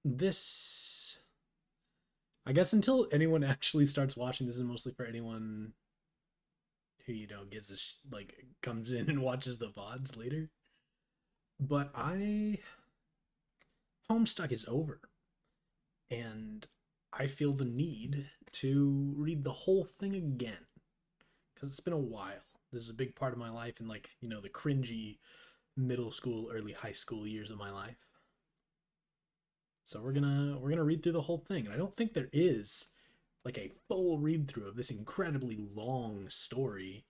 this, I guess until anyone actually starts watching, this is mostly for anyone who, gives a, like, comes in and watches the VODs later. But Homestuck is over. And I feel the need to read the whole thing again. Because it's been a while. This is a big part of my life and, like, the cringy middle school, early high school years of my life. So we're gonna read through the whole thing, and I don't think there is like a full read through of this incredibly long story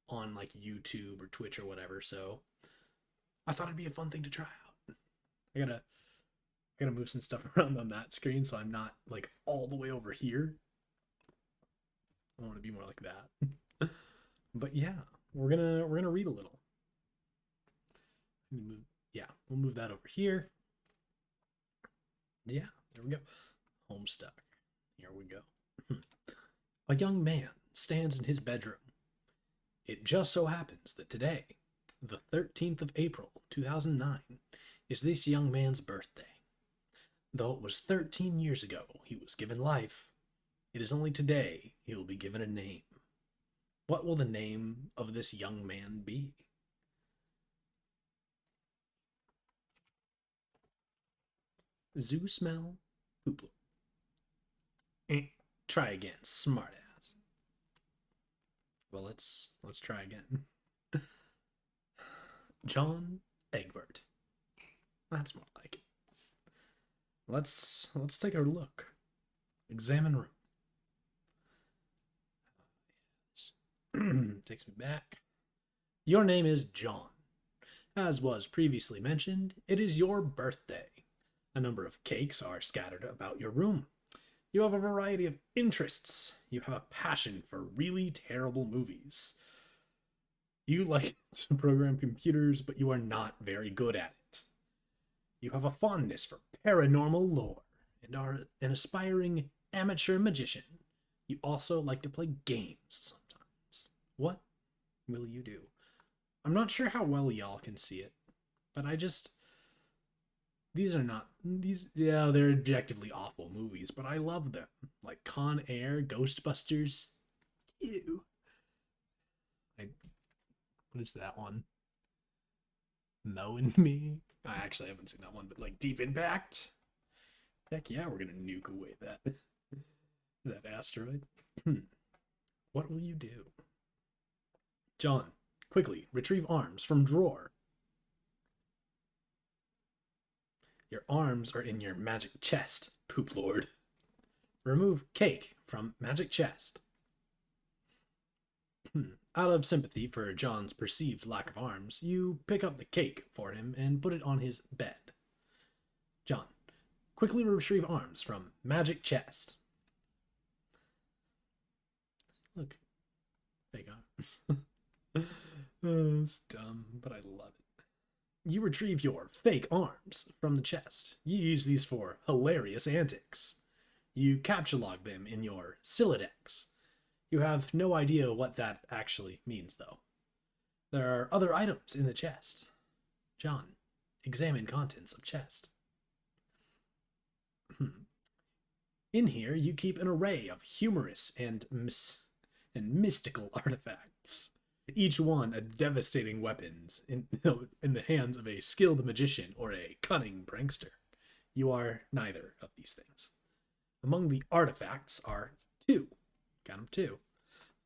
on like YouTube or Twitch or whatever. So I thought it'd be a fun thing to try out. I gotta I gotta move some stuff around on that screen so I'm not like all the way over here. I want to be more like that. But yeah, we're gonna read a little. Yeah, we'll move that over here. Yeah, there we go. Homestuck. Here we go. A young man stands in his bedroom. It just so happens that today, the 13th of April, 2009, is this young man's birthday. Though it was 13 years ago he was given life, it is only today he will be given a name. What will the name of this young man be? Zoo smell, poopler. Try again, smartass. Well, let's try again. John Egbert. That's more like it. Let's take a look. Examine room. Takes me back. Your name is John. As was previously mentioned, it is your birthday. A number of cakes are scattered about your room. You have a variety of interests. You have a passion for really terrible movies. You like to program computers, but you are not very good at it. You have a fondness for paranormal lore and are an aspiring amateur magician. You also like to play games sometimes. What will you do? I'm not sure how well y'all can see it, but these are not these yeah, they're objectively awful movies, but I love them. Like Con Air, Ghostbusters. Ew. What is that one? Mo and Me. I actually haven't seen that one, but like Deep Impact. Heck yeah, we're gonna nuke away that that asteroid. What will you do? John, quickly retrieve arms from drawer. Your arms are in your magic chest, poop lord. Remove cake from magic chest. Out of sympathy for John's perceived lack of arms, you pick up the cake for him and put it on his bed. John, quickly retrieve arms from magic chest. Look, fake arms. It's dumb, but I love it. You retrieve your fake arms from the chest. You use these for hilarious antics. You capture log them in your Silodex. You have no idea what that actually means, though. There are other items in the chest. John, examine contents of chest. In here, you keep an array of humorous and mystical artifacts, each one a devastating weapon in the hands of a skilled magician or a cunning prankster. You are neither of these things. Among the artifacts are two, count them two,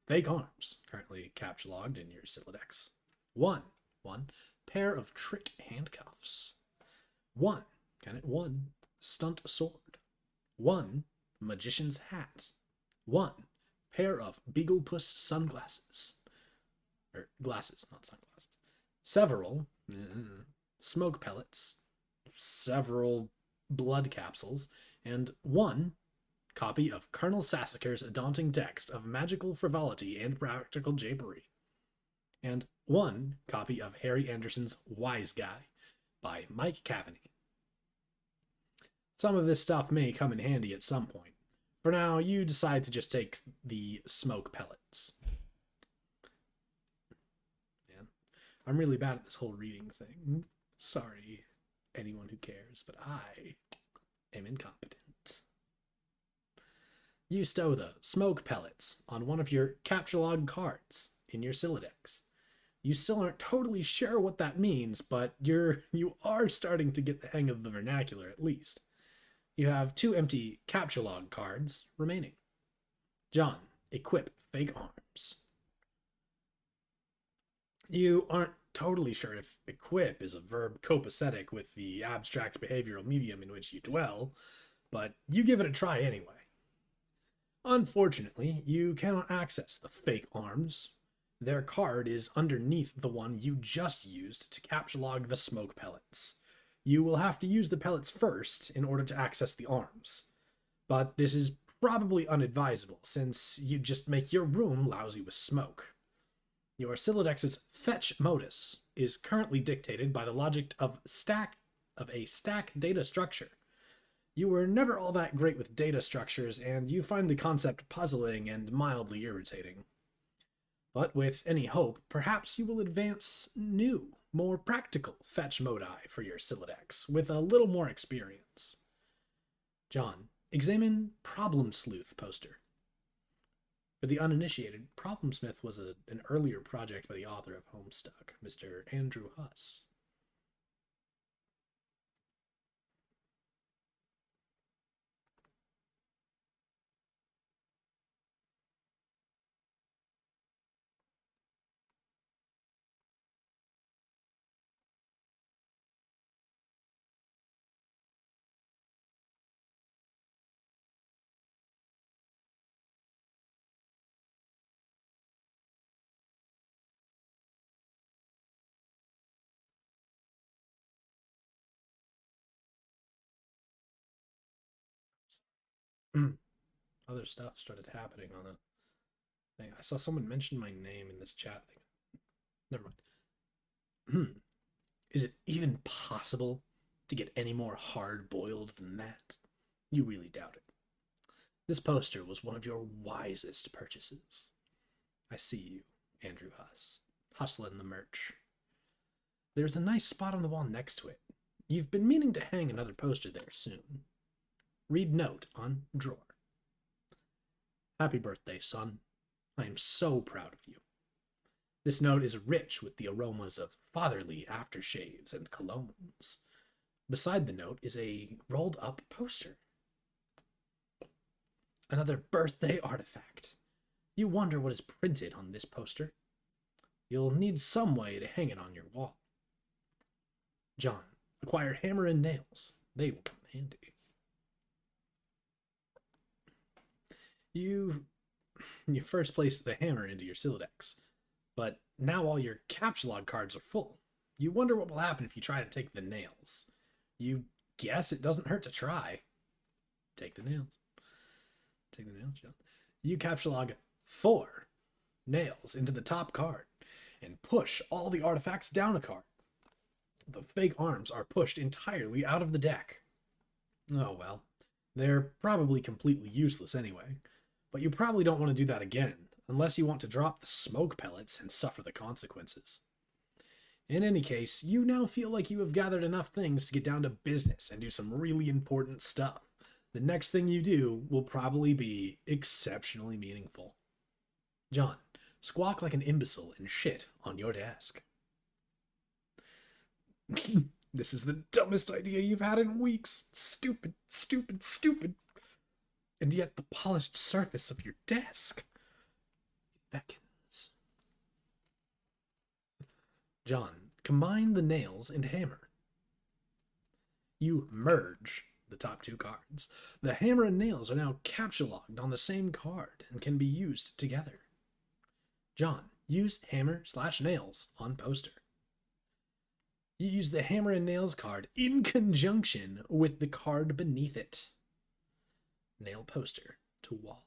fake arms, currently captchalogged in your Silodex. One pair of trick handcuffs. One, count it, one stunt sword. One magician's hat. One pair of Beaglepuss sunglasses. Or glasses, not sunglasses. Several smoke pellets. Several blood capsules. And one copy of Colonel Sassacre's daunting text of magical frivolity and practical japery. And one copy of Harry Anderson's Wise Guy by Mike Cavaney. Some of this stuff may come in handy at some point. For now, you decide to just take the smoke pellets. Man, I'm really bad at this whole reading thing. Sorry, anyone who cares, but am incompetent. You stow the smoke pellets on one of your capture log cards in your Silodex. You still aren't totally sure what that means, but you are starting to get the hang of the vernacular at least. You have 2 empty capture log cards remaining. John, equip fake arms. You aren't totally sure if equip is a verb copacetic with the abstract behavioral medium in which you dwell, but you give it a try anyway. Unfortunately, you cannot access the fake arms. Their card is underneath the one you just used to capture log the smoke pellets. You will have to use the pellets first in order to access the arms. But this is probably unadvisable, since you just make your room lousy with smoke. Your Silodex's fetch modus is currently dictated by the logic of a stack data structure. You were never all that great with data structures, and you find the concept puzzling and mildly irritating. But with any hope, perhaps you will advance new, more practical fetch modi for your Silodex with a little more experience. John, examine Problem Sleuth poster. For the uninitiated, Problemsmith was an earlier project by the author of Homestuck, Mr. Andrew Huss. Other stuff started happening on the thing. I saw someone mention my name in this chat thing. Never mind. Is it even possible to get any more hard-boiled than that? You really doubt it. This poster was one of your wisest purchases. I see you, Andrew Huss, hustling the merch. There's a nice spot on the wall next to it. You've been meaning to hang another poster there soon. Read note on drawer. Happy birthday, son. I am so proud of you. This note is rich with the aromas of fatherly aftershaves and colognes. Beside the note is a rolled up poster. Another birthday artifact. You wonder what is printed on this poster. You'll need some way to hang it on your wall. John, acquire hammer and nails. They will come handy. You first placed the hammer into your Silodex, but now all your capture log cards are full. You wonder what will happen if you try to take the nails. You guess it doesn't hurt to try. Take the nails. Take the nails, John. You capture log 4 nails into the top card and push all the artifacts down a card. The fake arms are pushed entirely out of the deck. Oh well, they're probably completely useless anyway, but you probably don't want to do that again, unless you want to drop the smoke pellets and suffer the consequences. In any case, you now feel like you have gathered enough things to get down to business and do some really important stuff. The next thing you do will probably be exceptionally meaningful. John, squawk like an imbecile and shit on your desk. This is the dumbest idea you've had in weeks. Stupid, stupid, stupid. And yet the polished surface of your desk beckons. John, combine the nails and hammer. You merge the top 2 cards. The hammer and nails are now capture logged on the same card and can be used together. John, use hammer/nails on poster. You use the hammer and nails card in conjunction with the card beneath it. Nail poster to wall.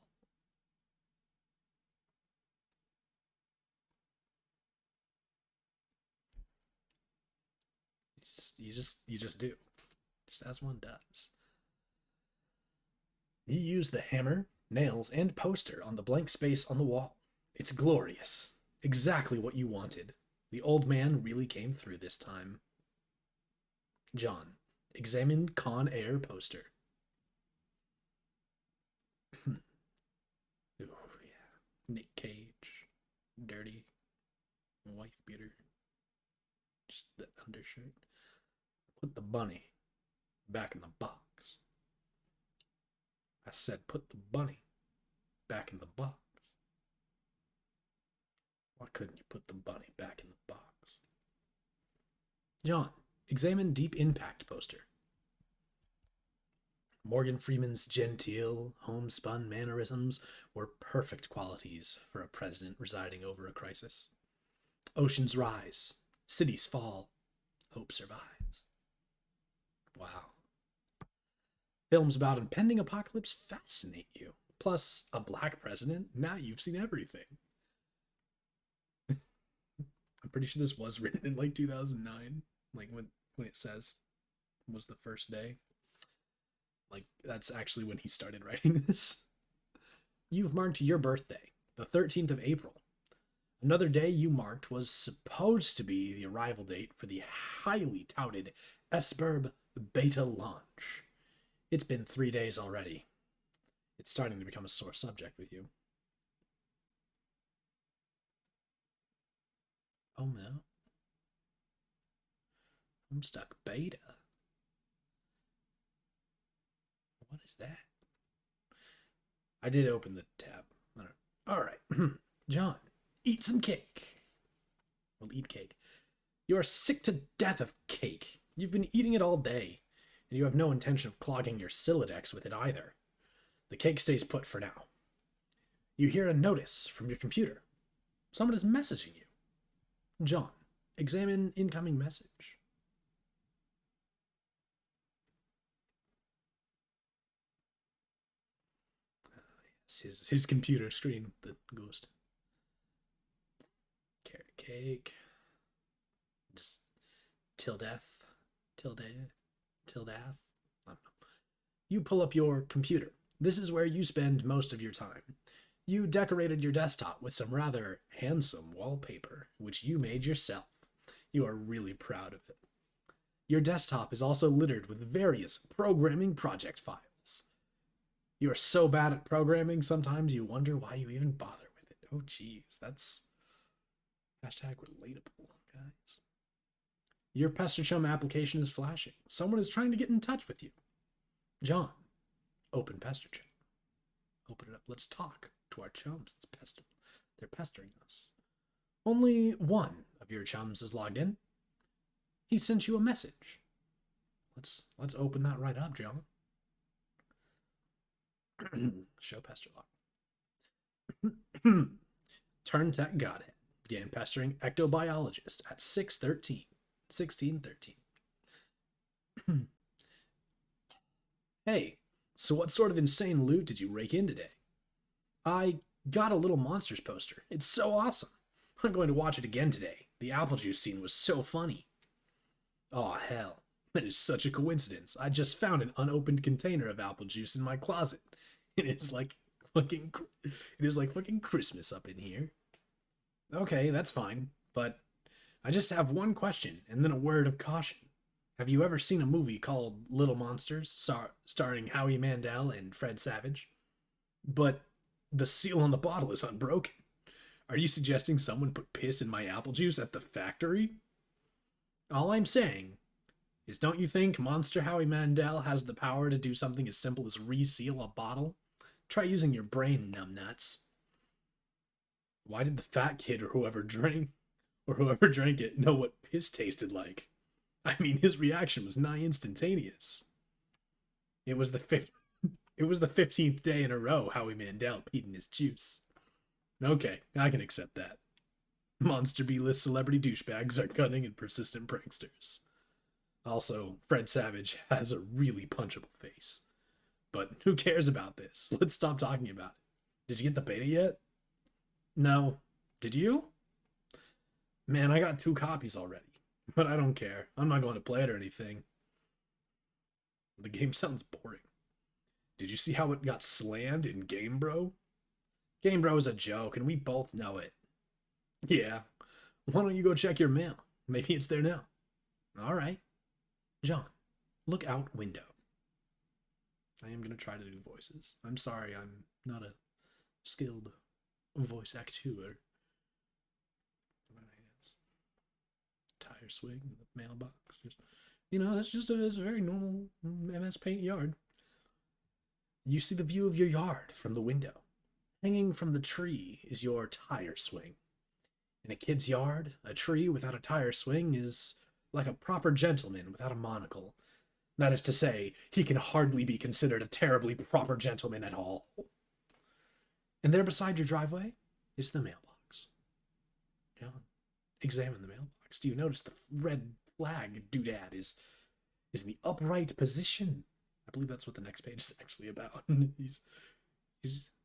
You just do. Just as one does. You use the hammer, nails, and poster on the blank space on the wall. It's glorious. Exactly what you wanted. The old man really came through this time. John, examine Con Air poster. Nick Cage. Dirty. Wife beater. Just the undershirt. Put the bunny back in the box. I said put the bunny back in the box. Why couldn't you put the bunny back in the box? John, examine Deep Impact poster. Morgan Freeman's genteel, homespun mannerisms were perfect qualities for a president residing over a crisis. Oceans rise, cities fall, hope survives. Wow. Films about impending apocalypse fascinate you. Plus, a black president, now you've seen everything. I'm pretty sure this was written in like 2009, like when it says was the first day. Like, that's actually when he started writing this. You've marked your birthday, the 13th of April. Another day you marked was supposed to be the arrival date for the highly touted Esperb beta launch. It's been 3 days already. It's starting to become a sore subject with you. Oh no. Homestuck beta. What is that? I did open the tab. Alright. John, eat some cake. Well, eat cake. You are sick to death of cake. You've been eating it all day, and you have no intention of clogging your Sylladex with it either. The cake stays put for now. You hear a notice from your computer. Someone is messaging you. John, examine incoming message. His computer screen with the ghost. Carrot cake. Just till death. Till death. I don't know. You pull up your computer. This is where you spend most of your time. You decorated your desktop with some rather handsome wallpaper, which you made yourself. You are really proud of it. Your desktop is also littered with various programming project files. You are so bad at programming, sometimes you wonder why you even bother with it. Oh, geez, that's hashtag relatable, guys. Your Pester Chum application is flashing. Someone is trying to get in touch with you. John, open Pester Chum. Open it up. Let's talk to our chums. They're pestering us. Only one of your chums is logged in. He sent you a message. Let's open that right up, John. Show pester log. Turn Tech Godhead began pestering ectobiologist at 1613. Hey, so what sort of insane loot did you rake in today? I got a Little Monsters poster. It's so awesome. I'm going to watch it again today. The apple juice scene was so funny. Aw, hell. That is such a coincidence. I just found an unopened container of apple juice in my closet. It is like fucking Christmas up in here. Okay, that's fine, but I just have one question and then a word of caution. Have you ever seen a movie called Little Monsters, starring Howie Mandel and Fred Savage? But the seal on the bottle is unbroken. Are you suggesting someone put piss in my apple juice at the factory? All I'm saying is, don't you think Monster Howie Mandel has the power to do something as simple as reseal a bottle? Try using your brain, numbnuts. Why did the fat kid or whoever drank it know what piss tasted like? I mean, his reaction was nigh instantaneous. It was the 15th day in a row Howie Mandel peed in his juice. Okay, I can accept that. Monster B-list celebrity douchebags are cunning and persistent pranksters. Also, Fred Savage has a really punchable face. But who cares about this? Let's stop talking about it. Did you get the beta yet? No. Did you? Man, I got 2 copies already. But I don't care. I'm not going to play it or anything. The game sounds boring. Did you see how it got slammed in Game Bro? Game Bro is a joke, and we both know it. Yeah. Why don't you go check your mail? Maybe it's there now. All right. John, look out window. I am going to try to do voices. I'm sorry, I'm not a skilled voice actor. Tire swing in the mailbox. Just, it's a very normal MS Paint yard. You see the view of your yard from the window. Hanging from the tree is your tire swing. In a kid's yard, a tree without a tire swing is like a proper gentleman without a monocle. That is to say, he can hardly be considered a terribly proper gentleman at all. And there beside your driveway is the mailbox. John, examine the mailbox. Do you notice the red flag doodad is in the upright position? I believe that's what the next page is actually about. he's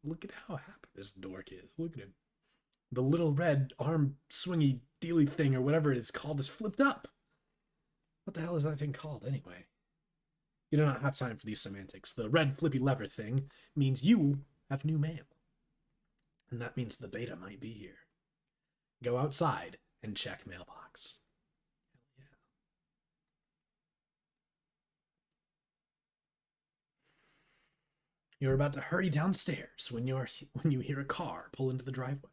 look at how happy this dork is. Look at him. The little red arm swingy dealy thing or whatever it is called is flipped up. What the hell is that thing called anyway? You do not have time for these semantics. The red flippy lever thing means you have new mail. And that means the beta might be here. Go outside and check mailbox. Hell yeah. You're about to hurry downstairs when you hear a car pull into the driveway.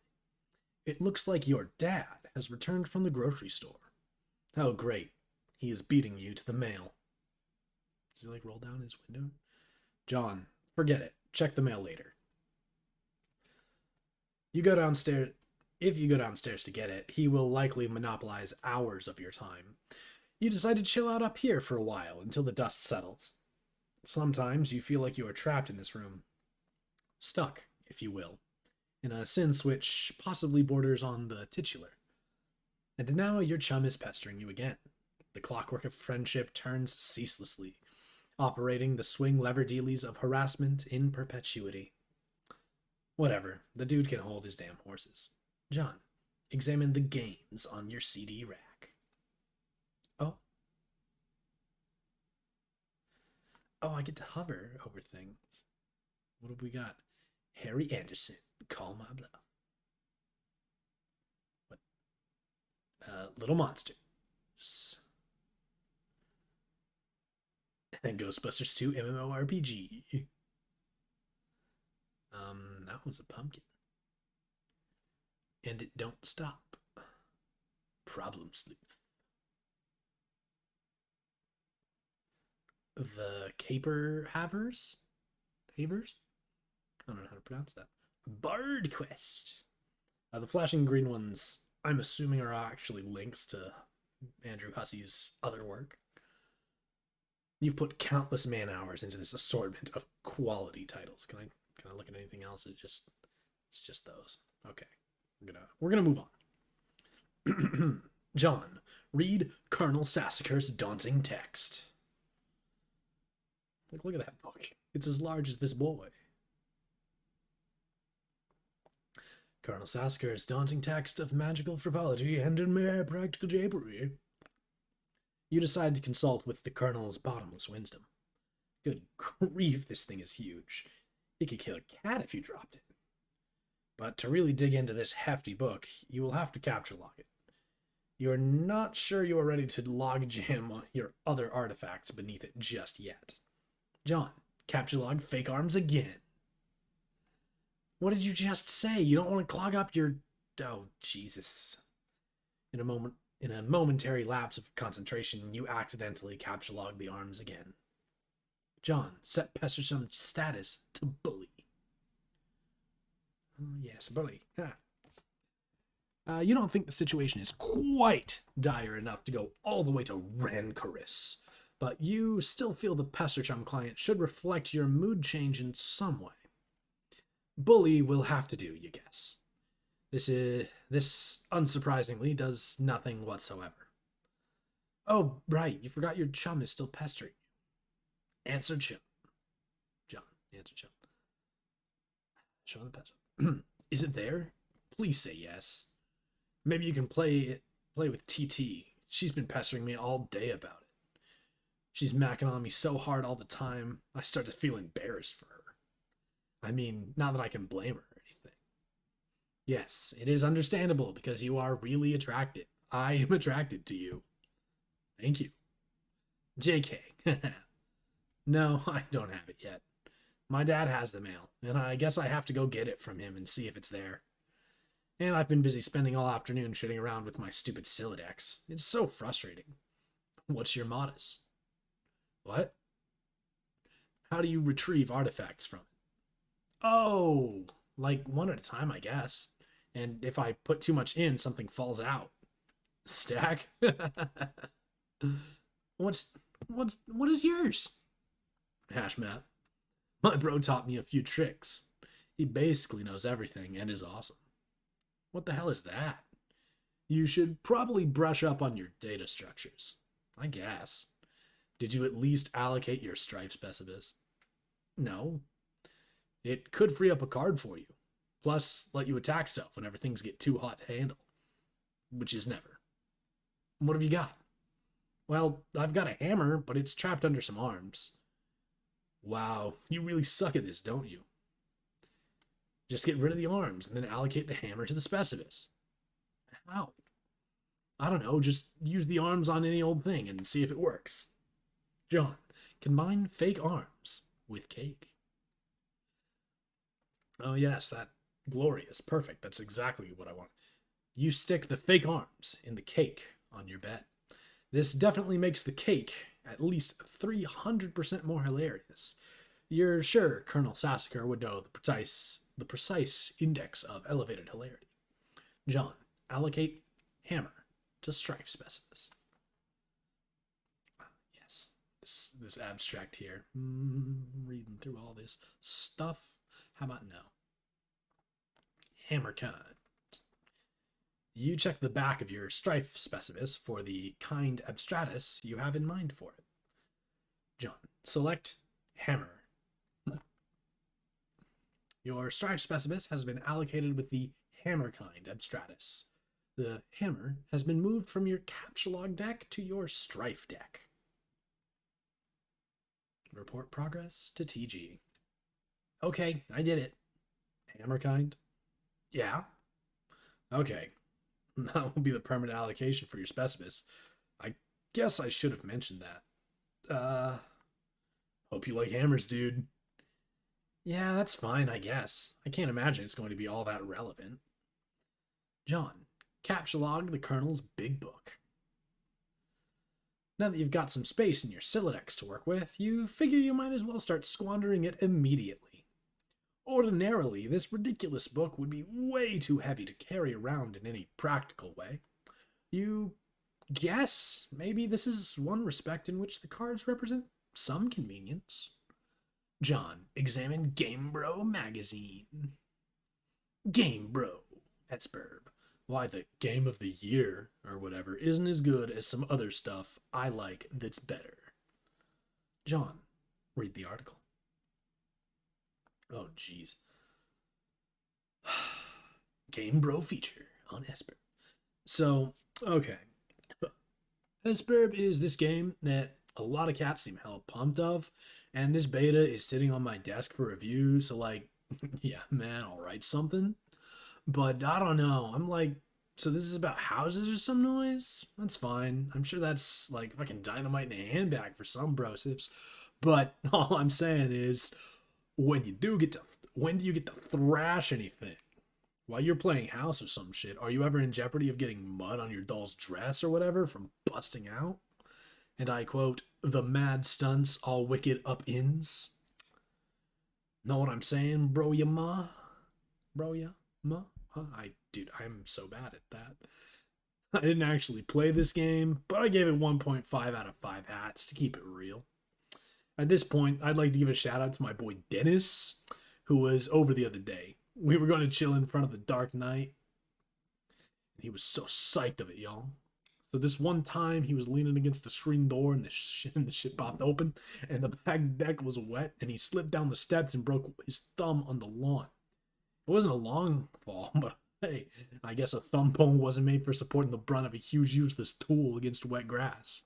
It looks like your dad has returned from the grocery store. Oh, great. He is beating you to the mail. Does he, roll down his window? John, forget it. Check the mail later. You go downstairs. If you go downstairs to get it, he will likely monopolize hours of your time. You decide to chill out up here for a while until the dust settles. Sometimes you feel like you are trapped in this room. Stuck, if you will, in a sense which possibly borders on the titular. And now your chum is pestering you again. The clockwork of friendship turns ceaselessly, operating the swing lever dealies of harassment in perpetuity. Whatever, the dude can hold his damn horses. John, examine the games on your CD rack. Oh, I get to hover over things. What have we got? Harry Anderson, Call My Bluff. What? Little Monsters. And Ghostbusters 2 MMORPG. That one's a pumpkin. And It Don't Stop. Problem Sleuth. The Caper Havers? Havers? I don't know how to pronounce that. Bard Quest. The flashing green ones, I'm assuming, are actually links to Andrew Hussey's other work. You've put countless man hours into this assortment of quality titles. Can I look at anything else? It's just those. Okay. We're gonna move on. John, read Colonel Sassacre's daunting text. Look at that book. It's as large as this boy. Colonel Sassacre's daunting text of magical frivolity and mere practical japery. You decide to consult with the Colonel's bottomless wisdom. Good grief, this thing is huge. It could kill a cat if you dropped it. But to really dig into this hefty book, you will have to capture log it. You're not sure you are ready to log jam your other artifacts beneath it just yet. John, capture log fake arms again. What did you just say? You don't want to clog up your... Oh, Jesus. In a momentary lapse of concentration, you accidentally capture log the arms again. John, set Pestersohn's status to bully. Oh, yes, bully. You don't think the situation is quite dire enough to go all the way to rancorous, but you still feel the Pesterchum client should reflect your mood change in some way. Bully will have to do, you guess. This unsurprisingly does nothing whatsoever. Oh, right, you forgot your chum is still pestering you. Answer chum. John, answer chum. Show the pester. Is it there? Please say yes. Maybe you can play with TT. She's been pestering me all day about it. She's macking on me so hard all the time, I start to feel embarrassed for her. I mean, not that I can blame her or anything. Yes, it is understandable because you are really attractive. I am attracted to you. Thank you. JK. No, I don't have it yet. My dad has the mail, and I guess I have to go get it from him and see if it's there. And I've been busy spending all afternoon shitting around with my stupid Silodex. It's so frustrating. What's your modus? What? How do you retrieve artifacts from it? Oh, like one at a time, I guess. And if I put too much in, something falls out. Stack? what's what is yours? Hash map. My bro taught me a few tricks. He basically knows everything and is awesome. What the hell is that? You should probably brush up on your data structures. I guess. Did you at least allocate your strife specimens? No. It could free up a card for you. Plus, let you attack stuff whenever things get too hot to handle. Which is never. What have you got? Well, I've got a hammer, but it's trapped under some arms. Wow, you really suck at this, don't you? Just get rid of the arms and then allocate the hammer to the specimens. How? I don't know, just use the arms on any old thing and see if it works. John, combine fake arms with cake. Oh, yes, that glorious. Perfect. That's exactly what I want. You stick the fake arms in the cake on your bed. This definitely makes the cake at least 300% more hilarious. You're sure Colonel Sassacre would know the precise index of elevated hilarity. John, allocate hammer to strife specimens. Yes, this abstract here. Reading through all this stuff. How about now? Hammer kind. You check the back of your strife specimens for the kind abstratus you have in mind for it. John, select hammer. Your strife specimens has been allocated with the hammer kind abstratus. The hammer has been moved from your capsulog deck to your strife deck. Report progress to TG. Okay, I did it. Hammer kind? Yeah. Okay. That will be the permanent allocation for your specimens. I guess I should have mentioned that. Hope you like hammers, dude. Yeah, that's fine, I guess. I can't imagine it's going to be all that relevant. John, capsulog the Colonel's big book. Now that you've got some space in your Silodex to work with, you figure you might as well start squandering it immediately. Ordinarily, this ridiculous book would be way too heavy to carry around in any practical way. You guess maybe this is one respect in which the cards represent some convenience. John, examine Game Bro magazine. Game Bro, Esperb. Why, the game of the year, or whatever, isn't as good as some other stuff I like that's better. John, read the article. Oh, jeez. Game Bro feature on Esperb. So, okay. Esperb is this game that a lot of cats seem hella pumped of, and this beta is sitting on my desk for review, so like, yeah, man, I'll write something. But I don't know, I'm like, so this is about houses or some noise? That's fine. I'm sure that's like fucking dynamite in a handbag for some brosips. But all I'm saying is, when do you get to thrash anything? While you're playing house or some shit, are you ever in jeopardy of getting mud on your doll's dress or whatever from busting out? And I quote, the mad stunts all wicked up ins. Know what I'm saying, bro ya ma? Bro ya ma? Dude, I'm so bad at that. I didn't actually play this game, but I gave it 1.5 out of 5 hats to keep it real. At this point, I'd like to give a shout out to my boy Dennis, who was over the other day. We were going to chill in front of the Dark Knight. He was so psyched of it, y'all. So this one time, he was leaning against the screen door, and the shit popped open, and the back deck was wet, and he slipped down the steps and broke his thumb on the lawn. It wasn't a long fall, but hey, I guess a thumb bone wasn't made for supporting the brunt of a huge useless tool against wet grass.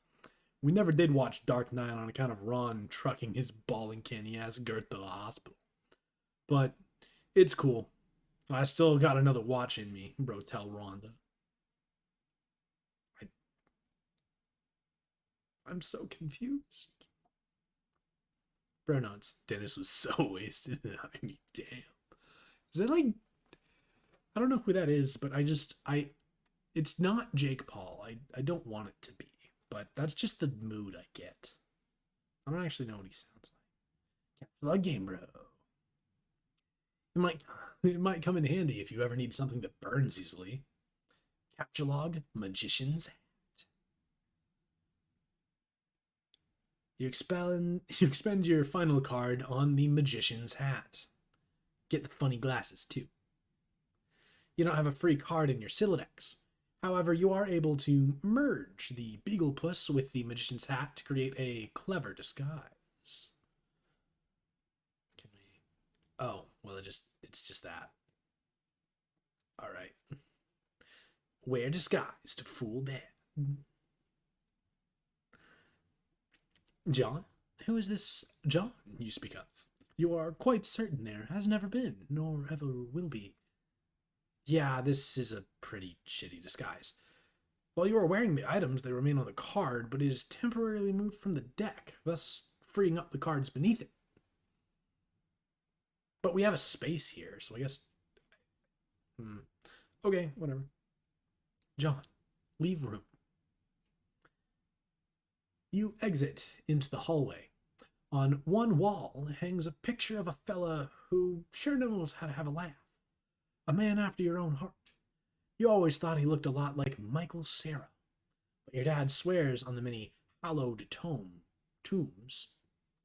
We never did watch Dark Knight on account of Ron trucking his balling canny ass Gert to the hospital. But it's cool. I still got another watch in me, bro. Tell Rhonda. I'm so confused. Bro, no, Dennis was so wasted. I mean, damn. Is that like I don't know who that is, but it's not Jake Paul. I don't want it to be, but that's just the mood I get. I don't actually know what he sounds like. Capture game, bro. It might it might come in handy if you ever need something that burns easily. Capture log, magician's hat. You expend your final card on the magician's hat. Get the funny glasses too. You don't have a free card in your Siladex. However, you are able to merge the Beagle Puss with the magician's hat to create a clever disguise. Can we? Oh, well, it's just that. All right. Wear disguise to fool Dad. John? Who is this John you speak of? You are quite certain there has never been, nor ever will be. Yeah, this is a pretty shitty disguise. While you are wearing the items, they remain on the card, but it is temporarily moved from the deck, thus freeing up the cards beneath it. But we have a space here, so I guess. Okay, whatever. John, leave room. You exit into the hallway. On one wall hangs a picture of a fella who sure knows how to have a laugh. A man after your own heart. You always thought he looked a lot like Michael Cera, but your dad swears on the many hallowed tombs.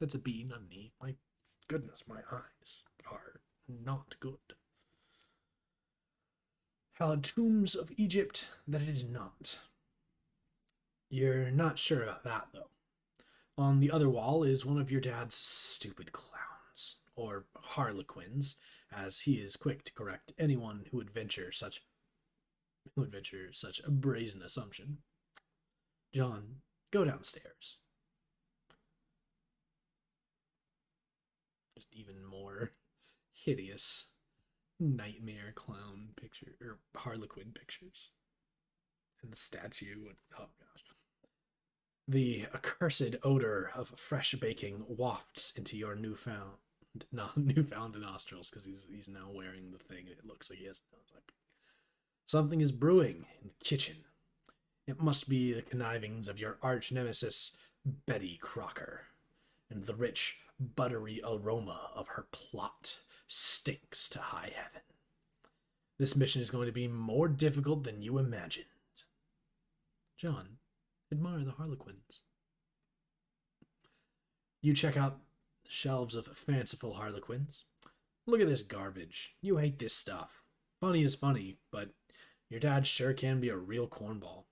That's a B, not an E. My goodness, my eyes are not good. Hallowed tombs of Egypt that it is not. You're not sure about that, though. On the other wall is one of your dad's stupid clowns, or harlequins, as he is quick to correct anyone who would venture such a brazen assumption. John, go downstairs. Just even more hideous nightmare clown picture or harlequin pictures. And the statue and oh gosh. The accursed odor of fresh baking wafts into your newfound nostrils because he's now wearing the thing. It looks like he has like something is brewing in the kitchen. It must be the connivings of your arch nemesis, Betty Crocker, and the rich, buttery aroma of her plot stinks to high heaven. This mission is going to be more difficult than you imagined. John, admire the harlequins. You check out shelves of fanciful harlequins. Look at this garbage. You hate this stuff. Funny is funny, but your dad sure can be a real cornball.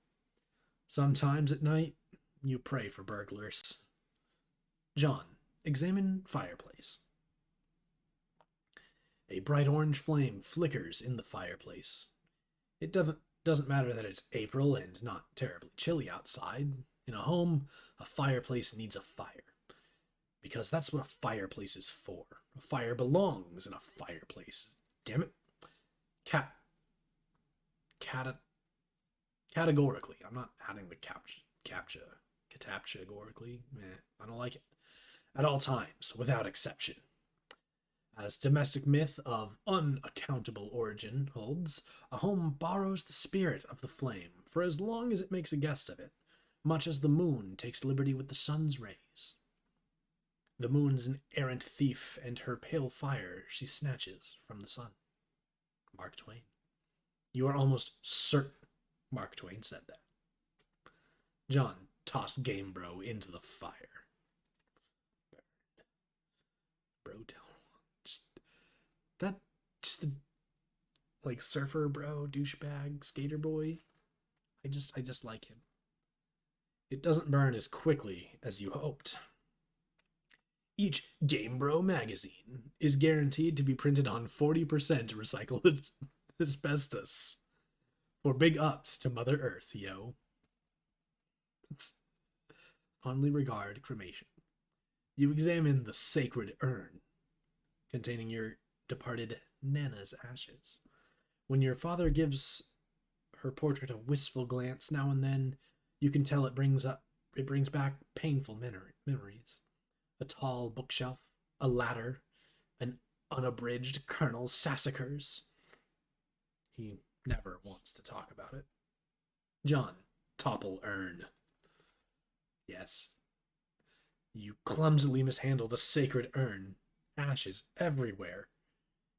Sometimes at night, you pray for burglars. John, examine fireplace. A bright orange flame flickers in the fireplace. It doesn't matter that it's April and not terribly chilly outside. In a home, a fireplace needs a fire. Because that's what a fireplace is for. A fire belongs in a fireplace. Damn it. Categorically. I'm not adding the categorically. I don't like it. At all times, without exception. As domestic myth of unaccountable origin holds, a home borrows the spirit of the flame for as long as it makes a guest of it, much as the moon takes liberty with the sun's rays. The moon's an errant thief, and her pale fire she snatches from the sun. Mark Twain. You are almost certain Mark Twain said that. John tossed Game Bro into the fire. Bro, just the like surfer bro, douchebag, skater boy. I just like him. It doesn't burn as quickly as you hoped. Each Game Bro magazine is guaranteed to be printed on 40% recycled asbestos. For big ups to Mother Earth, yo. Fondly regard cremation. You examine the sacred urn containing your departed Nana's ashes. When your father gives her portrait a wistful glance now and then, you can tell it brings back painful memories. A tall bookshelf, a ladder, an unabridged Colonel Sassacres. He never wants to talk about it. John, topple urn. Yes. You clumsily mishandle the sacred urn. Ashes everywhere.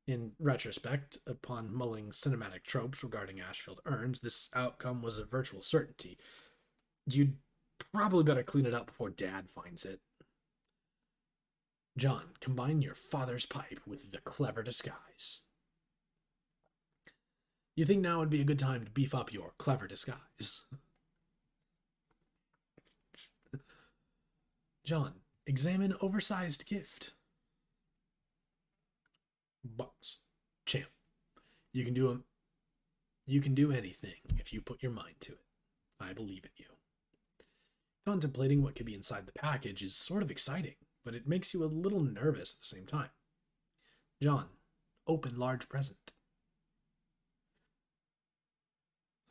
In retrospect, upon mulling cinematic tropes regarding ash-filled urns, this outcome was a virtual certainty. You'd probably better clean it up before Dad finds it. John, combine your father's pipe with the clever disguise. You think now would be a good time to beef up your clever disguise? John, examine oversized gift. Bucks, champ. You can do anything if you put your mind to it. I believe in you. Contemplating what could be inside the package is sort of exciting, but it makes you a little nervous at the same time. John, open large present.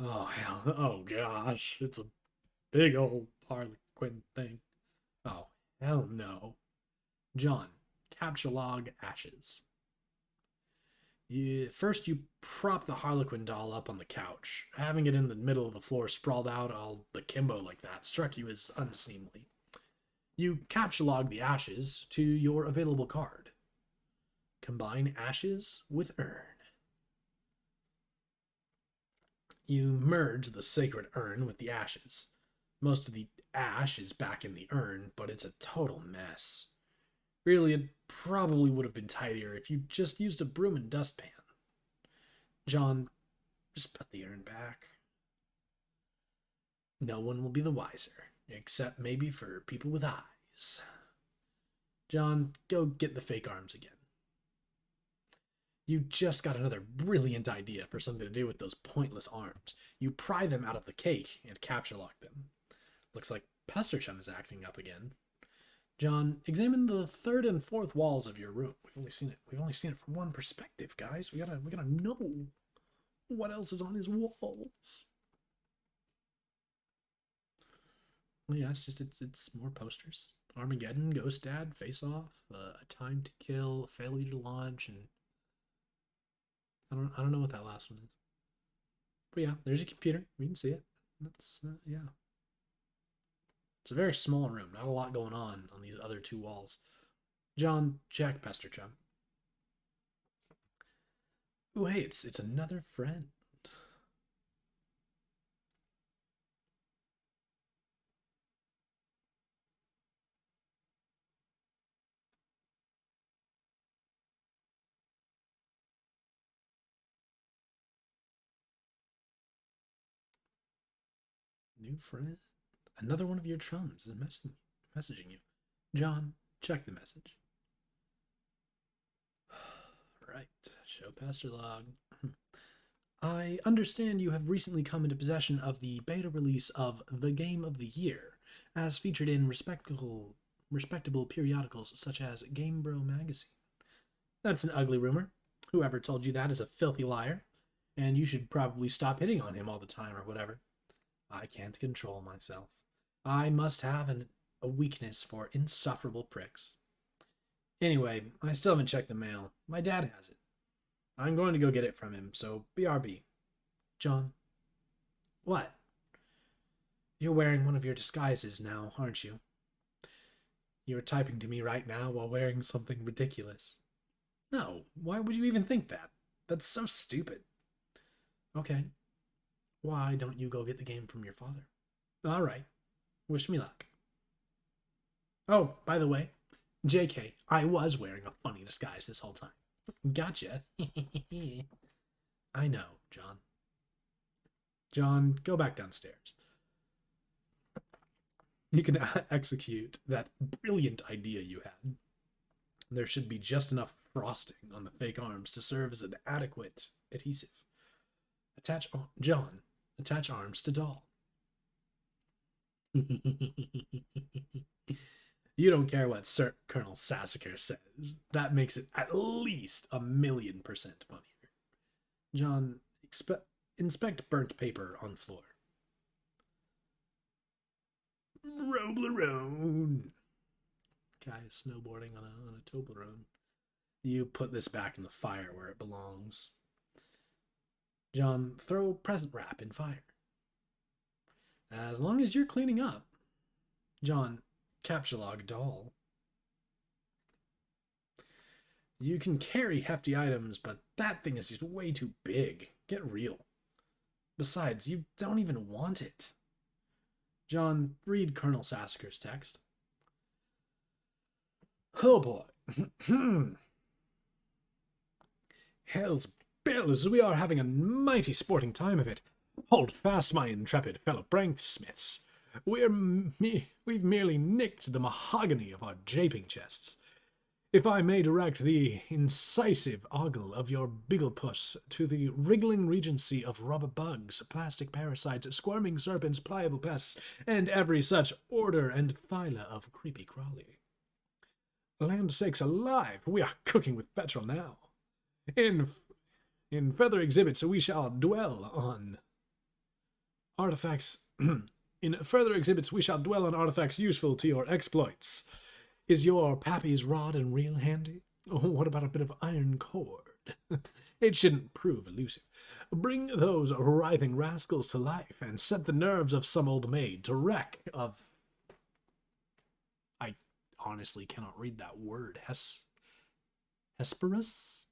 Oh, hell. Oh, gosh. It's a big old Harlequin thing. Oh, hell no. John, capture log ashes. First, you prop the Harlequin doll up on the couch. Having it in the middle of the floor sprawled out all akimbo like that struck you as unseemly. You capture log the ashes to your available card. Combine ashes with urn. You merge the sacred urn with the ashes. Most of the ash is back in the urn, but it's a total mess. Really, it probably would have been tidier if you just used a broom and dustpan. John, just put the urn back. No one will be the wiser, except maybe for people with eyes. John, go get the fake arms again. You just got another brilliant idea for something to do with those pointless arms. You pry them out of the cake and capture lock them. Looks like Pastor Chum is acting up again. John, examine the third and fourth walls of your room. We've only seen it from one perspective, guys. We gotta know what else is on his walls. Well, yeah, it's more posters. Armageddon, Ghost Dad, Face Off, A Time to Kill, Failure to Launch, and I don't know what that last one is. But yeah, there's a computer. We can see it. That's yeah. It's a very small room. Not a lot going on these other two walls. John, check Pastor Chum. Oh, hey, it's another friend. New friend? Another one of your chums is messaging you. John, check the message. Right, show pastor log. I understand you have recently come into possession of the beta release of The Game of the Year, as featured in respectable periodicals such as Game Bro magazine. That's an ugly rumor. Whoever told you that is a filthy liar, and you should probably stop hitting on him all the time or whatever. I can't control myself. I must have a weakness for insufferable pricks. Anyway, I still haven't checked the mail. My dad has it. I'm going to go get it from him, so BRB. John. What? You're wearing one of your disguises now, aren't you? You're typing to me right now while wearing something ridiculous. No, why would you even think that? That's so stupid. Okay. Why don't you go get the game from your father? All right. Wish me luck. Oh, by the way, JK, I was wearing a funny disguise this whole time. Gotcha. I know, John. John, go back downstairs. You can execute that brilliant idea you had. There should be just enough frosting on the fake arms to serve as an adequate adhesive. John, attach arms to doll. You don't care what Sir Colonel Sassacre says. That makes it at least 1,000,000% funnier. John, inspect burnt paper on floor. Roblerone. Guy is snowboarding on a Toblerone. You put this back in the fire where it belongs. John, throw present wrap in fire. As long as you're cleaning up. John, capture log doll. You can carry hefty items, but that thing is just way too big. Get real. Besides, you don't even want it. John, read Colonel Sasker's text. Oh boy. Hell's bells, we are having a mighty sporting time of it. Hold fast, my intrepid fellow branksmiths. We've merely nicked the mahogany of our japing chests. If I may direct the incisive ogle of your bigglepuss to the wriggling regency of rubber bugs, plastic parasites, squirming serpents, pliable pests, and every such order and phyla of creepy crawly. Land sakes alive, we are cooking with petrol now. In further exhibits we shall dwell on artifacts. In further exhibits we shall dwell on artifacts useful to your exploits. Is your pappy's rod and reel handy? What about a bit of iron cord? It shouldn't prove elusive. Bring those writhing rascals to life and set the nerves of some old maid to wreck of... I honestly cannot read that word. Hesperus?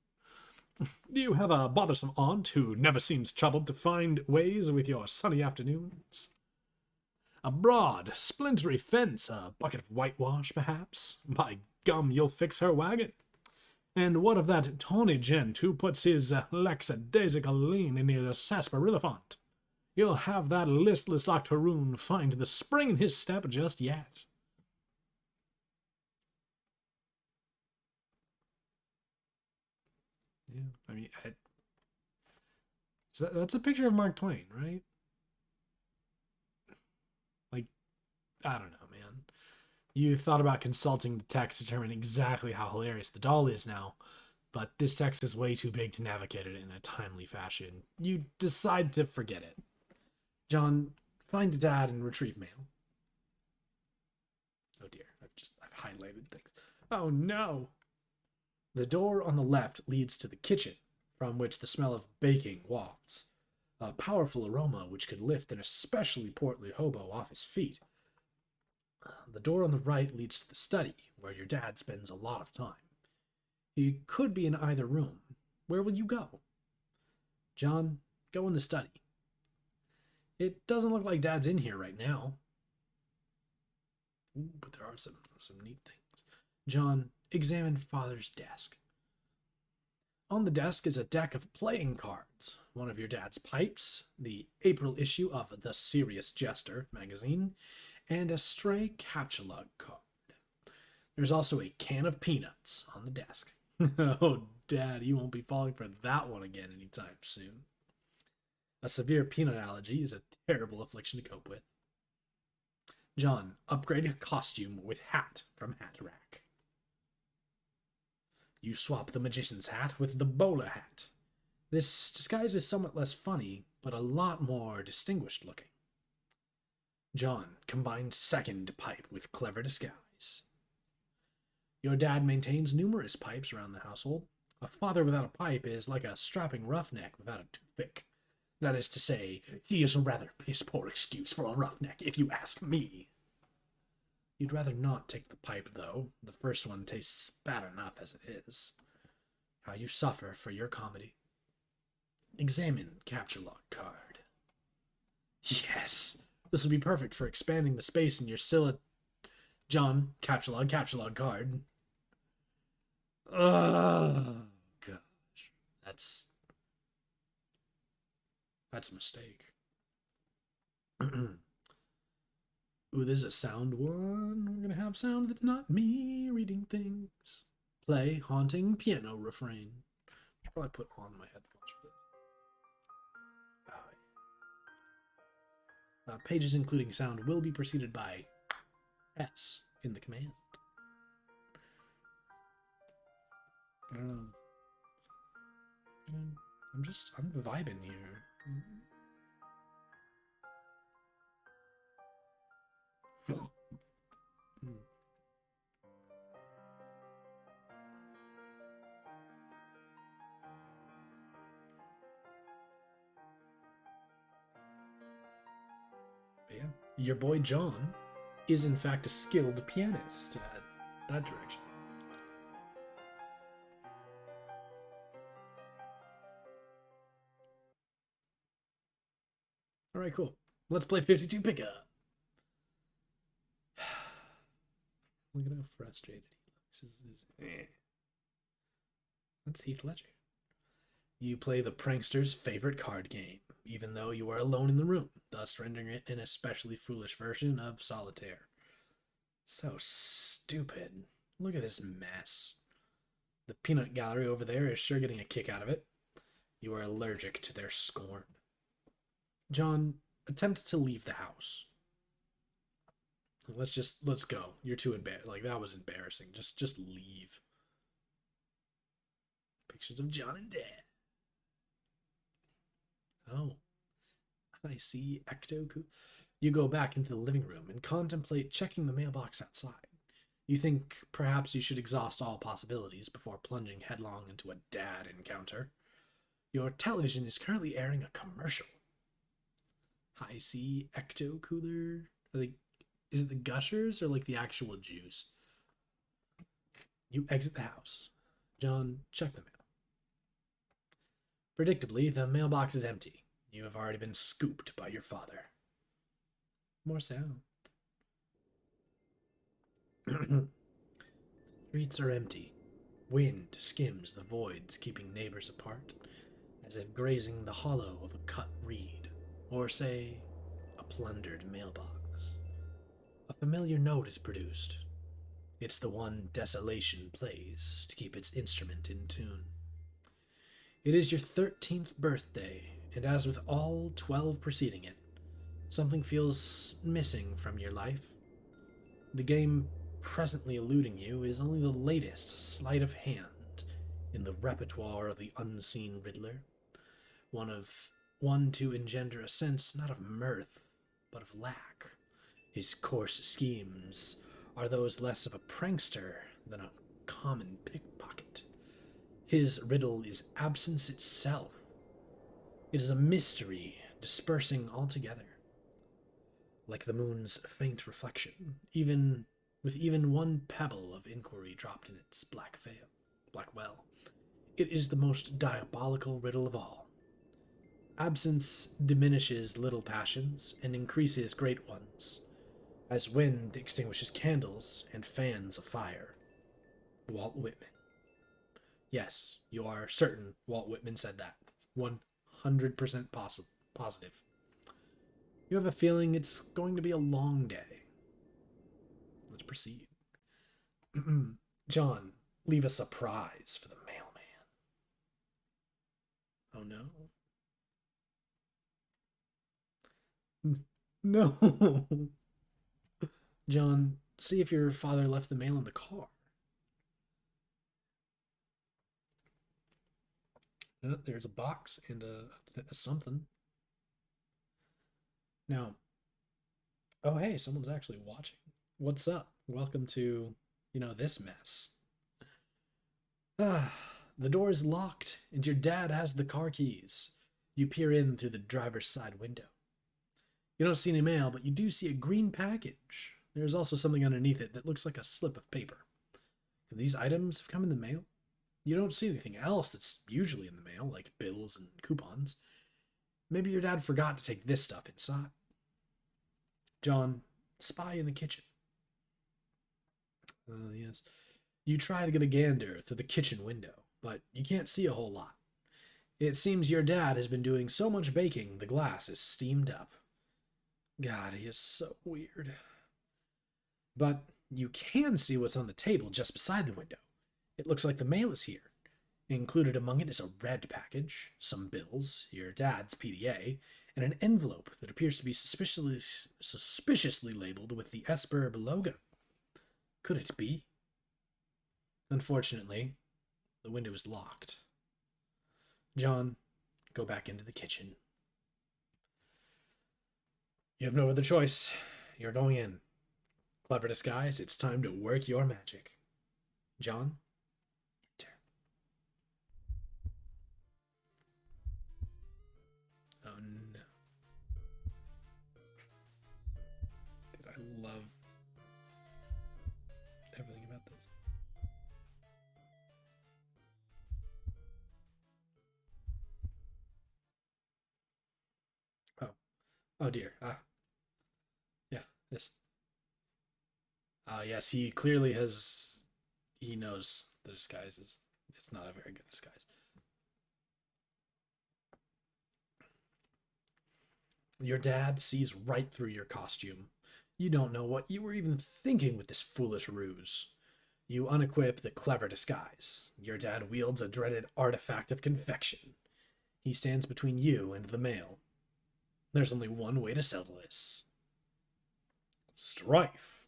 Do you have a bothersome aunt who never seems troubled to find ways with your sunny afternoons? A broad, splintery fence, a bucket of whitewash, perhaps? By gum, you'll fix her wagon. And what of that tawny gent who puts his lackadaisical lean in his sarsaparilla? You'll have that listless octoroon find the spring in his step just yet. Yeah, I mean, that's a picture of Mark Twain, right? Like, I don't know, man. You thought about consulting the text to determine exactly how hilarious the doll is now, but this text is way too big to navigate it in a timely fashion. You decide to forget it. John, find Dad and retrieve mail. Oh dear, I've highlighted things. Oh no! The door on the left leads to the kitchen, from which the smell of baking wafts. A powerful aroma which could lift an especially portly hobo off his feet. The door on the right leads to the study, where your dad spends a lot of time. He could be in either room. Where will you go? John, go in the study. It doesn't look like Dad's in here right now. Ooh, but there are some neat things. John, examine Father's desk. On the desk is a deck of playing cards, one of your dad's pipes, the April issue of The Serious Jester magazine, and a stray capture log card. There's also a can of peanuts on the desk. Oh, Dad, you won't be falling for that one again anytime soon. A severe peanut allergy is a terrible affliction to cope with. John, upgrade a costume with hat from Hat Rack. You swap the magician's hat with the bowler hat. This disguise is somewhat less funny, but a lot more distinguished looking. John combined second pipe with clever disguise. Your dad maintains numerous pipes around the household. A father without a pipe is like a strapping roughneck without a toothpick. That is to say, he is a rather piss-poor excuse for a roughneck, if you ask me. You'd rather not take the pipe, though. The first one tastes bad enough as it is. How you suffer for your comedy. Examine capture log card. Yes! This will be perfect for expanding the space in your John, capture log card. Oh, gosh. That's a mistake. Ooh, this is a sound one. We're going to have sound that's not me reading things. Play haunting piano refrain. I should probably put on my headphones for this. Oh, yeah. Pages including sound will be preceded by S in the command. I'm vibing here. your boy John is in fact a skilled pianist at that direction. All right, cool. Let's play 52 pickup. Look at how frustrated he looks. That's Heath Ledger. You play the prankster's favorite card game, even though you are alone in the room, thus rendering it an especially foolish version of solitaire. So stupid. Look at this mess. The peanut gallery over there is sure getting a kick out of it. You are allergic to their scorn. John, attempt to leave the house. Let's go. You're too embarrassed. Like, that was embarrassing. Just leave. Pictures of John and Dad. Oh, I see. Ecto. You go back into the living room and contemplate checking the mailbox outside. You think perhaps you should exhaust all possibilities before plunging headlong into a dad encounter. Your television is currently airing a commercial. I see. Ecto Cooler. Is it the gushers or like the actual juice? You exit the house. John, check the mail. Predictably, the mailbox is empty. You have already been scooped by your father. More sound. The streets are empty. Wind skims the voids, keeping neighbors apart, as if grazing the hollow of a cut reed, or say, a plundered mailbox. A familiar note is produced. It's the one desolation plays to keep its instrument in tune. It is your 13th birthday, and as with all 12 preceding it, something feels missing from your life. The game presently eluding you is only the latest sleight of hand in the repertoire of the unseen Riddler, one to engender a sense not of mirth, but of lack. His coarse schemes are those less of a prankster than a common pickpocket. His riddle is absence itself. It is a mystery dispersing altogether, like the moon's faint reflection, even one pebble of inquiry dropped in its black well. It is the most diabolical riddle of all. Absence diminishes little passions and increases great ones, as wind extinguishes candles and fans a fire. Walt Whitman. Yes, you are certain Walt Whitman said that. 100% positive. You have a feeling it's going to be a long day. Let's proceed. John, leave a surprise for the mailman. Oh no. No. John, see if your father left the mail in the car. There's a box and a something. Now, oh hey, someone's actually watching. What's up? Welcome to, this mess. The door is locked, and your dad has the car keys. You peer in through the driver's side window. You don't see any mail, but you do see a green package. There's also something underneath it that looks like a slip of paper. Could these items have come in the mail? You don't see anything else that's usually in the mail, like bills and coupons. Maybe your dad forgot to take this stuff inside. John, spy in the kitchen. Yes. You try to get a gander through the kitchen window, but you can't see a whole lot. It seems your dad has been doing so much baking the glass is steamed up. God, he is so weird. But you can see what's on the table just beside the window. It looks like the mail is here. Included among it is a red package, some bills, your dad's PDA, and an envelope that appears to be suspiciously labeled with the Esberb logo. Could it be? Unfortunately, the window is locked. John, go back into the kitchen. You have no other choice. You're going in. Clever disguise, it's time to work your magic. John, enter. Oh no. Oh dear. Yeah, this. Yes, he clearly has. He knows the disguise is. It's not a very good disguise. Your dad sees right through your costume. You don't know what you were even thinking with this foolish ruse. You unequip the clever disguise. Your dad wields a dreaded artifact of confection. He stands between you and the mail. There's only one way to settle this. Strife.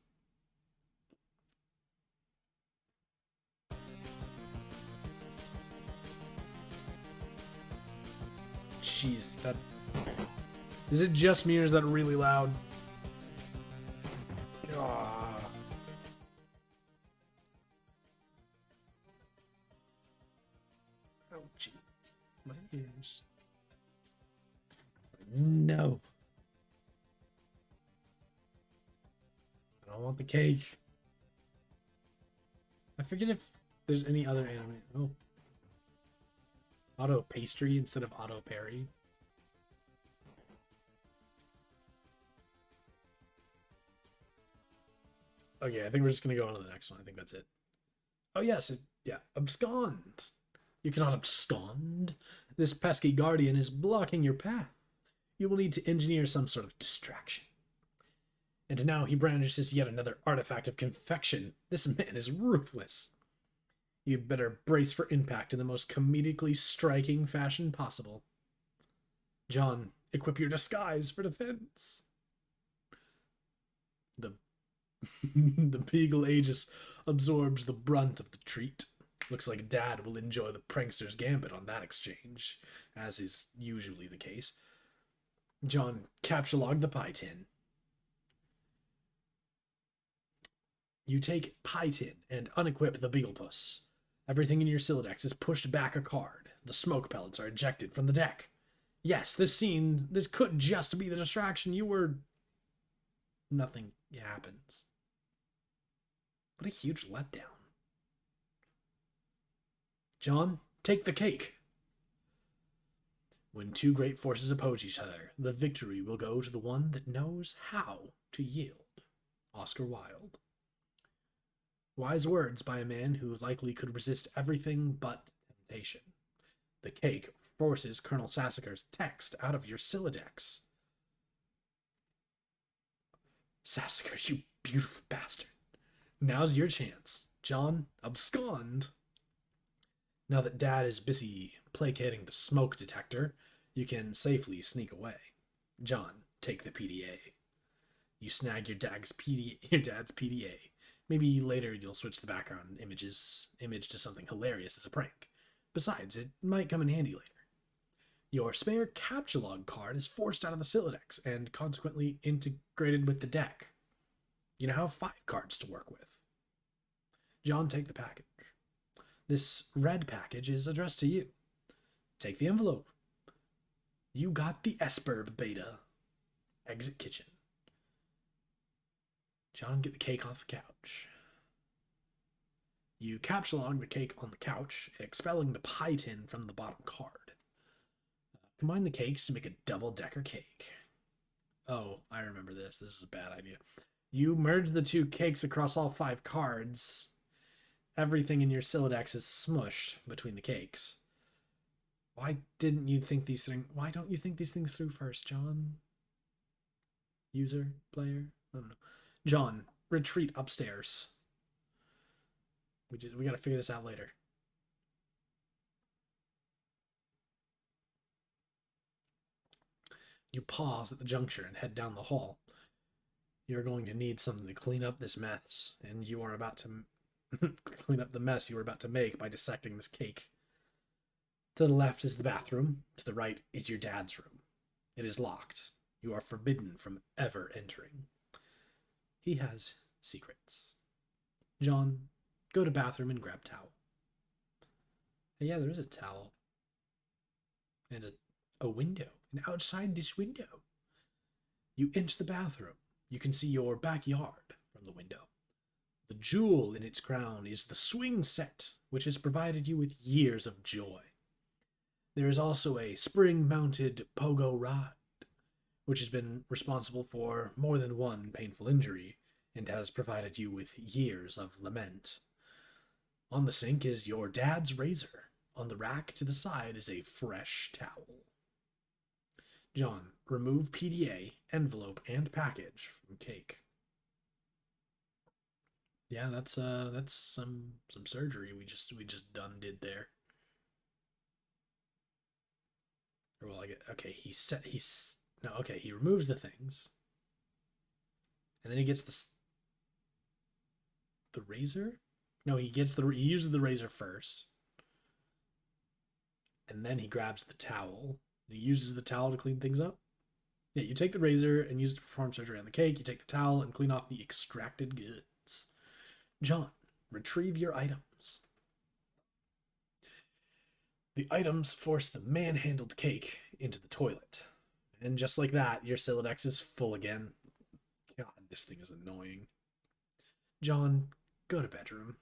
Jeez, that... Is it just me or is that really loud? Ah. Ouchie. My ears. No. I don't want the cake. I forget if there's any other anime. Oh. Auto pastry instead of auto parry. Okay, I think we're just gonna go on to the next one. I think that's it. Oh yes, yeah, abscond. You cannot abscond. This pesky guardian is blocking your path. You will need to engineer some sort of distraction. And now he brandishes yet another artifact of confection. This man is ruthless. You'd better brace for impact in the most comedically striking fashion possible. John, equip your disguise for defense. The the Beagle Aegis absorbs the brunt of the treat. Looks like Dad will enjoy the prankster's gambit on that exchange, as is usually the case. John, capture-log the pie tin. You take pie tin and unequip the Beaglepuss. Everything in your Siladex is pushed back a card. The smoke pellets are ejected from the deck. Yes, this could just be the distraction you were... Nothing happens. What a huge letdown. John, take the cake. When two great forces oppose each other, the victory will go to the one that knows how to yield. Oscar Wilde. Wise words by a man who likely could resist everything but temptation. The cake forces Colonel Sassacre's text out of your Siladex. Sassacre, you beautiful bastard. Now's your chance. John, abscond. Now that Dad is busy placating the smoke detector, you can safely sneak away. John, take the PDA. You snag your dad's PDA. Maybe later you'll switch the background image to something hilarious as a prank. Besides, it might come in handy later. Your spare capture log card is forced out of the Siladex and consequently integrated with the deck. You now have 5 cards to work with. John, take the package. This red package is addressed to you. Take the envelope. You got the Esperb beta. Exit kitchen. John, get the cake off the couch. You capture log the cake on the couch, expelling the pie tin from the bottom card. Combine the cakes to make a double-decker cake. Oh, I remember this. This is a bad idea. You merge the 2 cakes across all 5 cards. Everything in your Siladex is smushed between the cakes. Why don't you think these things through first, John? User, player, I don't know. John, retreat upstairs. We gotta figure this out later. You pause at the juncture and head down the hall. You're going to need something to clean up this mess, and you are about to clean up the mess you were about to make by dissecting this cake. To the left is the bathroom. To the right is your dad's room. It is locked. You are forbidden from ever entering. He has secrets. John, go to bathroom and grab towel. And yeah, there is a towel. And a window. And outside this window, you enter the bathroom. You can see your backyard from the window. The jewel in its crown is the swing set, which has provided you with years of joy. There is also a spring-mounted pogo rod, which has been responsible for more than one painful injury and has provided you with years of lament. On the sink is your dad's razor. On the rack to the side is a fresh towel. John, remove PDA, envelope, and package from cake. Yeah, that's some surgery we just did there. Or well, I get okay. He's no okay. He removes the things, and then he gets the razor. No, he uses the razor first, and then he grabs the towel. He uses the towel to clean things up. Yeah, you take the razor and use it to perform surgery on the cake. You take the towel and clean off the extracted goods. John, retrieve your items. The items force the manhandled cake into the toilet. And just like that, your Silodex is full again. God, this thing is annoying. John, go to bedroom.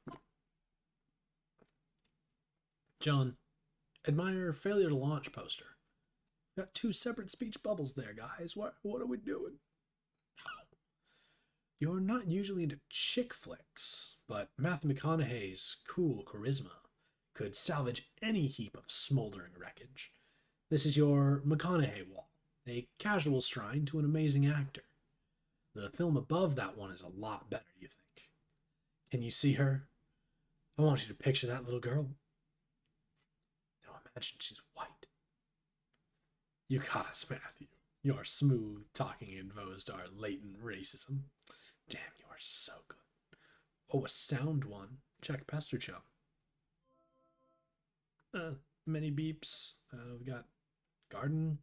John, admire failure to launch poster. Got two separate speech bubbles there, guys. What are we doing? You're not usually into chick flicks, but Matthew McConaughey's cool charisma could salvage any heap of smoldering wreckage. This is your McConaughey wall, a casual shrine to an amazing actor. The film above that one is a lot better, you think. Can you see her? I want you to picture that little girl. Now imagine she's white. You got us, Matthew. Your smooth talking exposed our latent racism. Damn, you are so good. Oh, a sound one. Check Pastor Chum. Many beeps. We got Garden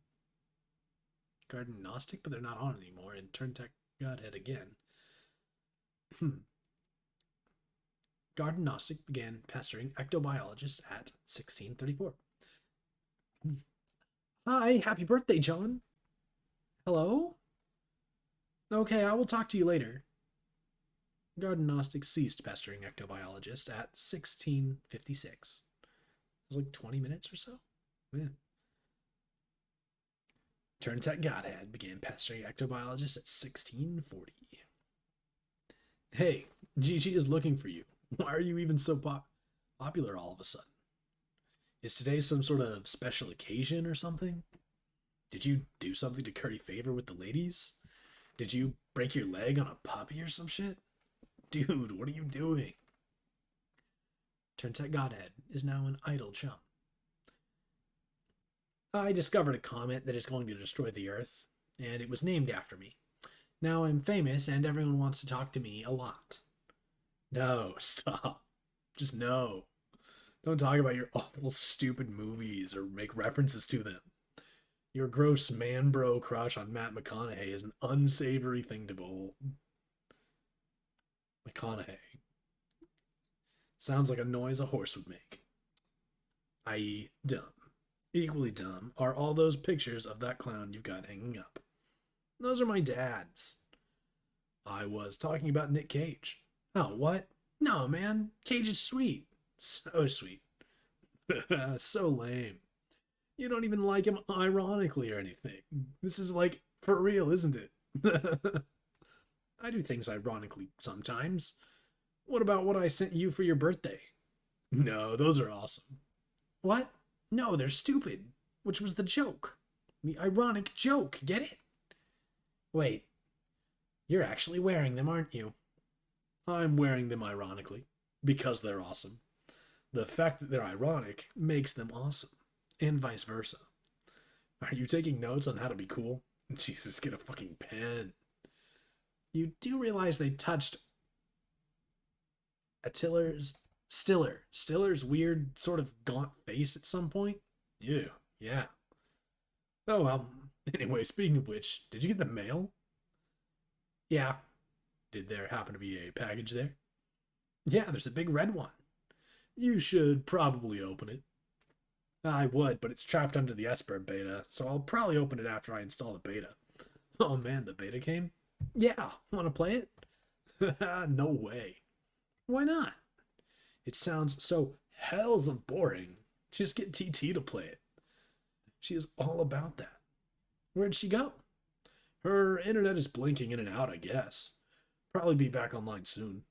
Gnostic, but they're not on anymore. And Turn Tech Godhead again. Garden Gnostic began pestering ectobiologists at 1634. Hi, happy birthday, John. Hello? Okay, I will talk to you later. Garden Gnostic ceased pestering ectobiologists at 1656. It was like 20 minutes or so. Yeah. Turntech Godhead began pestering ectobiologists at 1640. Hey, Gigi is looking for you. Why are you even so popular all of a sudden? Is today some sort of special occasion or something? Did you do something to curry favor with the ladies? Did you break your leg on a puppy or some shit? Dude, what are you doing? Turntech Godhead is now an idle chum. I discovered a comet that is going to destroy the Earth, and it was named after me. Now I'm famous, and everyone wants to talk to me a lot. No, stop. Just no. Don't talk about your awful, stupid movies or make references to them. Your gross man-bro crush on Matt McConaughey is an unsavory thing to behold. McConaughey. Sounds like a noise a horse would make. I.e., dumb. Equally dumb are all those pictures of that clown you've got hanging up. Those are my dad's. I was talking about Nick Cage. Oh, what? No, man. Cage is sweet. So sweet. So lame. You don't even like him ironically or anything. This is like for real, isn't it? I do things ironically sometimes. What about what I sent you for your birthday? No, those are awesome. What? No, they're stupid. Which was the joke. The ironic joke, get it? Wait. You're actually wearing them, aren't you? I'm wearing them ironically. Because they're awesome. The fact that they're ironic makes them awesome. And vice versa. Are you taking notes on how to be cool? Jesus, get a fucking pen. You do realize they touched Stiller's weird sort of gaunt face at some point? Ew, yeah. Oh well. Anyway, speaking of which, did you get the mail? Yeah. Did there happen to be a package there? Yeah, there's a big red one. You should probably open it. I would, but it's trapped under the Esper beta, so I'll probably open it after I install the beta. Oh man, the beta came? Yeah, wanna play it? No way. Why not? It sounds so hells of boring. Just get TT to play it. She is all about that. Where'd she go? Her internet is blinking in and out, I guess. Probably be back online soon.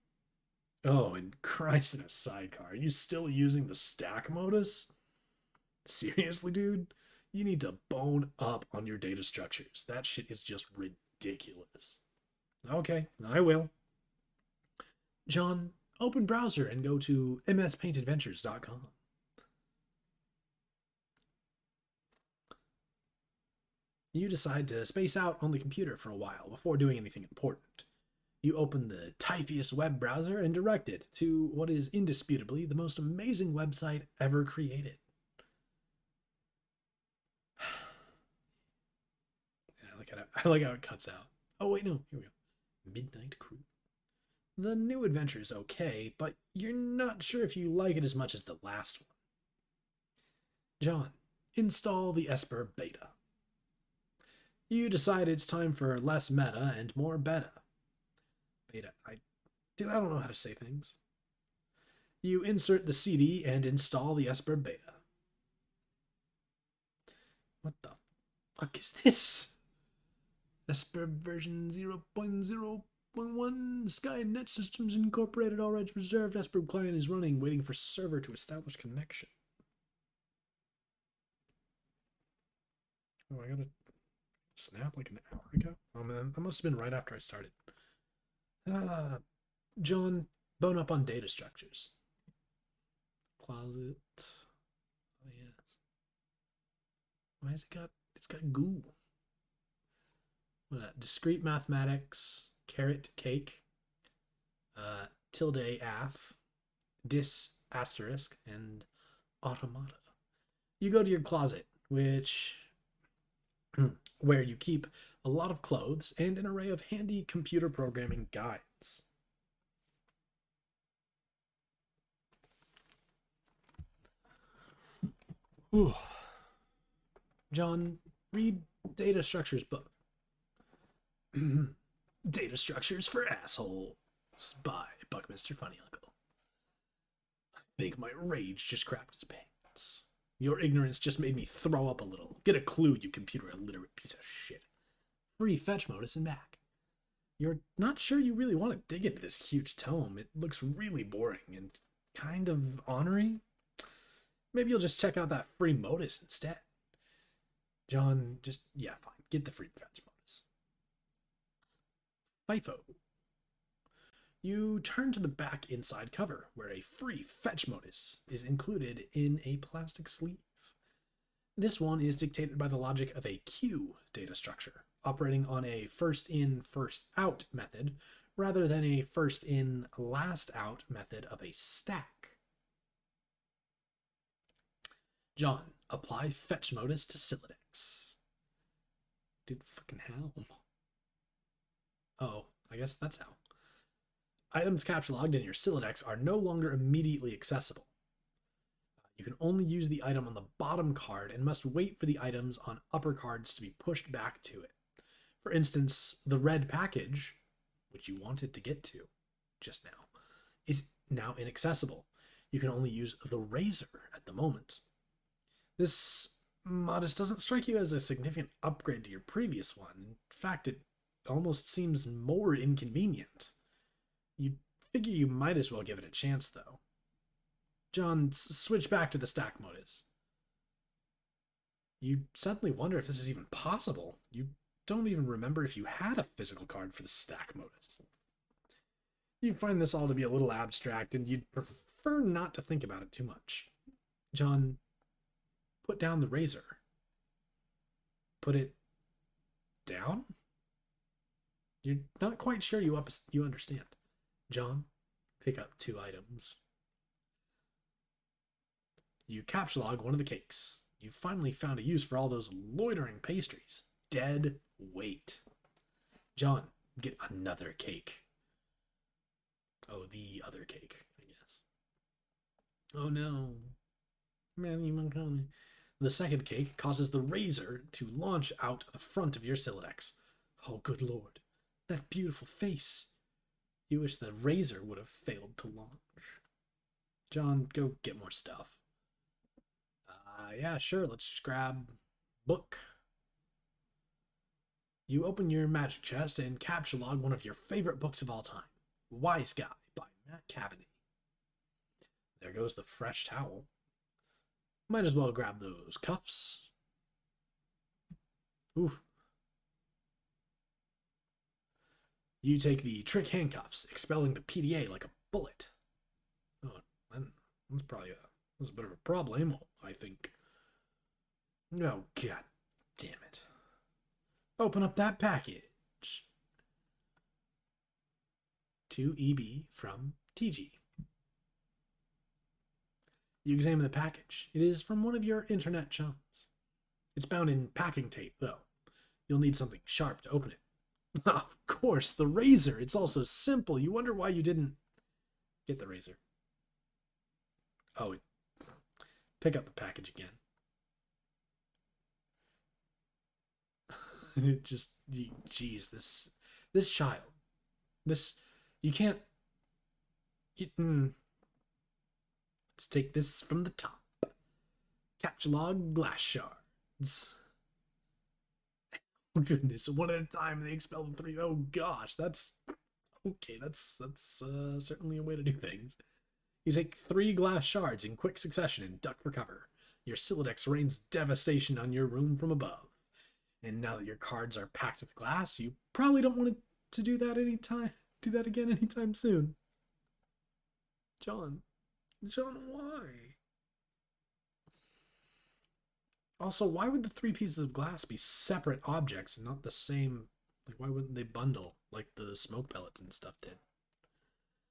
Oh, and Christ in a sidecar. Are you still using the stack modus? Seriously, dude? You need to bone up on your data structures. That shit is just ridiculous. Okay, I will. John, open browser and go to mspaintadventures.com. You decide to space out on the computer for a while before doing anything important. You open the Typheus web browser and direct it to what is indisputably the most amazing website ever created. I like how it cuts out. Oh, wait, no. Here we go. Midnight Crew. The new adventure is okay, but you're not sure if you like it as much as the last one. John, install the Esper beta. You decide it's time for less meta and more beta. Beta. I don't know how to say things. You insert the CD and install the Esper beta. What the fuck is this? Esper version 0.0.1 Skynet Systems Incorporated, all rights reserved. Esper client is running, waiting for server to establish connection. Oh, I got a snap like an hour ago? Oh man, that must have been right after I started. John, bone up on data structures. Closet. Oh yes. Why has it's got goo? What, discrete mathematics, caret cake, tilde ath, dis asterisk, and automata. You go to your closet, which where you keep a lot of clothes and an array of handy computer programming guides. Ooh. John, read Data Structures book. Data Structures for Assholes by Buckminster Funny Uncle. I think my rage just crapped its pants. Your ignorance just made me throw up a little. Get a clue, you computer illiterate piece of shit. Free fetch modus and back. You're not sure you really want to dig into this huge tome. It looks really boring and kind of ornery. Maybe you'll just check out that free modus instead. John, yeah, fine. Get the free fetch modus. FIFO. You turn to the back inside cover, where a free fetch modus is included in a plastic sleeve. This one is dictated by the logic of a queue data structure, operating on a first in, first out method, rather than a first in, last out method of a stack. John, apply fetch modus to Sylladex. Dude, fucking hell. Oh, I guess that's how. Items captchalogged in your Sylladex are no longer immediately accessible. You can only use the item on the bottom card and must wait for the items on upper cards to be pushed back to it. For instance, the red package, which you wanted to get to just now, is now inaccessible. You can only use the razor at the moment. This modus doesn't strike you as a significant upgrade to your previous one. In fact, it almost seems more inconvenient. You'd figure you might as well give it a chance, though. John, switch back to the stack modus. You suddenly wonder if this is even possible. You don't even remember if you had a physical card for the stack modus. You find this all to be a little abstract, and you'd prefer not to think about it too much. John, put down the razor. Put it down? You're not quite sure you understand. John, pick up 2 items. You captchalog one of the cakes. You finally found a use for all those loitering pastries. Dead weight. John, get another cake. Oh, the other cake, I guess. Oh no. The second cake causes the razor to launch out the front of your Sylladex. Oh, good lord. That beautiful face. You wish the razor would have failed to launch. John, go get more stuff. Yeah, sure. Let's just grab book. You open your magic chest and capture log one of your favorite books of all time, Wise Guy by Matt Cavany. There goes the fresh towel. Might as well grab those cuffs. Oof. You take the trick handcuffs, expelling the PDA like a bullet. Oh, that's probably that's a bit of a problem, I think. Oh, god damn it. Open up that package. To EB from TG. You examine the package. It is from one of your internet chums. It's bound in packing tape, though. You'll need something sharp to open it. Of course, the razor. It's all so simple. You wonder why you didn't get the razor. Oh, pick up the package again. It just, geez, this child, you can't. Let's take this from the top. Capture log glass shards. Oh goodness, one at a time. They expel the three. Oh gosh, that's okay. That's certainly a way to do things. You take 3 glass shards in quick succession and duck for cover. Your Siladex rains devastation on your room from above. And now that your cards are packed with glass, you probably don't want to do that again anytime soon. John, why? Also, why would the 3 pieces of glass be separate objects and not the same? Like, why wouldn't they bundle like the smoke pellets and stuff did?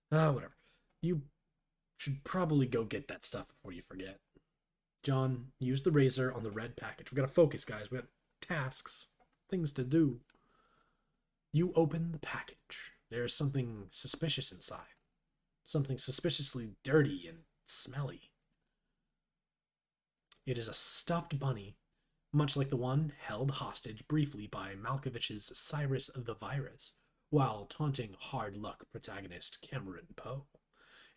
Whatever. You should probably go get that stuff before you forget. John, use the razor on the red package. We gotta focus, guys. We got tasks, things to do. You open the package. There's something suspicious inside. Something suspiciously dirty and smelly. It is a stuffed bunny, much like the one held hostage briefly by Malkovich's Cyrus the Virus, while taunting hard luck protagonist Cameron Poe,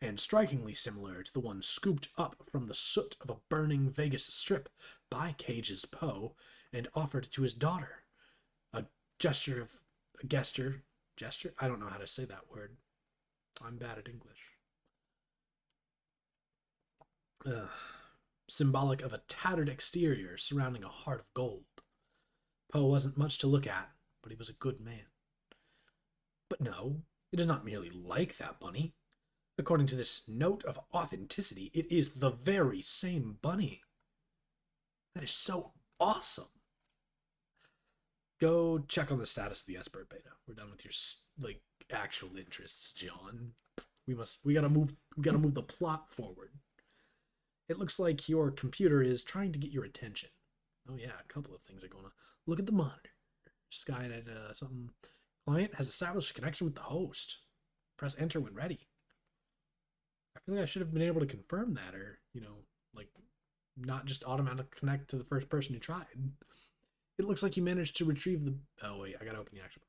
and strikingly similar to the one scooped up from the soot of a burning Vegas strip by Cage's Poe and offered to his daughter. A gesture? I don't know how to say that word. I'm bad at English. Symbolic of a tattered exterior surrounding a heart of gold. Poe wasn't much to look at, but he was a good man. But no, it is not merely like that bunny. According to this note of authenticity, it is the very same bunny. That is so awesome. Go check on the status of the Esper beta. We're done with your actual interests, John. We gotta move the plot forward. It looks like your computer is trying to get your attention. Oh yeah, a couple of things are going on. Look at the monitor. Skynet something. Client has established a connection with the host. Press enter when ready. I feel like I should have been able to confirm that, or not just automatically connect to the first person who tried. It looks like you managed to retrieve the. Oh wait, I gotta open the action.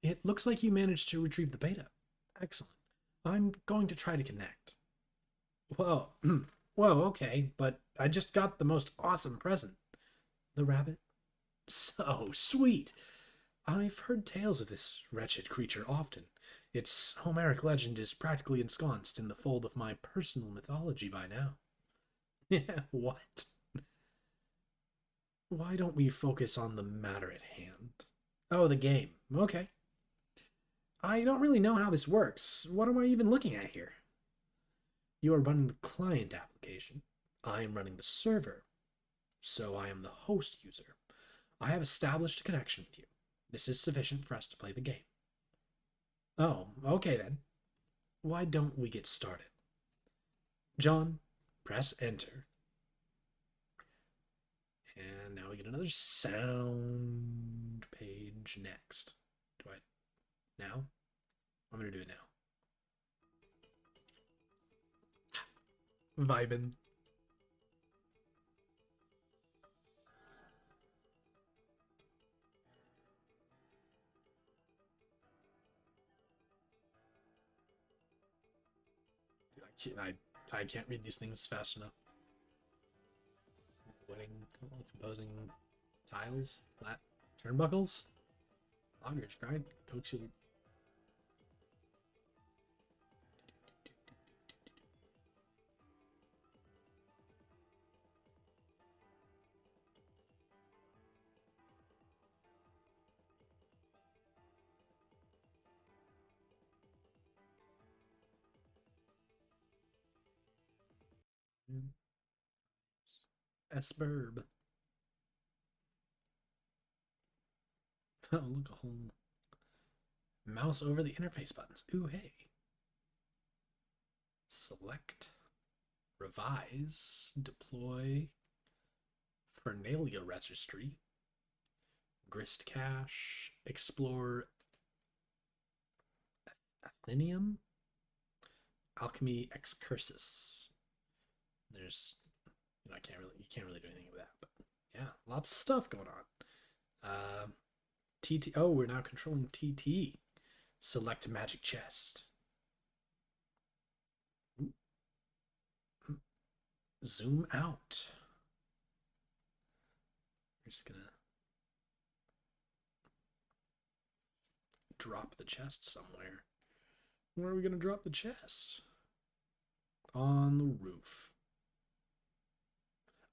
It looks like you managed to retrieve the beta. Excellent. I'm going to try to connect. Whoa, okay, but I just got the most awesome present. The rabbit? So sweet. I've heard tales of this wretched creature often. Its Homeric legend is practically ensconced in the fold of my personal mythology by now. Yeah, what? Why don't we focus on the matter at hand? Oh, the game. Okay. I don't really know how this works. What am I even looking at here? You are running the client application. I am running the server. So I am the host user. I have established a connection with you. This is sufficient for us to play the game. Oh, okay then. Why don't we get started? John, press enter. And now we get another sound page next. Now? I'm going to do it now. Vibin'. I can't read these things fast enough. Wedding, composing tiles, flat. Turnbuckles? Loggers, grind, coax you. S-burb. Oh, look, a whole mouse over the interface buttons. Ooh, hey. Select, revise, deploy, Fernalia registry, grist cache, explore Athenium, alchemy excursus. There's, you can't really do anything with that, but yeah, lots of stuff going on. TT. Oh, we're now controlling TT. Select magic chest. Zoom out. We're just gonna drop the chest somewhere. Where are we gonna drop the chest? On the roof.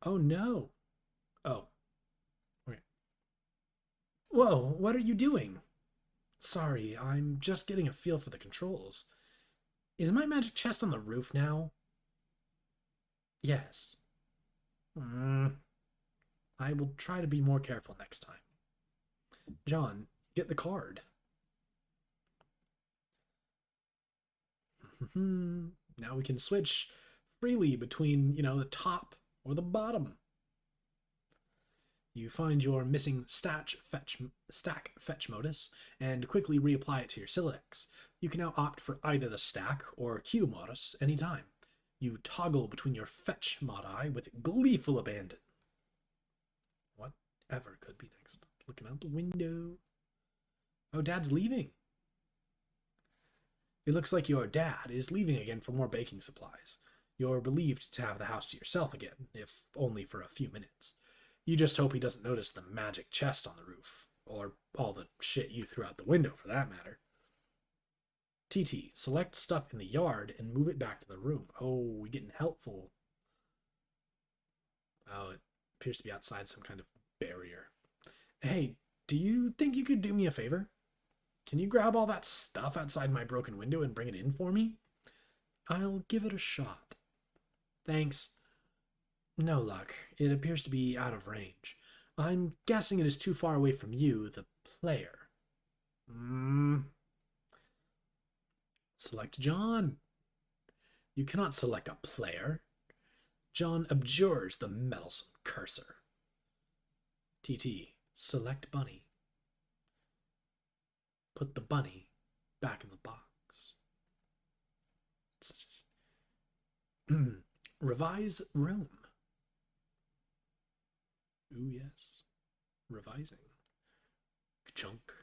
Oh no. Oh. Okay. Whoa, what are you doing? Sorry, I'm just getting a feel for the controls. Is my magic chest on the roof now? Yes. I will try to be more careful next time. John, get the card. Now we can switch freely between, the top or the bottom. You find your missing stack fetch modus and quickly reapply it to your Silex. You can now opt for either the stack or queue modus anytime. You toggle between your fetch modi with gleeful abandon. Whatever could be next? Looking out the window. Oh, Dad's leaving. It looks like your dad is leaving again for more baking supplies. You're relieved to have the house to yourself again, if only for a few minutes. You just hope he doesn't notice the magic chest on the roof, or all the shit you threw out the window for that matter. TT, select stuff in the yard and move it back to the room. Oh, we're getting helpful. Oh, it appears to be outside some kind of barrier. Hey, do you think you could do me a favor? Can you grab all that stuff outside my broken window and bring it in for me? I'll give it a shot. Thanks. No luck. It appears to be out of range. I'm guessing it is too far away from you, the player. Select John. You cannot select a player. John abjures the meddlesome cursor. TT, select Bunny. Put the bunny back in the box. Revise room. Ooh, yes. Revising. Chunk.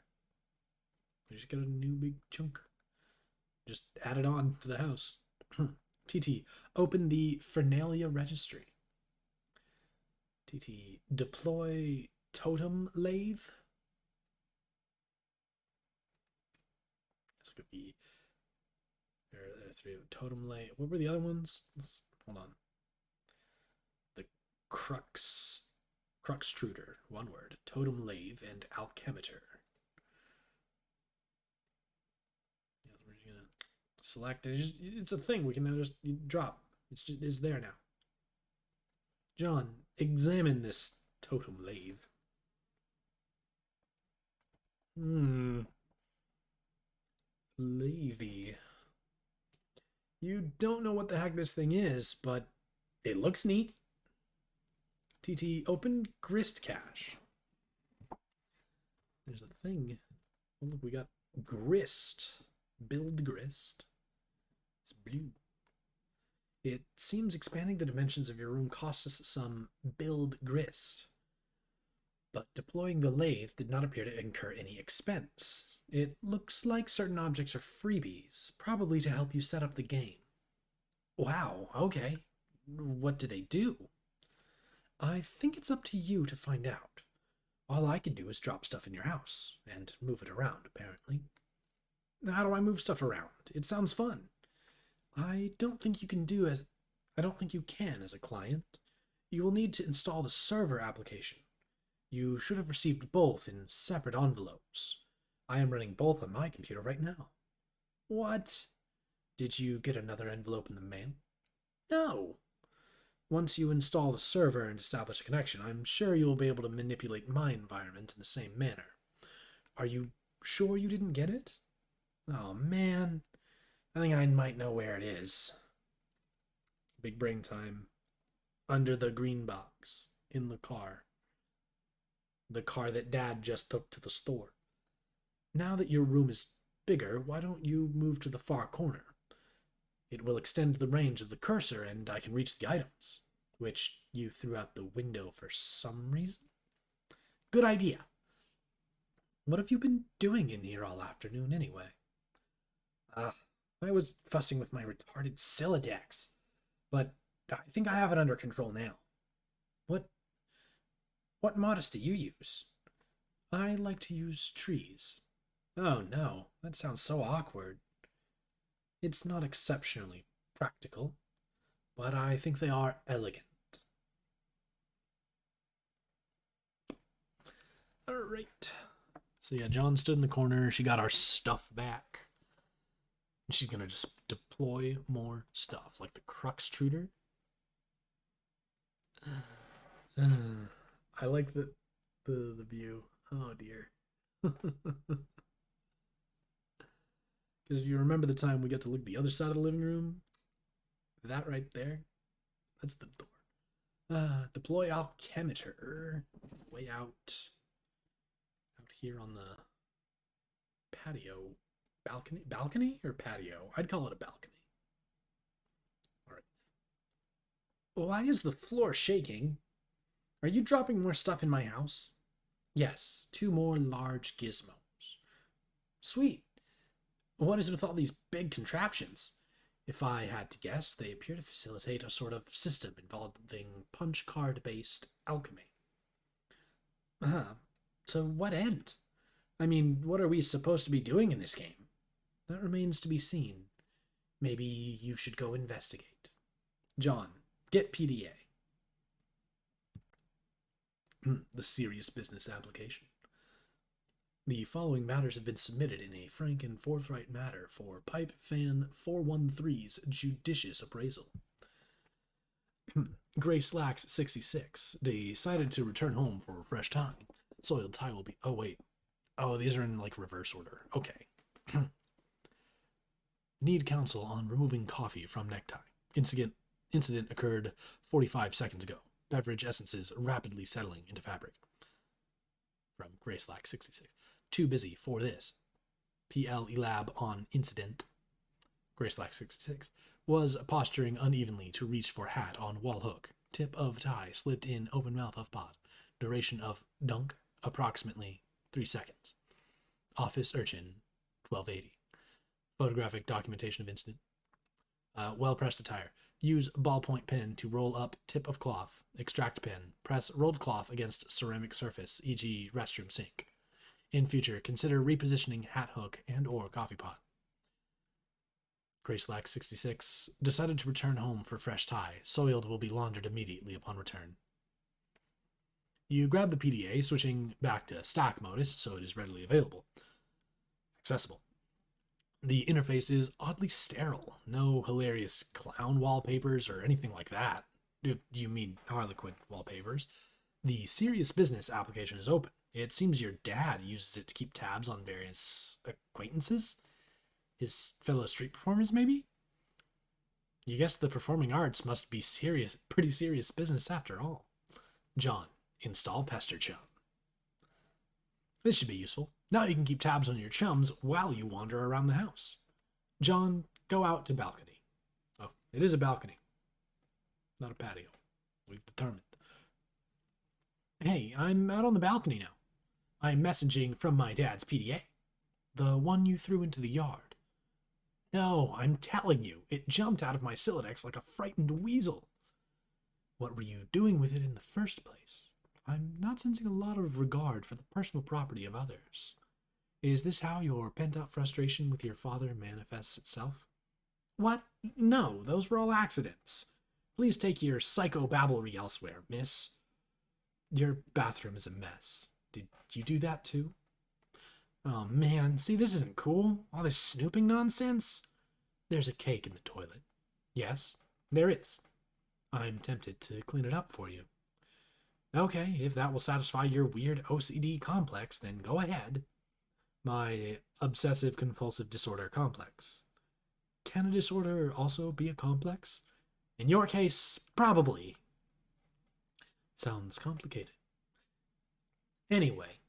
We just got a new big chunk. Just add it on to the house. TT, open the Fernalia registry. TT, deploy totem lathe. This could be. There are three. Totem lathe. What were the other ones? Hold on. The Cruxtruder, one word. Totem lathe and alchemitor. Yeah, we're just gonna select it. It's a thing we can now just drop. It's there now. John, examine this totem lathe. Lathe. You don't know what the heck this thing is, but it looks neat. TT, open grist cache. There's a thing. Oh, look, we got grist. Build grist. It's blue. It seems expanding the dimensions of your room cost us some build grist. But deploying the lathe did not appear to incur any expense. It looks like certain objects are freebies, probably to help you set up the game. Wow, okay. What do they do? I think it's up to you to find out. All I can do is drop stuff in your house and move it around, apparently. How do I move stuff around? It sounds fun. I don't think you can do as I don't think you can as a client. You will need to install the server application. You should have received both in separate envelopes. I am running both on my computer right now. What? Did you get another envelope in the mail? No. Once you install the server and establish a connection, I'm sure you will be able to manipulate my environment in the same manner. Are you sure you didn't get it? Oh man, I think I might know where it is. Big brain time. Under the green box. In the car. The car that Dad just took to the store. Now that your room is bigger, why don't you move to the far corner? It will extend the range of the cursor and I can reach the items, which you threw out the window for some reason. Good idea. What have you been doing in here all afternoon anyway? I was fussing with my retarded Silodex, but I think I have it under control now. What modest do you use? I like to use trees. Oh no, that sounds so awkward. It's not exceptionally practical, but I think they are elegant. Alright. So yeah, John stood in the corner. She got our stuff back. And she's gonna just deploy more stuff, like the Crux Truder. I like the view. Oh dear. Because you remember the time we got to look at the other side of the living room? That right there, that's the door. Deploy alchemitor. Way out here on the patio. Balcony or patio? I'd call it a balcony. All right. Why is the floor shaking? Are you dropping more stuff in my house? Yes, 2 more large gizmos. Sweet. What is with all these big contraptions? If I had to guess, they appear to facilitate a sort of system involving punch card-based alchemy. To what end? I mean, what are we supposed to be doing in this game? That remains to be seen. Maybe you should go investigate. John, get PDA. The serious business application. The following matters have been submitted in a frank and forthright manner for Pipe Fan 413's judicious appraisal. Gray Slacks 66 decided to return home for a fresh time. Soiled tie will be... Oh, wait. Oh, these are in, like, reverse order. Okay. Need counsel on removing coffee from necktie. Incident occurred 45 seconds ago. Beverage essences rapidly settling into fabric. From Gray Slack 66. Too busy for this. PL Elab on incident. Gray Slack 66 was posturing unevenly to reach for hat on wall hook. Tip of tie slipped in open mouth of pot. Duration of dunk approximately 3 seconds. Office urchin 1280. Photographic documentation of incident. Well pressed attire. Use ballpoint pen to roll up tip of cloth. Extract pen. Press rolled cloth against ceramic surface, e.g. restroom sink. In future, consider repositioning hat hook and or coffee pot. Gray Slack 66 decided to return home for fresh tie. Soiled will be laundered immediately upon return. You grab the PDA, switching back to stack modus so it is readily available. Accessible. The interface is oddly sterile. No hilarious clown wallpapers or anything like that. You mean Harlequin wallpapers. The serious business application is open. It seems your dad uses it to keep tabs on various acquaintances. His fellow street performers, maybe? You guess the performing arts must be pretty serious business after all. John, install Pester Chum. This should be useful. Now you can keep tabs on your chums while you wander around the house. John, go out to balcony. Oh, it is a balcony. Not a patio. We've determined. Hey, I'm out on the balcony now. I'm messaging from my dad's PDA. The one you threw into the yard. No, I'm telling you, it jumped out of my Silodex like a frightened weasel. What were you doing with it in the first place? I'm not sensing a lot of regard for the personal property of others. Is this how your pent-up frustration with your father manifests itself? What? No, those were all accidents. Please take your psychobabblery elsewhere, miss. Your bathroom is a mess. Did you do that too? Oh man, see, this isn't cool. All this snooping nonsense. There's a cake in the toilet. Yes, there is. I'm tempted to clean it up for you. Okay, if that will satisfy your weird OCD complex, then go ahead. My obsessive compulsive disorder complex. Can a disorder also be a complex? In your case, probably. Sounds complicated. Anyway,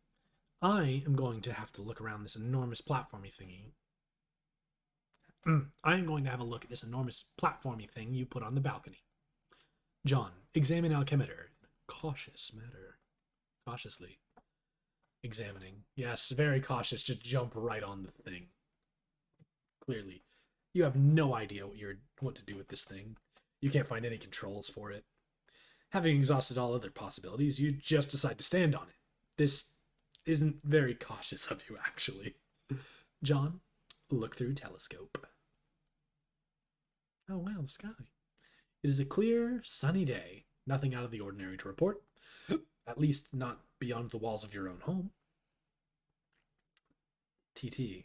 I am going to have to look around this enormous platformy thingy. I am going to have a look at this enormous platformy thing you put on the balcony. John, examine alchemeter in a cautious manner. Cautiously. Examining. Yes, very cautious. Just jump right on the thing. Clearly. You have no idea what to do with this thing. You can't find any controls for it. Having exhausted all other possibilities, you just decide to stand on it. This isn't very cautious of you, actually. John, look through telescope. Oh, wow, the sky. It is a clear, sunny day. Nothing out of the ordinary to report. At least not beyond the walls of your own home. TT.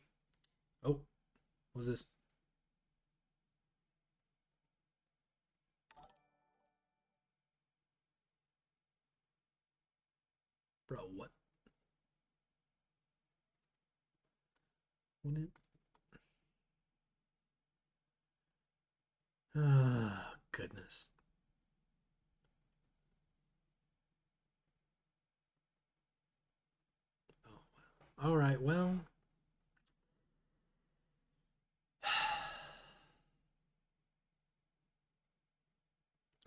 Oh, what was this? Bro, what? What it? Ah, goodness. Oh, all right, well.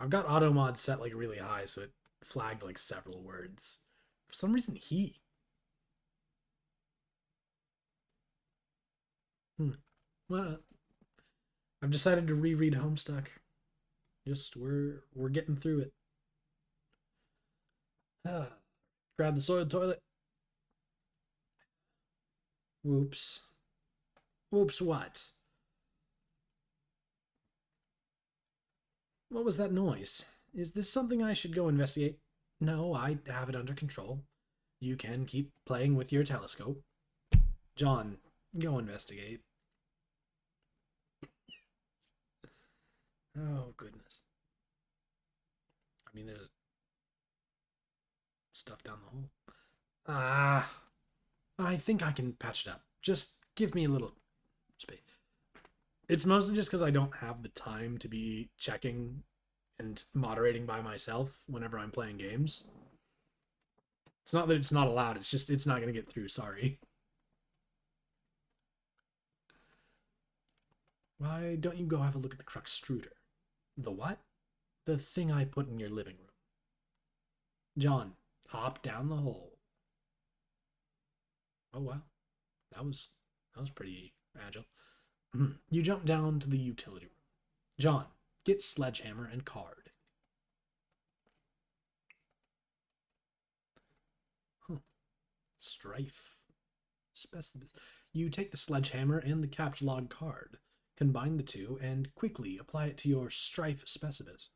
I've got auto mod set like really high, so it flagged like several words. For some reason, he. Well, I've decided to reread Homestuck. Just we're getting through it. Ah, grab the soiled toilet. Whoops. Whoops, what? What was that noise? Is this something I should go investigate? No, I have it under control. You can keep playing with your telescope. John, go investigate. Oh, goodness. I mean, there's stuff down the hole. Ah, I think I can patch it up. Just give me a little space. It's mostly just because I don't have the time to be checking and moderating by myself whenever I'm playing games. It's not that it's not allowed, it's just it's not going to get through, sorry. Why don't you go have a look at the Cruxtruder? The what? The thing I put in your living room. John, hop down the hole. Oh wow. That was pretty agile. You jump down to the utility room. John, get sledgehammer and card. Huh. Strife. Specimens. You take the sledgehammer and the capture log card, combine the two, and quickly apply it to your strife specimens.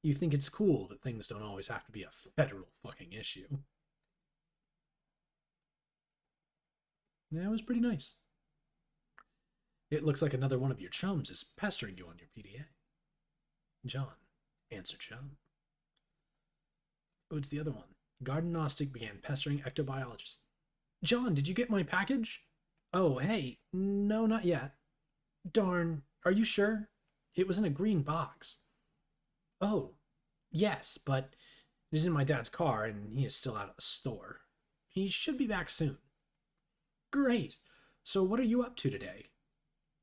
You think it's cool that things don't always have to be a federal fucking issue. That was pretty nice. It looks like another one of your chums is pestering you on your PDA. John, answer chum. Oh, it's the other one. Garden Gnostic began pestering ectobiologists. John, did you get my package? Oh, hey, no, not yet. Darn, are you sure? It was in a green box. Oh, yes, but it is in my dad's car and he is still out of the store. He should be back soon. Great. So what are you up to today?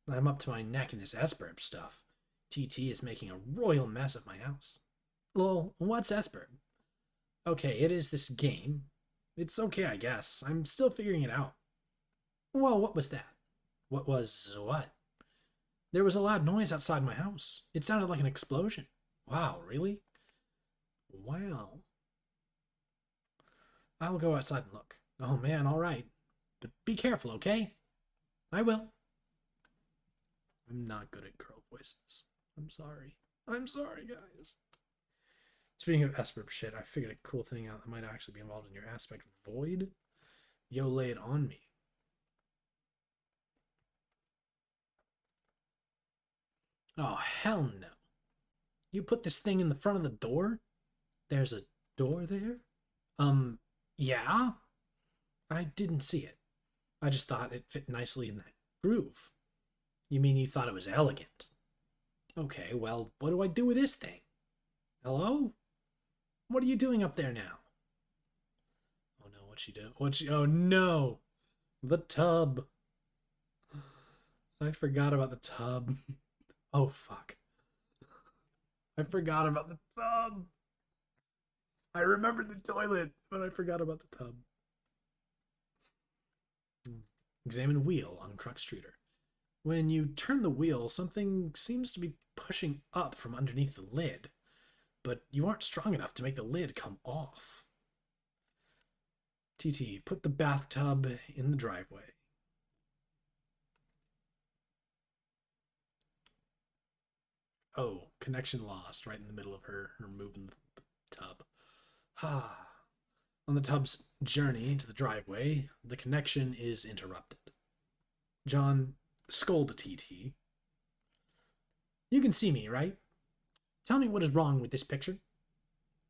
I'm up to my neck in this Esperb stuff. TT is making a royal mess of my house. Lol, what's Esperb? Okay, it is this game. It's okay, I guess. I'm still figuring it out. Whoa, what was that? What was what? There was a loud noise outside my house. It sounded like an explosion. Wow, really? Wow. I'll go outside and look. Oh man, all right. But be careful, okay? I will. I'm not good at girl voices. I'm sorry. I'm sorry, guys. Speaking of Esper shit, I figured a cool thing out that might actually be involved in your aspect void. Yo, lay it on me. Oh, hell no. You put this thing in the front of the door? There's a door there? Um, yeah? I didn't see it. I just thought it fit nicely in that groove. You mean you thought it was elegant? Okay, well, what do I do with this thing? Hello? What are you doing up there now? Oh no, what'd she do? Oh no! The tub. I forgot about the tub. Oh fuck. I forgot about the tub. I remembered the toilet, but I forgot about the tub. Examine wheel on Crux Streeter. When you turn the wheel, something seems to be pushing up from underneath the lid, but you aren't strong enough to make the lid come off. TT, put the bathtub in the driveway. Oh, connection lost right in the middle of her moving the tub. Ah. On the tub's journey to the driveway, the connection is interrupted. John, scold TT. You can see me, right? Tell me what is wrong with this picture.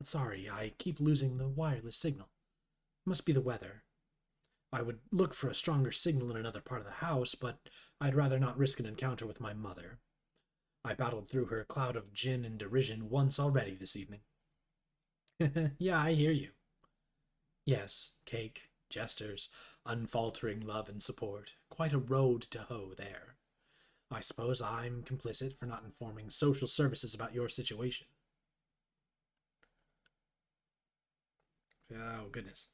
Sorry, I keep losing the wireless signal. Must be the weather. I would look for a stronger signal in another part of the house, but I'd rather not risk an encounter with my mother. I battled through her cloud of gin and derision once already this evening. Yeah, I hear you. Yes, cake, jesters, unfaltering love and support. Quite a road to hoe there. I suppose I'm complicit for not informing social services about your situation. Oh, goodness.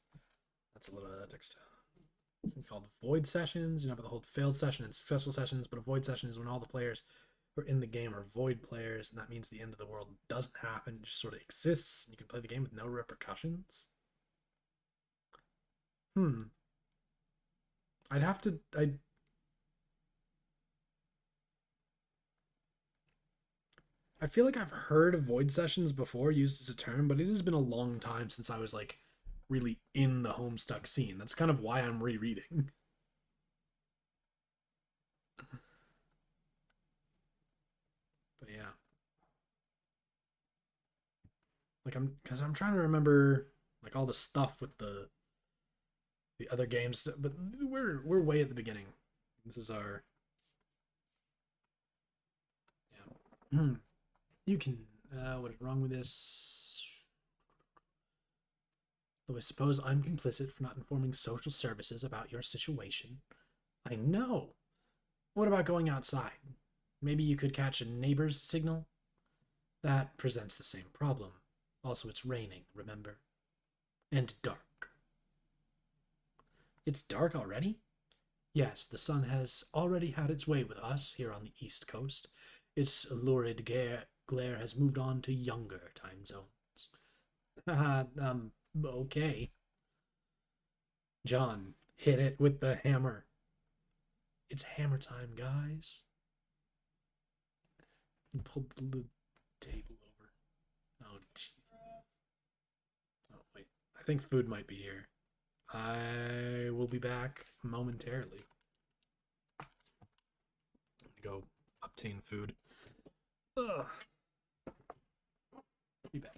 That's a little text. It's called void sessions. You know about the whole failed session and successful sessions, but a void session is when all the players who are in the game are void players, and that means the end of the world doesn't happen. It just sort of exists, and you can play the game with no repercussions. Hmm. I'd have to. I feel like I've heard of void sessions before used as a term, but it has been a long time since I was like really in the Homestuck scene. That's kind of why I'm rereading. But yeah, like I'm trying to remember like all the stuff with the other games, but we're way at the beginning. This is our yeah. You can what is wrong with this? Though I suppose I'm complicit for not informing social services about your situation. I know. What about going outside? Maybe you could catch a neighbor's signal? That presents the same problem. Also, it's raining, remember? And dark. It's dark already? Yes, the sun has already had its way with us here on the East Coast. Its lurid glare has moved on to younger time zones. Okay. John, hit it with the hammer. It's hammer time, guys. He pulled the table over. Oh, jeez. Oh, wait. I think food might be here. I will be back momentarily. I'm gonna go obtain food. Ugh. Be back.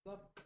What's up?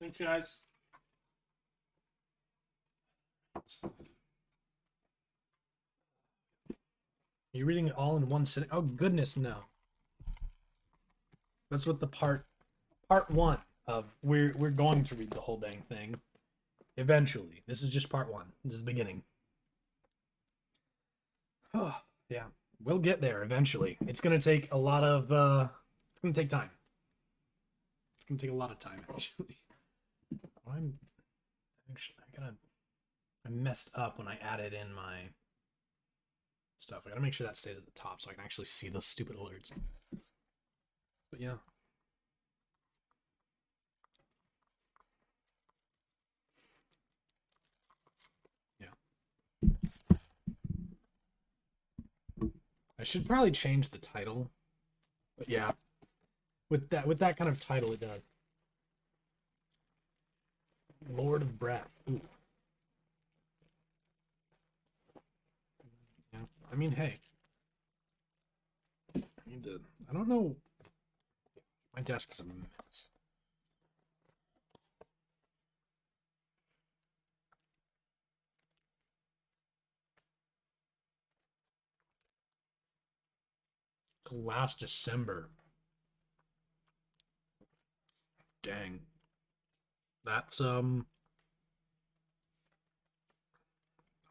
Thanks, guys. You're reading it all in one sitting? Oh goodness, no. That's what the part one of we're going to read the whole dang thing eventually. This is just part one. This is the beginning. Oh, yeah. We'll get there eventually. It's gonna take a lot of it's gonna take time. It's gonna take a lot of time actually. I'm actually I messed up when I added in my stuff. I gotta make sure that stays at the top so I can actually see those stupid alerts. But yeah. I should probably change the title. But yeah. With that kind of title it does. Lord of Breath. Ooh. Yeah. I mean, hey. I don't know. My desk is a mess. Last December. Dang. That's I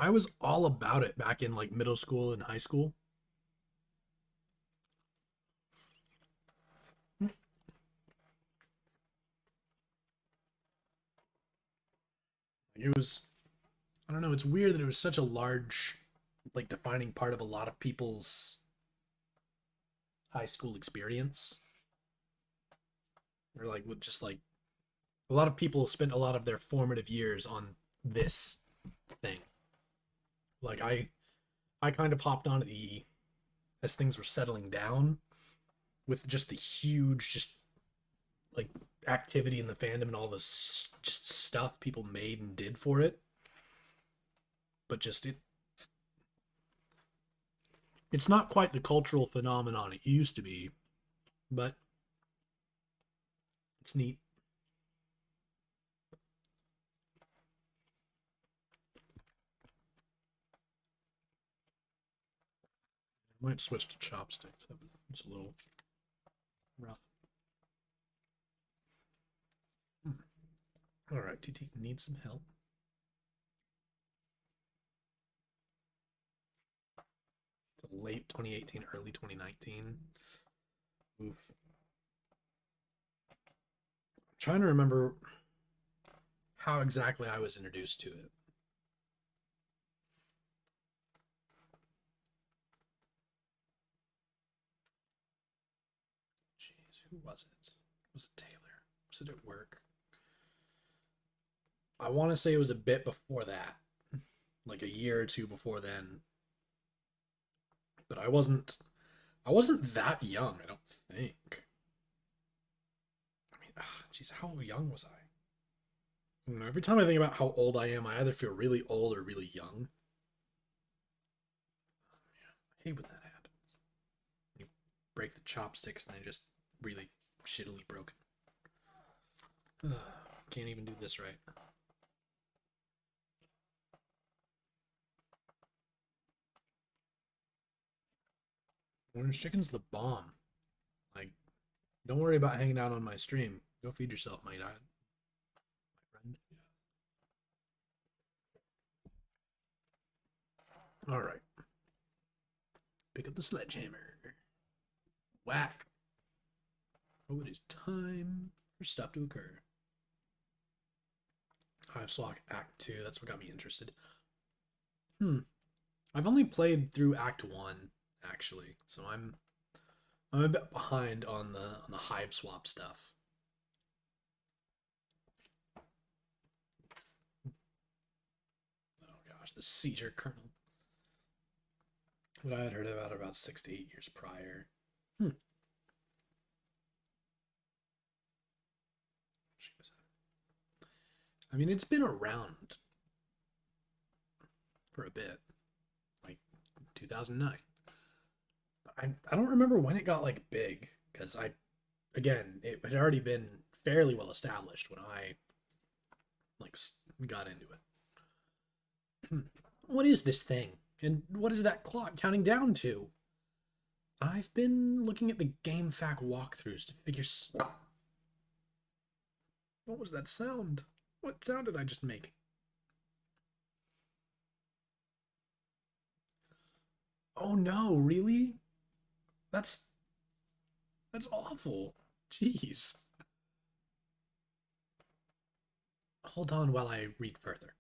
was all about it back in like middle school and high school. It was I don't know, it's weird that it was such a large like defining part of a lot of people's high school experience. Or like with just like a lot of people spent a lot of their formative years on this thing. Like I kind of hopped on the as things were settling down with just the huge just like activity in the fandom and all this just stuff people made and did for it. But just it's not quite the cultural phenomenon it used to be, but it's neat. I might switch to chopsticks. It's a little rough. All right, TT needs some help. Late 2018, early 2019. Oof. I'm trying to remember how exactly I was introduced to it. Jeez, who was it? Was it Taylor? Was it at work? I want to say it was a bit before that, like a year or two before then. But I wasn't that young, I don't think. I mean, jeez, how young was I? Every time I think about how old I am, I either feel really old or really young. I hate when that happens. You break the chopsticks and they just really shittily broken. Can't even do this right. Orange chicken's the bomb. Like, don't worry about hanging out on my stream. Go feed yourself, my friend. All right. Pick up the sledgehammer. Whack. Oh, it is time for stuff to occur. Homestuck Act 2. That's what got me interested. I've only played through Act 1, actually, so I'm a bit behind on the hive swap stuff. Oh gosh, the seizure kernel. What I had heard about 6 to 8 years prior. I mean, it's been around for a bit, like 2009. But I don't remember when it got like big because again, it had already been fairly well established when I like, got into it. What is this thing? And what is that clock counting down to? I've been looking at the GameFAQ walkthroughs to figure. What was that sound? What sound did I just make? Oh no, really? That's awful. Jeez. Hold on while I read further.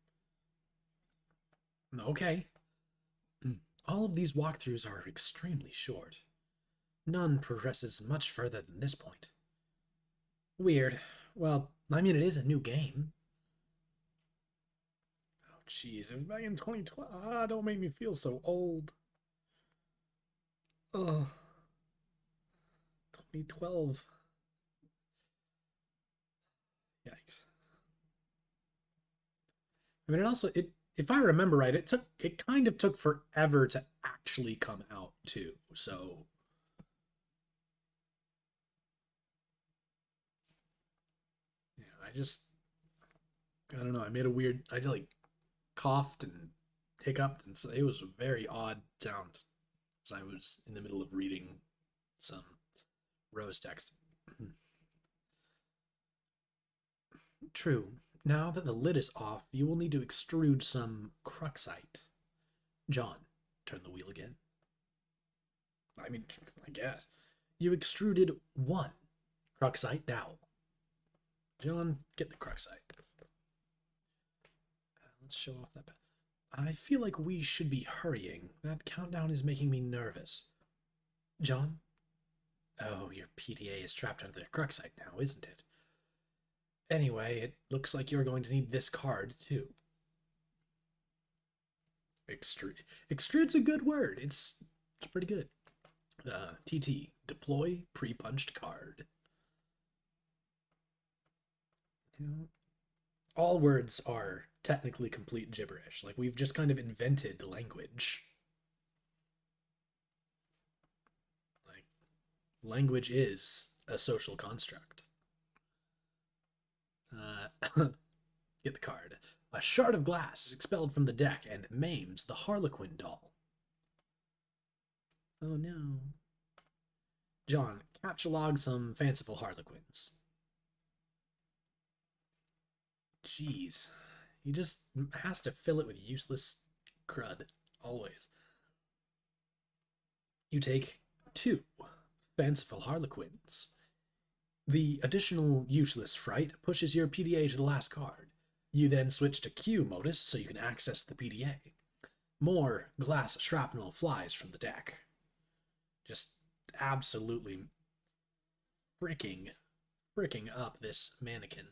Okay. All of these walkthroughs are extremely short. None progresses much further than this point. Weird. Well, I mean, it is a new game. Oh, jeez. It was back in 2012. Ah, don't make me feel so old. Ugh. 2012. Yikes. I mean, it also, if I remember right, it kind of took forever to actually come out too. So yeah, I don't know. I made a weird, I like coughed and hiccuped, and so it was a very odd sound as I was in the middle of reading some Rose text. True. Now that the lid is off, you will need to extrude some cruxite. John, turn the wheel again. I mean, I guess. You extruded one cruxite dowel. John, get the cruxite. Let's show off that. I feel like we should be hurrying. That countdown is making me nervous. John? Oh, your PDA is trapped under the cruxite now, isn't it? Anyway, it looks like you're going to need this card, too. Extrude's a good word. It's pretty good. TT, deploy pre-punched card. You know, all words are technically complete gibberish. Like, we've just kind of invented language. Like, language is a social construct. Get the card. A shard of glass is expelled from the deck and maims the Harlequin doll. Oh no. John, captchalogue some fanciful Harlequins. Jeez. He just has to fill it with useless crud. Always. You take 2 fanciful Harlequins. The additional useless fright pushes your PDA to the last card. You then switch to Q modus so you can access the PDA. More glass shrapnel flies from the deck. Just absolutely freaking up this mannequin.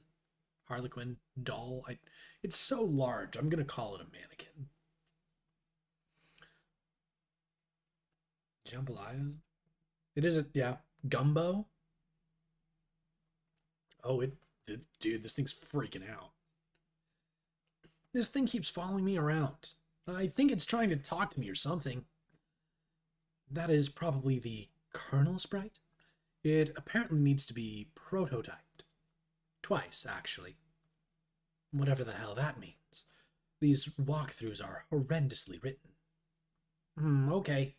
Harlequin doll. It's so large, I'm going to call it a mannequin. Jambalaya? It isn't, yeah. Gumbo? Oh, dude, this thing's freaking out. This thing keeps following me around. I think it's trying to talk to me or something. That is probably the kernel sprite. It apparently needs to be prototyped. Twice, actually. Whatever the hell that means. These walkthroughs are horrendously written. Okay.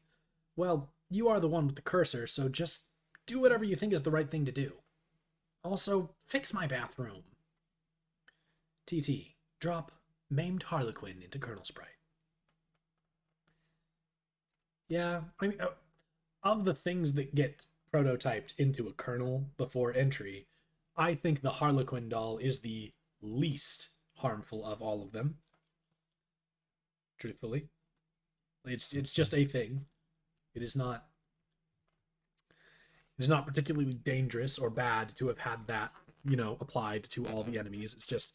Well, you are the one with the cursor, so just do whatever you think is the right thing to do. Also, fix my bathroom. TT, drop maimed Harlequin into kernel sprite. Yeah, I mean, of the things that get prototyped into a kernel before entry, I think the Harlequin doll is the least harmful of all of them. Truthfully, it's just a thing. It is not particularly dangerous or bad to have had that, applied to all the enemies. It's just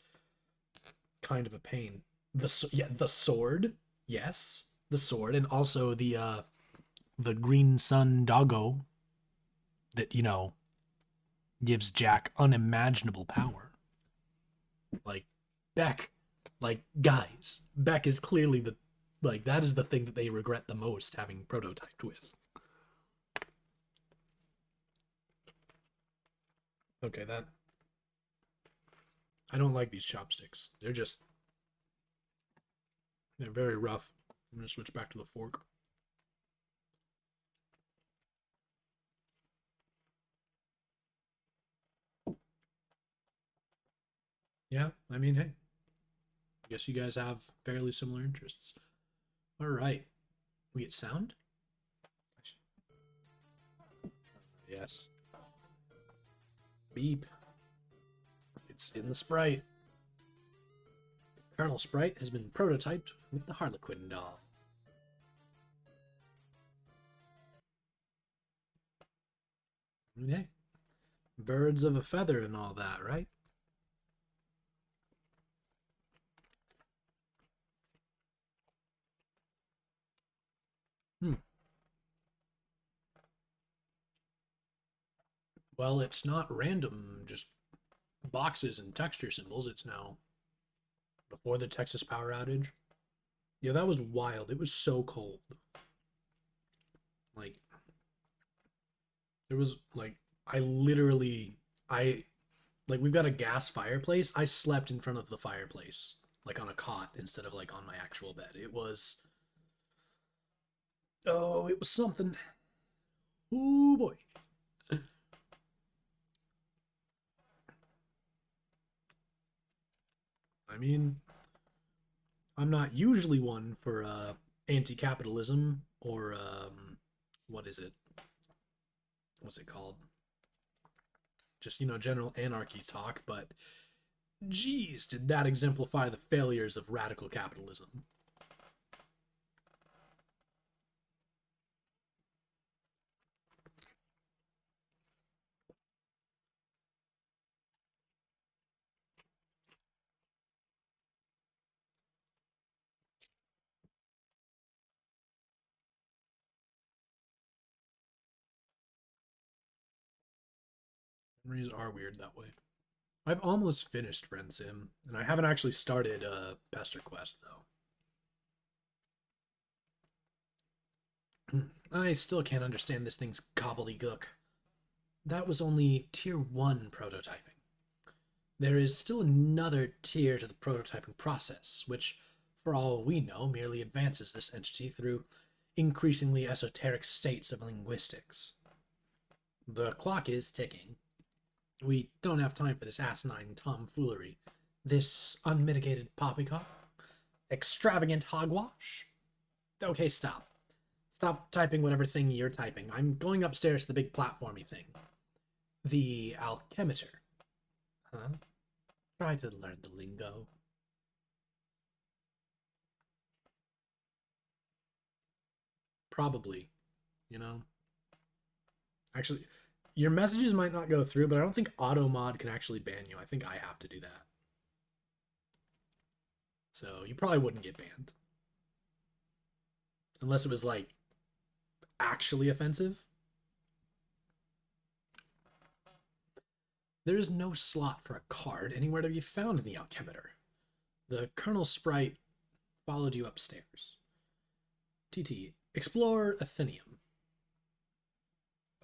kind of a pain. The sword, yes, the sword, and also the green sun doggo that gives Jack unimaginable power. Like Beck, guys, Beck is clearly that is the thing that they regret the most having prototyped with. Okay, that I don't like these chopsticks. They're very rough. I'm gonna switch back to the fork. Yeah, I mean, hey, I guess you guys have fairly similar interests. All right, we get sound. Yes. Beep. It's in the sprite. Colonel Sprite has been prototyped with the Harlequin doll. Okay. Birds of a feather and all that, right? Hmm. Well, it's not random, just boxes and texture symbols. It's now before the Texas power outage. Yeah, that was wild. It was so cold. Like, there was, like, I literally, I, like, we've got a gas fireplace. I slept in front of the fireplace, like on a cot instead of, like, on my actual bed. It was something. Oh boy. I mean, I'm not usually one for anti-capitalism or what is it? What's it called? Just general anarchy talk. But geez, did that exemplify the failures of radical capitalism? Memories are weird that way. I've almost finished Friend Sim, and I haven't actually started Pester Quest though. I still can't understand this thing's gobbledygook. That was only tier 1 prototyping. There is still another tier to the prototyping process, which, for all we know, merely advances this entity through increasingly esoteric states of linguistics. The clock is ticking. We don't have time for this asinine tomfoolery. This unmitigated poppycock? Extravagant hogwash? Okay, stop. Stop typing whatever thing you're typing. I'm going upstairs to the big platformy thing. The alchemeter. Huh? Try to learn the lingo. Probably, you know? Actually, your messages might not go through, but I don't think AutoMod can actually ban you. I think I have to do that. So you probably wouldn't get banned. Unless it was like actually offensive. There is no slot for a card anywhere to be found in the alchemeter. The Colonel Sprite followed you upstairs. TT, explore Athenium.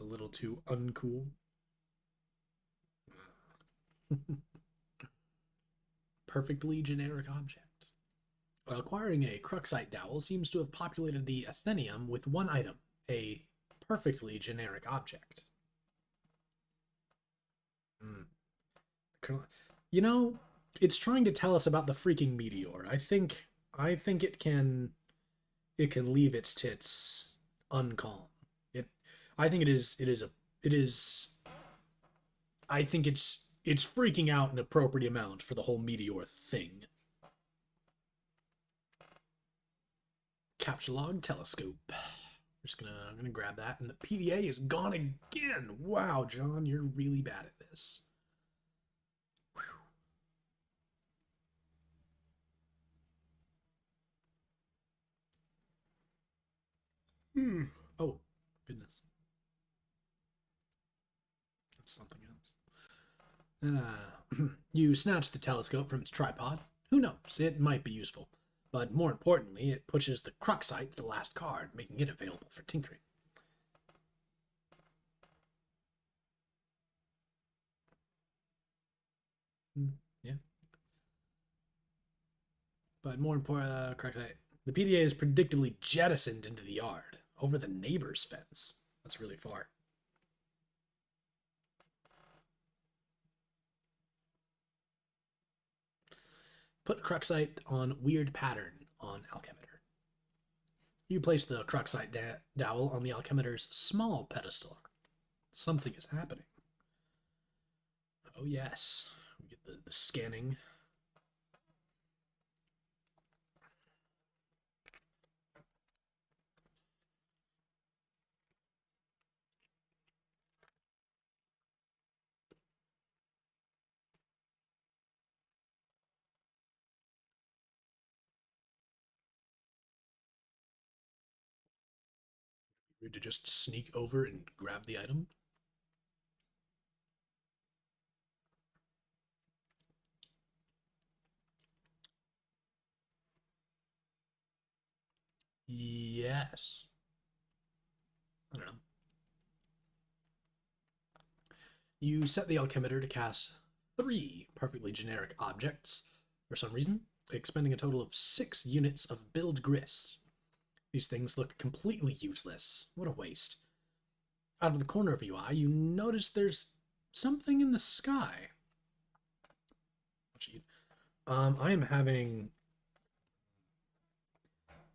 A little too uncool. Perfectly generic object. Acquiring a Cruxite dowel seems to have populated the Athenium with one item, a perfectly generic object. You know, it's trying to tell us about the freaking meteor. I think it can leave its tits uncalm. It I think it is I think it's freaking out an appropriate amount for the whole meteor thing. Capture log telescope. I'm gonna grab that, and the PDA is gone again. Wow, John, you're really bad at this. Oh, goodness, that's something else. You snatch the telescope from its tripod. Who knows? It might be useful. But more importantly, it pushes the Cruxite to the last card, making it available for tinkering. Yeah. But more important, correct. The PDA is predictably jettisoned into the yard over the neighbor's fence. That's really far. Put Cruxite on weird pattern on Alchemitor. You place the Cruxite dowel on the Alchemitor's small pedestal. Something is happening. Oh yes. We get the scanning. To just sneak over and grab the item. Yes. I don't know. You set the Alchemitor to cast 3 perfectly generic objects for some reason, expending a total of 6 units of build grist. These things look completely useless. What a waste. Out of the corner of your eye, you notice there's something in the sky. I am having...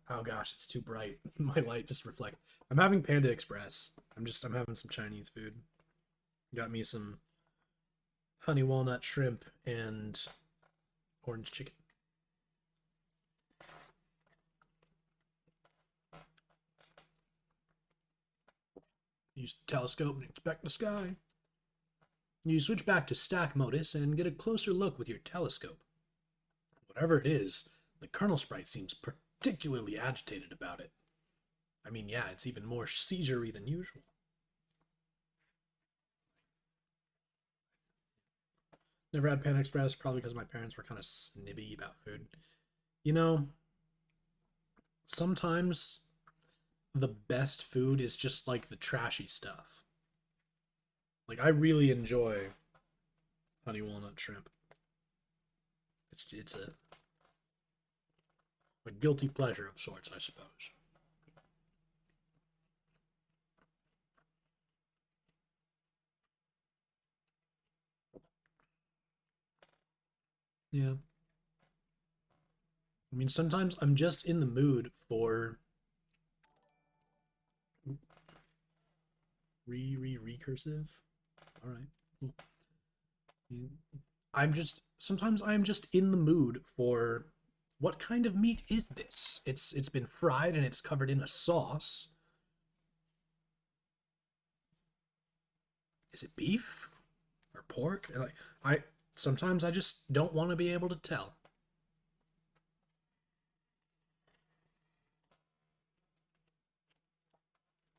Oh gosh, it's too bright. My light just reflect. I'm having Panda Express. I'm having some Chinese food. Got me some honey walnut shrimp and orange chicken. Use the telescope and inspect the sky. You switch back to stack modus and get a closer look with your telescope. Whatever it is, the Colonel Sprite seems particularly agitated about it. I mean, yeah, it's even more seizure-y than usual. Never had Panda Express, probably because my parents were kind of snibby about food. You know, sometimes the best food is just like the trashy stuff. Like, I really enjoy honey walnut shrimp. It's a guilty pleasure of sorts, I suppose. Yeah. I mean, sometimes I'm just in the mood for recursive. All right. Cool. Sometimes I'm just in the mood for what kind of meat is this? It's been fried and it's covered in a sauce. Is it beef or pork? Like I sometimes I just don't want to be able to tell.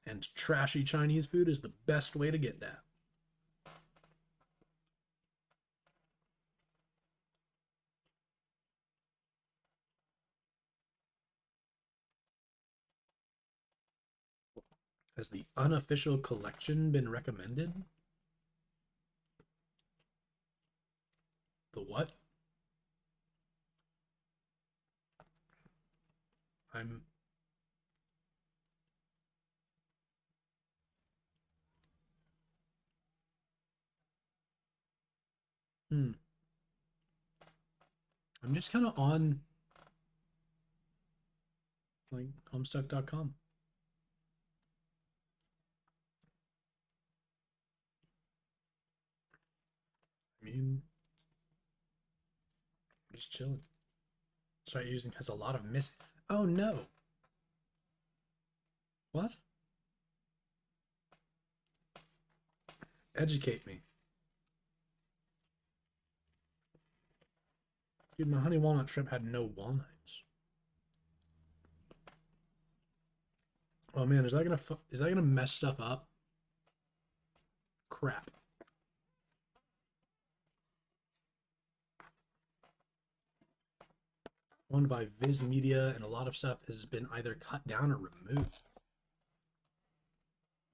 And trashy Chinese food is the best way to get that. Has the unofficial collection been recommended? The what? I'm hmm. I'm just kind of on like homestuck.com. I mean, I'm just chilling. Start using has a lot of miss. Oh no. What? Educate me. Dude, my honey walnut shrimp had no walnuts. Oh man, is that gonna mess stuff up? Crap. Owned by Viz Media, and a lot of stuff has been either cut down or removed.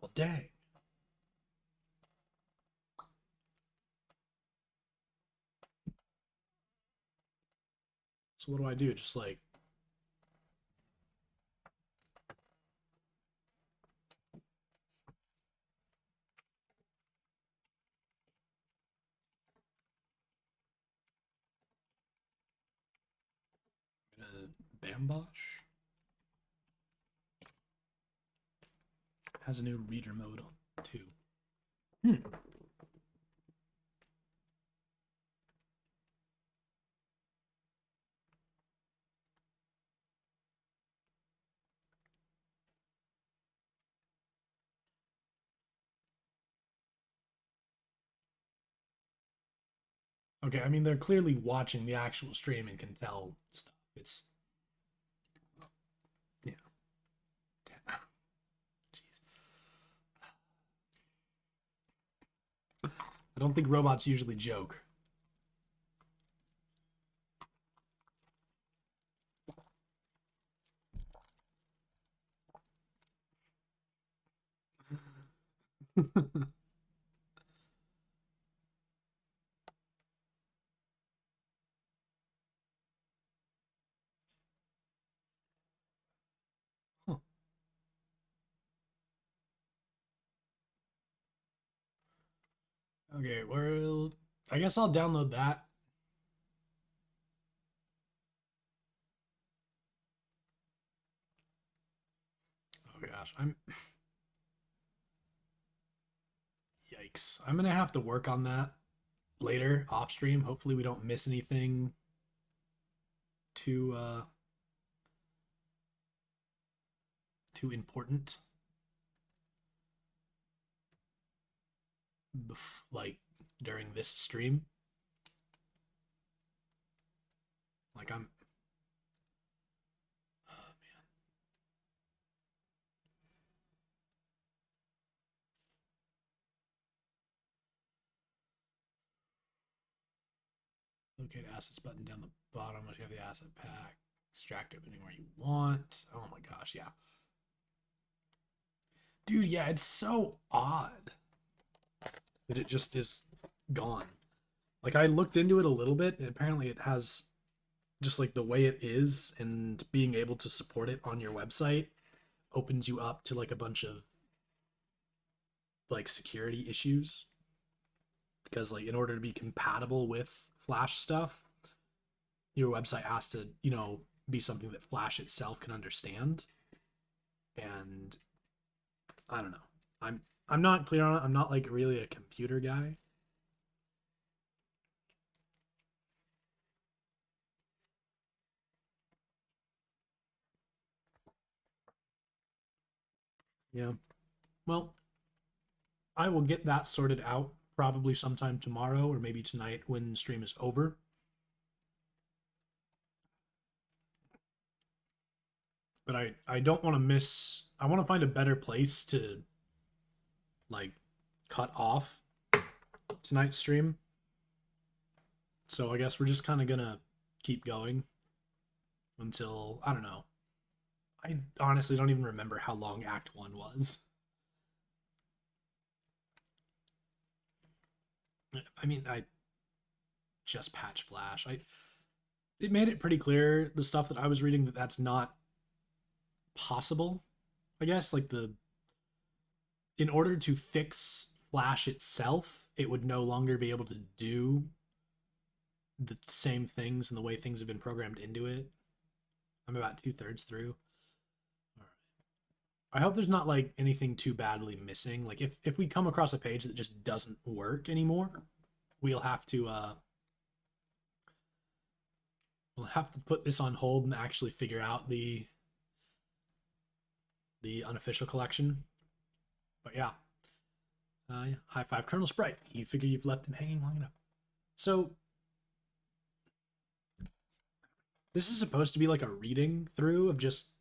Well, dang. So what do I do? Just like Bambosh has a new reader mode on too. Hmm. Okay, I mean they're clearly watching the actual stream and can tell stuff. It's yeah. Jeez. I don't think robots usually joke. Huh. Okay, well, I guess I'll download that. Oh gosh, I'm yikes. I'm gonna have to work on that later off stream. Hopefully we don't miss anything too too important. Like during this stream. Like I'm oh, man. Locate assets button down the bottom once you have the asset pack. Extract it anywhere you want. Oh my gosh, yeah. Dude, yeah, it's so odd that it just is gone. Like I looked into it a little bit and apparently it has just like the way it is and being able to support it on your website opens you up to like a bunch of like security issues because like in order to be compatible with Flash stuff, your website has to, be something that Flash itself can understand. And I don't know. I'm not clear on it. I'm not like really a computer guy. Yeah. Well, I will get that sorted out probably sometime tomorrow or maybe tonight when the stream is over. But I don't want to miss. I want to find a better place to like cut off tonight's stream. So I guess we're just kind of gonna keep going until I don't know. I honestly don't even remember how long Act One was. I mean, I just patched Flash. It made it pretty clear the stuff that I was reading that that's not possible. I guess like the in order to fix Flash itself, it would no longer be able to do the same things and the way things have been programmed into it. I'm about 2/3 through. All right. I hope there's not like anything too badly missing. Like if we come across a page that just doesn't work anymore, we'll have to put this on hold and actually figure out the unofficial collection. But yeah. Yeah. High five, Colonel Sprite. You figure you've left him hanging long enough. So this is supposed to be like a reading through of just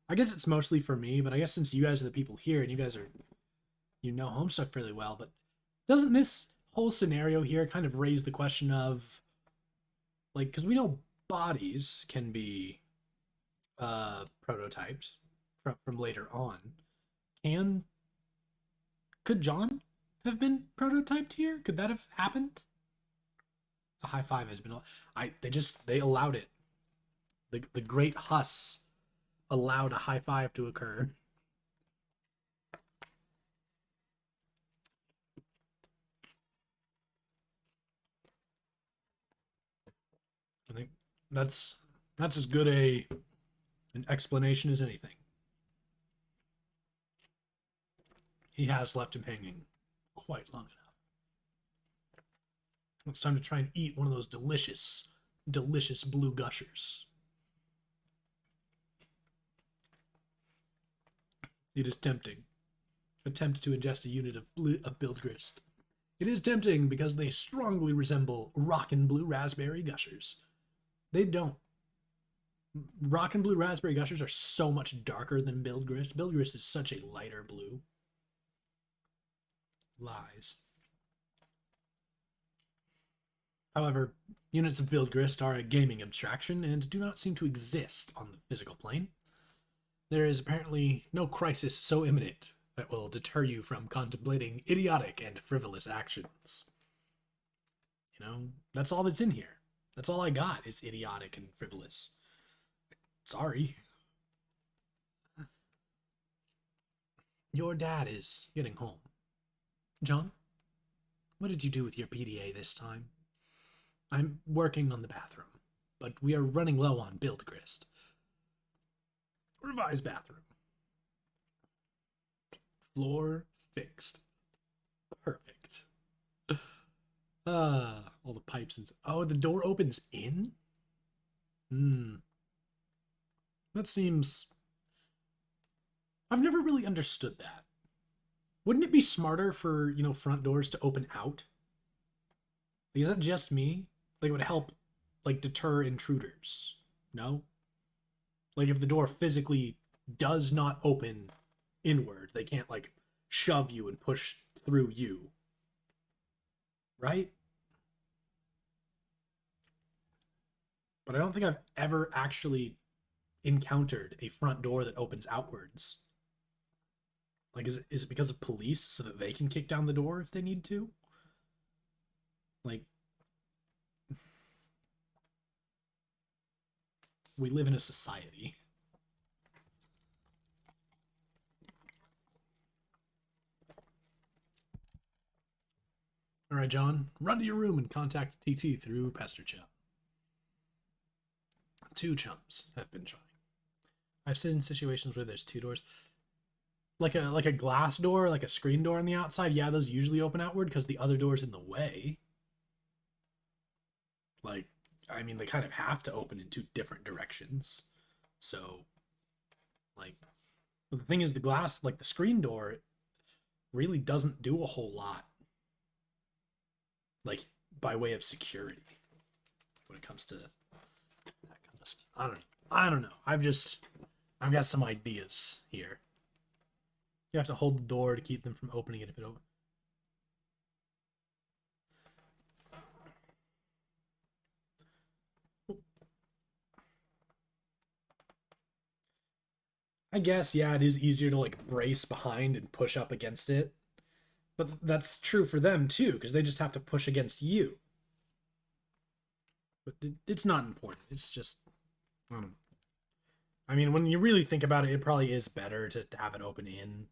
I guess it's mostly for me, but I guess since you guys are the people here and you guys are Homestuck fairly well, but doesn't this whole scenario here kind of raise the question of like because we know bodies can be prototyped from later on. And could John have been prototyped here? Could that have happened? A high five has been. They allowed it. The great Huss allowed a high five to occur. I think that's as good an explanation as anything. He has left him hanging quite long enough. It's time to try and eat one of those delicious, delicious blue gushers. It is tempting. Attempt to ingest a unit of Bildgrist. It is tempting because they strongly resemble Rockin' Blue Raspberry Gushers. They don't. Rockin' Blue Raspberry Gushers are so much darker than Bildgrist. Bildgrist is such a lighter blue. Lies. However, units of Bildgrist are a gaming abstraction and do not seem to exist on the physical plane. There is apparently no crisis so imminent that will deter you from contemplating idiotic and frivolous actions. You know, that's all that's in here. That's all I got is idiotic and frivolous. Sorry. Your dad is getting home. John, what did you do with your PDA this time? I'm working on the bathroom, but we are running low on Bildgrist. Revised bathroom. Floor fixed. Perfect. All the pipes and... Oh, the door opens in? That seems... I've never really understood that. Wouldn't it be smarter for, you know, front doors to open out? Like, is that just me? Like, it would help, like, deter intruders. No? Like, if the door physically does not open inward, they can't, like, shove you and push through you. Right? But I don't think I've ever actually encountered a front door that opens outwards. Like, is it because of police so that they can kick down the door if they need to? Like, we live in a society. All right, John, run to your room and contact TT through Pester Chat. 2 chums have been trying. I've seen situations where there's 2 doors. Like a glass door, like a screen door on the outside, yeah, those usually open outward because the other door's in the way. Like, I mean, they kind of have to open in 2 different directions. So, like, but the thing is, the glass, like the screen door, really doesn't do a whole lot. Like, by way of security. When it comes to that kind of stuff. I don't know. I've got some ideas here. You have to hold the door to keep them from opening it if it opens. I guess, yeah, it is easier to, like, brace behind and push up against it. But that's true for them, too, because they just have to push against you. But it's not important. It's just, I don't know. I mean, when you really think about it, it probably is better to have it open in.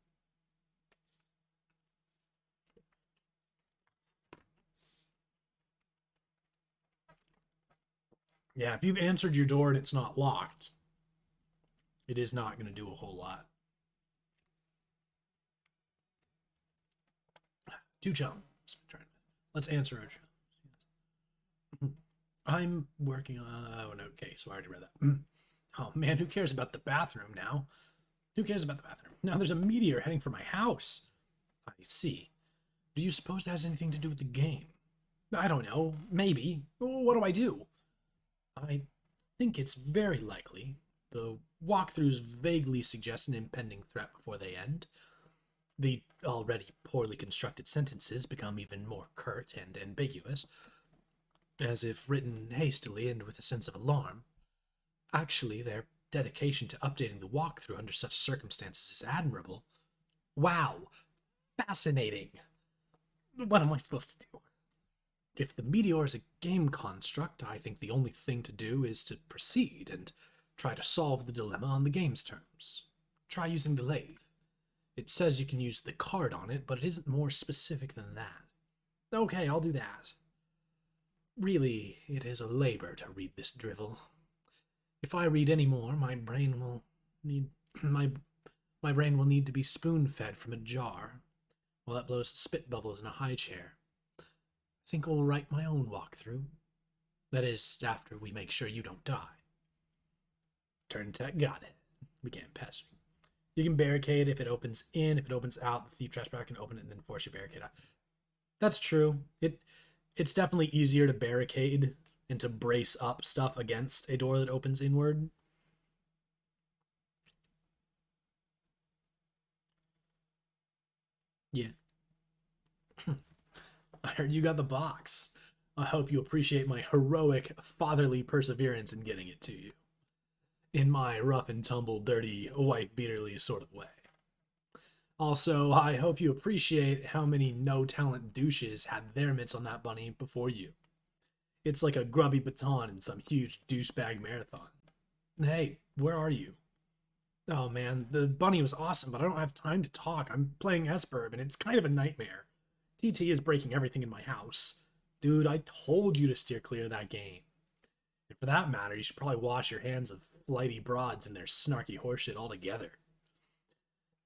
Yeah, if you've answered your door and it's not locked, it is not going to do a whole lot. 2 chums. Let's answer our chums. I'm working on... Oh, no, okay, so I already read that. Oh, man, who cares about the bathroom now? Who cares about the bathroom? Now there's a meteor heading for my house. I see. Do you suppose that has anything to do with the game? I don't know. Maybe. What do I do? I think it's very likely. The walkthroughs vaguely suggest an impending threat before they end. The already poorly constructed sentences become even more curt and ambiguous, as if written hastily and with a sense of alarm. Actually, their dedication to updating the walkthrough under such circumstances is admirable. Wow! Fascinating! What am I supposed to do? If the meteor is a game construct, I think the only thing to do is to proceed and Try to solve the dilemma on the game's terms. Try using the lathe. It says you can use the card on it, but it isn't more specific than that. Okay, I'll do that. Really, it is a labor to read this drivel. If I read any more, my brain will need my brain will need to be spoon-fed from a jar, while it blows spit bubbles in a high chair. I think I'll write my own walkthrough. That is, after we make sure you don't die. Turn tech, got it. Began pestering. You can barricade if it opens in. If it opens out, the thief trash bar can open it and then force your barricade out. That's true. It's definitely easier to barricade and to brace up stuff against a door that opens inward. Yeah. I heard you got the box. I hope you appreciate my heroic, fatherly perseverance in getting it to you. In my rough and tumble, dirty, wife-beaterly sort of way. Also, I hope you appreciate how many no-talent douches had their mitts on that bunny before you. It's like a grubby baton in some huge douchebag marathon. Hey, where are you? Oh man, the bunny was awesome, but I don't have time to talk. I'm playing Esperb, and it's kind of a nightmare. TT is breaking everything in my house. Dude, I told you to steer clear of that game. And for that matter, you should probably wash your hands of flighty broads and their snarky horseshit altogether.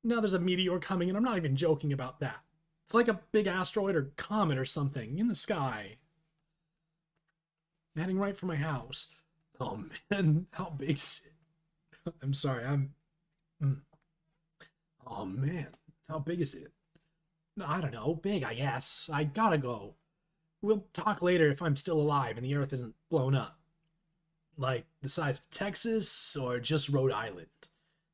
Now there's a meteor coming, and I'm not even joking about that. It's like a big asteroid or comet or something in the sky. Heading right for my house. Oh man, how big's it? I'm sorry, Oh man, how big is it? I don't know, big, I guess. I gotta go. We'll talk later if I'm still alive and the Earth isn't blown up. Like the size of Texas or just Rhode Island.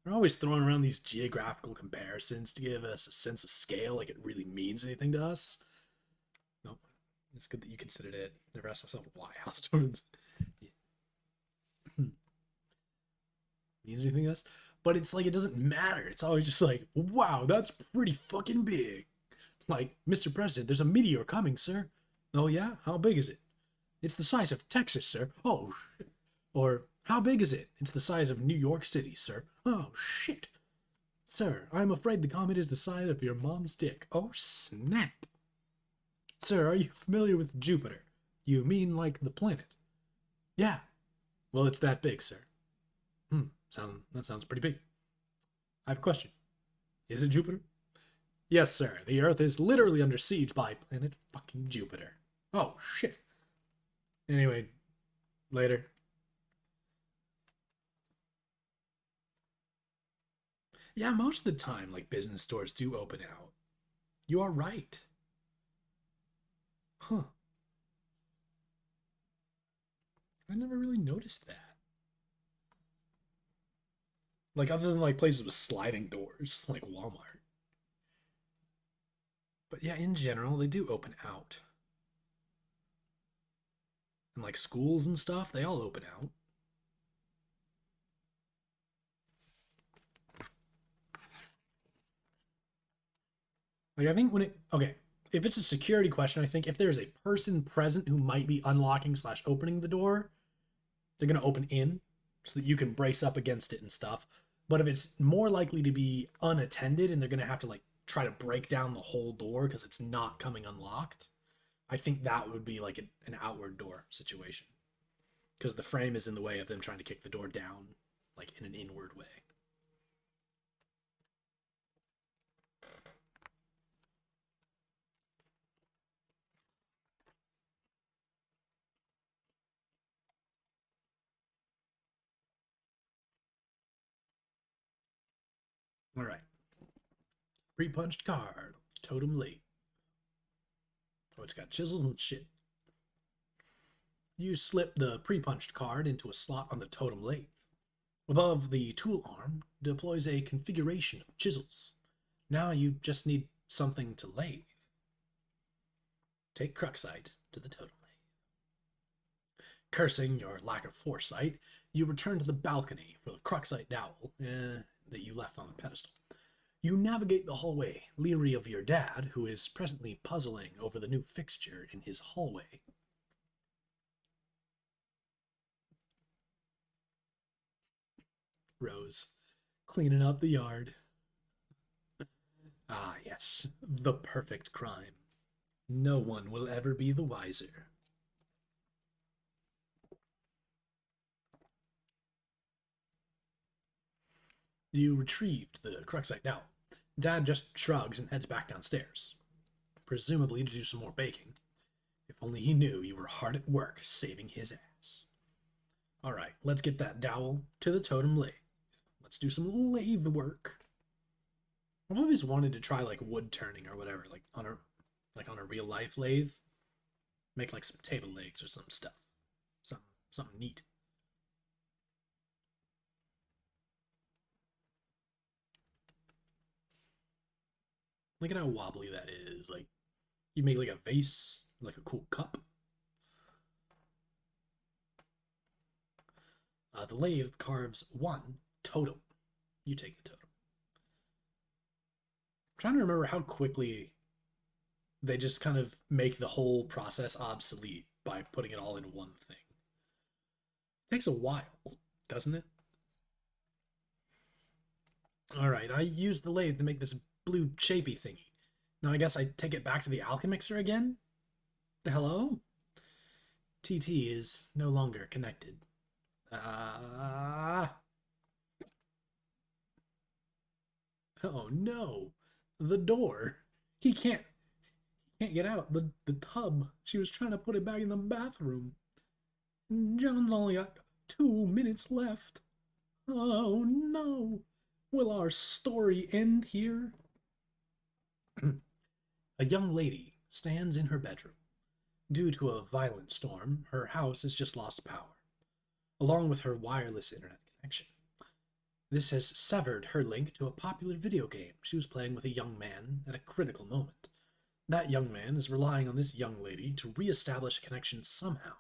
They're always throwing around these geographical comparisons to give us a sense of scale, like it really means anything to us. Nope. It's good that you considered it. Never asked myself why Housestones means anything to us. But it's like it doesn't matter. It's always just like, wow, that's pretty fucking big. Like, Mr. President, there's a meteor coming, sir. Oh yeah? How big is it? It's the size of Texas, sir. Oh, shit. Or, how big is it? It's the size of New York City, sir. Oh, shit. Sir, I'm afraid the comet is the size of your mom's dick. Oh, snap. Sir, are you familiar with Jupiter? You mean like the planet? Yeah. Well, it's that big, sir. That sounds pretty big. I have a question. Is it Jupiter? Yes, sir. The Earth is literally under siege by planet fucking Jupiter. Oh, shit. Anyway, later. Yeah, most of the time, like, business stores do open out. You are right. Huh. I never really noticed that. Like, other than, like, places with sliding doors, like Walmart. But yeah, in general, they do open out. And, like, schools and stuff, they all open out. Like, I think when it... Okay, if it's a security question, I think if there's a person present who might be unlocking / opening the door, they're going to open in so that you can brace up against it and stuff. But if it's more likely to be unattended and they're going to have to, like, try to break down the whole door because it's not coming unlocked, I think that would be, like, an outward door situation. Because the frame is in the way of them trying to kick the door down, like, in an inward way. All right. Pre-punched card. Totem late. Oh, it's got chisels and shit. You slip the pre-punched card into a slot on the totem lathe. Above the tool arm deploys a configuration of chisels. Now you just need something to lathe. Take Cruxite to the totem lathe. Cursing your lack of foresight, you return to the balcony for the Cruxite dowel that you left on the pedestal. You navigate the hallway, leery of your dad, who is presently puzzling over the new fixture in his hallway. Rose, cleaning up the yard. Ah, yes, the perfect crime. No one will ever be the wiser. You retrieved the Cruxite Dowel. Dad just shrugs and heads back downstairs, presumably to do some more baking. If only he knew you were hard at work saving his ass. All right, let's get that dowel to the totem lathe. Let's do some lathe work. I've always wanted to try like wood turning or whatever, like on a real life lathe. Make like some table legs or some stuff. Something neat. Look at how wobbly that is. Like you make like a vase, like a cool cup. The lathe carves one totem. You take the totem. I'm trying to remember how quickly they just kind of make the whole process obsolete by putting it all in one thing. It takes a while, doesn't it? Alright, I used the lathe to make this blue shapey thingy. Now I guess I take it back to the alchemixer again? Hello? TT is no longer connected. Oh no! The door! He can't get out. The tub. She was trying to put it back in the bathroom. John's only got 2 minutes left. Oh no! Will our story end here? A young lady stands in her bedroom. Due to a violent storm, her house has just lost power, along with her wireless internet connection. This has severed her link to a popular video game she was playing with a young man at a critical moment. That young man is relying on this young lady to re-establish a connection somehow.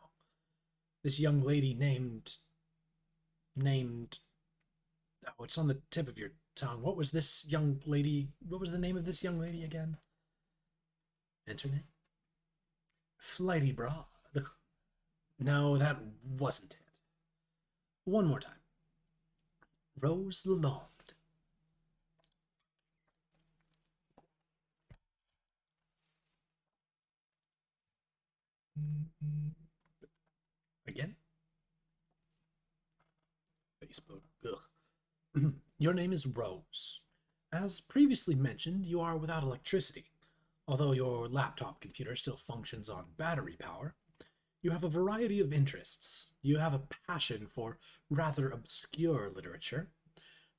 This young lady named oh, it's on the tip of your tongue. What was this young lady? What was the name of this young lady again? Internet? Flighty Broad. No, that wasn't it. One more time. Rose Lalonde. Again? Facebook. Ugh. Your name is Rose. As previously mentioned, you are without electricity. Although your laptop computer still functions on battery power, you have a variety of interests. You have a passion for rather obscure literature.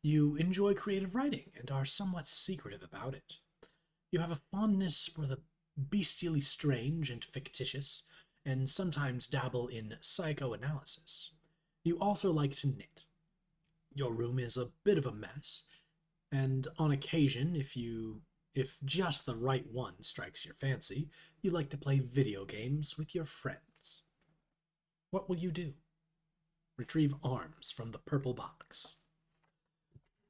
You enjoy creative writing and are somewhat secretive about it. You have a fondness for the bestially strange and fictitious, and sometimes dabble in psychoanalysis. You also like to knit. Your room is a bit of a mess, and on occasion, if just the right one strikes your fancy, you like to play video games with your friends. What will you do? Retrieve arms from the purple box.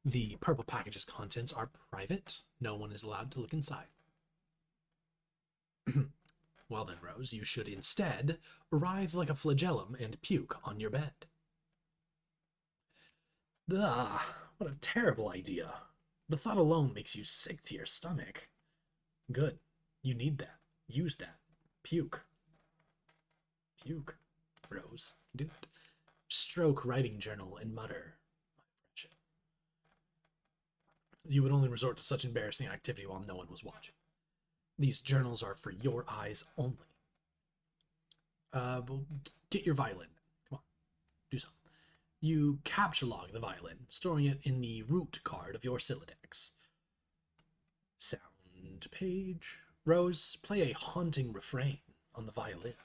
The purple package's contents are private. No one is allowed to look inside. Well then, Rose, you should instead writhe like a flagellum and puke on your bed. Ugh, what a terrible idea. The thought alone makes you sick to your stomach. Good. You need that. Use that. Puke. Puke. Rose, do it. Stroke writing journal and mutter. My friendship. You would only resort to such embarrassing activity while no one was watching. These journals are for your eyes only. Well, get your violin. Come on. Do something. You capture log the violin, storing it in the root card of your Sylladex. Sound page. Rose, play a haunting refrain on the violin.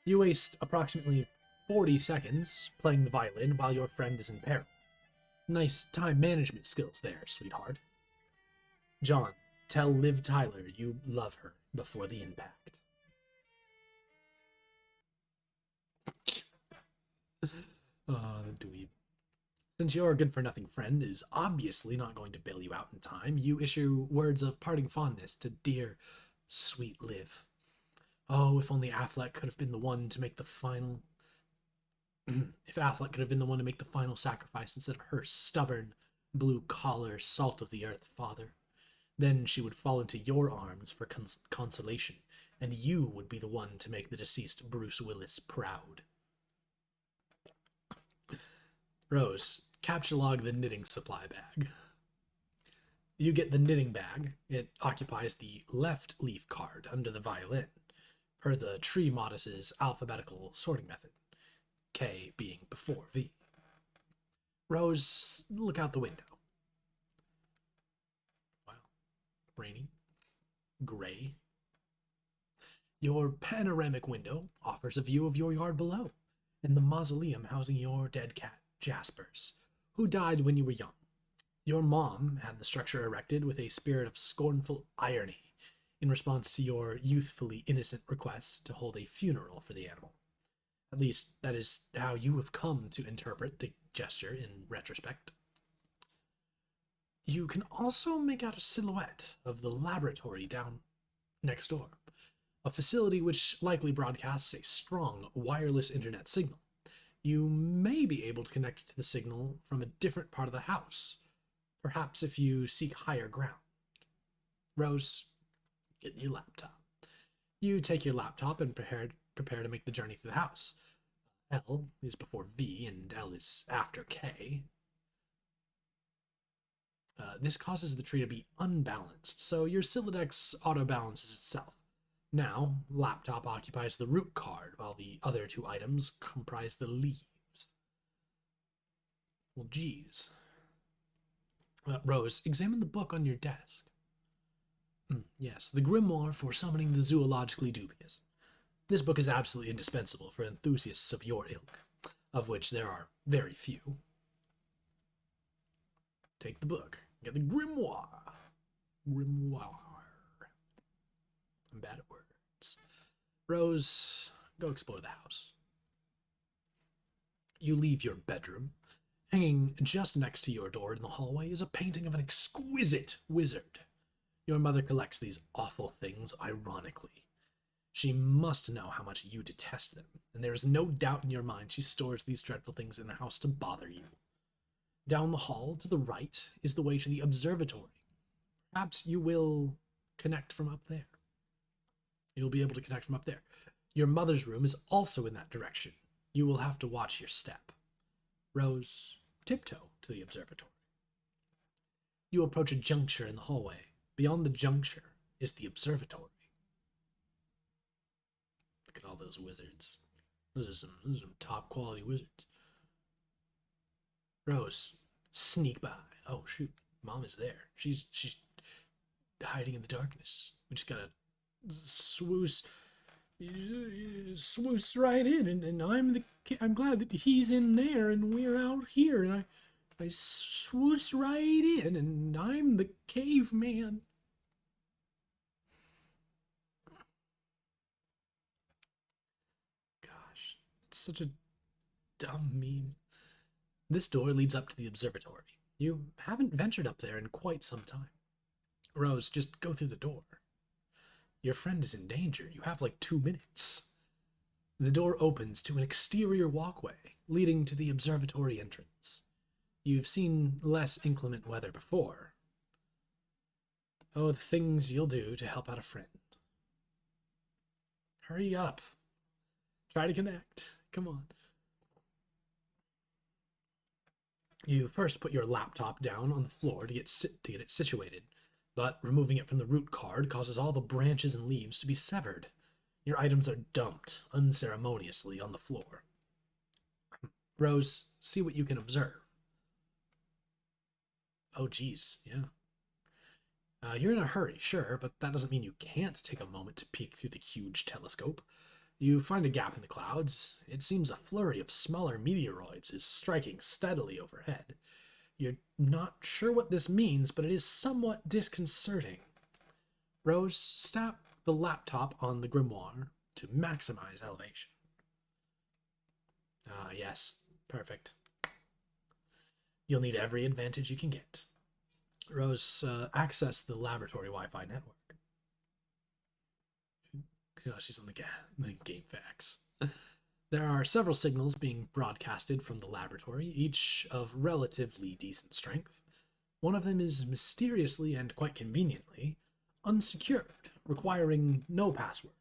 You waste approximately 40 seconds playing the violin while your friend is in peril. Nice time management skills there, sweetheart. John, tell Liv Tyler you love her before the impact. The dweeb. Since your good-for-nothing friend is obviously not going to bail you out in time, you issue words of parting fondness to dear, sweet Liv. Oh, if only Affleck could have been the one to make the final... If Affleck could have been the one to make the final sacrifice instead of her stubborn, blue-collar, salt-of-the-earth father, then she would fall into your arms for consolation, and you would be the one to make the deceased Bruce Willis proud. Rose, capture log the knitting supply bag. You get the knitting bag. It occupies the left leaf card under the violin, per the tree modis's alphabetical sorting method, K being before V. Rose, look out the window. Wow. Rainy. Gray. Your panoramic window offers a view of your yard below, and the mausoleum housing your dead cat, Jaspers, who died when you were young. Your mom had the structure erected with a spirit of scornful irony in response to your youthfully innocent request to hold a funeral for the animal. At least, that is how you have come to interpret the gesture in retrospect. You can also make out a silhouette of the laboratory down next door, a facility which likely broadcasts a strong wireless internet signal. You may be able to connect to the signal from a different part of the house, perhaps if you seek higher ground. Rose, get your laptop. You take your laptop and prepare to make the journey through the house. L is before V and L is after K. This causes the tree to be unbalanced, so your Sylladex auto-balances itself. Now, laptop occupies the root card, while the other two items comprise the leaves. Well, geez. Rose, examine the book on your desk. Yes, the Grimoire for Summoning the Zoologically Dubious. This book is absolutely indispensable for enthusiasts of your ilk, of which there are very few. Take the book. Get the Grimoire. Grimoire. I'm bad at words. Rose, go explore the house. You leave your bedroom. Hanging just next to your door in the hallway is a painting of an exquisite wizard. Your mother collects these awful things ironically. She must know how much you detest them, and there is no doubt in your mind she stores these dreadful things in the house to bother you. Down the hall to the right is the way to the observatory. Perhaps you will connect from up there. You'll be able to connect from up there. Your mother's room is also in that direction. You will have to watch your step. Rose, tiptoe to the observatory. You approach a juncture in the hallway. Beyond the juncture is the observatory. Look at all those wizards. Those are some top quality wizards. Rose, sneak by. Oh shoot, Mom is there. She's hiding in the darkness. We just gotta swoosh right in, and I'm glad that he's in there and we're out here, and I swoosh right in, and I'm the caveman. Gosh, it's such a dumb meme. This door leads up to the observatory. You haven't ventured up there in quite some time. Rose, just go through the door. Your friend is in danger. You have like 2 minutes. The door opens to an exterior walkway leading to the observatory entrance. You've seen less inclement weather before. Oh, the things you'll do to help out a friend. Hurry up. Try to connect. Come on. You first put your laptop down on the floor to get it situated, but removing it from the root card causes all the branches and leaves to be severed. Your items are dumped unceremoniously on the floor. Rose, see what you can observe. Oh, geez, yeah. You're in a hurry, sure, but that doesn't mean you can't take a moment to peek through the huge telescope. You find a gap in the clouds. It seems a flurry of smaller meteoroids is striking steadily overhead. You're not sure what this means, but it is somewhat disconcerting. Rose, stop the laptop on the grimoire to maximize elevation. Yes, perfect. You'll need every advantage you can get. Rose, access the laboratory Wi-Fi network. She's on the game facts. There are several signals being broadcasted from the laboratory, each of relatively decent strength. One of them is mysteriously and quite conveniently unsecured, requiring no password.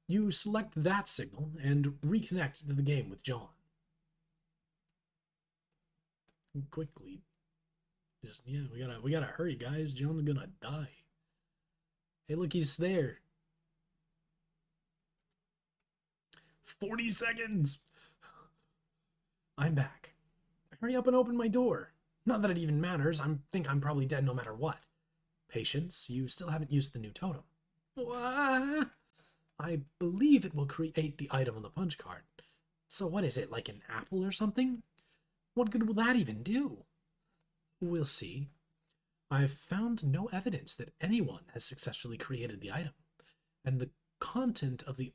You select that signal and reconnect to the game with John. Quickly. Just yeah, we gotta hurry, guys. John's gonna die. Hey, look, he's there. 40 seconds. I'm back. Hurry up and open my door. Not that it even matters. Think I'm probably dead no matter what. Patience, you still haven't used the new totem. What? I believe it will create the item on the punch card. So what is it, like an apple or something? What good will that even do? We'll see. I've found no evidence that anyone has successfully created the item, and the content of the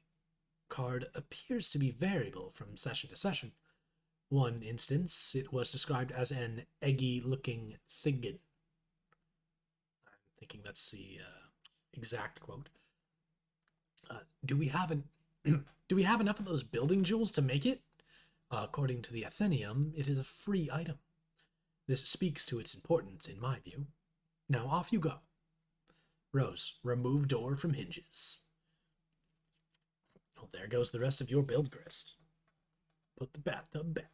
card appears to be variable from session to session. One instance, it was described as an eggy-looking thingin. I'm thinking that's the exact quote. Do we have do we have enough of those building jewels to make it? According to the Athenium, it is a free item. This speaks to its importance, in my view. Now off you go. Rose, remove door from hinges. Oh, there goes the rest of your build grist. Put the bathtub back.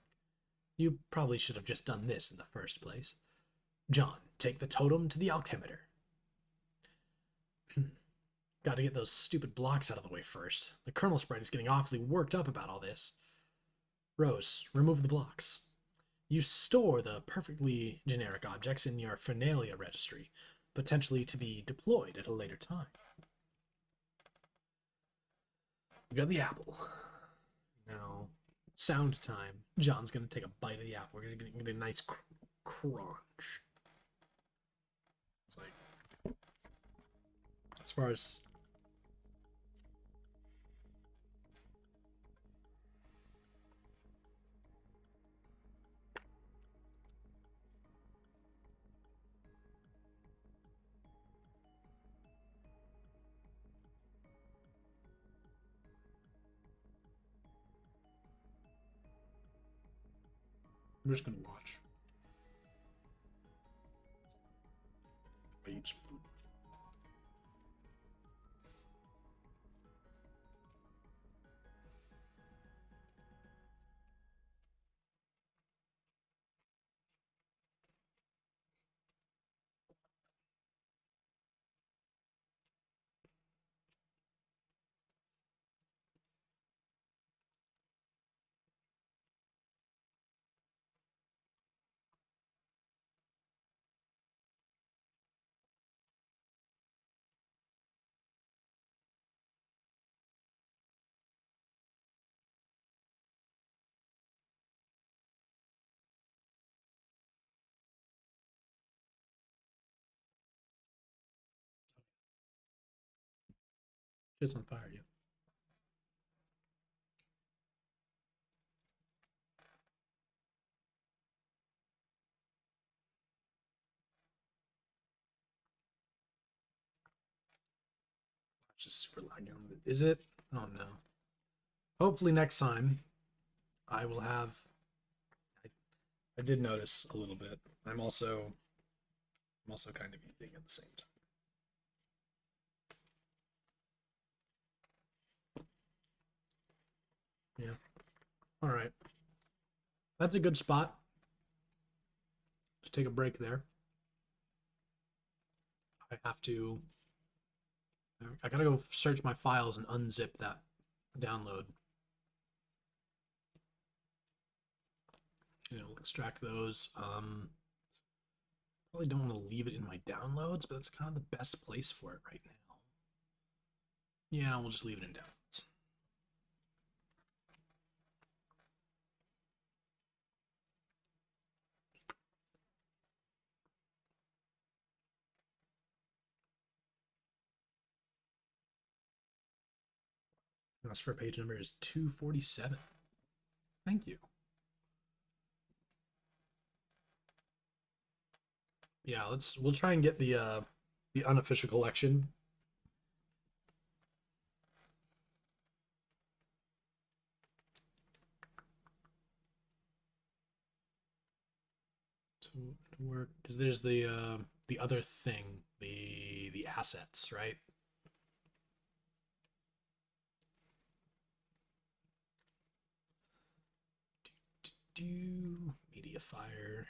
You probably should have just done this in the first place. John, take the totem to the alchemeter. Gotta get those stupid blocks out of the way first. The Colonel Sprite is getting awfully worked up about all this. Rose, remove the blocks. You store the perfectly generic objects in your Fernalia registry, potentially to be deployed at a later time. We got the apple. Now, sound time. John's gonna take a bite of the apple. We're gonna get a nice crunch. It's like, as far as I'm just gonna watch. I eat food. Shit's on fire, you. It's just super lagging. Is it? Oh no. Hopefully next time I will have. I did notice a little bit. I'm also kind of eating at the same time. Yeah. All right. That's a good spot to take a break there. I gotta go search my files and unzip that download. Extract those. Probably don't want to leave it in my downloads, but it's kind of the best place for it right now. Yeah, we'll just leave it in downloads. That's for page number is 247. Thank you. Yeah, we'll try and get the unofficial collection. So work because there's the other thing, the assets, right? Do media fire.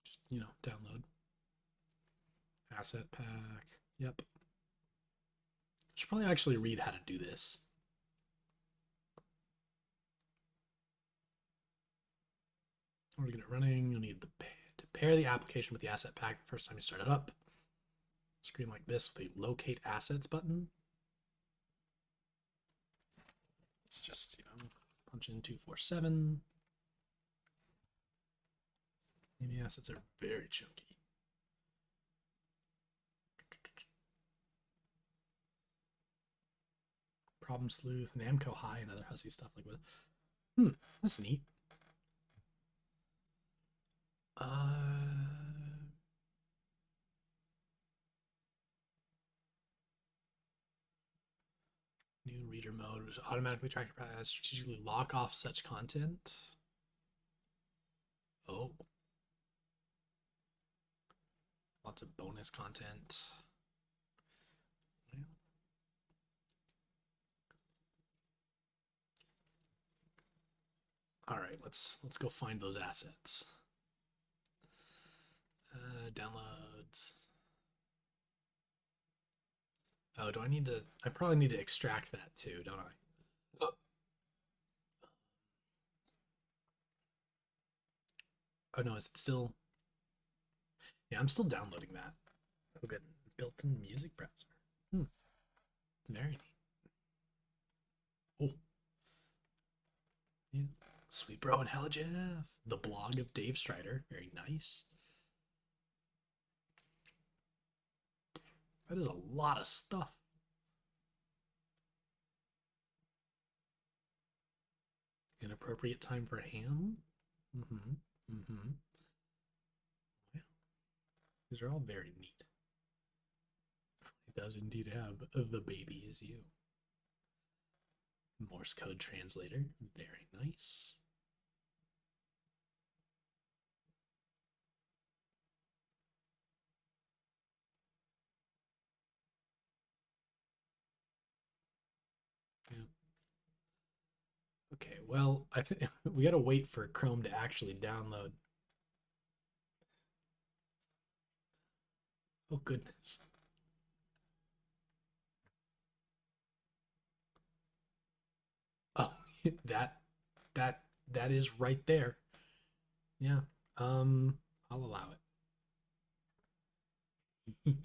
Just download asset pack. Yep. Should probably actually read how to do this. In order to get it running, you'll need to pair the application with the asset pack the first time you start it up. Screen like this with a locate assets button. Let's just, punch in 247. Maybe assets are very chunky. Problem Sleuth, Namco High, and other hussy stuff like that. That's neat. New reader mode, which automatically track your progress, strategically lock off such content. Oh. Lots of bonus content. All right, let's go find those assets. Downloads. Oh, do I need to? I probably need to extract that too, don't I? Oh no, is it still? Yeah, I'm still downloading that. Oh, good. Built-in music browser. Very neat. Oh. Yeah. Sweet Bro and Hella Jeff. The blog of Dave Strider. Very nice. That is a lot of stuff. Inappropriate time for ham. Yeah. These are all very neat. It does indeed have the baby is you. Morse code translator. Very nice. Yeah. Okay, well, I think we gotta wait for Chrome to actually download. Oh goodness. Oh, that that is right there. Yeah. I'll allow it.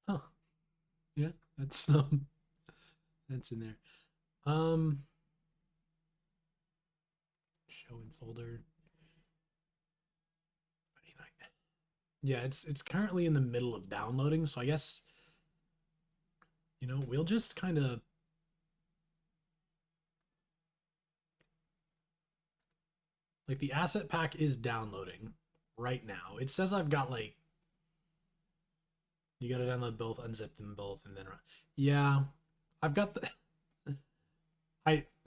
Huh. Yeah, that's in there. Show in folder. Yeah, it's currently in the middle of downloading, so I guess we'll just kind of like the asset pack is downloading right now. It says I've got like you got to download both, unzip them both, and then yeah, I've got the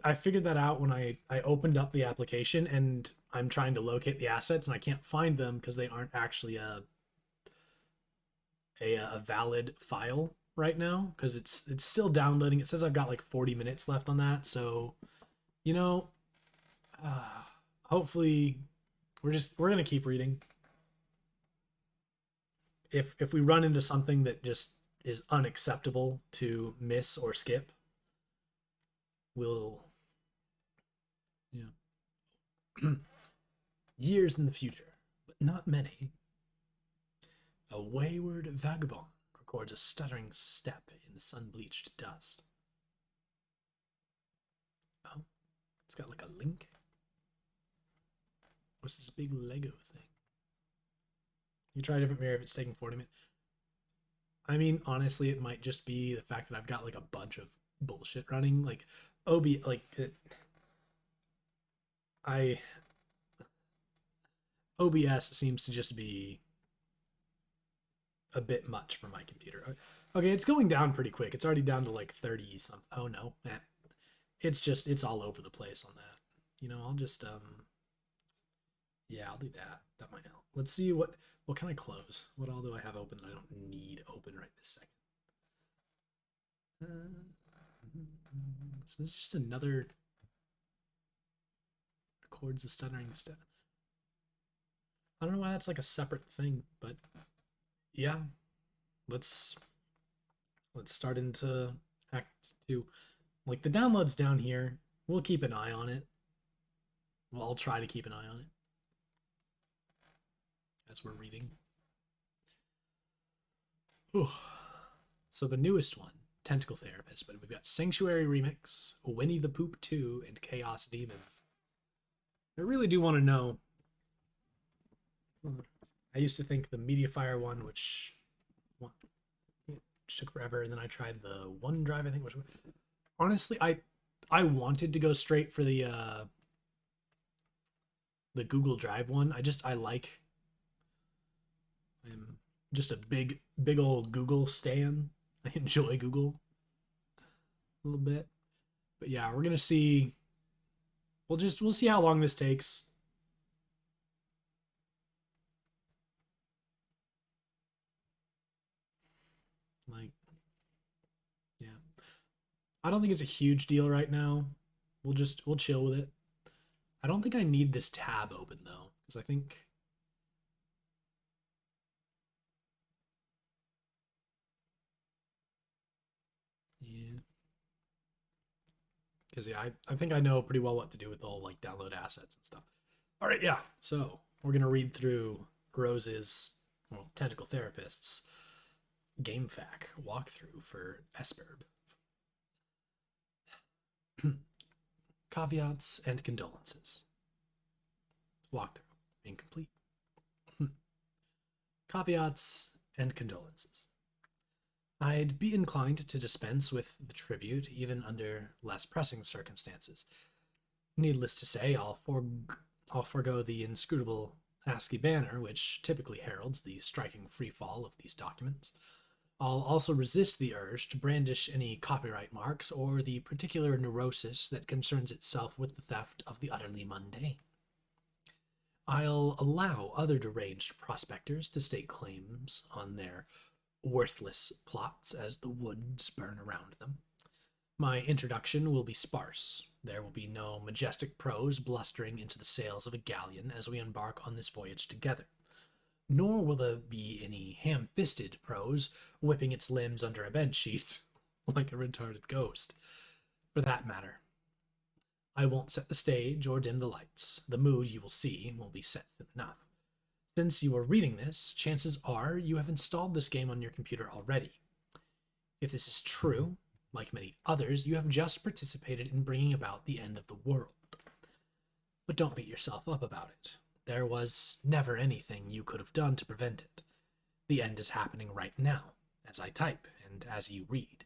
I figured that out when I opened up the application and I'm trying to locate the assets and I can't find them because they aren't actually a valid file right now because it's still downloading. It says I've got like 40 minutes left on that, so you know, hopefully we're gonna keep reading. If we run into something that just is unacceptable to miss or skip, we'll yeah. Years in the future, but not many. A wayward vagabond records a stuttering step in the sun-bleached dust. Oh, it's got like a link. What's this big Lego thing? You try a different mirror if it's taking 40 minutes. I mean, honestly, it might just be the fact that I've got like a bunch of bullshit running. Like, I OBS seems to just be a bit much for my computer. Okay, it's going down pretty quick. It's already down to like 30 something. Oh no, it's all over the place on that. I'll just yeah, I'll do that. That might help. Let's see what can I close? What all do I have open that I don't need open right this second? So this is just another records the stuttering stuff. I don't know why that's like a separate thing, but yeah, let's start into Act 2. Like the download's down here. We'll keep an eye on it. Well, I'll try to keep an eye on it as we're reading. Whew. So the newest one, Tentacle Therapist, but we've got Sanctuary Remix, Winnie the Poop 2, and Chaos Demon. I really do want to know. I used to think the Mediafire one, which took forever, and then I tried the OneDrive, I think, which honestly, I wanted to go straight for the Google Drive one. I'm just a big old Google stan. I enjoy Google a little bit. But yeah, we're gonna see. We'll see how long this takes. Like, yeah. I don't think it's a huge deal right now. We'll chill with it. I don't think I need this tab open though, because I think yeah. Because yeah, I think I know pretty well what to do with all like download assets and stuff. All right, yeah. So we're gonna read through Rose's, well, Tentacle Therapist's game fac walkthrough for Esperb. Caveats and condolences. Walkthrough incomplete. Caveats and condolences. I'd be inclined to dispense with the tribute even under less pressing circumstances. Needless to say, I'll forego the inscrutable ASCII banner, which typically heralds the striking freefall of these documents. I'll also resist the urge to brandish any copyright marks or the particular neurosis that concerns itself with the theft of the utterly mundane. I'll allow other deranged prospectors to stake claims on their worthless plots as the woods burn around them. My introduction will be sparse. There will be no majestic prose blustering into the sails of a galleon as we embark on this voyage together. Nor will there be any ham-fisted prose whipping its limbs under a bedsheet like a retarded ghost. For that matter, I won't set the stage or dim the lights. The mood you will see will be set soon enough. Since you are reading this, chances are you have installed this game on your computer already. If this is true, like many others, you have just participated in bringing about the end of the world. But don't beat yourself up about it. There was never anything you could have done to prevent it. The end is happening right now, as I type and as you read.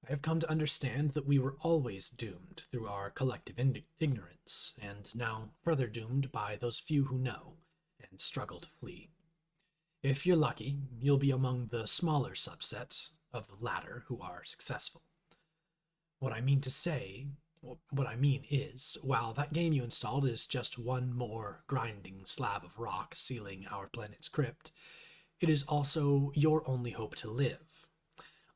I have come to understand that we were always doomed through our collective ignorance, and now further doomed by those few who know and struggle to flee. If you're lucky, you'll be among the smaller subset of the latter who are successful. What I mean is, while that game you installed is just one more grinding slab of rock sealing our planet's crypt, it is also your only hope to live.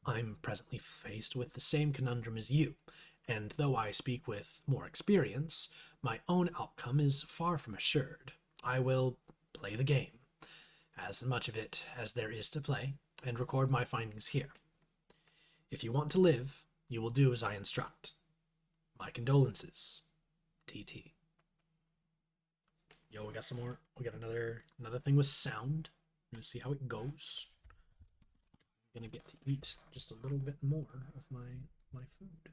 I'm presently faced with the same conundrum as you, and though I speak with more experience, my own outcome is far from assured. I will play the game, as much of it as there is to play, and record my findings here. If you want to live, you will do as I instruct. My condolences, TT. Yo, we got some more. We got another thing with sound. I'm gonna see how it goes. I'm gonna get to eat just a little bit more of my food.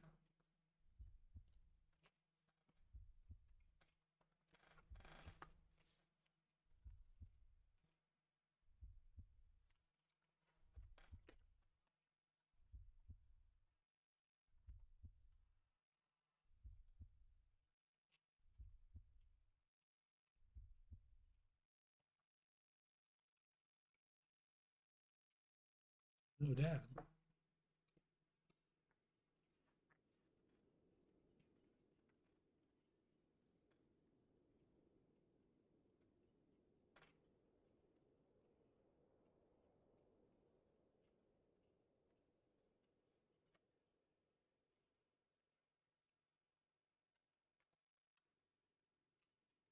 Oh, Dad.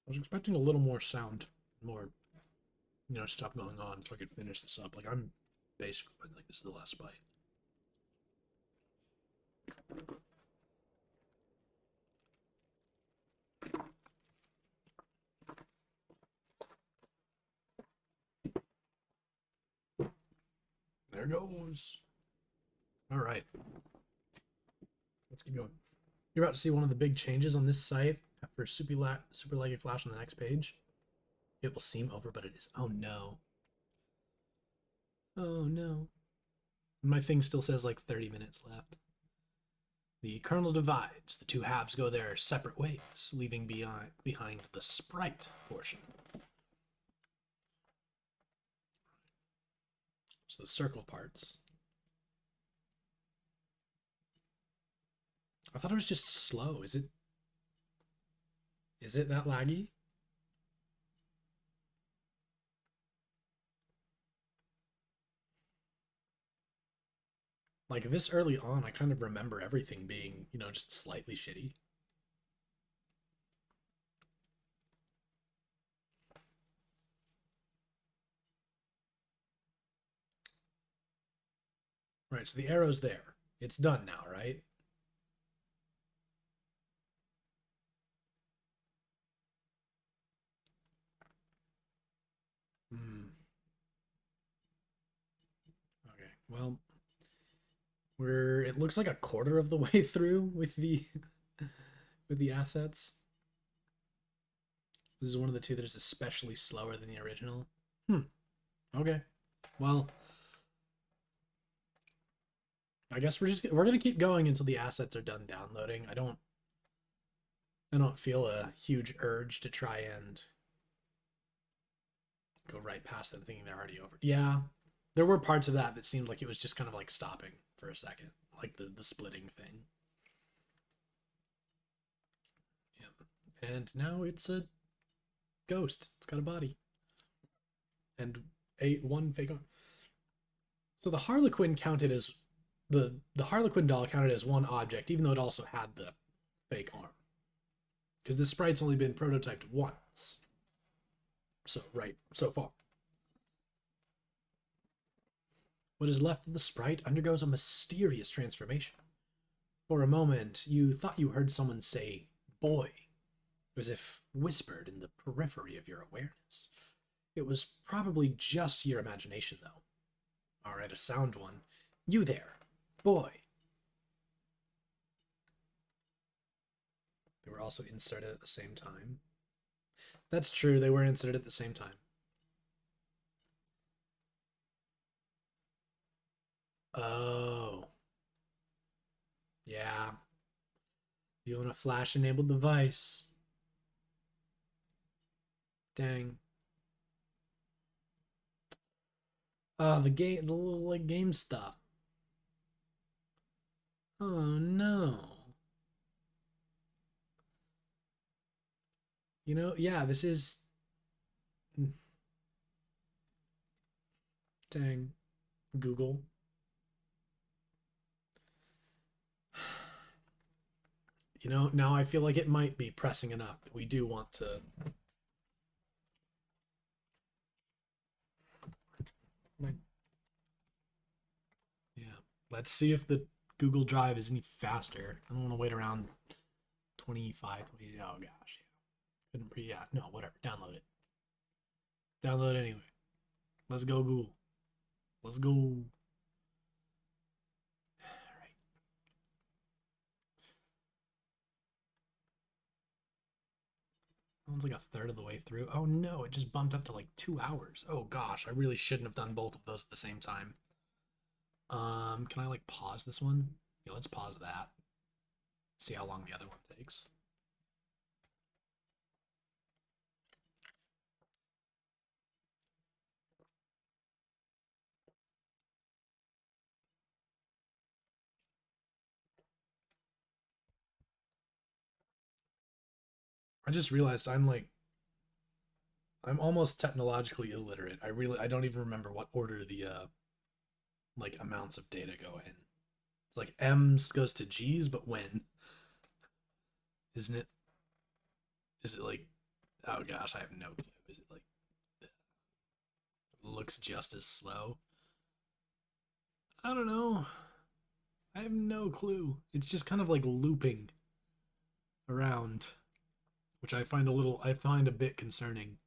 I was expecting a little more sound, more, stuff going on so I could finish this up. Like, I'm basically, like, this is the last bite. There goes. All right. Let's keep going. You're about to see one of the big changes on this site after super laggy flash on the next page. It will seem over, but it is. Oh no. Oh no. My thing still says like 30 minutes left. The kernel divides. The two halves go their separate ways, leaving behind the sprite portion. So the circle parts. I thought it was just slow. Is it that laggy? Like this early on, I kind of remember everything being, just slightly shitty. Right, so the arrow's there. It's done now, right? Hmm. Okay, well, it looks like a quarter of the way through with the with the assets. This is one of the two that is especially slower than the original. Okay. Well, I guess we're gonna keep going until the assets are done downloading. I don't feel a huge urge to try and go right past them thinking they're already over. Yeah. There were parts of that seemed like it was just kind of like stopping for a second, like the splitting thing. Yep. And now it's a ghost. It's got a body. And one fake arm. So the Harlequin counted as the Harlequin doll counted as one object, even though it also had the fake arm. Because this sprite's only been prototyped once. So far. What is left of the sprite undergoes a mysterious transformation. For a moment, you thought you heard someone say, boy, as if whispered in the periphery of your awareness. It was probably just your imagination, though. Alright, a sound one. You there, boy. They were also inserted at the same time. That's true, they were inserted at the same time. Oh. Yeah. You want a flash-enabled device. Dang. Oh, the little like game stuff. Oh no. Yeah, this is. Dang. Google. Now I feel like it might be pressing enough that we do want to. Yeah. Let's see if the Google Drive is any faster. I don't want to wait around 25, 20. Oh gosh. Yeah. Couldn't yeah. No, whatever. Download it. Download it anyway. Let's go, Google. Let's go. All right. That one's like a third of the way through. Oh no, it just bumped up to like 2 hours. Oh gosh, I really shouldn't have done both of those at the same time. Can I like pause this one? Yeah, let's pause that. See how long the other one takes. I just realized I'm almost technologically illiterate. I don't even remember what order the like amounts of data go in. It's like M's goes to G's, but when? Isn't it? Is it like Oh gosh, I have no clue. Is it like looks just as slow? I don't know. I have no clue. It's just kind of like looping around, which I find a bit concerning.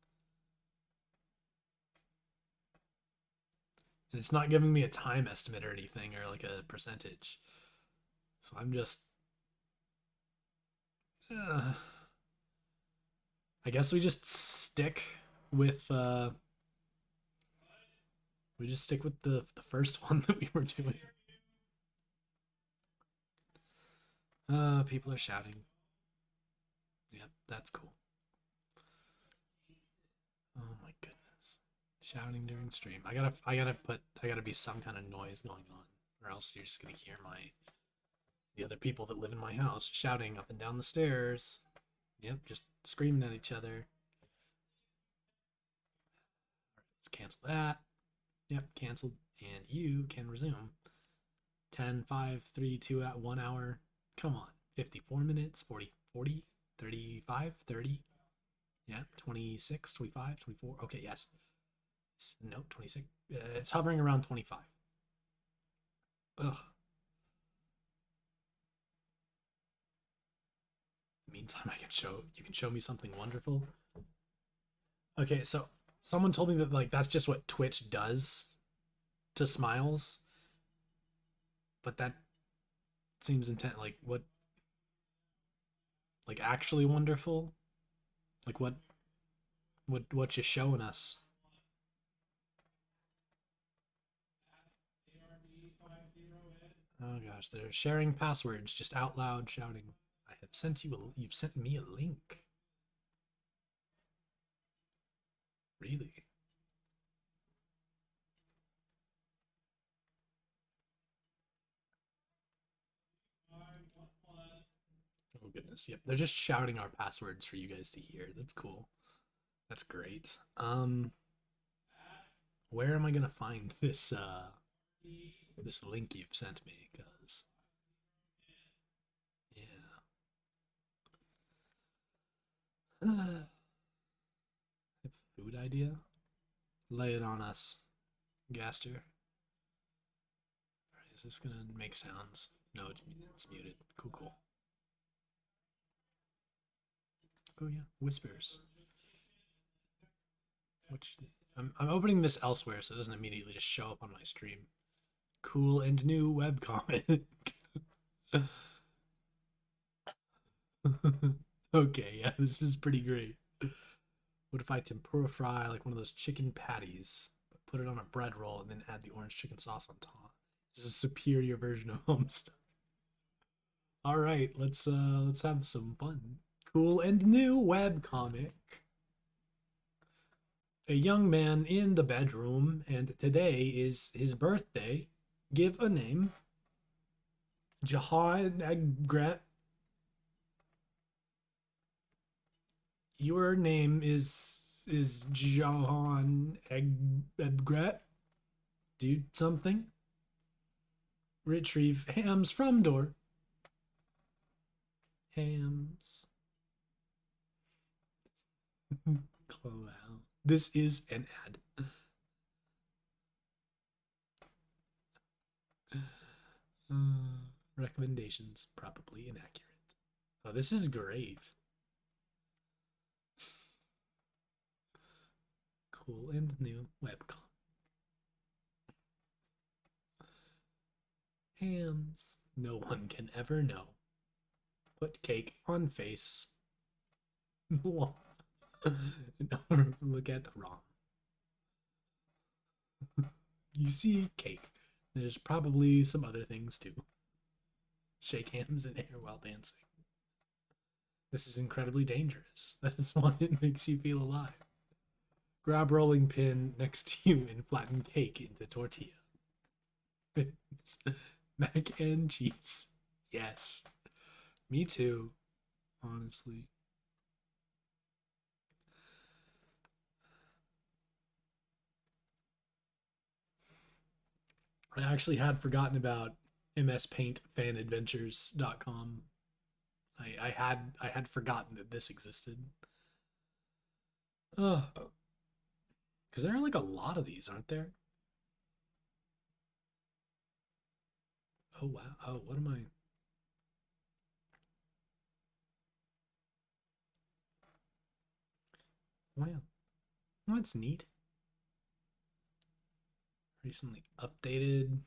And it's not giving me a time estimate or anything or like a percentage. So I'm just uh, I guess with we just stick with the first one that we were doing. People are shouting. Yep, that's cool. Oh my goodness. Shouting during stream. I gotta be some kind of noise going on, or else you're just gonna hear the other people that live in my house shouting up and down the stairs. Yep, just screaming at each other. Let's cancel that. Yep, canceled. And you can resume. 10, 5, 3, 2, 1 hour. Come on. 54 minutes, 40, 40, 35, 30. Yeah, 26, 25, 24. Okay, yes. No, 26. It's hovering around 25. Ugh. Meantime, you can show me something wonderful. Okay, so someone told me that like that's just what Twitch does to smiles, but that seems intent like what like actually wonderful? Like what you showing us? Oh gosh, they're sharing passwords just out loud shouting. You've sent me a link. Really? Oh goodness. Yep. They're just shouting our passwords for you guys to hear. That's cool. That's great. Where am I gonna find this link you've sent me? Cause yeah. Have a food idea? Lay it on us, Gaster. Alright, is this gonna make sounds? No, it's muted. Cool, cool. Oh yeah, whispers. Which I'm opening this elsewhere so it doesn't immediately just show up on my stream. Cool and new webcomic. Okay, yeah, this is pretty great. What if I tempura fry like one of those chicken patties, but put it on a bread roll and then add the orange chicken sauce on top? This is a superior version of Homestuck. All right, let's have some fun. Cool and new webcomic. A young man in the bedroom, and today is his birthday. Give a name. Jahan Agret. Your name is Jahan Agret. Do something. Retrieve hams from door. Hams. Clown. This is an ad. Recommendations probably inaccurate. Oh, this is great. Cool and new webcom. Hams. No one can ever know. Put cake on face. Look at the ROM. You see cake. There's probably some other things too. Shake hands in air while dancing. This is incredibly dangerous. That is why it makes you feel alive. Grab rolling pin next to you and flatten cake into tortilla. Mac and cheese. Yes. Me too, honestly. I actually had forgotten about mspaintfanadventures.com. I had forgotten that this existed. Because there are like a lot of these, aren't there? Oh wow. Oh, what am I? Wow. Oh, that's neat. Recently updated.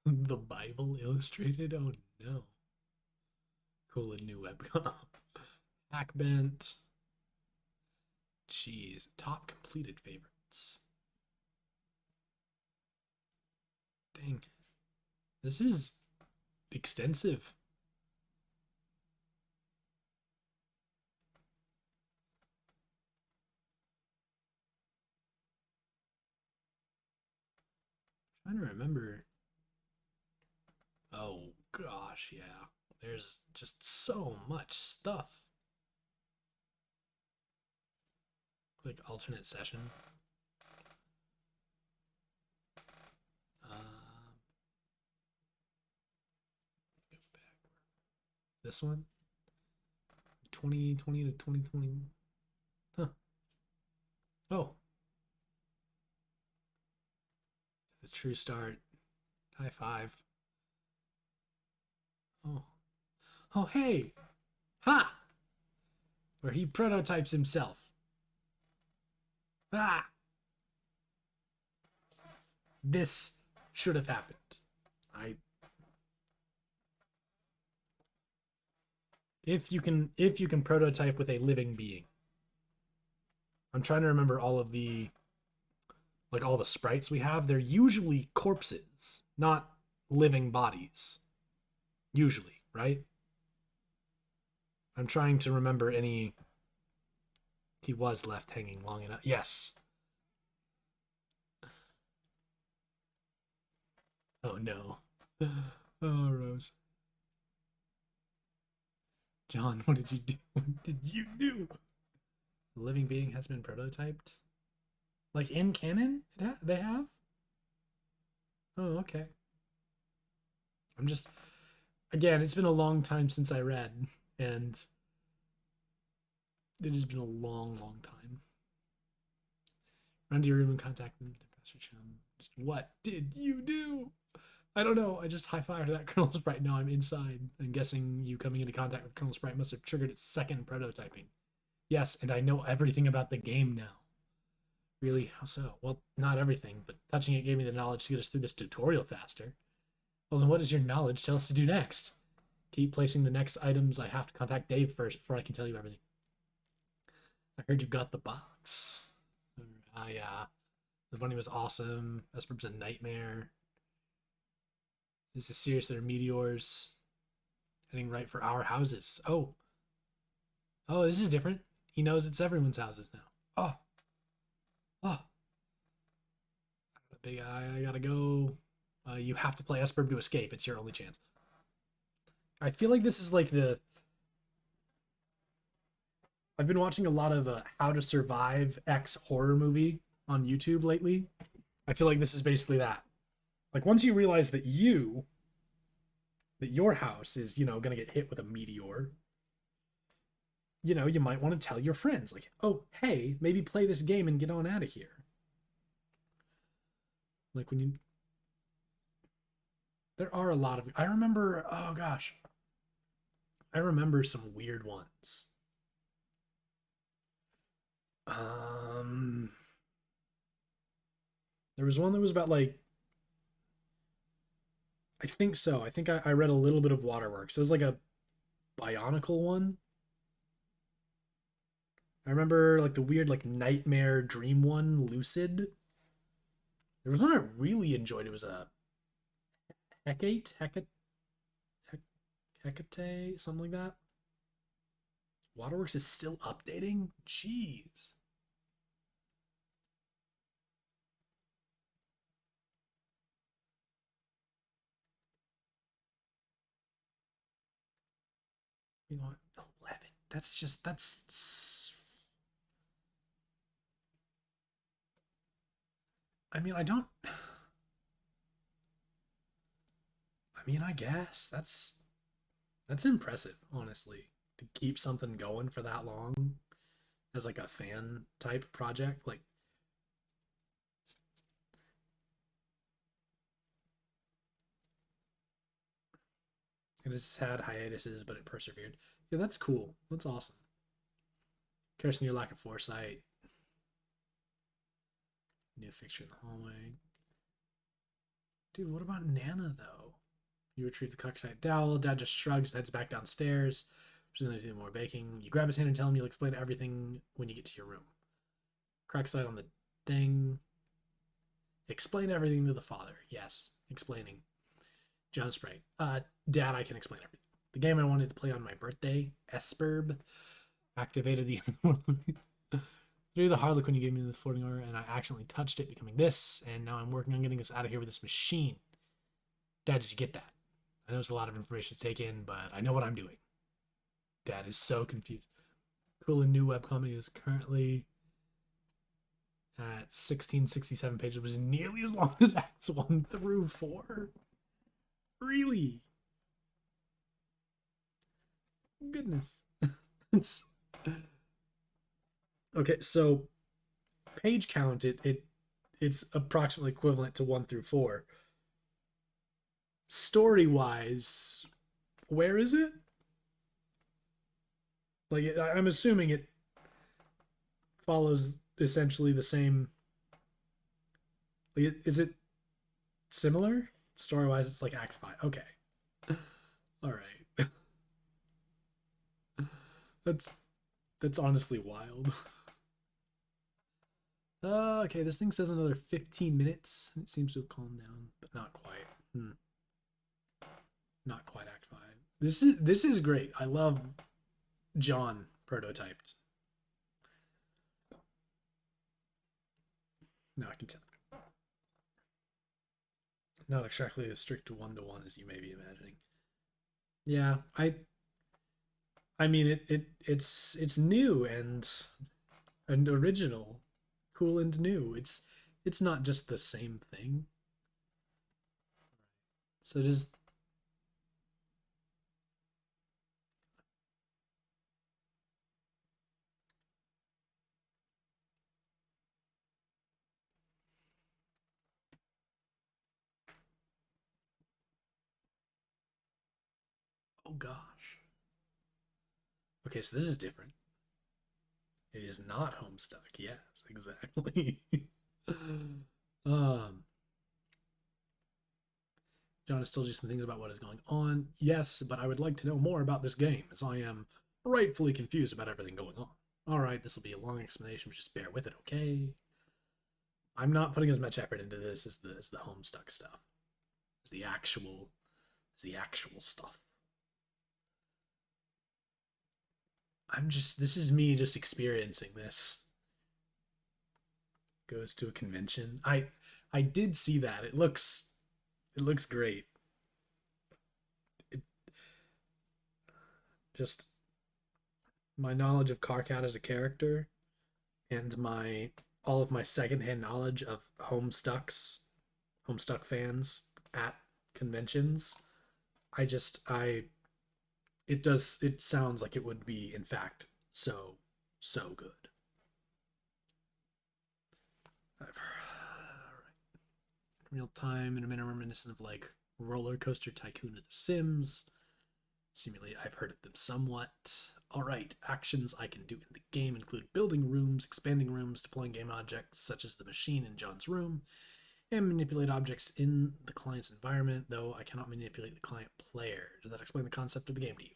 The Bible illustrated. Oh no. Cool, a new webcom. Hackbent. Jeez. Top completed favorites. Dang. This is extensive. I'm trying to remember. Oh gosh, yeah. There's just so much stuff. Like alternate session. Go back. This one? 2020 to 2020. Huh. Oh, the true start. High five. Oh. Oh, hey. Ha! Where he prototypes himself. Ah! This should have happened. I if you can prototype with a living being. I'm trying to remember all the sprites we have. They're usually corpses, not living bodies. Usually, right? I'm trying to remember any. He was left hanging long enough. Yes. Oh no. Oh, Rose. John, what did you do? What did you do? The living being has been prototyped. Like in canon, they have. Oh, okay. I'm just again. It's been a long time since I read, and it has been a long, long time. Run to your room and contact them. Pastor Chum. Just, what did you do? I don't know. I just high fived that Colonel Sprite. Now I'm inside. I'm guessing you coming into contact with Colonel Sprite must have triggered its second prototyping. Yes, and I know everything about the game now. Really? How so? Well, not everything, but touching it gave me the knowledge to get us through this tutorial faster. Well, then what does your knowledge tell us to do next? Keep placing the next items. I have to contact Dave first before I can tell you everything. I heard you got the box. Yeah. The bunny was awesome. Esper's a nightmare. This is serious. There are meteors heading right for our houses. Oh. Oh, this is different. He knows it's everyone's houses now. Oh. Oh. The big eye. I gotta go. You have to play Esper to escape. It's your only chance. I feel like this is like the. I've been watching a lot of How to Survive X horror movie on YouTube lately. I feel like this is basically that. Like once you realize that your house is, going to get hit with a meteor, you might want to tell your friends like, "Oh, hey, maybe play this game and get on out of here." Like when you there are a lot of I remember, oh gosh. I remember some weird ones. Um there was one that was about like I think so. I think I read a little bit of Waterworks. It was like a Bionicle one. I remember like the weird like nightmare dream one, Lucid. There was one I really enjoyed. It was a Hecate, Hecate, something like that. Waterworks is still updating. Jeez. You know what? 11. That's. I mean, I don't. I mean, I guess That's impressive, honestly, to keep something going for that long as like a fan type project. Like it has had hiatuses, but it persevered. Yeah, that's cool. That's awesome. Cursing your lack of foresight. New fixture in the hallway. Dude, what about Nana though? You retrieve the cockeyed dowel. Dad just shrugs and heads back downstairs. She's gonna do more baking. You grab his hand and tell him you'll explain everything when you get to your room. Crack side on the thing. Explain everything to the father. Yes, explaining. John Sprite. Dad, I can explain everything. The game I wanted to play on my birthday, Esperb, activated the through the Harlequin you gave me this floating order, and I accidentally touched it, becoming this, and now I'm working on getting us out of here with this machine. Dad, did you get that? I know it's a lot of information to take in, but I know what I'm doing. Dad is so confused. Cool and new webcomic is currently at 1667 pages, which is nearly as long as Acts 1 through 4. Really? Goodness. Okay, so page count, it's approximately equivalent to 1 through 4. Story wise, where is it? Like, I'm assuming it follows essentially the same. Like, is it similar story wise? It's like Act 5. Okay, all right. that's that's honestly wild. Okay, this thing says another 15 minutes. It seems to have calmed down, but not quite. Not quite Act 5. This is great. I love John prototyped. No, I can tell. Not exactly as strict to 1-to-1 as you may be imagining. Yeah, I mean it's new and original, cool and new. It's not just the same thing. So just oh gosh. Okay, so this is different. It is not Homestuck. Yes, exactly. um John has told you some things about what is going on. Yes, but I would like to know more about this game, as I am rightfully confused about everything going on. Alright, this will be a long explanation, but just bear with it, okay? I'm not putting as much effort into this as the Homestuck stuff. As the actual stuff. This is me just experiencing this. Goes to a convention. I did see that. It looks great. It, just my knowledge of Carcat as a character and my all of my secondhand knowledge of Homestuck fans at conventions. I it sounds like it would be in fact so good. Real time and a minute reminiscent of like Roller Coaster Tycoon of The Sims. Simulate, I've heard of them somewhat. Alright, actions I can do in the game include building rooms, expanding rooms, deploying game objects such as the machine in John's room, and manipulate objects in the client's environment, though I cannot manipulate the client player. Does that explain the concept of the game to you?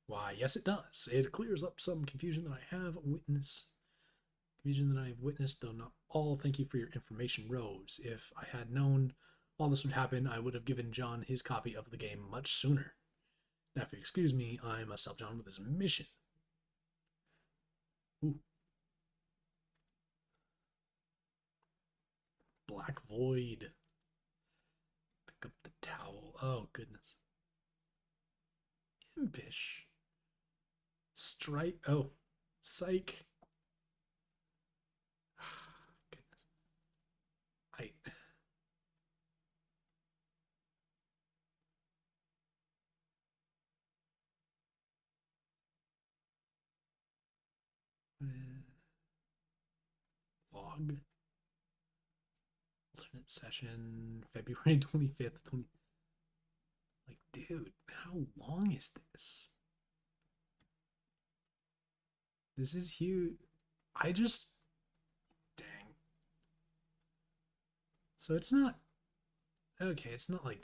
Why, yes, it does. It clears up some confusion that I have witnessed. Confusion that I have witnessed, though not all. Thank you for your information, Rose. If I had known all this would happen, I would have given John his copy of the game much sooner. Now, if you excuse me, I must help John with his mission. Ooh. Black Void. Pick up the towel. Oh, goodness. Impish. Strike. Oh, psych. Goodness. I. log. Alternate session, February 25th, 20. Like, dude, how long is this? This is huge. I just. Dang. So it's not. Okay, it's not like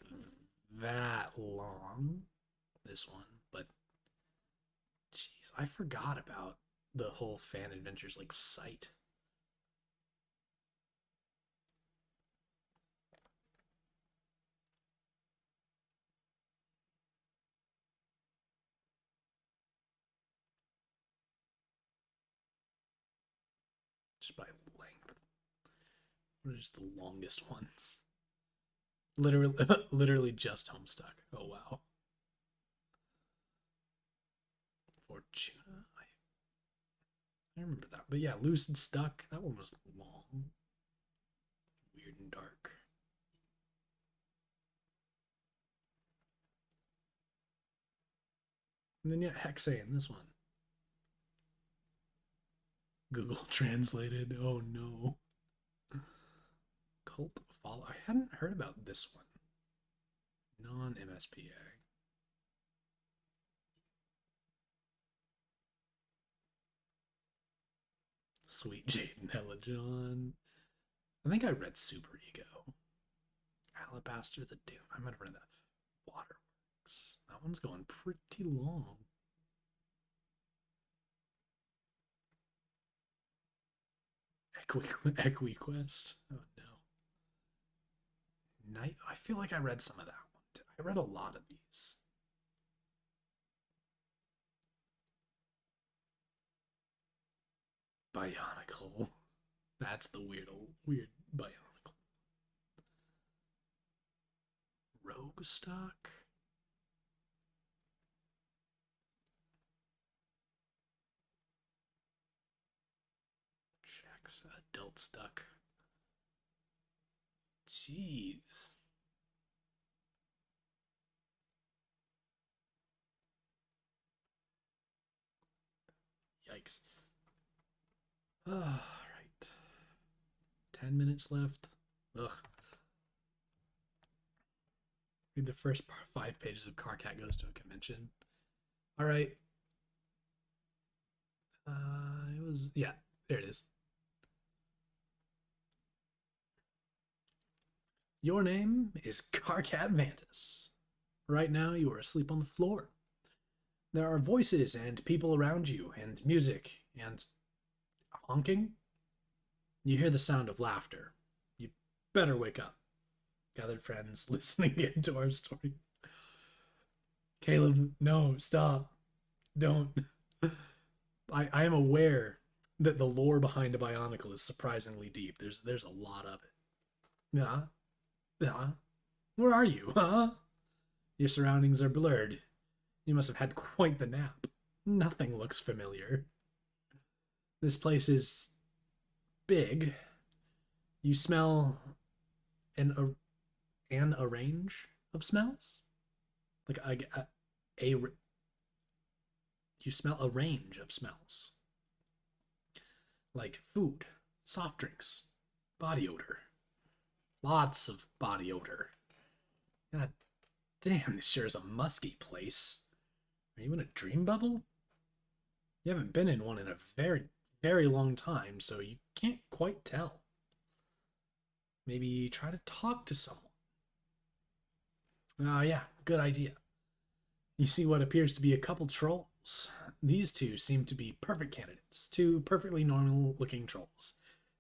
that long, this one, but. Jeez, I forgot about the whole fan adventures, like, site. Just by length. What is the longest ones? Literally, literally just Homestuck. Oh wow. Fortuna. I remember that, but yeah, Lucid Stuck. That one was long, weird and dark. And then yeah, Hexe in this one. Google translated. Oh no. Cult follow. I hadn't heard about this one. Non MSPA. Sweet Jade and Ella John. I think I read Super Ego. Alabaster the Doom. I might have read that. Waterworks. That one's going pretty long. EquiQuest. Oh no. Night. I feel like I read some of that one. I read a lot of these. Bionicle. That's the weird Bionicle. Rogue stock. Shax adult stuck. Jeez. Yikes. All right. 10 minutes left. Ugh. Read the first 5 pages of Carcat Goes to a Convention. All right. It was, yeah, there it is. Your name is Carcat Mantis. Right now, you are asleep on the floor. There are voices and people around you, and music, and honking. You hear the sound of laughter. You better wake up. Gathered friends listening in to our story. Caleb, no, stop. Don't. I am aware that the lore behind a Bionicle is surprisingly deep. There's a lot of it. Yeah. Yeah. Where are you, huh? Your surroundings are blurred. You must have had quite the nap. Nothing looks familiar. This place is big. You smell a range of smells? Like a you smell a range of smells. Like food, soft drinks, body odor. Lots of body odor. God damn, this sure is a musky place. Are you in a dream bubble? You haven't been in one in a very, very long time, so you can't quite tell. Maybe try to talk to someone. Ah, yeah, good idea. You see what appears to be a couple trolls. These two seem to be perfect candidates. Two perfectly normal looking trolls.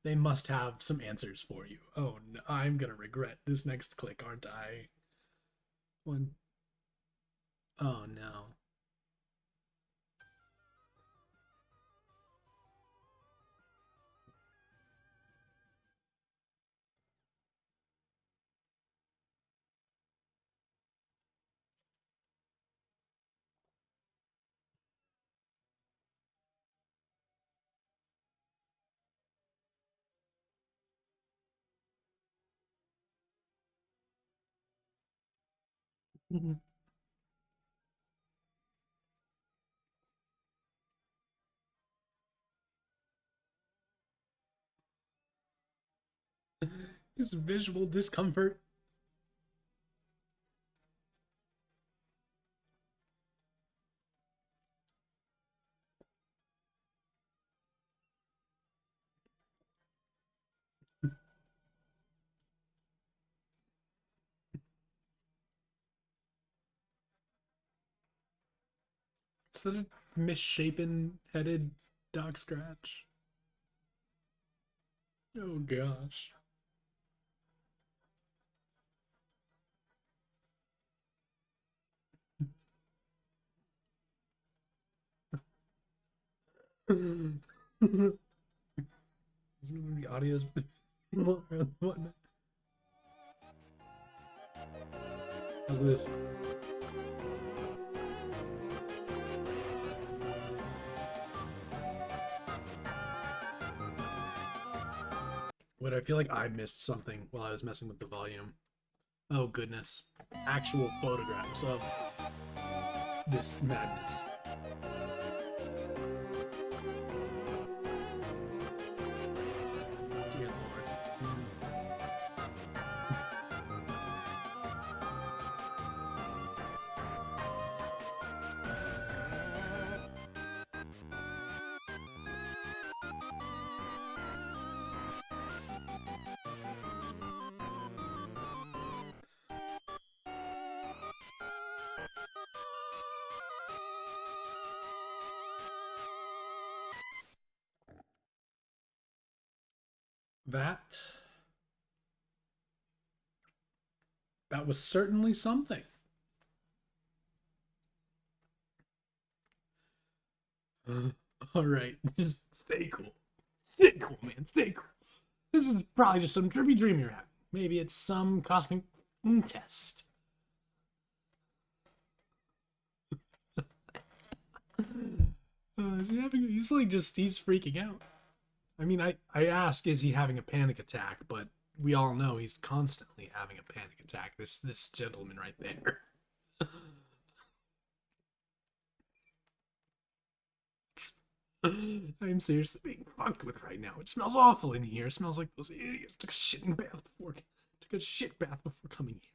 They must have some answers for you. Oh, no, I'm gonna regret this next click, aren't I? One. Oh, no. His visual discomfort. Is that a misshapen headed Doc Scratch? Oh gosh. The audio's what? How's this? Wait, I feel like I missed something while I was messing with the volume. Oh goodness. Actual photographs of this madness. Dear Lord. That was certainly something. All right, just stay cool. Stay cool, man. Stay cool. This is probably just some trippy dream you're having. Maybe it's some cosmic test. He's like he's freaking out. I mean, I ask, is he having a panic attack? But we all know he's constantly having a panic attack. This gentleman right there. I'm seriously being fucked with right now. It smells awful in here. It smells like those idiots took a shit bath before coming here.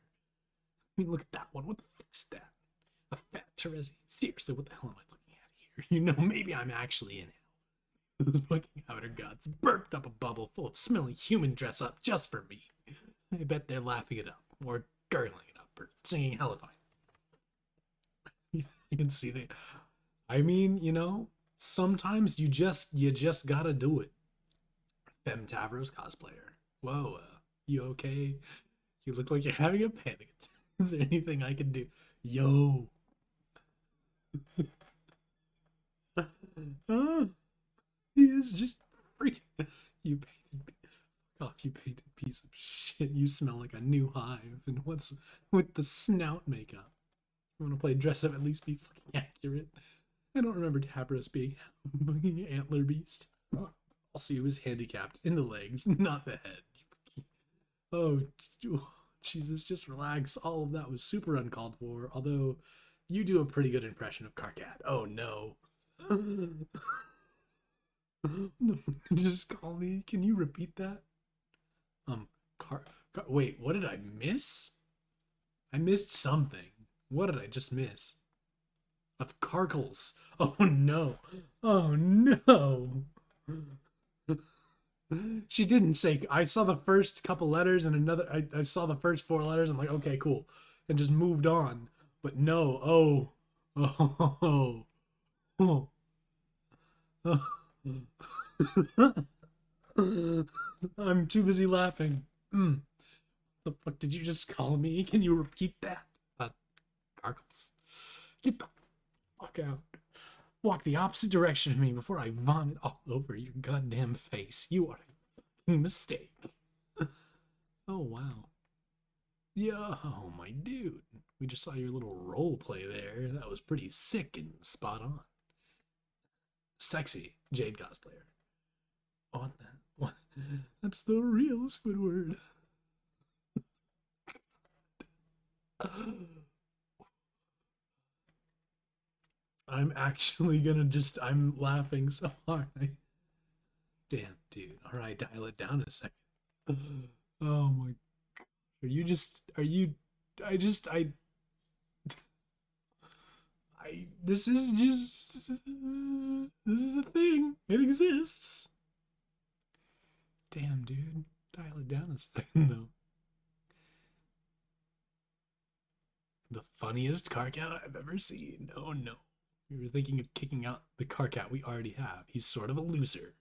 I mean, look at that one. What the fuck's that? A fat Terezi. Seriously, what the hell am I looking at here? You know, maybe I'm actually in hell. Those fucking outer guts burped up a bubble full of smelly human dress up just for me. I bet they're laughing it up, or gurgling it up, or singing Hellify. You can see they. I mean, you know, sometimes you just gotta do it. Fem Tavros cosplayer. Whoa, you okay? You look like you're having a panic attack. Is there anything I can do? Yo. He is just freaking. You painted off, you painted piece of shit. You smell like a new hive. And what's with the snout makeup? You want to play dress up? At least be fucking accurate. I don't remember Tabros being antler beast. Also, he was handicapped in the legs, not the head. Oh, Jesus, just relax. All of that was super uncalled for. Although, you do a pretty good impression of Karkat. Oh no. Just call me. Can you repeat that? Wait, what did I miss? I missed something. What did I just miss? Of Carkles. Oh no. Oh no. She didn't say. I saw the first couple letters and another. I saw the first four letters. I'm like, okay, cool, and just moved on. But no. Oh. Oh. I'm too busy laughing. The fuck did you just call me? Can you repeat that? Gargles. Get the fuck out. Walk the opposite direction of me before I vomit all over your goddamn face. You are a fucking mistake. Oh, wow. Yeah, oh, my dude. We just saw your little role play there. That was pretty sick and spot on. Sexy Jade cosplayer. What the? What? That's the real Squidward. I'm actually gonna I'm laughing so hard. Damn, dude. Alright, dial it down a second. Oh my, are you, I just, this is just, this is a thing. It exists. Damn, dude. Dial it down a second, though. The funniest car cat I've ever seen. Oh no. We were thinking of kicking out the car cat we already have. He's sort of a loser.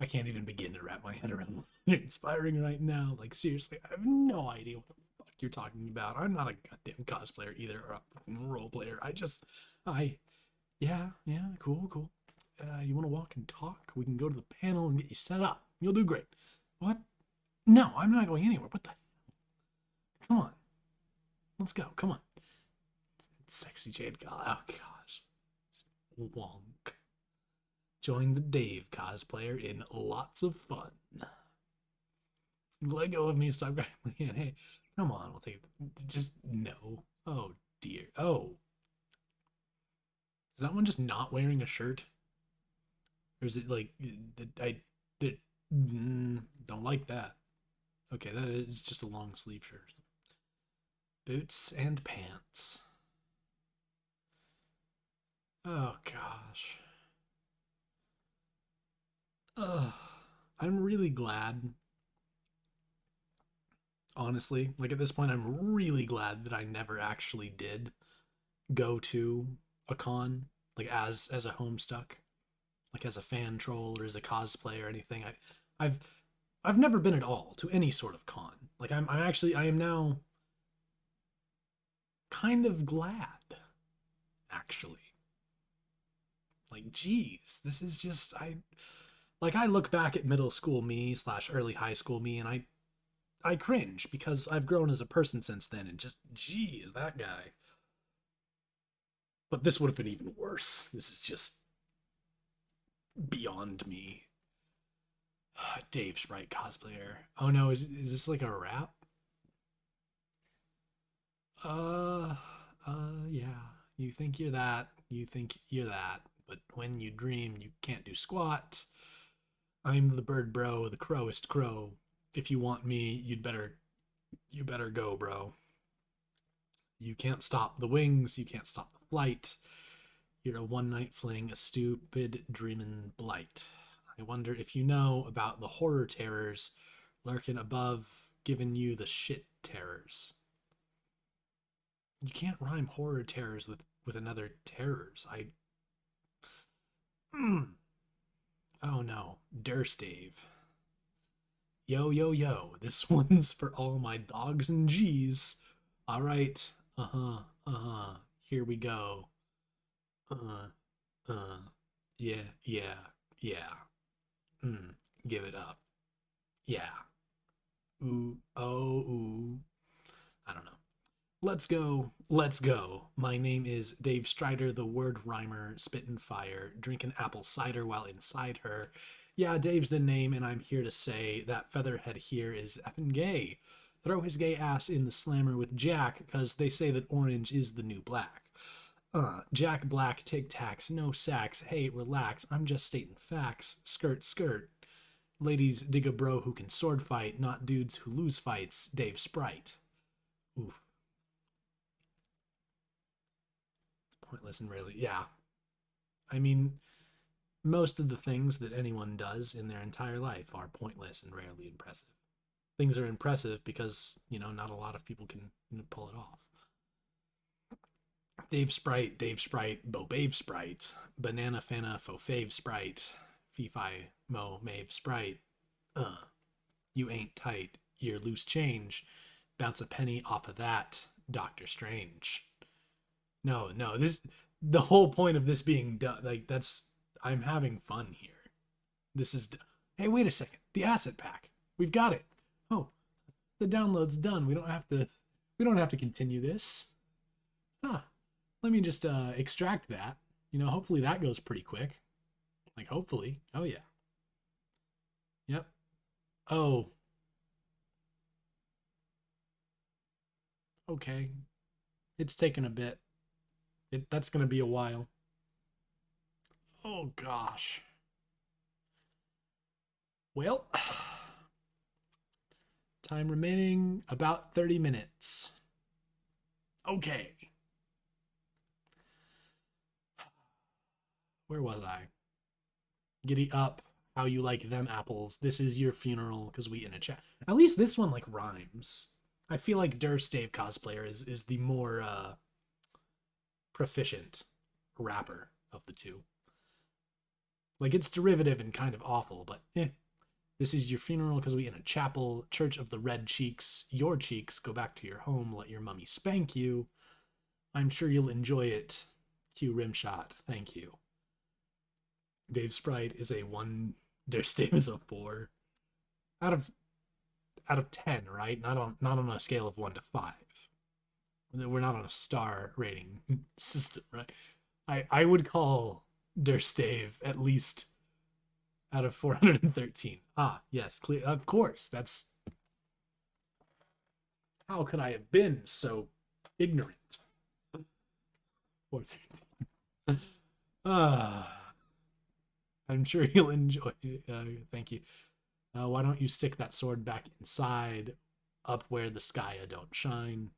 I can't even begin to wrap my head around what you're inspiring right now. Like, seriously, I have no idea what the fuck you're talking about. I'm not a goddamn cosplayer either, or a fucking role player. Yeah, cool. You want to walk and talk? We can go to the panel and get you set up. You'll do great. What? No, I'm not going anywhere. What the? Come on. Let's go. Come on. Sexy Jade Gal. Oh, gosh. Wonk. Join the Dave cosplayer in lots of fun. Let go of me. Stop grabbing my hand. Hey, come on. We'll take it. Just no. Oh, dear. Oh. Is that one just not wearing a shirt? Or is it like, don't like that. Okay, that is just a long sleeve shirt. Boots and pants. Oh gosh. Ugh. I'm really glad. Honestly, like at this point, I'm really glad that I never actually did go to a con, like as a Homestuck, like as a fan troll or as a cosplay or anything. I've I've never been at all to any sort of con. Like I am now kind of glad, actually. Like, geez, this is just I look back at middle school me slash early high school me, and I cringe because I've grown as a person since then, and just geez, that guy. But this would have been even worse. This is just beyond me. Dave Sprite cosplayer. Oh no, is this like a rap? Uh, yeah. You think you're that. You think you're that. But when you dream, you can't do squat. I'm the bird bro, the crowest crow. If you want me, you better go, bro. You can't stop the wings, you can't stop the flight. You're a one night fling, a stupid dreamin' blight. I wonder if you know about the horror terrors lurking above, giving you the shit terrors. You can't rhyme horror terrors with another terrors. Mm. Oh no, Durst Dave. Yo, this one's for all my dogs and G's. All right, here we go. Uh, uh, yeah. Give it up. Yeah. Ooh. I don't know. Let's go. My name is Dave Strider, the word rhymer, spittin' fire, drinking apple cider while inside her. Yeah, Dave's the name, and I'm here to say that Featherhead here is effing gay. Throw his gay ass in the slammer with Jack, cause they say that orange is the new black. Jack Black, tic tacs, no sacks. Hey, relax, I'm just stating facts. Skirt. Ladies dig a bro who can sword fight, not dudes who lose fights. Dave Sprite. Oof. Pointless and rarely. Yeah. I mean, most of the things that anyone does in their entire life are pointless and rarely impressive. Things are impressive because, not a lot of people can pull it off. Dave Sprite, Bo Babe Sprite, Banana Fana Fo Fave Sprite, Fee Fi Mo Mave Sprite. Uh, you ain't tight, you're loose change. Bounce a penny off of that, Doctor Strange. No, this the whole point of this being done. Like I'm having fun here. This is. Hey, wait a second. The asset pack. We've got it. Oh, the download's done. We don't have to. We don't have to continue this. Huh. Let me just extract that. Hopefully that goes pretty quick. Like hopefully. Oh yeah. Yep. Oh. Okay. It's taken a bit. That's gonna be a while. Oh gosh. Well, Time remaining about 30 minutes. Okay. Where was I? Giddy up. How you like them apples. This is your funeral because we in a chat. At least this one like rhymes. I feel like Dave cosplayer is the more proficient rapper of the two. Like it's derivative and kind of awful, but eh. This is your funeral because we in a chapel, church of the red cheeks. Your cheeks go back to your home. Let your mummy spank you. I'm sure you'll enjoy it. Cue rimshot. Thank you. Dave Sprite is a 1. Dave is a 4. Out of 10, right? Not on a scale of 1 to 5. We're not on a star rating system, right? I would call Dave at least out of 413. Ah, yes, clear. Of course, that's. How could I have been so ignorant? 413. I'm sure you'll enjoy it. Thank you. Why don't you stick that sword back inside, up where the sky don't shine?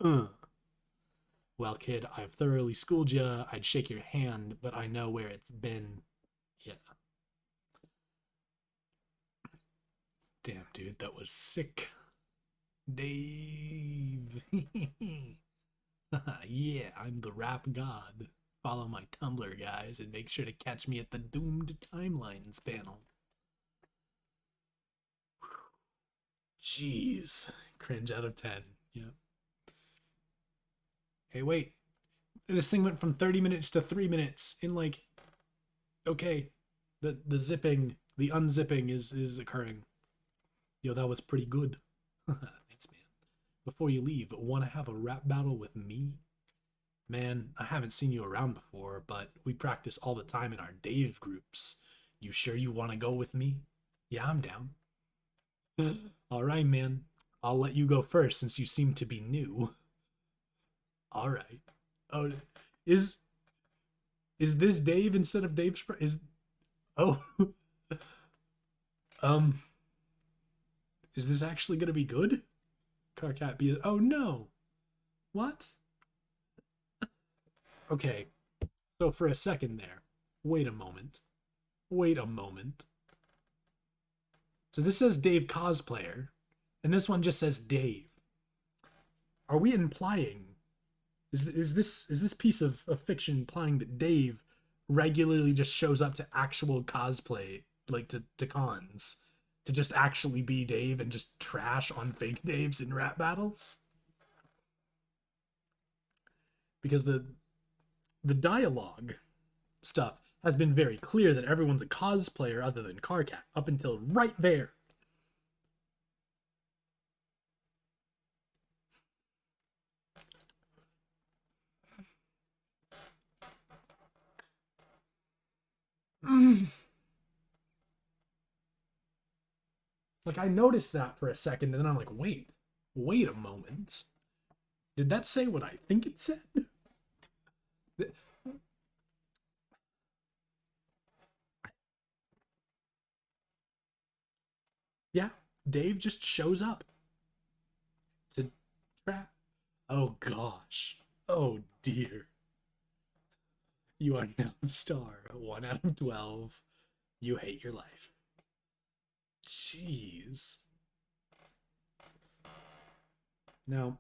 Well, kid, I've thoroughly schooled you. I'd shake your hand, but I know where it's been. Yeah. Damn, dude, that was sick. Dave. Yeah, I'm the rap god. Follow my Tumblr, guys, and make sure to catch me at the Doomed Timelines panel. Jeez. Cringe out of 10. Yeah. Hey, wait. This thing went from 30 minutes to 3 minutes in like. Okay. The zipping, the unzipping is occurring. Yo, that was pretty good. Thanks, man. Before you leave, want to have a rap battle with me? Man, I haven't seen you around before, but we practice all the time in our Dave groups. You sure you want to go with me? Yeah, I'm down. All right, man. I'll let you go first since you seem to be new. All right. Oh, is this Dave instead of Dave? Oh. Is this actually gonna be good? Carcat be. Oh no. What? Okay. So for a second there. Wait a moment. Wait a moment. So this says Dave cosplayer, and this one just says Dave. Are we implying? Is this piece of fiction implying that Dave regularly just shows up to actual cosplay, like to cons, to just actually be Dave and just trash on fake Daves in rap battles? Because the dialogue stuff has been very clear that everyone's a cosplayer other than Carcat up until right there. Like I noticed that for a second, and then I'm like, wait a moment. Did that say what I think it said? Yeah, Dave just shows up to trap. Oh gosh. Oh dear. You are now the star. 1 out of 12. You hate your life. Jeez. Now,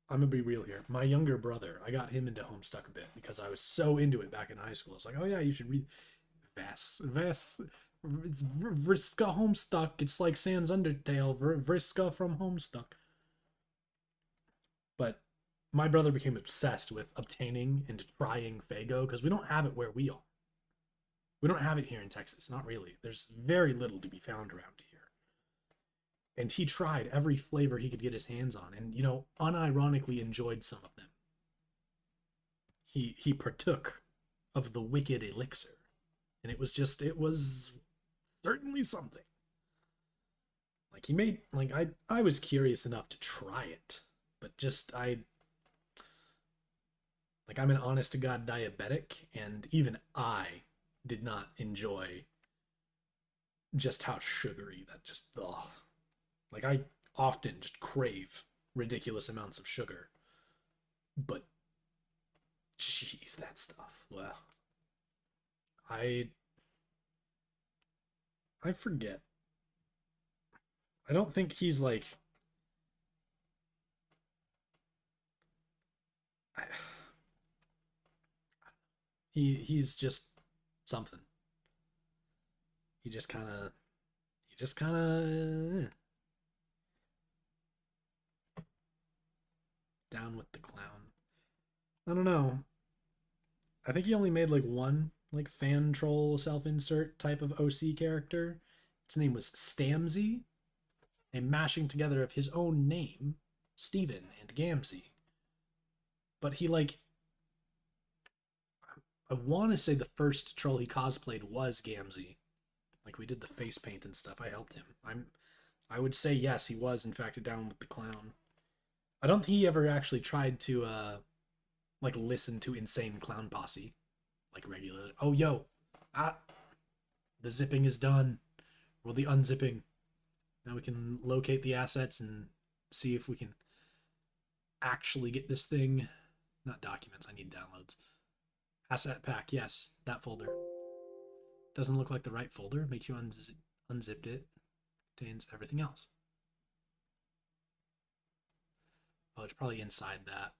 I'm gonna be real here. My younger brother, I got him into Homestuck a bit because I was so into it back in high school. It's like, oh yeah, you should read Vass. It's Vriska Homestuck. It's like Sans Undertale. Vriska from Homestuck. But my brother became obsessed with obtaining and trying Fago because we don't have it where we are. We don't have it here in Texas. Not really. There's very little to be found around here. And he tried every flavor he could get his hands on, and unironically enjoyed some of them. He partook of the wicked elixir, and it was certainly something. Like he made I was curious enough to try it, but I'm an honest to God diabetic, and even I did not enjoy just how sugary that just Like, I often just crave ridiculous amounts of sugar. But, jeez, that stuff. Well, I I forget. I don't think he's like I, he's just something. He just kind of he just kind of down with the clown. I don't know. I think he only made like one like fan troll self-insert type of OC character. Its name was Stamsy, a mashing together of his own name, Stephen, and Gamsey. But he like I want to say the first troll he cosplayed was Gamsey. Like we did the face paint and stuff. I helped him. I would say yes, he was in fact down with the clown. I don't think he ever actually tried to like listen to Insane Clown Posse like regularly. Oh yo, ah, the zipping is done. Well, the unzipping. Now we can locate the assets and see if we can actually get this thing. Not documents. I need downloads. Asset pack. Yes, that folder. Doesn't look like the right folder. Makes you unzipped it. Contains everything else. Oh, it's probably inside that.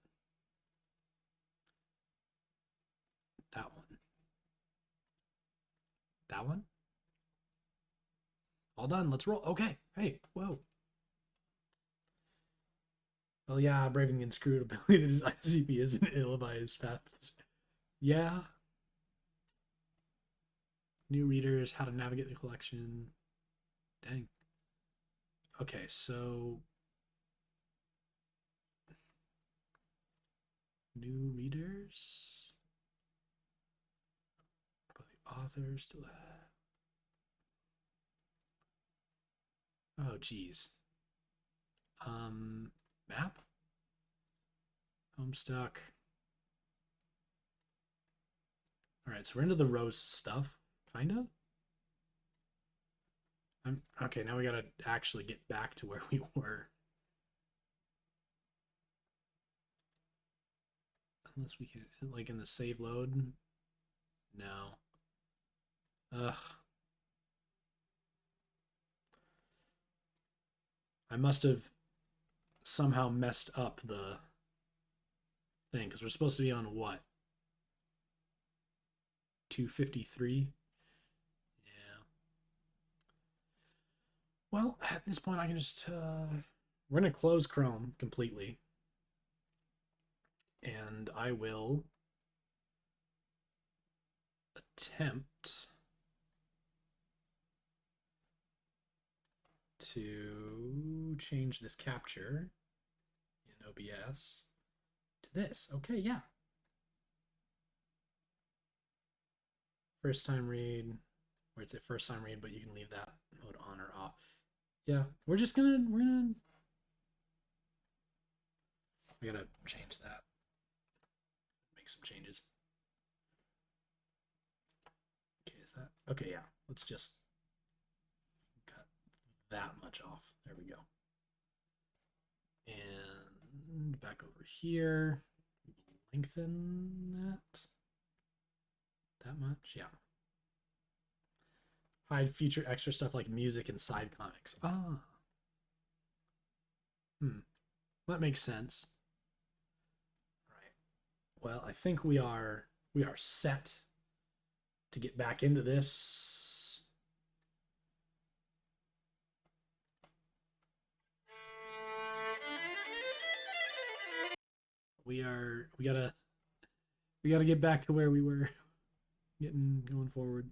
That one. That one? All done. Let's roll. Okay. Hey, whoa. Well, yeah, braving the inscrutability that his ICP isn't ill by his fast. Yeah. New readers, how to navigate the collection. Dang. Okay, so new readers. The authors to oh geez. Map? Homestuck. Alright, so we're into the rose stuff. Kinda? Okay, now we gotta actually get back to where we were. Unless we can, like in the save load. No. Ugh. I must have somehow messed up the thing because we're supposed to be on what? 253? Yeah. Well, at this point, I can just. We're going to close Chrome completely. And I will attempt to change this capture in OBS to this. Okay, yeah. First time read, where it's a first time read, but you can leave that mode on or off. Yeah, we're gonna we gotta change that. Make some changes. Okay, is that okay? Yeah, let's just cut that much off. There we go. And back over here, lengthen that much. Yeah. Hide feature extra stuff like music and side comics. Ah. That makes sense. All right. Well, I think we are set to get back into this. We gotta get back to where we were going forward.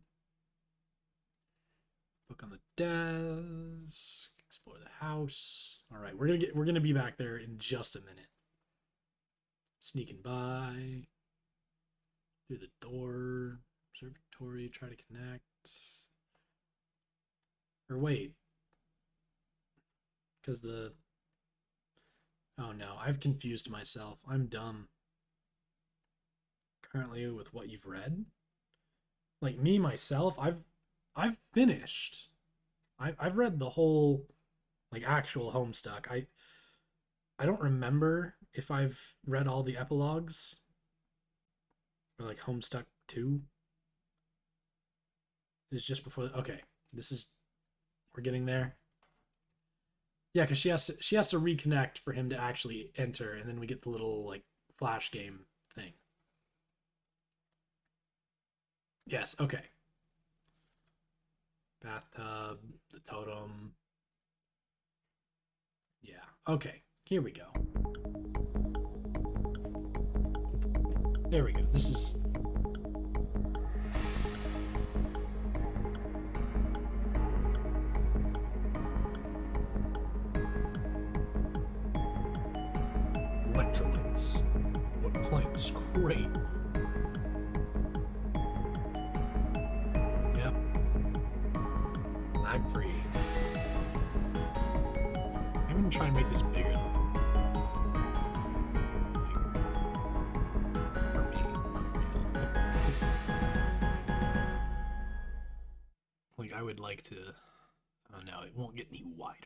Book on the desk. Explore the house. All right, we're gonna be back there in just a minute. Sneaking by through the door. Observatory. Try to connect. Or wait, because the. Oh no, I've confused myself. I'm dumb. Currently, with what you've read, like me myself, I've finished. I've read the whole like actual Homestuck. I don't remember if I've read all the epilogues or like Homestuck 2 is just before. Okay, this is we're getting there. Yeah, because she has to reconnect for him to actually enter, and then we get the little like flash game thing. Yes. Okay. Bathtub, the totem. Yeah. Okay. Here we go. There we go. This is electrolytes. What plants crave. Yep. Lag free. I'm gonna try and make this bigger though. For me, not for you. Like I would like to. Oh no, it won't get any wider.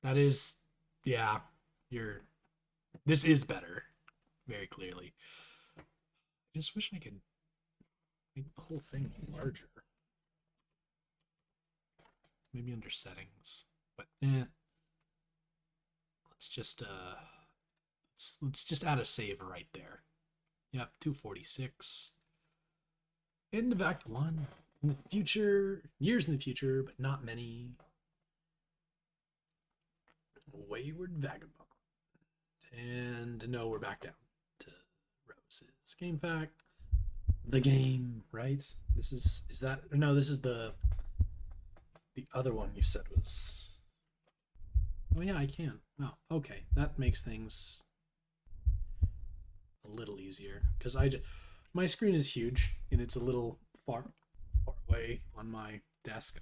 That is, yeah. You're. This is better, very clearly. I just wish I could make the whole thing larger. Maybe under settings, but let's just let's just add a save right there. Yep, 246. End of Act 1. In the future, years in the future, but not many. Wayward Vagabond. And no, we're back down to Roses. Game fact. The game, right? This is that no, this is the other one you said was. Oh yeah, I can. Oh, okay. That makes things a little easier because my screen is huge and it's a little far away on my desk.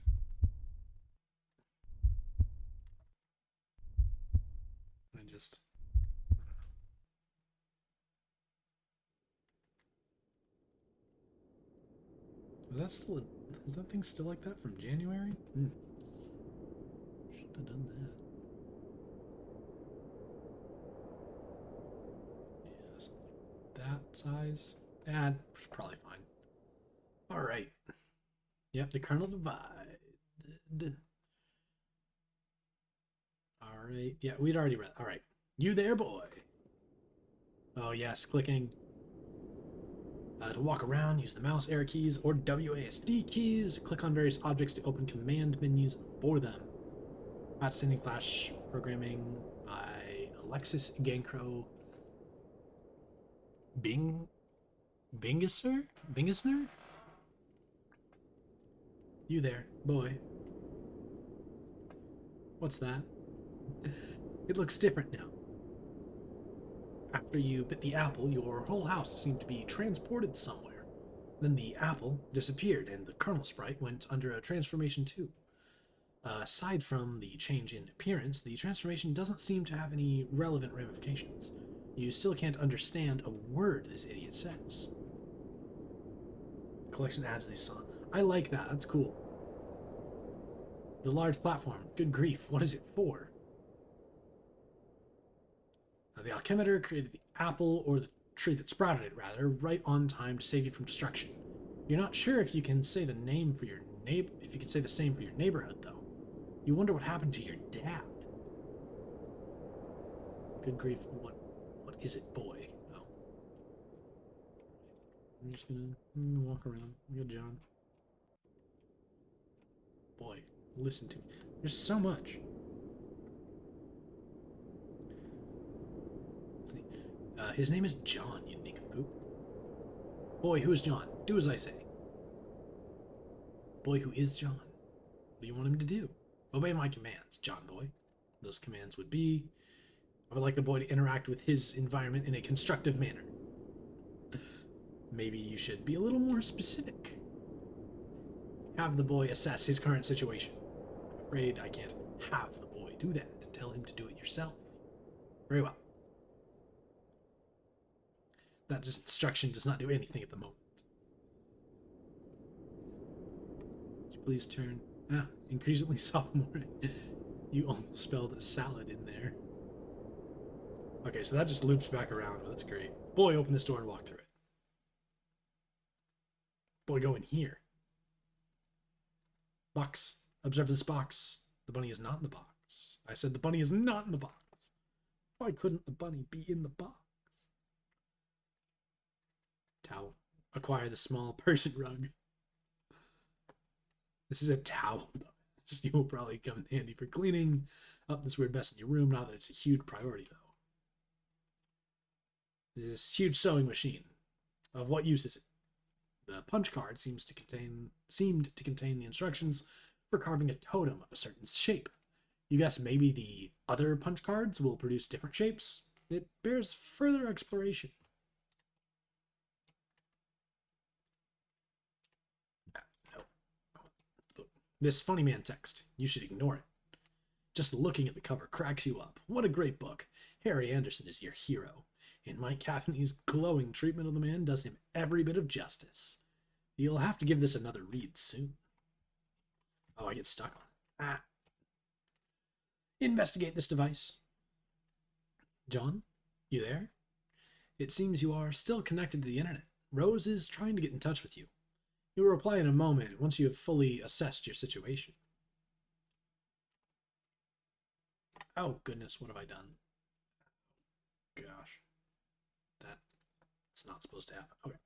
I just was that still is that thing still like that from January? Should have done that. Yeah, something like that size. It's probably fine. All right. Yep, the kernel divided. All right. Yeah, we'd already read. All right. You there, boy? Oh yes, clicking. To walk around, use the mouse arrow keys or WASD keys. Click on various objects to open command menus for them. Outstanding Flash Programming by Alexis Gancro. Bingisner? You there, boy. What's that? It looks different now. After you bit the apple, your whole house seemed to be transported somewhere. Then the apple disappeared, and the kernel sprite went under a transformation too. Aside from the change in appearance, the transformation doesn't seem to have any relevant ramifications. You still can't understand a word this idiot says. The collection adds these songs. I like that. That's cool. The large platform. Good grief. What is it for? The alchemister created the apple, or the tree that sprouted it, rather, right on time to save you from destruction. You're not sure if you can say the name for your if you can say the same for your neighborhood, though. You wonder what happened to your dad. Good grief! What is it, boy? Oh, I'm just gonna walk around. Good John. Boy, listen to me. There's so much. His name is John, you nincompoop. Boy, who is John? Do as I say. Boy, who is John? What do you want him to do? Obey my commands, John boy. Those commands would be, I would like the boy to interact with his environment in a constructive manner. Maybe you should be a little more specific. Have the boy assess his current situation. I'm afraid I can't have the boy do that. Tell him to do it yourself. Very well. That instruction does not do anything at the moment. Please turn. Increasingly sophomore. You almost spelled a salad in there. Okay, so that just loops back around. Oh, that's great. Boy, open this door and walk through it. Boy, go in here. Box. Observe this box. The bunny is not in the box. I said the bunny is not in the box. Why couldn't the bunny be in the box? Towel. Acquire the small Persian rug. This is a towel. You will probably come in handy for cleaning up this weird mess in your room. Not that it's a huge priority, though. This huge sewing machine. Of what use is it? The punch card seemed to contain the instructions for carving a totem of a certain shape. You guess maybe the other punch cards will produce different shapes? It bears further exploration. No. This funny man text. You should ignore it. Just looking at the cover cracks you up. What a great book. Harry Anderson is your hero. And Mike Cavanagh's glowing treatment of the man does him every bit of justice. You'll have to give this another read soon. Oh, I get stuck on it. Investigate this device. John, you there? It seems you are still connected to the internet. Rose is trying to get in touch with you. You will reply in a moment once you have fully assessed your situation. Oh, goodness, what have I done? Gosh. That's not supposed to happen. Okay,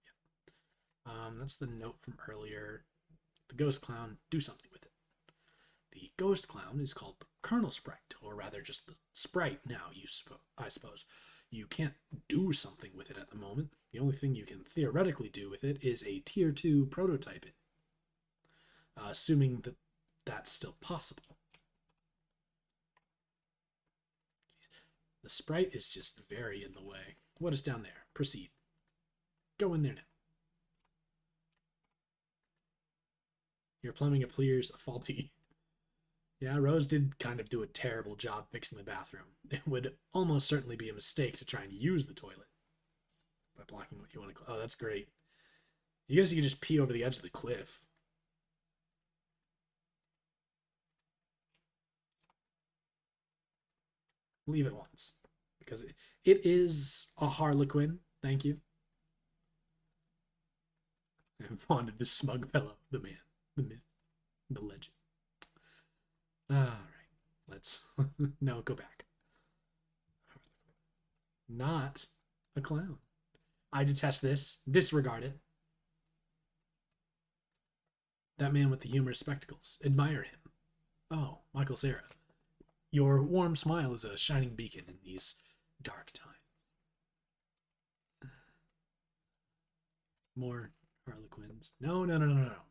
yeah. That's the note from earlier. The ghost clown, do something with it. The ghost clown is called the Colonel Sprite, or rather just the Sprite now, I suppose. You can't do something with it at the moment. The only thing you can theoretically do with it is a Tier 2 prototype it. Assuming that that's still possible. The Sprite is just very in the way. What is down there? Proceed. Go in there now. Your plumbing appears faulty. Yeah, Rose did kind of do a terrible job fixing the bathroom. It would almost certainly be a mistake to try and use the toilet by blocking what you want to. Oh, that's great. You guys, you can just pee over the edge of the cliff. Leave it once, because it is a harlequin. Thank you. I'm fond of this smug fellow, the man, the myth, the legend. All right, let's no, go back. Not a clown. I detest this. Disregard it. That man with the humorous spectacles. Admire him. Oh, Michael Cera. Your warm smile is a shining beacon in these dark times. More harlequins. No.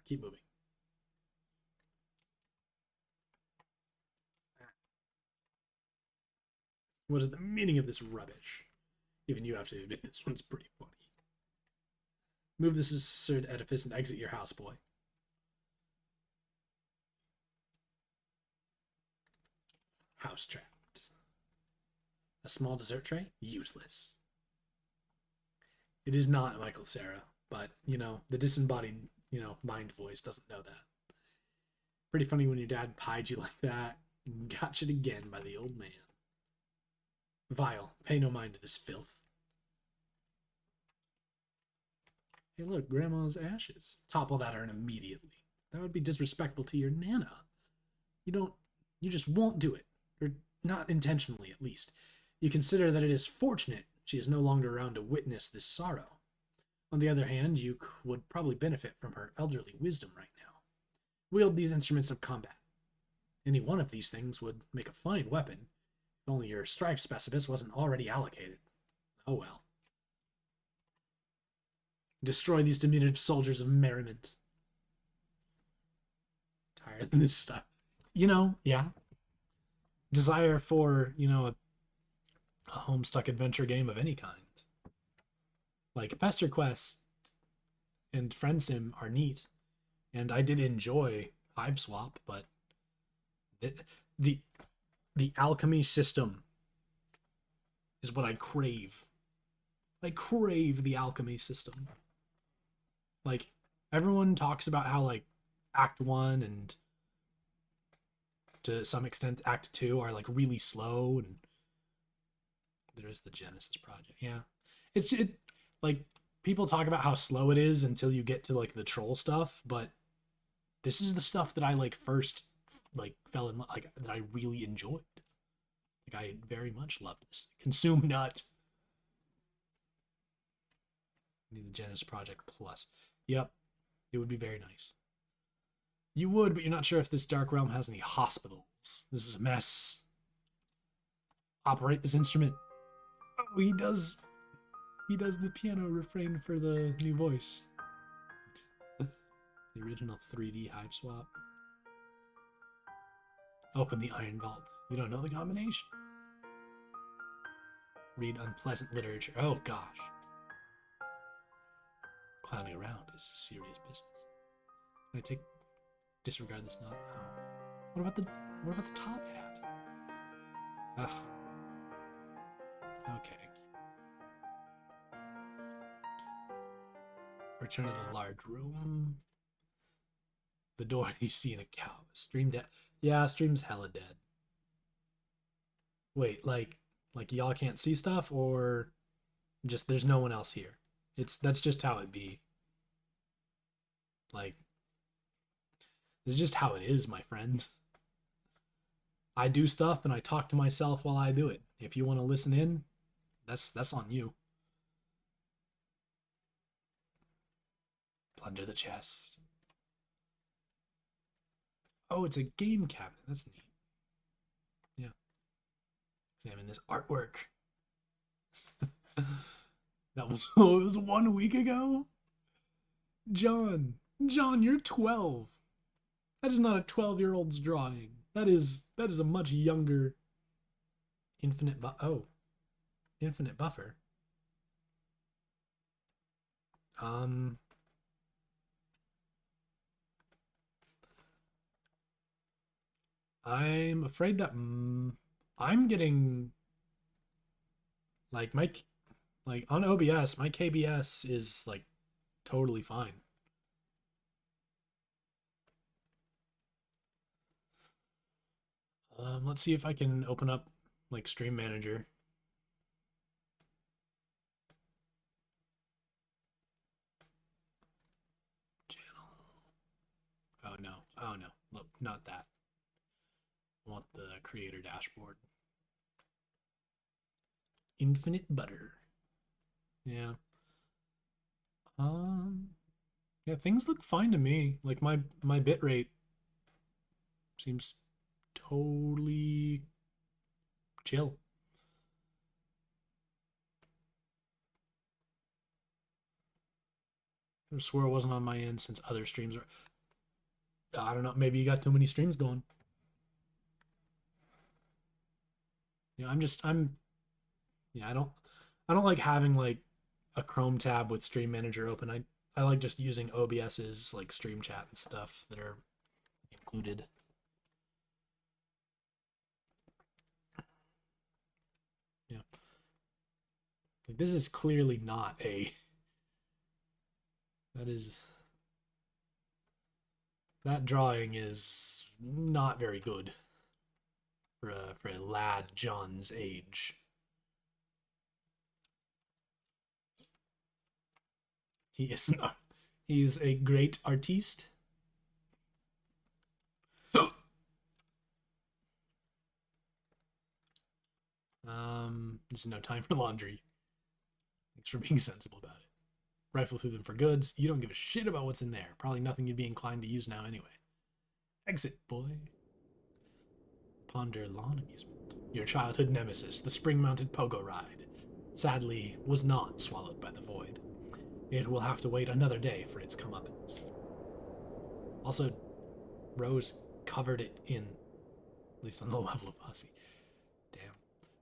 Keep moving. What is the meaning of this rubbish? Even you have to admit this one's pretty funny. Move this absurd edifice and exit your house, boy. House trapped. A small dessert tray? Useless. It is not Michael Cera, but, the disembodied, mind voice doesn't know that. Pretty funny when your dad pied you like that. Got you again by the old man. Vile, pay no mind to this filth. Hey, look, Grandma's ashes. Topple that urn immediately. That would be disrespectful to your Nana. You just won't do it. Or not intentionally, at least. You consider that it is fortunate she is no longer around to witness this sorrow. On the other hand, you would probably benefit from her elderly wisdom right now. Wield these instruments of combat. Any one of these things would make a fine weapon. If only your strife specimen wasn't already allocated. Oh well. Destroy these diminutive soldiers of merriment. Tired of this stuff. Yeah. Desire for, a Homestuck adventure game of any kind. Like, Pester Quest and Friend Sim are neat, and I did enjoy Hive Swap, but the alchemy system is what I crave. I crave the alchemy system. Like, everyone talks about how Act 1 and to some extent Act 2 are like really slow, and there is the Genesis project. Yeah. It like people talk about how slow it is until you get to like the troll stuff, but this is the stuff that I like first like fell in like that I really enjoyed. Like I very much loved this. Consume nut. Need the Genesis Project Plus. Yep. It would be very nice. You would, but you're not sure if this Dark Realm has any hospitals. This is a mess. Operate this instrument. Oh, he does the piano refrain for the new voice. The original 3D hype swap. Open the Iron Vault. You don't know the combination. Read unpleasant literature. Oh gosh. Clowning around is serious business. Can I disregard this knot? Oh. What about the top hat? Ugh. Okay. Return to the large room. The door you see in a cow. Stream dead. Yeah, stream's hella dead. Wait, like y'all can't see stuff, or just there's no one else here? That's just how it be. Like, this is just how it is, my friend. I do stuff and I talk to myself while I do it. If you want to listen in, that's on you. Plunder the chest. Oh, it's a game cabinet. That's neat. Yeah. Examine this artwork. That was it was 1 week ago. John, you're 12. That is not a 12-year-old's drawing. That is a much younger infinite buffer. I'm afraid that I'm getting like on OBS, my KBS is like totally fine. Let's see if I can open up like Stream Manager. Channel. Oh no, look, not that. I want the creator dashboard. Infinite butter. Yeah. Yeah, things look fine to me. Like my bitrate seems totally chill. I swear it wasn't on my end since other streams are. I don't know. Maybe you got too many streams going. Yeah, I don't like having like a Chrome tab with Stream Manager open. I like just using OBS's like stream chat and stuff that are included. Yeah. Like this is clearly not a that drawing is not very good for a lad John's age. He is not. He is a great artiste. There's no time for laundry. Thanks for being sensible about it. Rifle through them for goods. You don't give a shit about what's in there. Probably nothing you'd be inclined to use now anyway. Exit, boy. Ponder lawn amusement. Your childhood nemesis, the spring-mounted pogo ride, sadly was not swallowed by the void. It will have to wait another day for its comeuppance. Also, Rose covered it in, at least on the level of hussy. Damn.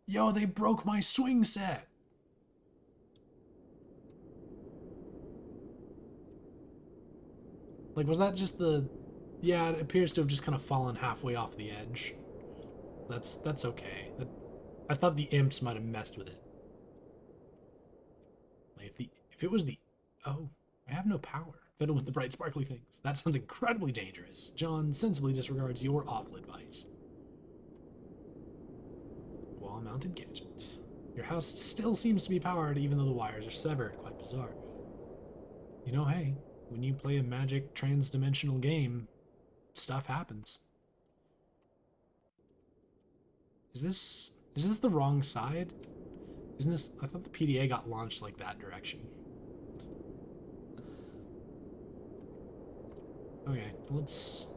Yo, they broke my swing set! Like, was that just the... Yeah, it appears to have just kind of fallen halfway off the edge. That's okay. I thought the imps might have messed with it. Like, if it was the... Oh, I have no power. Fiddle with the bright sparkly things. That sounds incredibly dangerous. John sensibly disregards your awful advice. Wall-mounted gadgets. Your house still seems to be powered even though the wires are severed. Quite bizarre. You know, hey, when you play a magic trans-dimensional game, stuff happens. Is this the wrong side? Isn't this... I thought the PDA got launched like that direction. Okay, let's...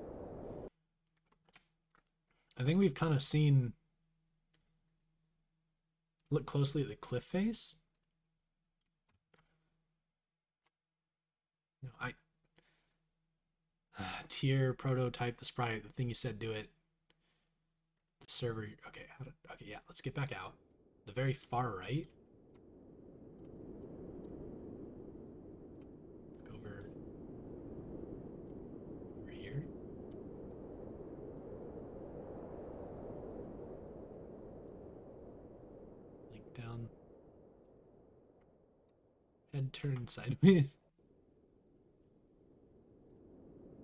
I think we've kind of seen... Look closely at the cliff face. No, tier, prototype, the sprite, the thing you said, do it. The server... Okay, okay, yeah, let's get back out. The very far right. Over here. Link down. Head turned sideways.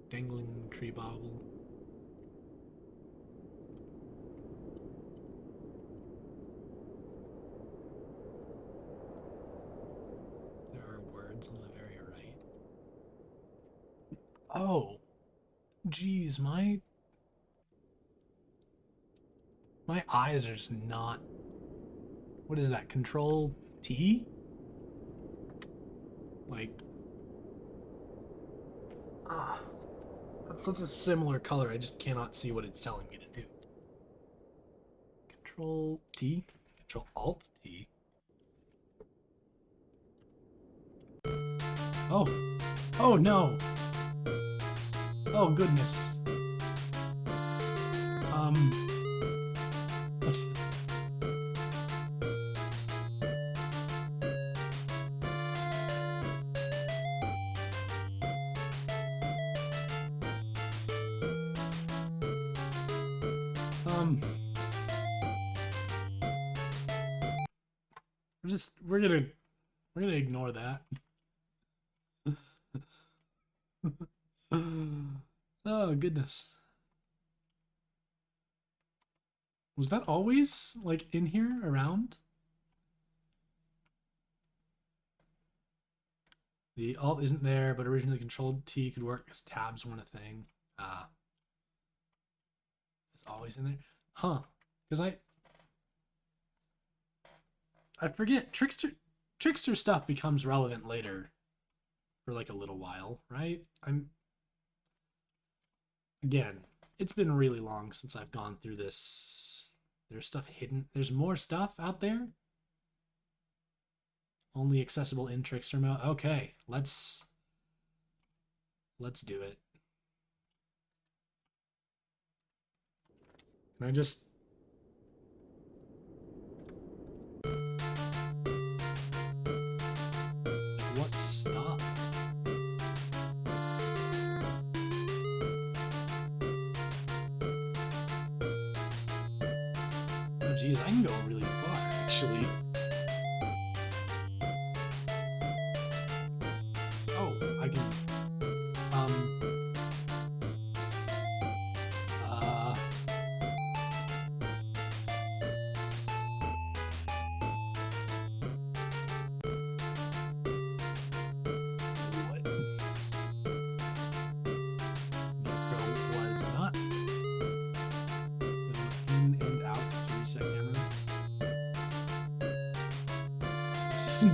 Dangling tree bobble. There are words on the very right. Oh, geez, my eyes are just not. What is that? Control T? Like, that's such a similar color. I just cannot see what it's telling me to do. Control T, Control Alt T. Oh, oh no. Oh goodness. What's we're gonna ignore that. Oh goodness. Was that always like in here around? The alt isn't there, but originally controlled T could work because tabs weren't a thing. It's always in there. Huh. Because I forget trickster stuff becomes relevant later for like a little while, right? Again, it's been really long since I've gone through this. There's stuff hidden. There's more stuff out there. Only accessible in trickster mode. Okay, let's do it. Can I just... What stopped? Oh geez, I can go really far, actually. Oh, I can...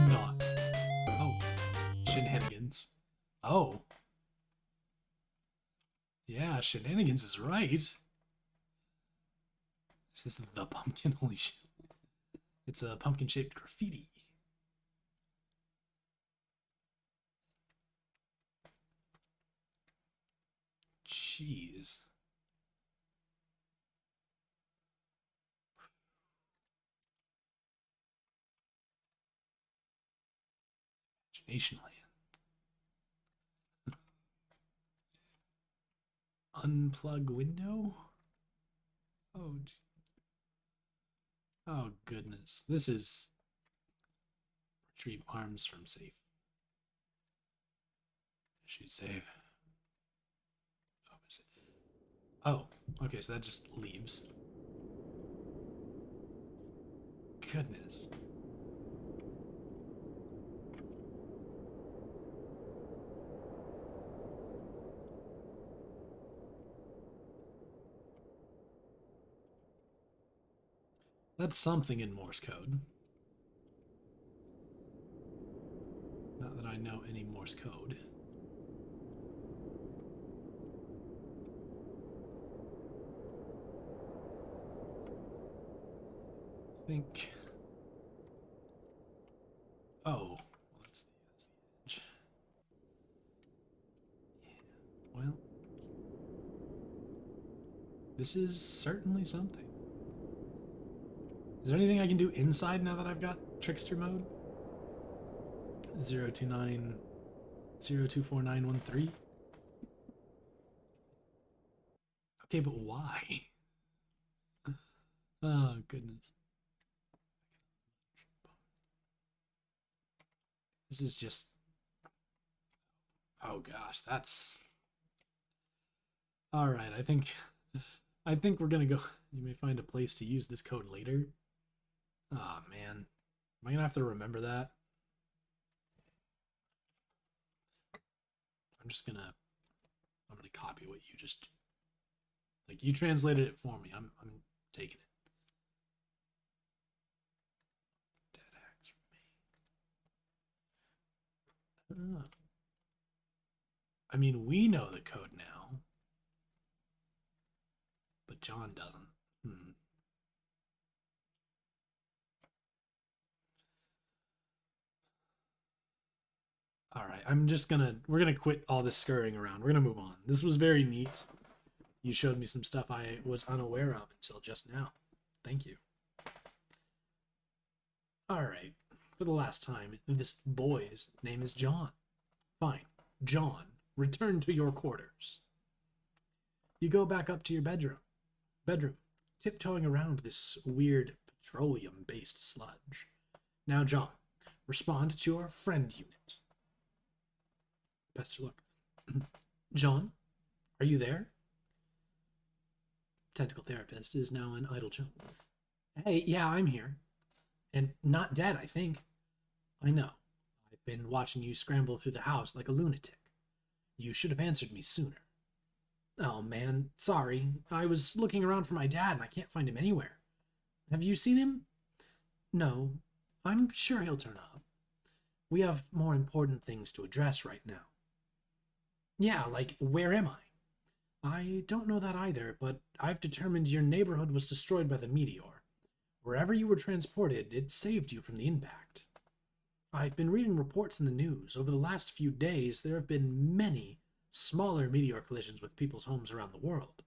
Not. Oh. Shenanigans. Oh. Yeah, shenanigans is right. Is this the pumpkin? Holy shit. It's a pumpkin-shaped graffiti. Jeez. Imagination land. Unplug window? Oh, oh goodness. This is... Retrieve arms from safe. Shoot save. Oh, okay, so that just leaves. Goodness. That's something in Morse code. Not that I know any Morse code. I think. Oh, well, that's the edge. Yeah. Well, this is certainly something. Is there anything I can do inside now that I've got Trickster mode? 029 024913. Okay, but why? Oh, goodness. This is just... Oh, gosh, that's... Alright, I think we're gonna go... You may find a place to use this code later. Ah, oh, man. Am I gonna have to remember that? I'm gonna copy what you just... Like, you translated it for me. I'm taking it. Dead axe for me. I mean, we know the code now. But John doesn't. Alright, we're gonna quit all this scurrying around. We're gonna move on. This was very neat. You showed me some stuff I was unaware of until just now. Thank you. Alright, for the last time, this boy's name is John. Fine. John, return to your quarters. You go back up to your bedroom, tiptoeing around this weird petroleum-based sludge. Now, John, respond to your friend unit. Best of luck. John, are you there? Tentacle therapist is now an idle chump. Hey, yeah, I'm here. And not dead, I think. I know. I've been watching you scramble through the house like a lunatic. You should have answered me sooner. Oh, man, sorry. I was looking around for my dad and I can't find him anywhere. Have you seen him? No. I'm sure he'll turn up. We have more important things to address right now. Yeah, like, where am I? I don't know that either, but I've determined your neighborhood was destroyed by the meteor. Wherever you were transported, it saved you from the impact. I've been reading reports in the news. Over the last few days, there have been many smaller meteor collisions with people's homes around the world,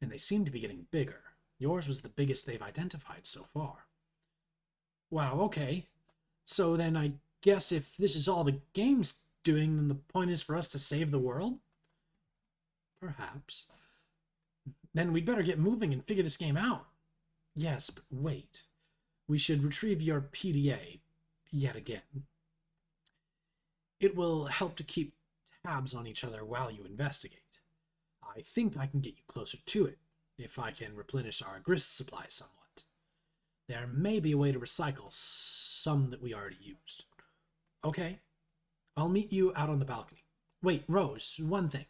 and they seem to be getting bigger. Yours was the biggest they've identified so far. Wow, okay. So then I guess if this is all the game's doing, then the point is for us to save the world? Perhaps. Then we'd better get moving and figure this game out. Yes, but wait. We should retrieve your PDA yet again. It will help to keep tabs on each other while you investigate. I think I can get you closer to it, if I can replenish our grist supply somewhat. There may be a way to recycle some that we already used. Okay, I'll meet you out on the balcony. Wait, Rose, one thing.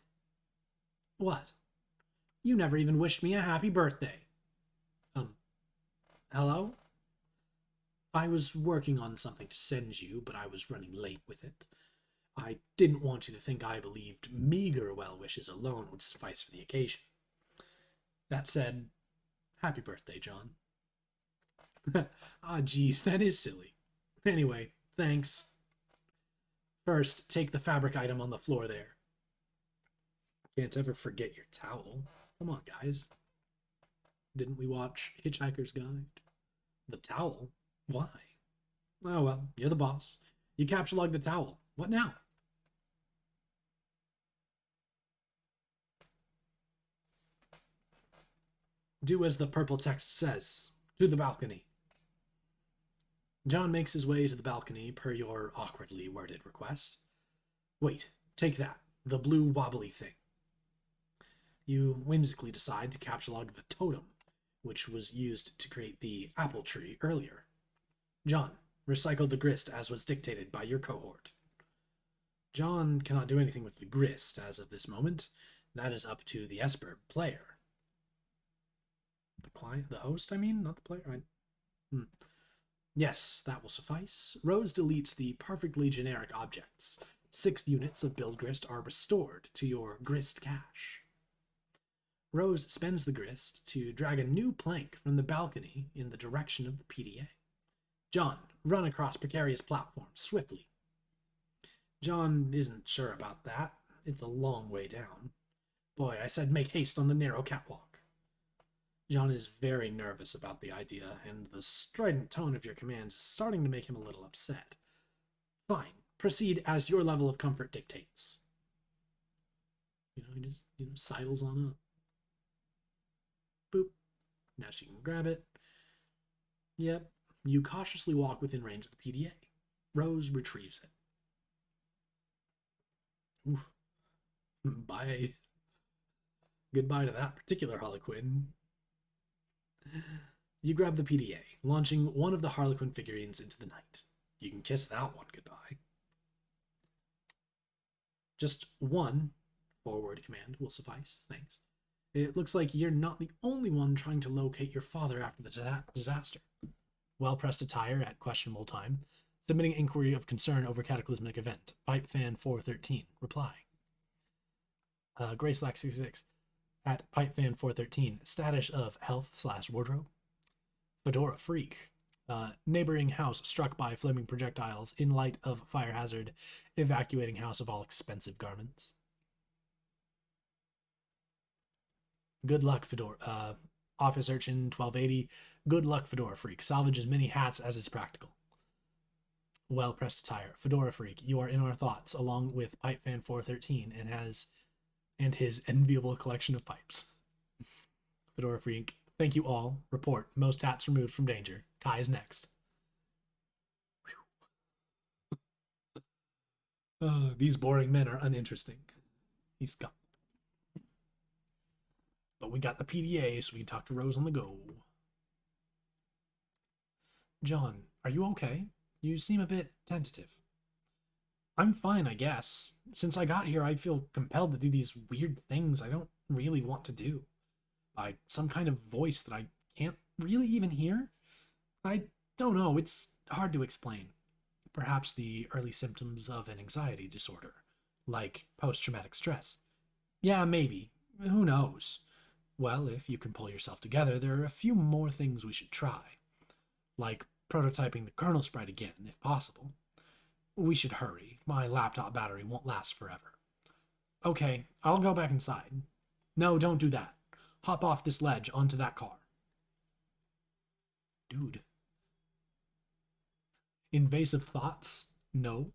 What? You never even wished me a happy birthday. Hello? I was working on something to send you, but I was running late with it. I didn't want you to think I believed meager well wishes alone would suffice for the occasion. That said, happy birthday, John. Ah, geez, that is silly. Anyway, thanks. First, take the fabric item on the floor there. Can't ever forget your towel. Come on, guys. Didn't we watch Hitchhiker's Guide? The towel? Why? Oh well, you're the boss. You capture log the towel. What now? Do as the purple text says. To the balcony. John makes his way to the balcony per your awkwardly worded request. Wait, take that. The blue wobbly thing. You whimsically decide to catalog the totem, which was used to create the apple tree earlier. John, recycle the grist as was dictated by your cohort. John cannot do anything with the grist as of this moment. That is up to the Esper player. The client, the host, I mean, not the player. Yes, that will suffice. Rose deletes the perfectly generic objects. 6 units of build grist are restored to your grist cache. Rose spends the grist to drag a new plank from the balcony in the direction of the PDA. John, run across precarious platforms swiftly. John isn't sure about that. It's a long way down. Boy, I said make haste on the narrow catwalk. John is very nervous about the idea, and the strident tone of your commands is starting to make him a little upset. Fine, proceed as your level of comfort dictates. He just, sidles on up. Boop. Now she can grab it. Yep. You cautiously walk within range of the PDA. Rose retrieves it. Oof. Bye. Goodbye to that particular Harlequin. You grab the PDA, launching one of the Harlequin figurines into the night. You can kiss that one goodbye. Just one forward command will suffice, thanks. It looks like you're not the only one trying to locate your father after the disaster. Well-pressed attire at questionable time. Submitting inquiry of concern over cataclysmic event. Pipe fan 413. Reply. Gracelax 66. At Pipe fan 413. Status of health/wardrobe. Fedora freak. Neighboring house struck by flaming projectiles in light of fire hazard. Evacuating house of all expensive garments. Good luck, Fedora. Office Urchin 1280. Good luck, Fedora Freak. Salvage as many hats as is practical. Well-pressed attire. Fedora Freak, you are in our thoughts, along with Pipefan 413 and his enviable collection of pipes. Fedora Freak, thank you all. Report. Most hats removed from danger. Kai is next. These boring men are uninteresting. He's got. But we got the PDA, so we can talk to Rose on the go. John, are you okay? You seem a bit tentative. I'm fine, I guess. Since I got here, I feel compelled to do these weird things I don't really want to do. By some kind of voice that I can't really even hear? I don't know, it's hard to explain. Perhaps the early symptoms of an anxiety disorder, like post-traumatic stress. Yeah, maybe. Who knows? Well, if you can pull yourself together, there are a few more things we should try. Like prototyping the kernel sprite again, if possible. We should hurry. My laptop battery won't last forever. Okay, I'll go back inside. No, don't do that. Hop off this ledge onto that car. Dude. Invasive thoughts? No.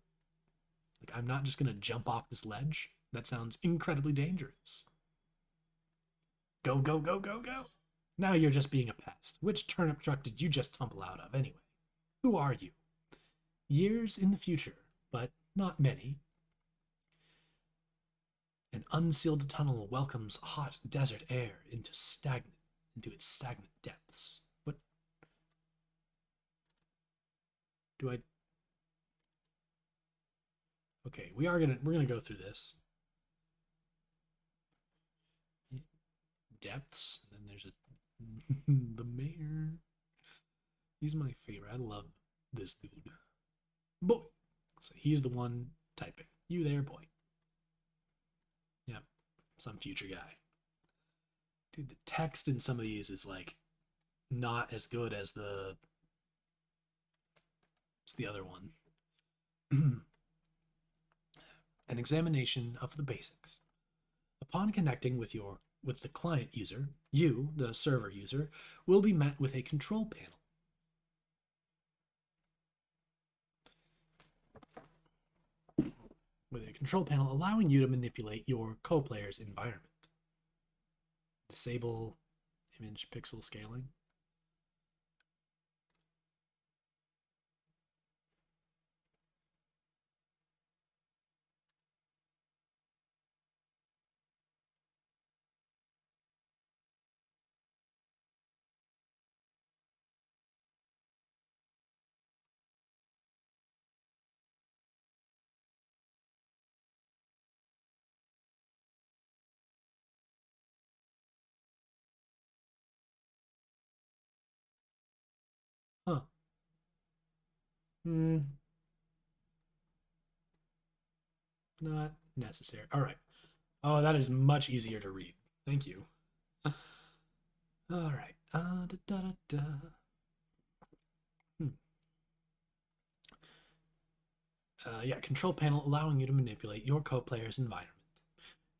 Like, I'm not just gonna jump off this ledge. That sounds incredibly dangerous. Go, go, go, go, go. Now you're just being a pest. Which turnip truck did you just tumble out of, anyway? Who are you? Years in the future, but not many. An unsealed tunnel welcomes hot desert air into its stagnant depths. What do I? Okay, we're gonna go through this. Depths, and then there's the mayor. He's my favorite. I love this dude. Boy. So he's the one typing. You there, boy. Yep. Some future guy. Dude, the text in some of these is like not as good as it's the other one. An examination of the basics. Upon connecting with the client user, you, the server user, will be met with a control panel. With a control panel allowing you to manipulate your co-player's environment. Disable image pixel scaling. Hmm, not necessary. All right. Oh, that is much easier to read. Thank you. All right. Da, da, da, da. Hmm. Yeah, control panel allowing you to manipulate your co-player's environment.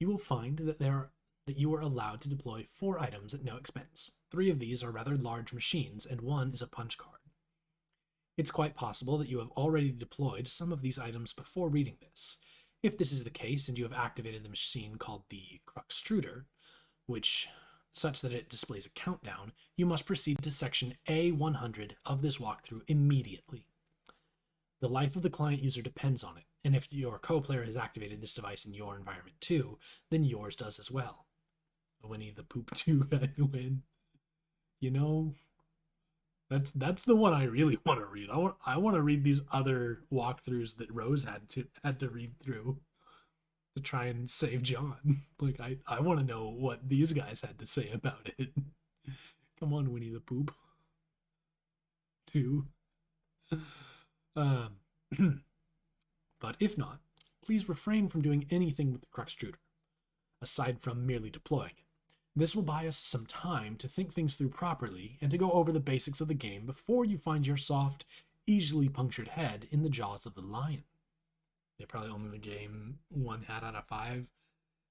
You will find that you are allowed to deploy 4 items at no expense. 3 of these are rather large machines, and 1 is a punch card. It's quite possible that you have already deployed some of these items before reading this. If this is the case and you have activated the machine called the Cruxtruder, which such that it displays a countdown, you must proceed to section A100 of this walkthrough immediately. The life of the client user depends on it, and if your co-player has activated this device in your environment too, then yours does as well. Winnie the Poop 2 guy win. You know, that's the one I really want to read. I want to read these other walkthroughs that Rose had to read through to try and save John. Like I want to know what these guys had to say about it. Come on, Winnie the Poop 2. Um, but if not, please refrain from doing anything with the Cruxtruder, aside from merely deploying it. This will buy us some time to think things through properly and to go over the basics of the game before you find your soft, easily punctured head in the jaws of the lion. They probably only the game 1 hat out of 5.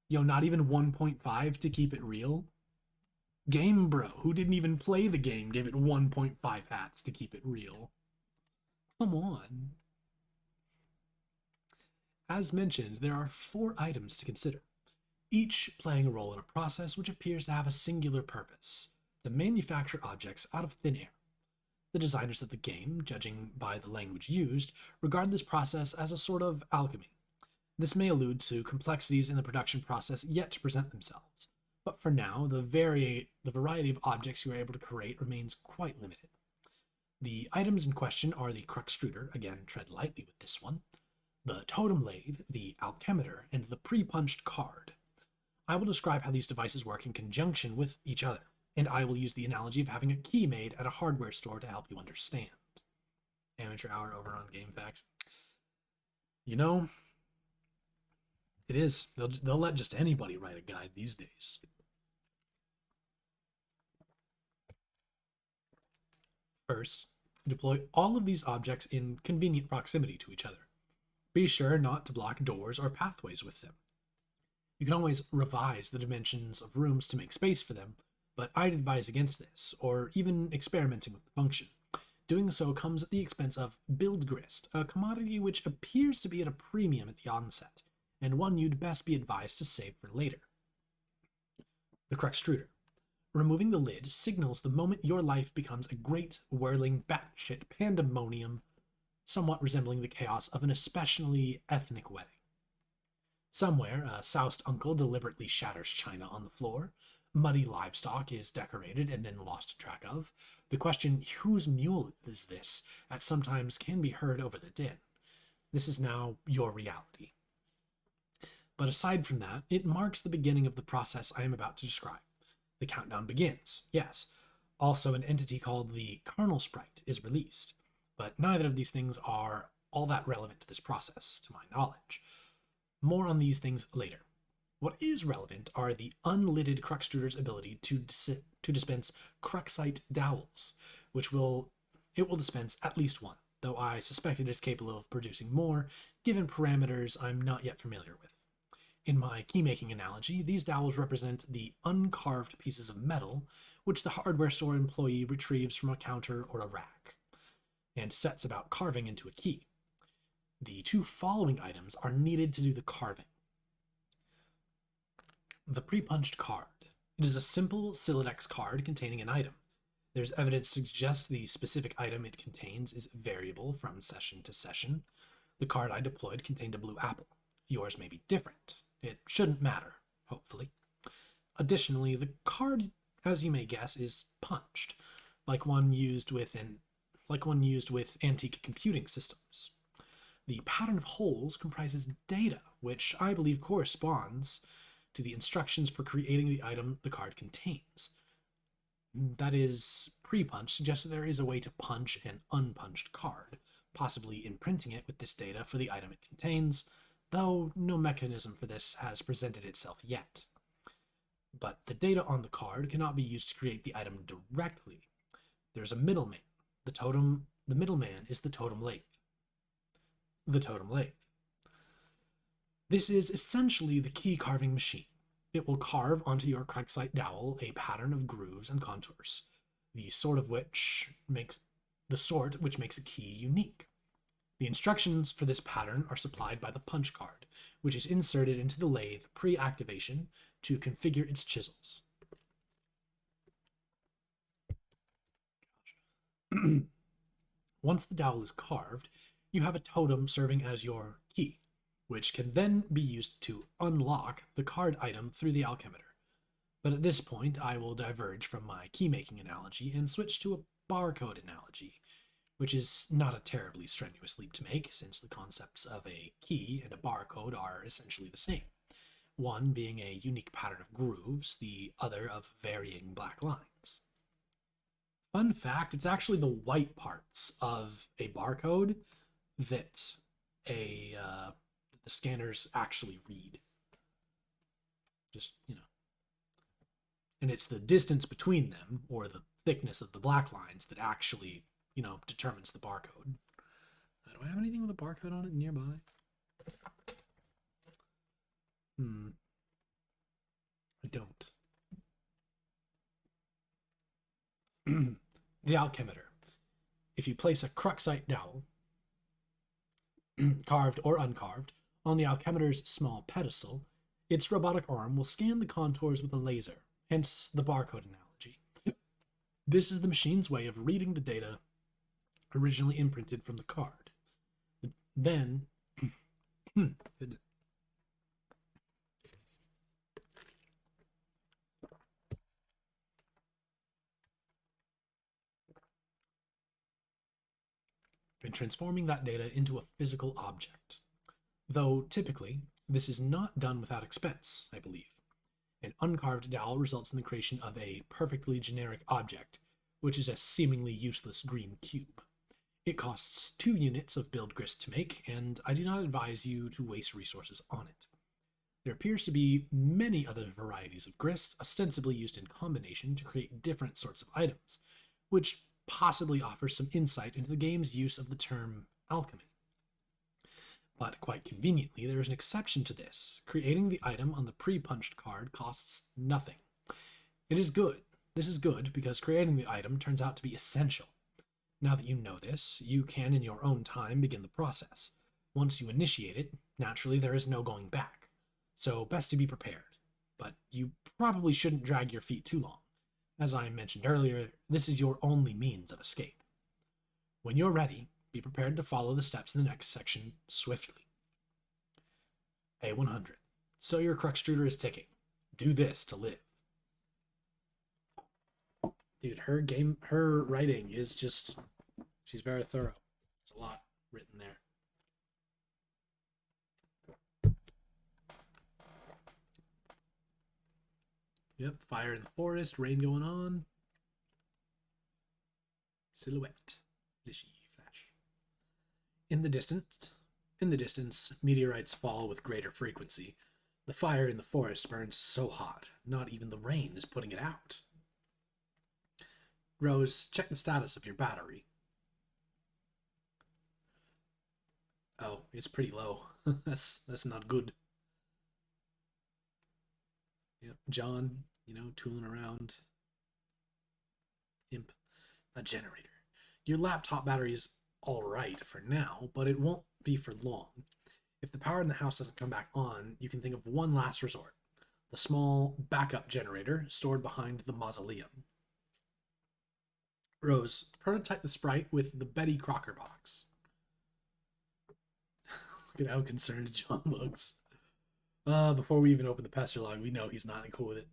Not even 1.5 to keep it real. Game Bro, who didn't even play the game, gave it 1.5 hats to keep it real. Come on. As mentioned, there are 4 items to consider, each playing a role in a process which appears to have a singular purpose: to manufacture objects out of thin air. The designers of the game, judging by the language used, regard this process as a sort of alchemy. This may allude to complexities in the production process yet to present themselves, but for now, the variety of objects you are able to create remains quite limited. The items in question are the Cruxtruder, again, tread lightly with this one, the totem lathe, the alchemeter, and the pre-punched card. I will describe how these devices work in conjunction with each other, and I will use the analogy of having a key made at a hardware store to help you understand. Amateur hour over on GameFAQs. You know, it is. They'll let just anybody write a guide these days. First, deploy all of these objects in convenient proximity to each other. Be sure not to block doors or pathways with them. You can always revise the dimensions of rooms to make space for them, but I'd advise against this, or even experimenting with the function. Doing so comes at the expense of build grist, a commodity which appears to be at a premium at the onset, and one you'd best be advised to save for later. The Cruxtruder. Removing the lid signals the moment your life becomes a great, whirling, batshit pandemonium, somewhat resembling the chaos of an especially ethnic wedding. Somewhere, a soused uncle deliberately shatters china on the floor. Muddy livestock is decorated and then lost track of. The question, whose mule is this, at sometimes can be heard over the din. This is now your reality. But aside from that, it marks the beginning of the process I am about to describe. The countdown begins, yes. Also, an entity called the kernel sprite is released. But neither of these things are all that relevant to this process, to my knowledge. More on these things later. What is relevant are the unlidded Cruxtruder's ability to dispense Cruxite dowels, it will dispense at least one, though I suspect it is capable of producing more, given parameters I'm not yet familiar with. In my keymaking analogy, these dowels represent the uncarved pieces of metal which the hardware store employee retrieves from a counter or a rack, and sets about carving into a key. The 2 following items are needed to do the carving. The pre-punched card. It is a simple Siladex card containing an item. There's evidence to suggest the specific item it contains is variable from session to session. The card I deployed contained a blue apple. Yours may be different. It shouldn't matter, hopefully. Additionally, the card, as you may guess, is punched, like one used with antique computing systems. The pattern of holes comprises data, which I believe corresponds to the instructions for creating the item the card contains. That is, pre-punch suggests that there is a way to punch an unpunched card, possibly imprinting it with this data for the item it contains, though no mechanism for this has presented itself yet. But the data on the card cannot be used to create the item directly. There's a middleman. The middleman is the totem lathe. The totem lathe. This is essentially the key carving machine. It will carve onto your Crexite dowel a pattern of grooves and contours, the sort which makes a key unique. The instructions for this pattern are supplied by the punch card, which is inserted into the lathe pre-activation to configure its chisels. Once the dowel is carved, you have a totem serving as your key, which can then be used to unlock the card item through the alchemitor. But at this point, I will diverge from my key-making analogy and switch to a barcode analogy, which is not a terribly strenuous leap to make, since the concepts of a key and a barcode are essentially the same, one being a unique pattern of grooves, the other of varying black lines. Fun fact, it's actually the white parts of a barcode that the scanners actually read. Just, and it's the distance between them, or the thickness of the black lines, that actually, determines the barcode. Do I have anything with a barcode on it nearby? I don't. The alchemitor. If you place a Crexite dowel, carved or uncarved, on the alchemitor's small pedestal, its robotic arm will scan the contours with a laser, hence the barcode analogy. This is the machine's way of reading the data originally imprinted from the card. Then, and transforming that data into a physical object. Though typically, this is not done without expense, I believe. An uncarved dowel results in the creation of a perfectly generic object, which is a seemingly useless green cube. It costs 2 units of build grist to make, and I do not advise you to waste resources on it. There appears to be many other varieties of grist, ostensibly used in combination to create different sorts of items, which possibly offers some insight into the game's use of the term alchemy. But quite conveniently, there is an exception to this. Creating the item on the pre-punched card costs nothing. It is good. This is good because creating the item turns out to be essential. Now that you know this, you can in your own time begin the process. Once you initiate it, naturally there is no going back. So best to be prepared. But you probably shouldn't drag your feet too long. As I mentioned earlier, this is your only means of escape. When you're ready, be prepared to follow the steps in the next section swiftly. A100. So your Cruxtruder is ticking. Do this to live. Dude, her writing is just, she's very thorough. There's a lot written there. Yep, fire in the forest, rain going on. Silhouette. Flashy flash. In the distance, meteorites fall with greater frequency. The fire in the forest burns so hot, not even the rain is putting it out. Rose, check the status of your battery. Oh, it's pretty low. That's not good. Yep, John, tooling around. Imp. A generator. Your laptop battery's alright for now, but it won't be for long. If the power in the house doesn't come back on, you can think of one last resort. The small backup generator stored behind the mausoleum. Rose, prototype the sprite with the Betty Crocker box. Look at how concerned John looks. Before we even open the pester log, we know he's not cool with it.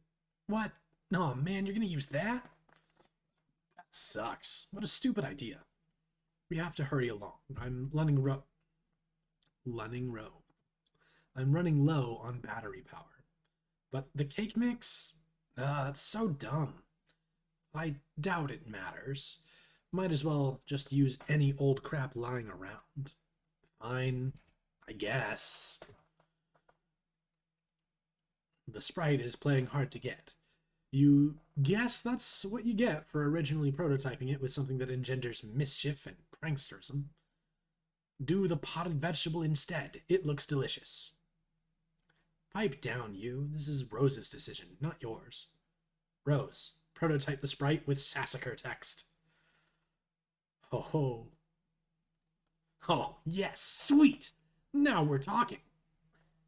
What? No, man, you're gonna use that? That sucks. What a stupid idea. We have to hurry along. I'm running low on battery power. But the cake mix? That's so dumb. I doubt it matters. Might as well just use any old crap lying around. Fine, I guess. The sprite is playing hard to get. You guess that's what you get for originally prototyping it with something that engenders mischief and pranksterism. Do the potted vegetable instead. It looks delicious. Pipe down, you. This is Rose's decision, not yours. Rose, prototype the sprite with Sassacre text. Ho ho. Oh, yes, sweet! Now we're talking.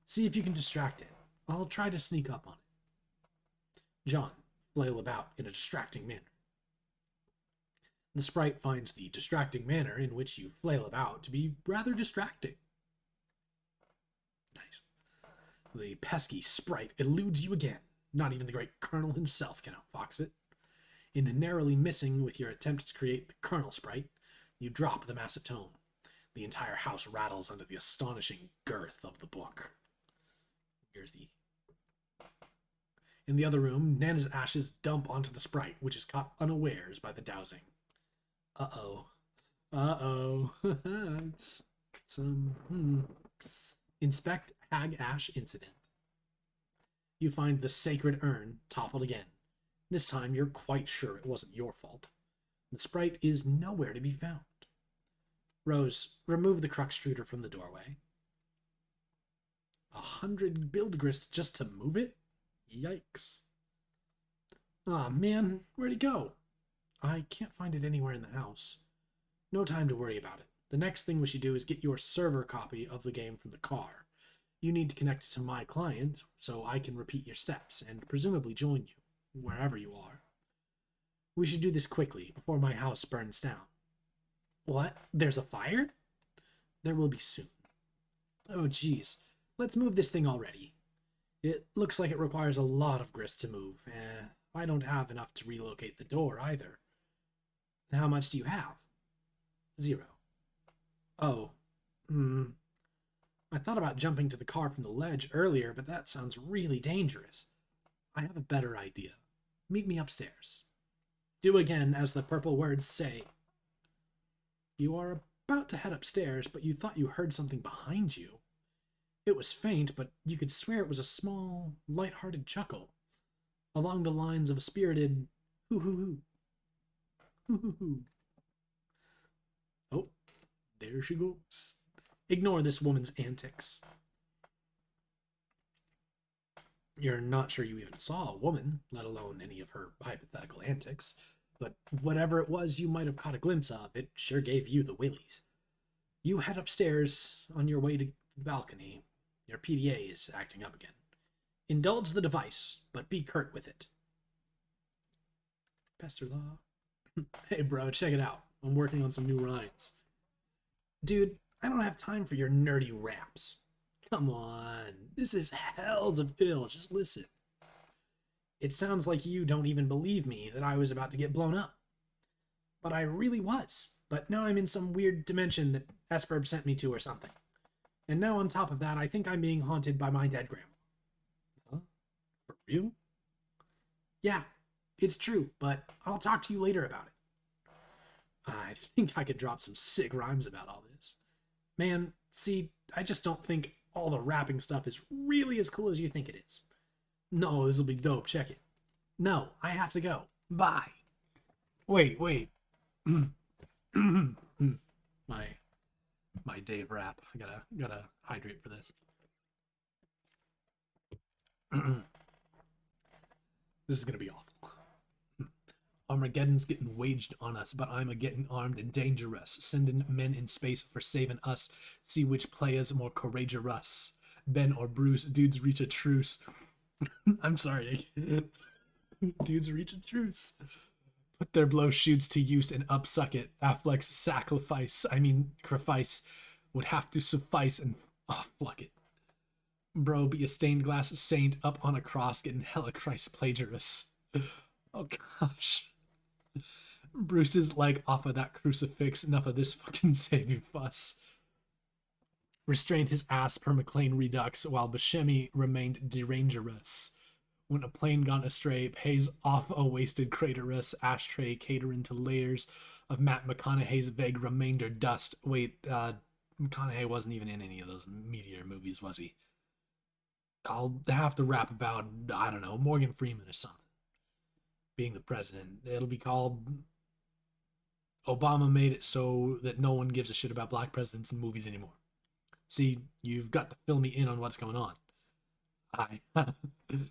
See if you can distract it. I'll try to sneak up on it. John, flail about in a distracting manner. The sprite finds the distracting manner in which you flail about to be rather distracting. Nice. The pesky sprite eludes you again. Not even the great Colonel himself can outfox it. In narrowly missing with your attempt to create the Colonel sprite, you drop the massive tome. The entire house rattles under the astonishing girth of the book. Girthy. In the other room, Nana's ashes dump onto the sprite, which is caught unawares by the dowsing. Uh-oh. Uh-oh. It's Inspect Hag Ash Incident. You find the sacred urn toppled again. This time you're quite sure it wasn't your fault. The sprite is nowhere to be found. Rose, remove the Cruxtruder from the doorway. 100 Bildgrist just to move it? Yikes. Aw, man, where'd it go? I can't find it anywhere in the house. No time to worry about it. The next thing we should do is get your server copy of the game from the car. You need to connect it to my client so I can repeat your steps and presumably join you, wherever you are. We should do this quickly before my house burns down. What? There's a fire? There will be soon. Oh, geez. Let's move this thing already. It looks like it requires a lot of grist to move. I don't have enough to relocate the door either. How much do you have? 0. Oh. I thought about jumping to the car from the ledge earlier, but that sounds really dangerous. I have a better idea. Meet me upstairs. Do again as the purple words say. You are about to head upstairs, but you thought you heard something behind you. It was faint, but you could swear it was a small, light-hearted chuckle, along the lines of a spirited hoo-hoo-hoo. Hoo-hoo-hoo. Oh, there she goes. Ignore this woman's antics. You're not sure you even saw a woman, let alone any of her hypothetical antics, but whatever it was you might have caught a glimpse of, it sure gave you the willies. You head upstairs on your way to the balcony. Your PDA is acting up again. Indulge the device, but be curt with it. Pester Law. Hey bro, check it out. I'm working on some new rhymes. Dude, I don't have time for your nerdy raps. Come on, this is hells of ill, just listen. It sounds like you don't even believe me that I was about to get blown up. But I really was. But now I'm in some weird dimension that Esperb sent me to or something. And now on top of that, I think I'm being haunted by my dead grandma. Huh? For real? Yeah, it's true, but I'll talk to you later about it. I think I could drop some sick rhymes about all this. Man, see, I just don't think all the rapping stuff is really as cool as you think it is. No, this'll be dope, check it. No, I have to go. Bye. Wait. My Dave rap. I gotta hydrate for this. This is gonna be awful. Armageddon's getting waged on us, but I'm a-getting armed and dangerous. Sending men in space for saving us. See which players more courageous. Ben or Bruce, dudes reach a truce. I'm sorry. Dudes reach a truce. Put their blow shoots to use and upsuck it. Affleck's sacrifice would have to suffice and fuck it. Bro, be a stained glass saint up on a cross getting hella Christ plagiarist. Oh gosh. Bruce's leg off of that crucifix. Enough of this fucking saving fuss. Restrained his ass per McLean Redux while Buscemi remained derangerous. When a plane gone astray pays off a wasted craterous ashtray catering to layers of Matt McConaughey's vague remainder dust. Wait, McConaughey wasn't even in any of those Meteor movies, was he? I'll have to rap about, I don't know, Morgan Freeman or something being the president. It'll be called Obama Made It So That No One Gives a Shit About Black Presidents in Movies Anymore. See, you've got to fill me in on what's going on. I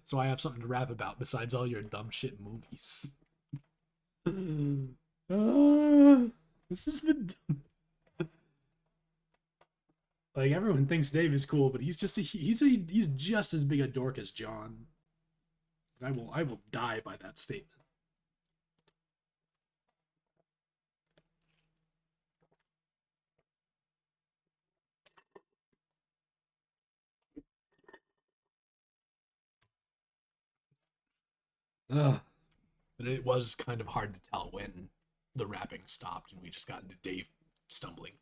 so I have something to rap about besides all your dumb shit movies. This is the dumb... Like, everyone thinks Dave is cool, but he's just as big a dork as John. I will die by that statement. Ugh. But it was kind of hard to tell when the rapping stopped and we just got into Dave stumbling.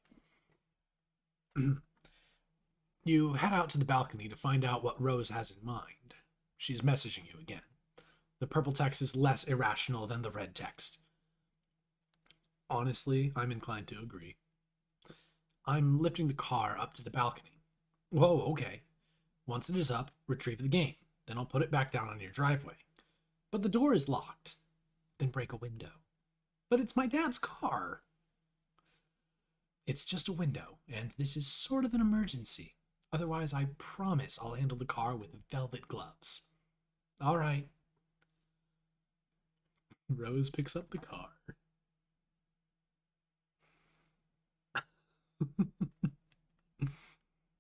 You head out to the balcony to find out what Rose has in mind. She's messaging you again. The purple text is less irrational than the red text. Honestly, I'm inclined to agree. I'm lifting the car up to the balcony. Whoa, okay. Once it is up, retrieve the game. Then I'll put it back down on your driveway. But the door is locked. Then break a window. But it's my dad's car. It's just a window, and this is sort of an emergency. Otherwise, I promise I'll handle the car with velvet gloves. All right. Rose picks up the car.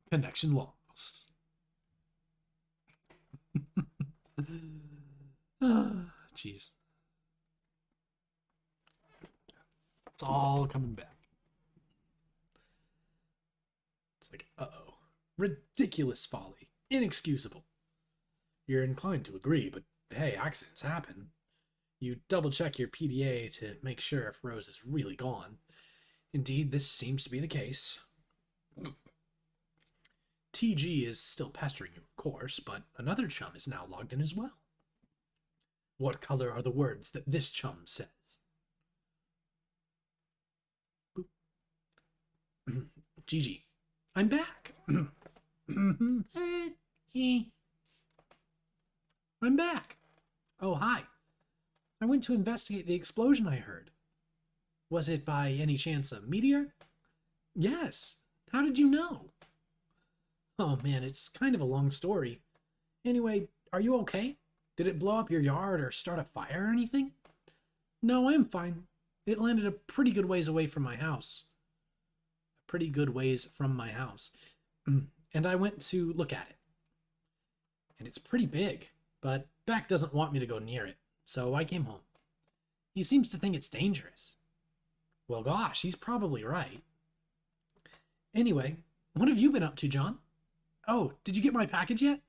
Connection lost. Jeez. It's all coming back. It's like, uh-oh. Ridiculous folly. Inexcusable. You're inclined to agree, but hey, accidents happen. You double-check your PDA to make sure if Rose is really gone. Indeed, this seems to be the case. TG is still pestering you, of course, but another chum is now logged in as well. What color are the words that this chum says? Boop. Gigi, I'm back. I'm back. Oh, hi. I went to investigate the explosion I heard. Was it by any chance a meteor? Yes. How did you know? Oh man, it's kind of a long story. Anyway, are you okay? Did it blow up your yard or start a fire or anything? No, I'm fine. It landed a pretty good ways away from my house. Pretty good ways from my house. And I went to look at it. And it's pretty big, but Beck doesn't want me to go near it, so I came home. He seems to think it's dangerous. Well, gosh, he's probably right. Anyway, what have you been up to, John? Oh, did you get my package yet?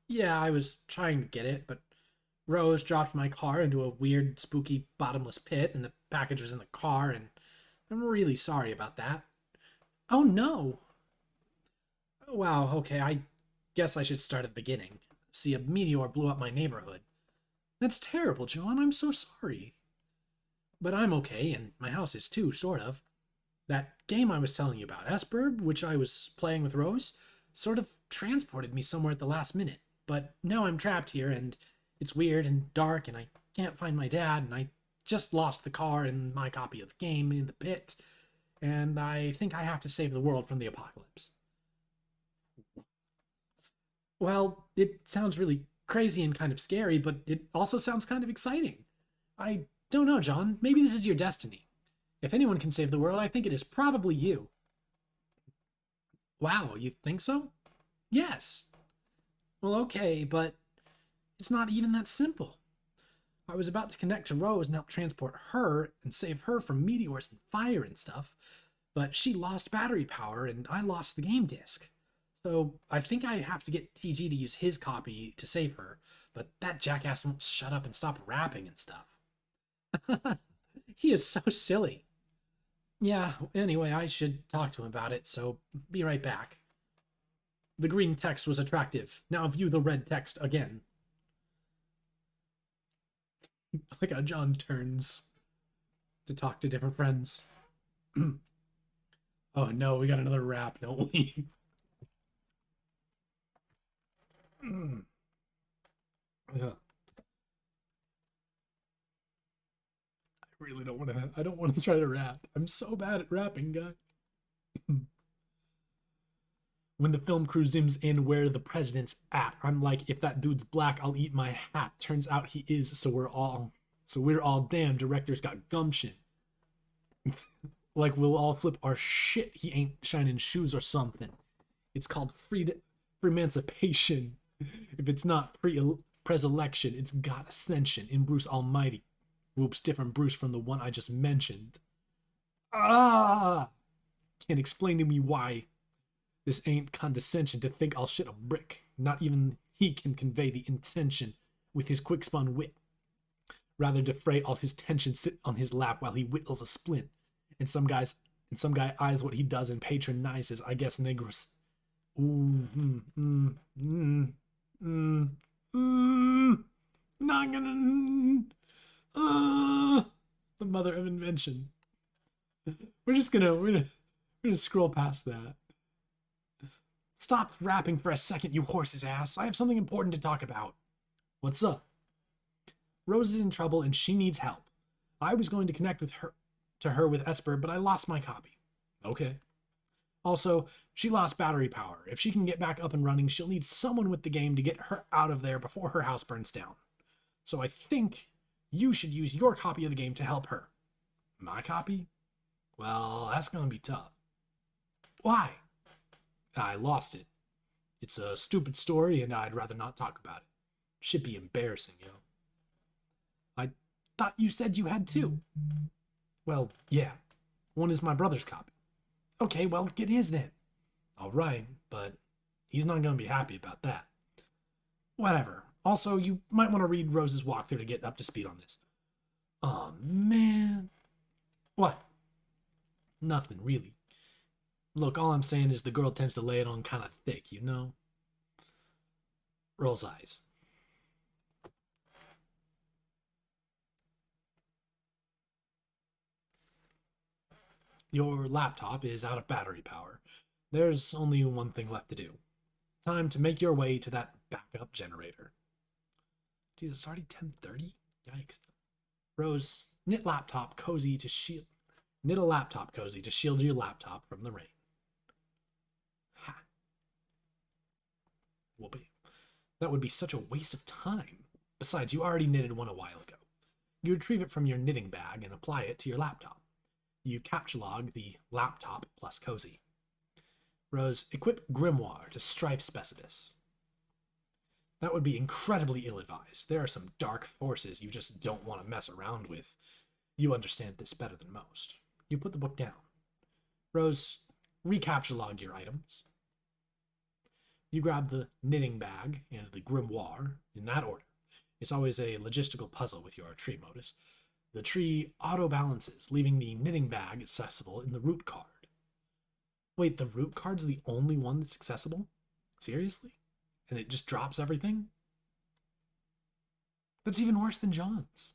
Yeah, I was trying to get it, but Rose dropped my car into a weird, spooky, bottomless pit, and the package was in the car, and I'm really sorry about that. Oh, no. Wow, okay, I guess I should start at the beginning. See, a meteor blew up my neighborhood. That's terrible, John. I'm so sorry. But I'm okay, and my house is too, sort of. That game I was telling you about, S-Bird, which I was playing with Rose, sort of transported me somewhere at the last minute. But now I'm trapped here, and it's weird and dark, and I can't find my dad, and I just lost the car and my copy of the game in the pit, and I think I have to save the world from the apocalypse. Well, it sounds really crazy and kind of scary, but it also sounds kind of exciting. I don't know, John. Maybe this is your destiny. If anyone can save the world, I think it is probably you. Wow, you think so? Yes. Well, okay, but it's not even that simple. I was about to connect to Rose and help transport her and save her from meteors and fire and stuff, but she lost battery power and I lost the game disc. So I think I have to get TG to use his copy to save her, but that jackass won't shut up and stop rapping and stuff. He is so silly. Yeah, anyway, I should talk to him about it, so be right back. The green text was attractive. Now view the red text again. Like how John turns to talk to different friends. Oh no, we got another rap, don't we? Yeah. I really don't want to. I don't want to try to rap. I'm so bad at rapping, guy. When the film crew zooms in where the president's at, I'm like, if that dude's black, I'll eat my hat. Turns out he is, so we're all damn. Director's got gumption. Like we'll all flip our shit. He ain't shining shoes or something. It's called free emancipation. If it's not pres-election, it's got ascension in Bruce Almighty. Whoops, different Bruce from the one I just mentioned. Ah! Can't explain to me why. This ain't condescension to think I'll shit a brick. Not even he can convey the intention with his quick-spun wit. Rather defray all his tension, sit on his lap while he whittles a splint. And some guy eyes what he does and patronizes, I guess, negros. Not gonna. The mother of invention. We're gonna scroll past that. Stop rapping for a second, you horse's ass. I have something important to talk about. What's up? Rose is in trouble and she needs help. I was going to connect with her with Esper, but I lost my copy. Okay. Also, she lost battery power. If she can get back up and running, she'll need someone with the game to get her out of there before her house burns down. So I think you should use your copy of the game to help her. My copy? Well, that's gonna be tough. Why? I lost it. It's a stupid story and I'd rather not talk about it. Should be embarrassing, yo. I thought you said you had two. Well, yeah. One is my brother's copy. Okay, well, get his then. Alright, but he's not gonna be happy about that. Whatever. Also, you might want to read Rose's walkthrough to get up to speed on this. Oh, man. What? Nothing, really. Look, all I'm saying is the girl tends to lay it on kind of thick, you know? Rolls eyes. Your laptop is out of battery power. There's only one thing left to do. Time to make your way to that backup generator. Jesus, it's already 10:30? Yikes. Rose, knit a laptop cozy to shield your laptop from the rain. Ha. Whoopee. That would be such a waste of time. Besides, you already knitted one a while ago. You retrieve it from your knitting bag and apply it to your laptop. You capture log the laptop plus cozy. Rose, equip Grimoire to Strife Specibus. That would be incredibly ill-advised. There are some dark forces you just don't want to mess around with. You understand this better than most. You put the book down. Rose, recapture log your items. You grab the knitting bag and the grimoire in that order. It's always a logistical puzzle with your tree modus. The tree auto-balances, leaving the knitting bag accessible in the root card. Wait, the root card's the only one that's accessible? Seriously? And it just drops everything? That's even worse than John's.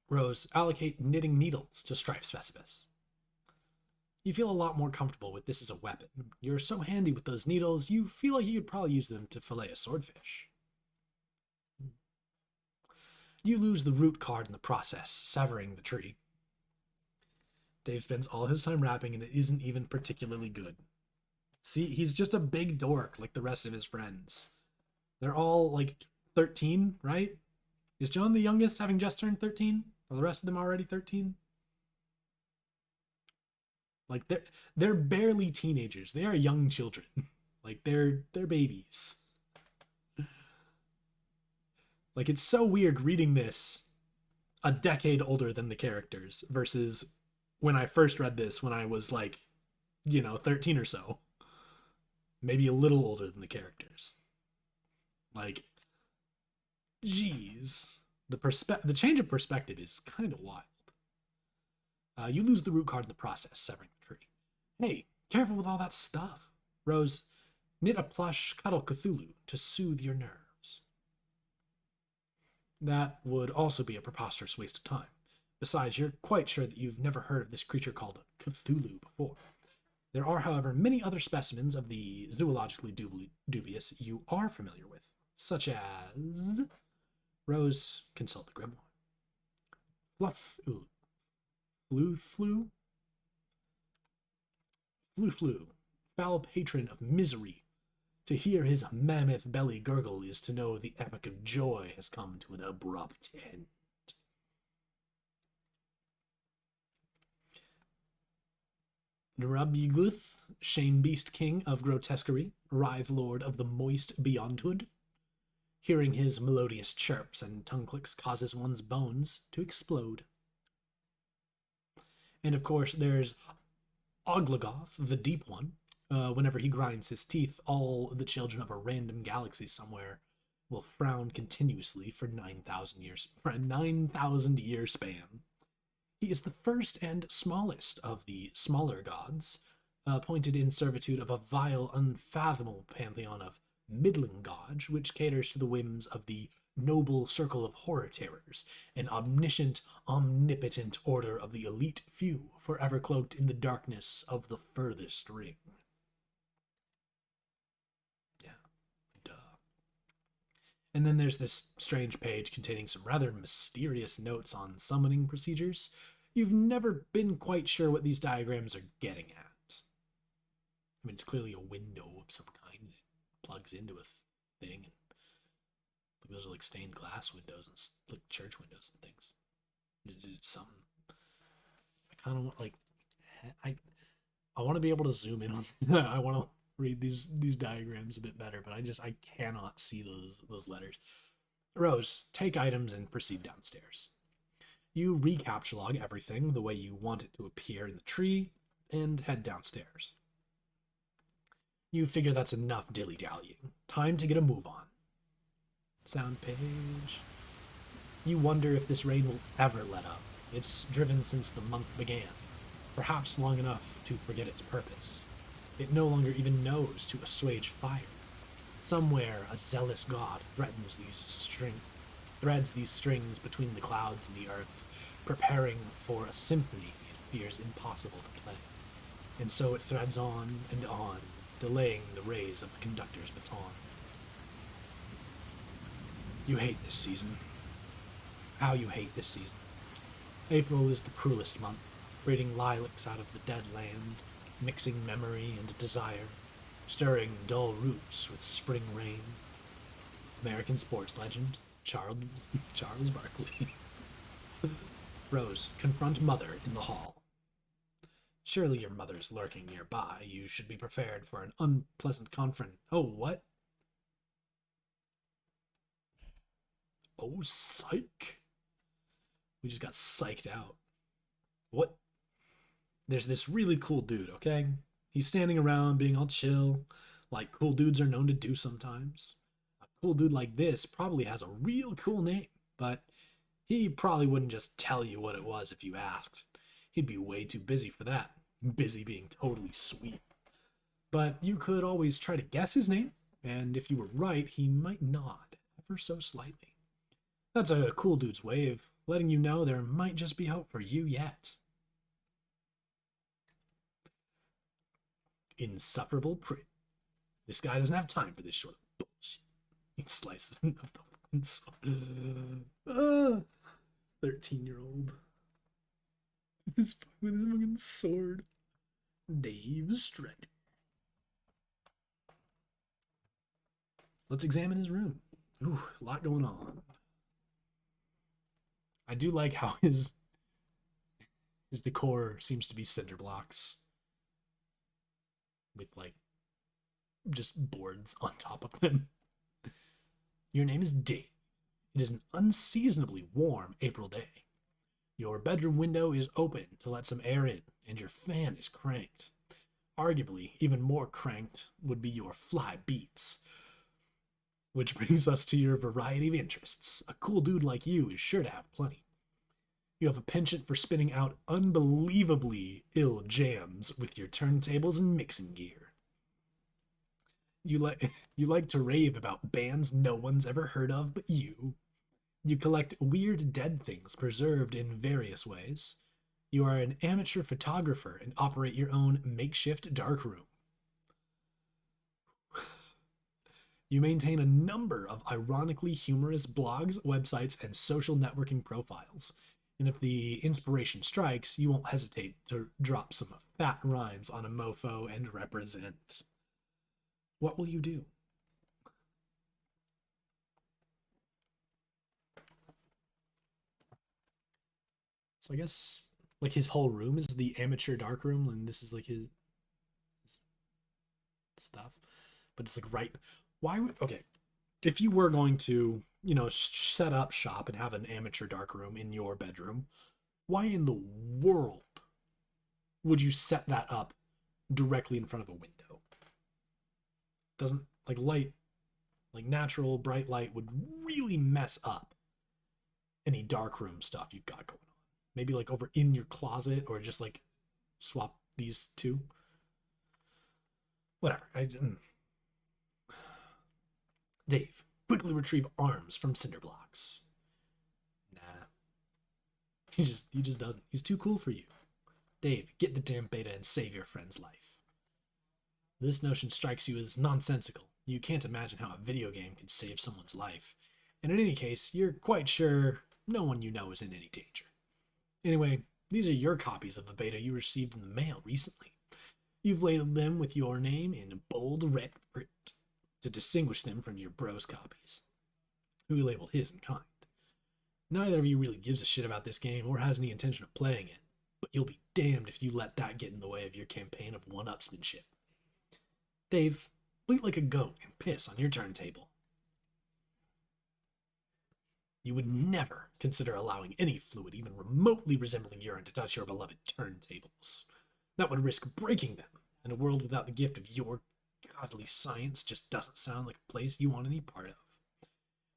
Rose, allocate knitting needles to Strife Specibus. You feel a lot more comfortable with this as a weapon. You're so handy with those needles, you feel like you could probably use them to fillet a swordfish. You lose the root card in the process, severing the tree. Dave spends all his time rapping and it isn't even particularly good. See, he's just a big dork like the rest of his friends. They're all like 13, right? Is John the youngest, having just turned 13? Are the rest of them already 13? Like they're barely teenagers. They are young children. Like they're babies. Like it's so weird reading this a decade older than the characters versus when I first read this when I was like, 13 or so. Maybe a little older than the characters. Like, geez. The change of perspective is kind of wild. You lose the root card in the process, severing the tree. Hey, Careful with all that stuff. Rose, knit a plush cuddle Cthulhu to soothe your nerves. That would also be a preposterous waste of time. Besides, you're quite sure that you've never heard of this creature called Cthulhu before. There are, however, many other specimens of the zoologically dubious you are familiar with, such as... Rose, consult the grimoire. Fluffulu. Flu-flu? Flu-flu, foul patron of misery. To hear his mammoth belly gurgle is to know the epic of joy has come to an abrupt end. Nrubiguth, Shane Beast King of Grotesquerie, Writhe Lord of the Moist Beyondhood. Hearing his melodious chirps and tongue clicks causes one's bones to explode. And of course, there's Oglagoth, the Deep One. Whenever he grinds his teeth, all the children of a random galaxy somewhere will frown continuously for 9,000 years, for a 9,000 year span. He is the first and smallest of the smaller gods, appointed in servitude of a vile, unfathomable pantheon of middling gods, which caters to the whims of the noble circle of horror terrors, an omniscient, omnipotent order of the elite few, forever cloaked in the darkness of the furthest ring. Yeah, duh. And then there's this strange page containing some rather mysterious notes on summoning procedures. You've never been quite sure what these diagrams are getting at. I mean, it's clearly a window of some kind. It plugs into a thing, and those are like stained glass windows and like church windows and things. It's something. I kind of want I want to be able to zoom in on. I want to read these diagrams a bit better, but I cannot see those letters. Rose, take items and proceed downstairs. You recaptchalogue everything the way you want it to appear in the tree and head downstairs. You figure that's enough dilly-dallying. Time to get a move on. Sound page. You wonder if this rain will ever let up. It's driven since the month began, perhaps long enough to forget its purpose. It no longer even knows to assuage fire. Somewhere a zealous god threads these strings between the clouds and the earth, preparing for a symphony it fears impossible to play. And so it threads on and on, delaying the rays of the conductor's baton. You hate this season. How you hate this season. April is the cruelest month, breeding lilacs out of the dead land, mixing memory and desire, stirring dull roots with spring rain. American sports legend, Charles Barkley. Rose, confront Mother in the hall. Surely your mother's lurking nearby. You should be prepared for an unpleasant Oh, what? Oh, psych. We just got psyched out. What? There's this really cool dude, okay? He's standing around being all chill, like cool dudes are known to do sometimes. A cool dude like this probably has a real cool name, but he probably wouldn't just tell you what it was if you asked. He'd be way too busy for that. Busy being totally sweet. But you could always try to guess his name, and if you were right, he might nod, ever so slightly. That's a cool dude's way of letting you know there might just be hope for you yet. Insufferable prick. This guy doesn't have time for this sort of bullshit. He slices up the 13-year-old. With his fucking sword. Dave Strider. Let's examine his room. Ooh, a lot going on. I do like how his decor seems to be cinder blocks with like just boards on top of them. Your name is Dave. It is an unseasonably warm April day. Your bedroom window is open to let some air in, and your fan is cranked. Arguably, even more cranked would be your fly beats. Which brings us to your variety of interests. A cool dude like you is sure to have plenty. You have a penchant for spinning out unbelievably ill jams with your turntables and mixing gear. You like you like to rave about bands no one's ever heard of but you. You collect weird dead things preserved in various ways. You are an amateur photographer and operate your own makeshift darkroom. You maintain a number of ironically humorous blogs, websites, and social networking profiles. And if the inspiration strikes, you won't hesitate to drop some fat rhymes on a mofo and represent. What will you do? So I guess like his whole room is the amateur dark room, and this is like his stuff. But it's like right. Why would okay? If you were going to, set up shop and have an amateur dark room in your bedroom, why in the world would you set that up directly in front of a window? Doesn't like light, like natural bright light would really mess up any dark room stuff you've got going on. Maybe like over in your closet or just like swap these two. Whatever. Dave, quickly retrieve arms from cinder blocks. Nah. He just doesn't. He's too cool for you. Dave, get the damn beta and save your friend's life. This notion strikes you as nonsensical. You can't imagine how a video game can save someone's life. And in any case, you're quite sure no one you know is in any danger. Anyway, these are your copies of the beta you received in the mail recently. You've labeled them with your name in bold red print to distinguish them from your bros copies, who labeled his in kind. Neither of you really gives a shit about this game or has any intention of playing it, but you'll be damned if you let that get in the way of your campaign of one-upsmanship. Dave, bleat like a goat and piss on your turntable. You would never consider allowing any fluid even remotely resembling urine to touch your beloved turntables. That would risk breaking them, and a world without the gift of your godly science just doesn't sound like a place you want any part of.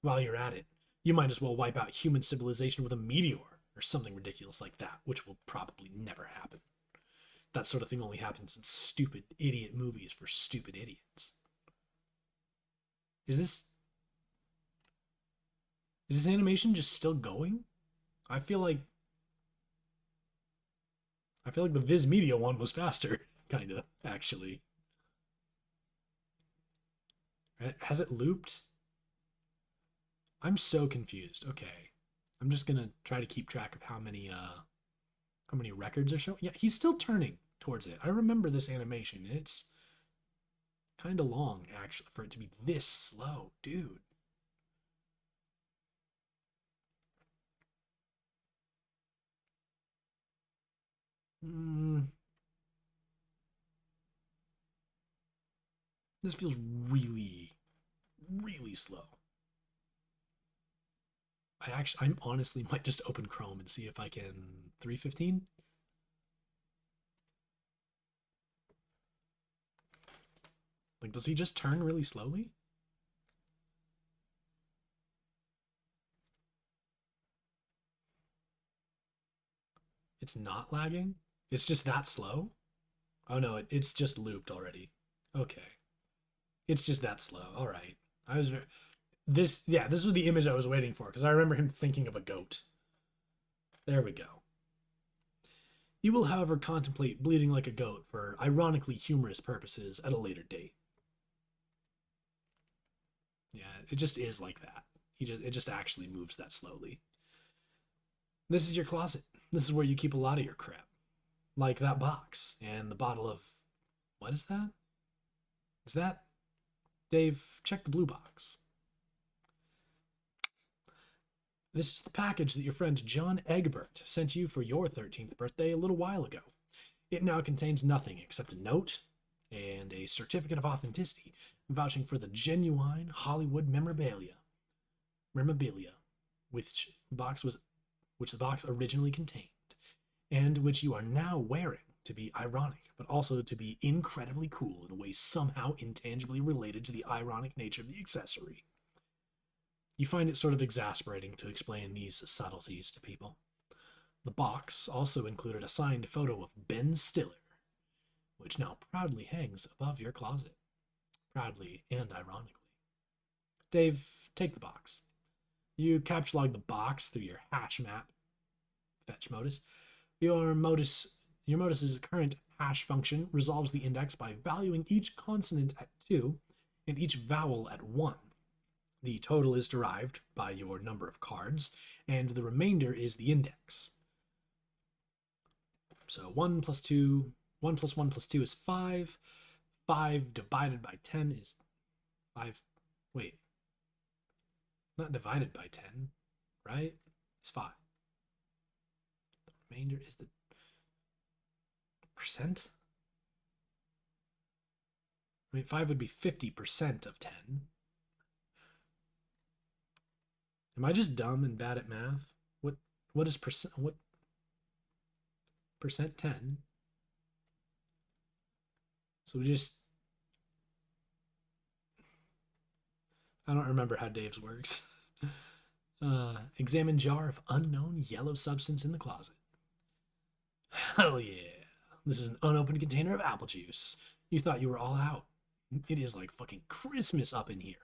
While you're at it, you might as well wipe out human civilization with a meteor, or something ridiculous like that, which will probably never happen. That sort of thing only happens in stupid idiot movies for stupid idiots. Is this animation just still going? I feel like the Viz Media one was faster, kinda, actually. Has it looped? I'm so confused. Okay. I'm just gonna try to keep track of how many records are showing. Yeah, he's still turning towards it. I remember this animation. It's kind of long, actually, for it to be this slow, dude. This feels really, really slow. I honestly might just open Chrome and see if I can 315. Like, does he just turn really slowly? It's not lagging? It's just that slow? Oh no, it's just looped already. Okay. It's just that slow. All right. I was this yeah, this was the image I was waiting for because I remember him thinking of a goat. There we go. You will, however, contemplate bleeding like a goat for ironically humorous purposes at a later date. Yeah, it just is like that. It just actually moves that slowly. This is your closet. This is where you keep a lot of your crap. Like that box and the bottle of what is that? Is that Dave, check the blue box. This is the package that your friend John Egbert sent you for your 13th birthday a little while ago. It now contains nothing except a note and a certificate of authenticity vouching for the genuine Hollywood memorabilia, which the box originally contained, and which you are now wearing to be ironic, but also to be incredibly cool in a way somehow intangibly related to the ironic nature of the accessory. You find it sort of exasperating to explain these subtleties to people. The box also included a signed photo of Ben Stiller, which now proudly hangs above your closet. Proudly and ironically. Dave, take the box. You capture log the box through your hash map fetch modus. Your modus's current hash function resolves the index by valuing each consonant at 2 and each vowel at 1. The total is derived by your number of cards, and the remainder is the index. So 1 plus 2, 1 plus 1 plus 2 is 5. 5 divided by 10 is 5. Wait. Not divided by 10, right? It's 5. The remainder is the percent. I mean, 5 would be 50% of 10. Am I just dumb and bad at math? What is percent? What percent 10? So we just, I don't remember how Dave's works. Examine jar of unknown yellow substance in the closet. Hell yeah. This is an unopened container of apple juice. You thought you were all out. It is like fucking Christmas up in here.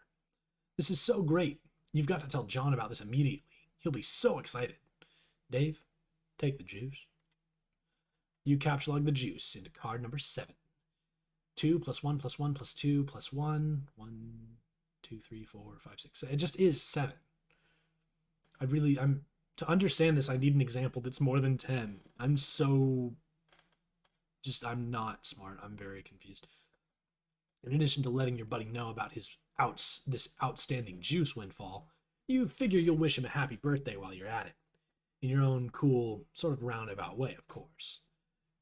This is so great. You've got to tell John about this immediately. He'll be so excited. Dave, take the juice. You capture log the juice into card number 7. 2 plus 1 plus 1 plus 2 plus 1. 1, 2, 3, 4, 5, 6. It just is 7. To understand this, I need an example that's more than 10. I'm not smart. I'm very confused. In addition to letting your buddy know about this outstanding juice windfall, you figure you'll wish him a happy birthday while you're at it. In your own cool, sort of roundabout way, of course.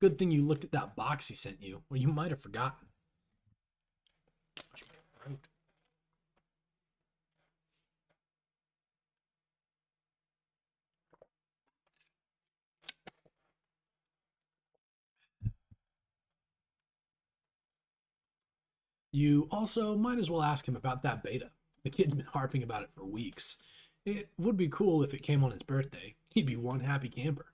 Good thing you looked at that box he sent you, or you might have forgotten. You also might as well ask him about that beta. The kid's been harping about it for weeks. It would be cool if it came on his birthday. He'd be one happy camper.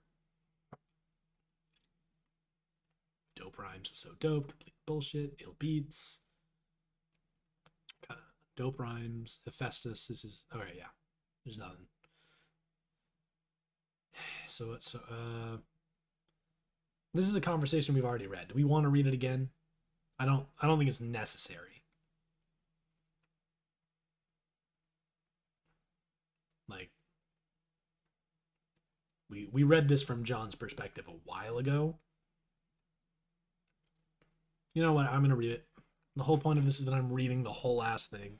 Dope rhymes is so dope. Complete bullshit. Ill beats. Dope rhymes. Hephaestus. This is... Okay, yeah. There's nothing. This is a conversation we've already read. Do we want to read it again? I don't think it's necessary. Like, we read this from John's perspective a while ago. You know what? I'm going to read it. The whole point of this is that I'm reading the whole ass thing.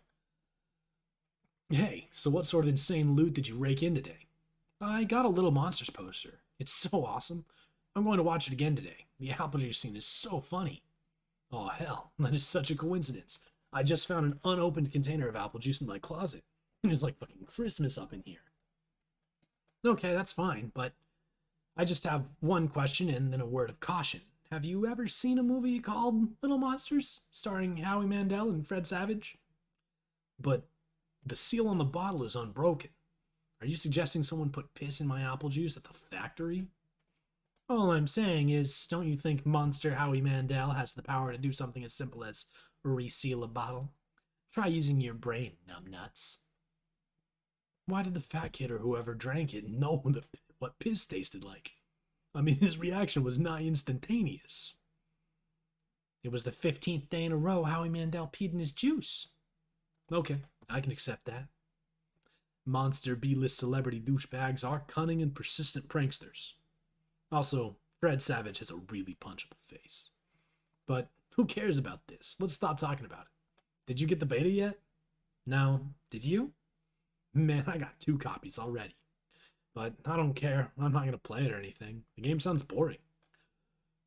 Hey, so what sort of insane loot did you rake in today? I got a Little Monsters poster. It's so awesome. I'm going to watch it again today. The apple juice scene is so funny. Oh, hell, that is such a coincidence. I just found an unopened container of apple juice in my closet. It is like fucking Christmas up in here. Okay, that's fine, but I just have one question and then a word of caution. Have you ever seen a movie called Little Monsters, starring Howie Mandel and Fred Savage? But the seal on the bottle is unbroken. Are you suggesting someone put piss in my apple juice at the factory? All I'm saying is, don't you think Monster Howie Mandel has the power to do something as simple as reseal a bottle? Try using your brain, numbnuts. Why did the fat kid or whoever drank it know what piss tasted like? I mean, his reaction was nigh instantaneous. It was the 15th day in a row Howie Mandel peed in his juice. Okay, I can accept that. Monster B-list celebrity douchebags are cunning and persistent pranksters. Also, Fred Savage has a really punchable face. But who cares about this? Let's stop talking about it. Did you get the beta yet? No. Did you? Man, I got 2 copies already. But I don't care. I'm not going to play it or anything. The game sounds boring.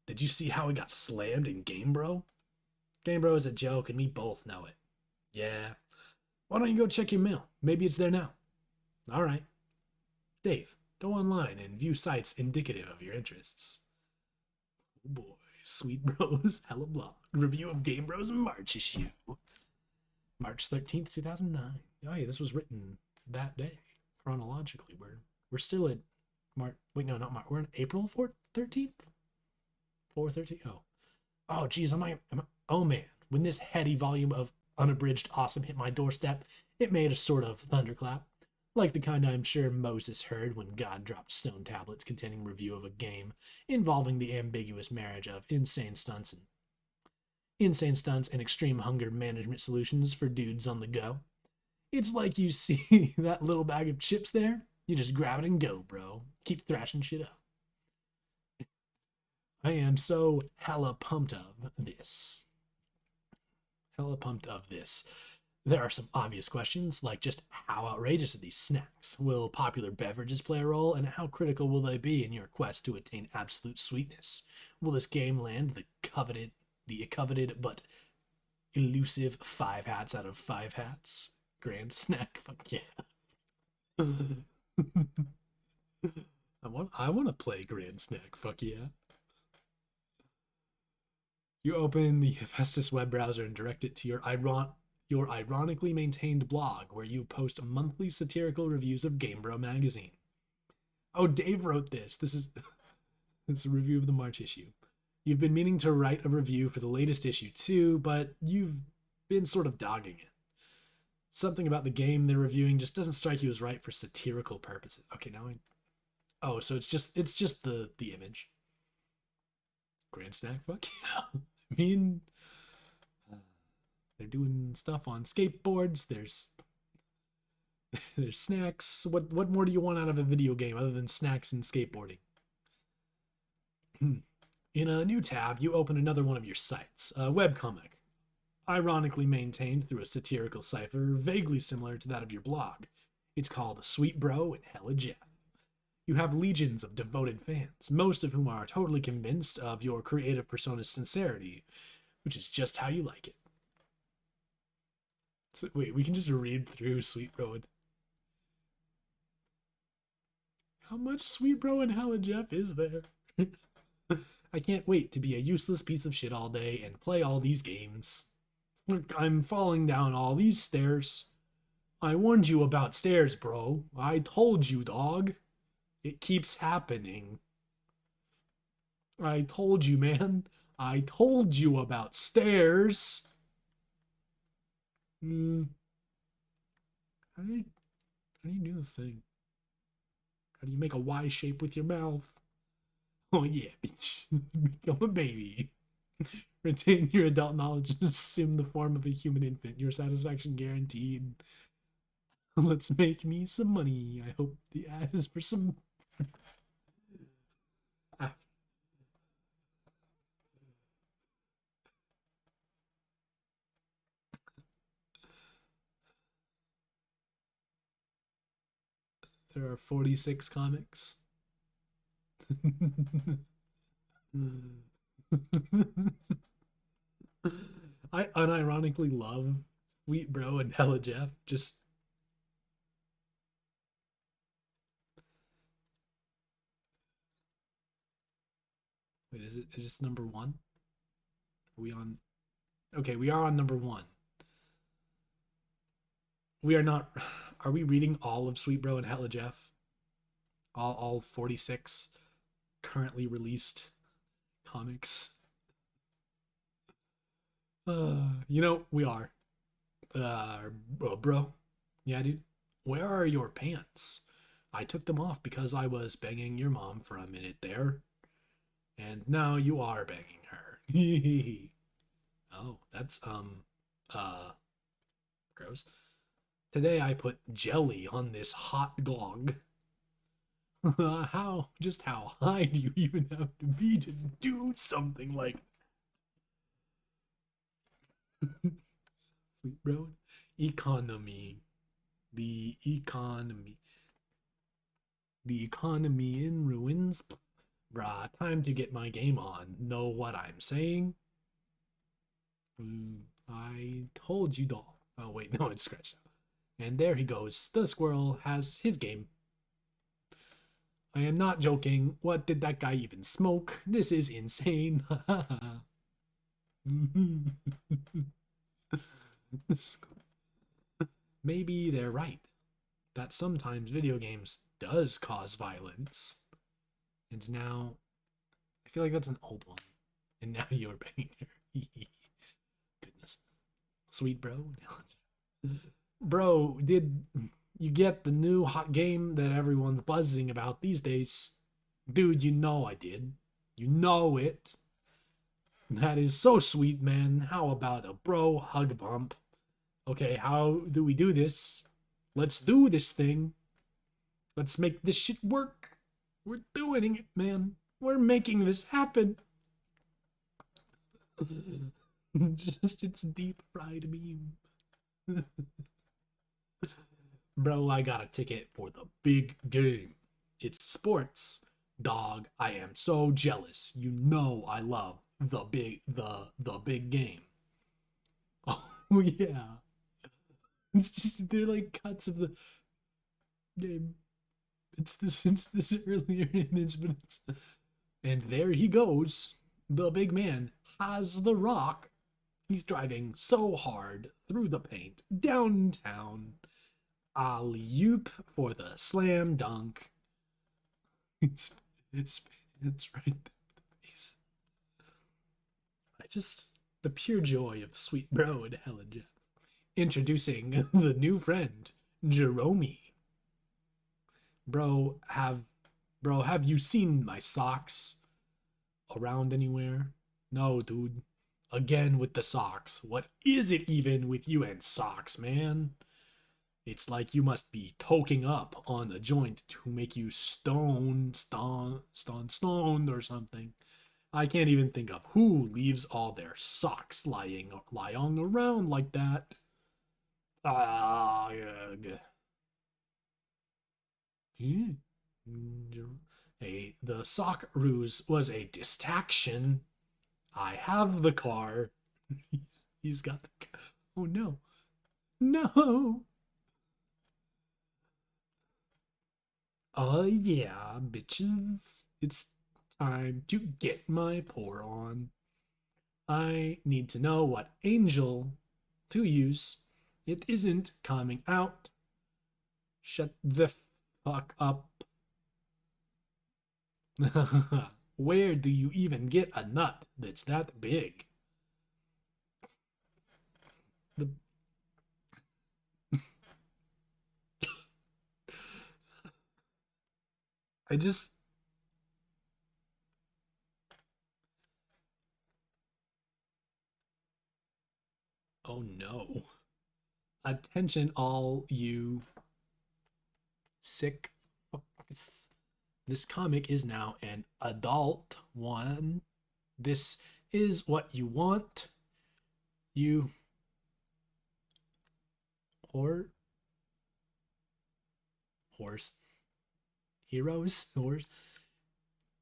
Did you see how he got slammed in Game Bro? Game Bro is a joke and we both know it. Yeah. Why don't you go check your mail? Maybe it's there now. Alright. Dave, go online and view sites indicative of your interests. Oh boy. Sweet Bros Hella Blog. Review of Game Bros March issue. March 13th, 2009. Oh yeah, this was written that day. Chronologically, we're still at March. Wait, no, not March. We're in April 13th? 4/13? Oh. Oh, geez, oh man. When this heady volume of unabridged awesome hit my doorstep, it made a sort of thunderclap. Like the kind I'm sure Moses heard when God dropped stone tablets containing review of a game involving the ambiguous marriage of insane stunts and extreme hunger management solutions for dudes on the go. It's like you see that little bag of chips there, you just grab it and go, bro. Keep thrashing shit up. I am so hella pumped of this. Hella pumped of this. There are some obvious questions, like just how outrageous are these snacks? Will popular beverages play a role, and how critical will they be in your quest to attain absolute sweetness? Will this game land the coveted but elusive 5 hats out of 5 hats? Grand snack, fuck yeah. I want to play Grand Snack, fuck yeah. You open the Hephaestus web browser and direct it to your ironically maintained blog where you post monthly satirical reviews of GameBro magazine. Oh, Dave wrote this. This is a review of the March issue. You've been meaning to write a review for the latest issue too, but you've been sort of dogging it. Something about the game they're reviewing just doesn't strike you as right for satirical purposes. Okay, now I. Oh, so it's just the image. Grand Snack, fuck yeah. I mean, they're doing stuff on skateboards. There's snacks. What more do you want out of a video game other than snacks and skateboarding? In a new tab, you open another one of your sites, a webcomic, ironically maintained through a satirical cipher vaguely similar to that of your blog. It's called Sweet Bro and Hella Jeff. You have legions of devoted fans, most of whom are totally convinced of your creative persona's sincerity, which is just how you like it. So, wait, we can just read through Sweet Bro and... How much Sweet Bro and Hella Jeff is there? I can't wait to be a useless piece of shit all day and play all these games. I'm falling down all these stairs. I warned you about stairs, bro. I told you, dog. It keeps happening. I told you, man. I told you about stairs. How do you do the thing? How do you make a Y shape with your mouth? Oh yeah, bitch. Become a baby. Retain your adult knowledge and assume the form of a human infant. Your satisfaction guaranteed. Let's make me some money. I hope the ad is for some... There are 46 comics. I unironically love Sweet Bro and Hella Jeff. Just wait, is this number one? Are we on? Okay, we are on number one. We are not. Are we reading all of Sweet Bro and Hella Jeff? All 46 currently released comics. We are. Bro. Yeah, dude. Where are your pants? I took them off because I was banging your mom for a minute there. And now you are banging her. Oh, that's, gross. Today I put jelly on this hot dog. How high do you even have to be to do something like Sweet Bro? Economy. The economy. The economy in ruins. Brah, time to get my game on. Know what I'm saying? I told you, doll. Oh, wait, no, it's scratched out. And there he goes. The squirrel has his game. I am not joking. What did that guy even smoke? This is insane. Maybe they're right. That sometimes video games does cause violence. And now, I feel like that's an old one. And now you're banging her. Goodness. Sweet bro. Bro, did you get the new hot game that everyone's buzzing about these days? Dude, you know I did. You know it. That is so sweet, man. How about a bro hug bump? Okay, how do we do this? Let's do this thing. Let's make this shit work. We're doing it, man. We're making this happen. Just its deep fried meme. Bro, I got a ticket for the big game. It's sports. Dog, I am so jealous. You know I love the big game. Oh yeah. It's just they're like cuts of the game. It's this earlier image, but it's and there he goes. The big man has the rock. He's driving so hard through the paint downtown. Alley-oop for the slam dunk. It's right there with the face. I just the pure joy of sweet bro and Helen Jeff. Introducing the new friend, Jerome. Bro, have you seen my socks around anywhere? No, dude. Again with the socks. What is it even with you and socks, man? It's like you must be toking up on a joint to make you stoned or something. I can't even think of who leaves all their socks lying around like that. Ugh. The sock ruse was a distraction. I have the car. He's got the car. Oh no. No. Oh yeah, bitches. It's time to get my pour on. I need to know what angel to use. It isn't coming out. Shut the fuck up. Where do you even get a nut that's that big? The I just oh no. Attention all you sick fucks. This comic is now an adult one. This is what you want. You or horse heroes horse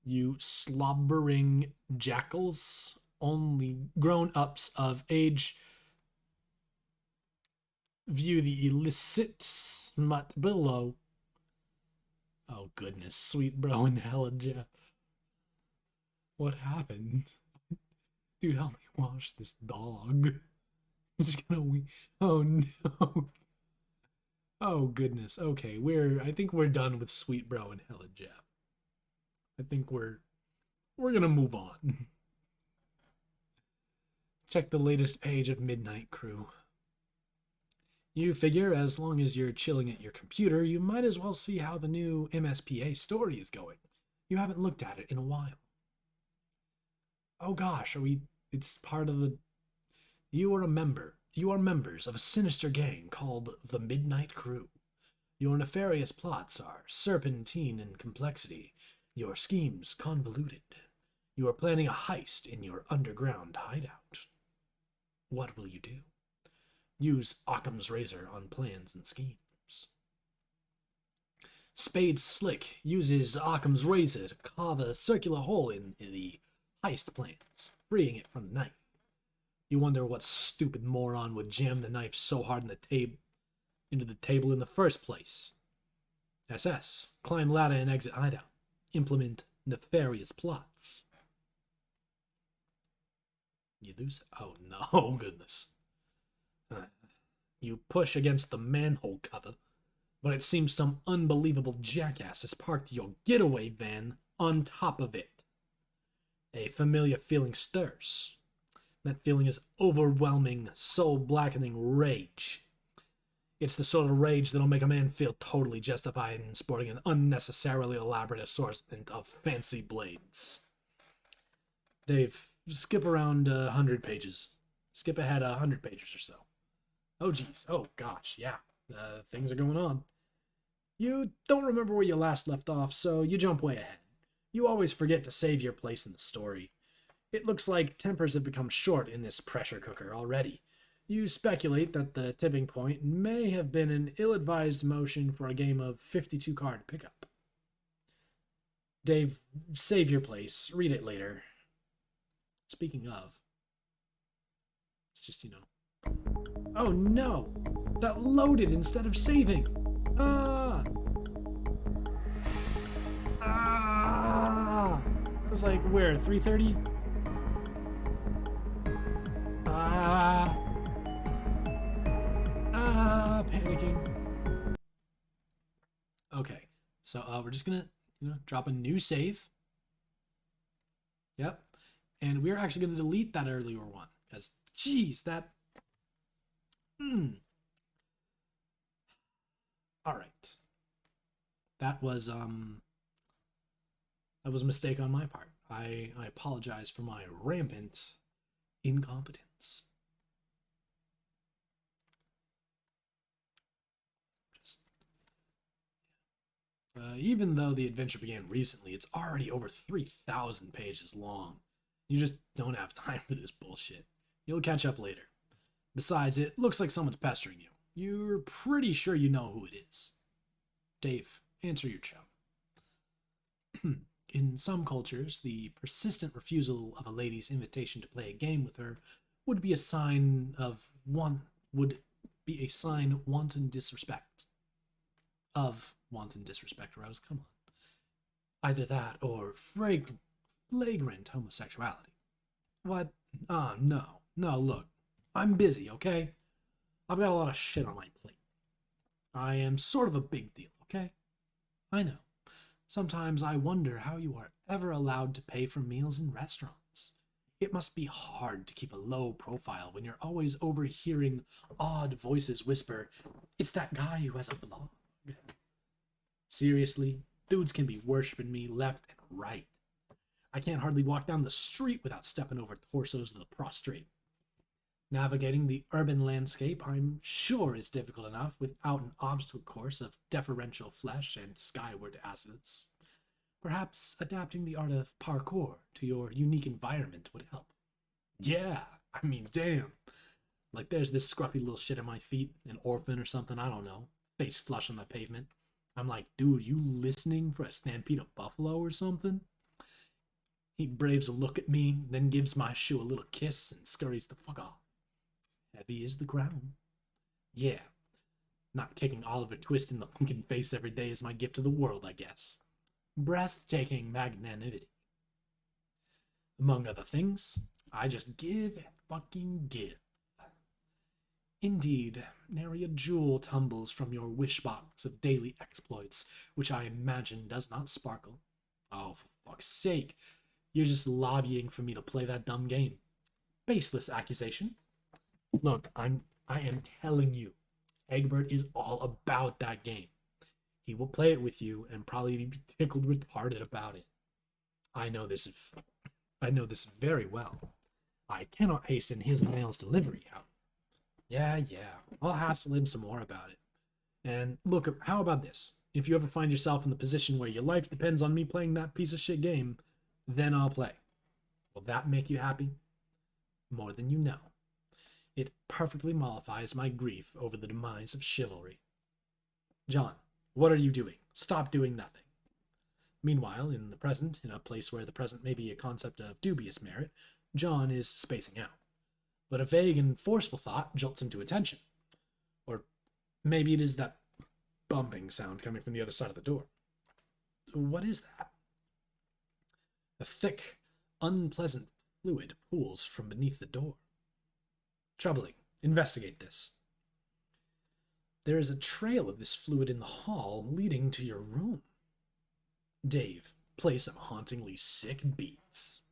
you slobbering jackals. Only grown-ups of age view the illicit smut below. Oh goodness, sweet bro and Helen Jeff. What happened? Dude, help me wash this dog. It's gonna wee. Oh no. Oh goodness. Okay, I think we're done with sweet bro and Helen Jeff. I think we're gonna move on. Check the latest page of Midnight Crew. You figure as long as you're chilling at your computer, you might as well see how the new MSPA story is going. You haven't looked at it in a while. Oh gosh, it's part of the you are a member. You are members of a sinister gang called the Midnight Crew. Your nefarious plots are serpentine in complexity, your schemes convoluted. You are planning a heist in your underground hideout. What will you do? Use Occam's razor on plans and schemes. Spade Slick uses Occam's razor to carve a circular hole in the heist plans, freeing it from the knife. You wonder what stupid moron would jam the knife so hard into the table in the first place. SS. Climb ladder and exit hideout. Implement nefarious plots. You lose? Oh no, goodness. You push against the manhole cover. but it seems some unbelievable jackass has parked your getaway van on top of it. A familiar feeling stirs. That feeling is overwhelming, soul-blackening rage. It's the sort of rage that'll make a man feel totally justified in sporting an unnecessarily elaborate assortment of fancy blades. Dave, skip around 100 pages. Skip ahead 100 pages or so. Oh, geez. Oh, gosh, yeah. Things are going on. You don't remember where you last left off, so you jump way ahead. You always forget to save your place in the story. It looks like tempers have become short in this pressure cooker already. You speculate that the tipping point may have been an ill-advised motion for a game of 52-card pickup. Dave, save your place. Read it later. Speaking of, it's just, Oh no! That loaded instead of saving! Ah! Ah! It was like, where, 3:30? Panicking. Okay, so we're just gonna, drop a new save. Yep. And we're actually gonna delete that earlier one, because, geez, that... Alright. That was a mistake on my part. I apologize for my rampant incompetence. Even though the adventure began recently, it's already over 3,000 pages long. You just don't have time for this bullshit. You'll catch up later. Besides, it looks like someone's pestering you. You're pretty sure you know who it is. Dave, answer your chum. In some cultures, the persistent refusal of a lady's invitation to play a game with her would be a sign of wanton disrespect. Of wanton disrespect, Rose, come on. Either that or flagrant homosexuality. What? No, look. I'm busy, okay? I've got a lot of shit on my plate. I am sort of a big deal, okay? I know. Sometimes I wonder how you are ever allowed to pay for meals in restaurants. It must be hard to keep a low profile when you're always overhearing odd voices whisper, "It's that guy who has a blog." Seriously, dudes can be worshiping me left and right. I can't hardly walk down the street without stepping over torsos of the prostrate. Navigating the urban landscape, I'm sure, is difficult enough without an obstacle course of deferential flesh and skyward asses. Perhaps adapting the art of parkour to your unique environment would help. Yeah, I mean, damn. Like, there's this scruffy little shit at my feet, an orphan or something, I don't know, face flush on the pavement. I'm like, dude, you listening for a stampede of buffalo or something? He braves a look at me, then gives my shoe a little kiss and scurries the fuck off. Heavy is the ground. Yeah, not kicking Oliver Twist in the pumpkin face every day is my gift to the world, I guess. Breathtaking magnanimity. Among other things, I just give and fucking give. Indeed, nary a jewel tumbles from your wishbox of daily exploits, which I imagine does not sparkle. Oh, for fuck's sake, you're just lobbying for me to play that dumb game. Baseless accusation. Look, I am telling you, Egbert is all about that game. He will play it with you and probably be tickled retarded about it. I know this very well. I cannot hasten his mail's delivery, however. Yeah, I'll hassle him some more about it. And look, how about this? If you ever find yourself in the position where your life depends on me playing that piece of shit game, then I'll play. Will that make you happy? More than you know. It perfectly mollifies my grief over the demise of chivalry. John, what are you doing? Stop doing nothing. Meanwhile, in the present, in a place where the present may be a concept of dubious merit, John is spacing out. But a vague and forceful thought jolts him to attention. Or maybe it is that bumping sound coming from the other side of the door. What is that? A thick, unpleasant fluid pools from beneath the door. Troubling. Investigate this. There is a trail of this fluid in the hall leading to your room. Dave, play some hauntingly sick beats.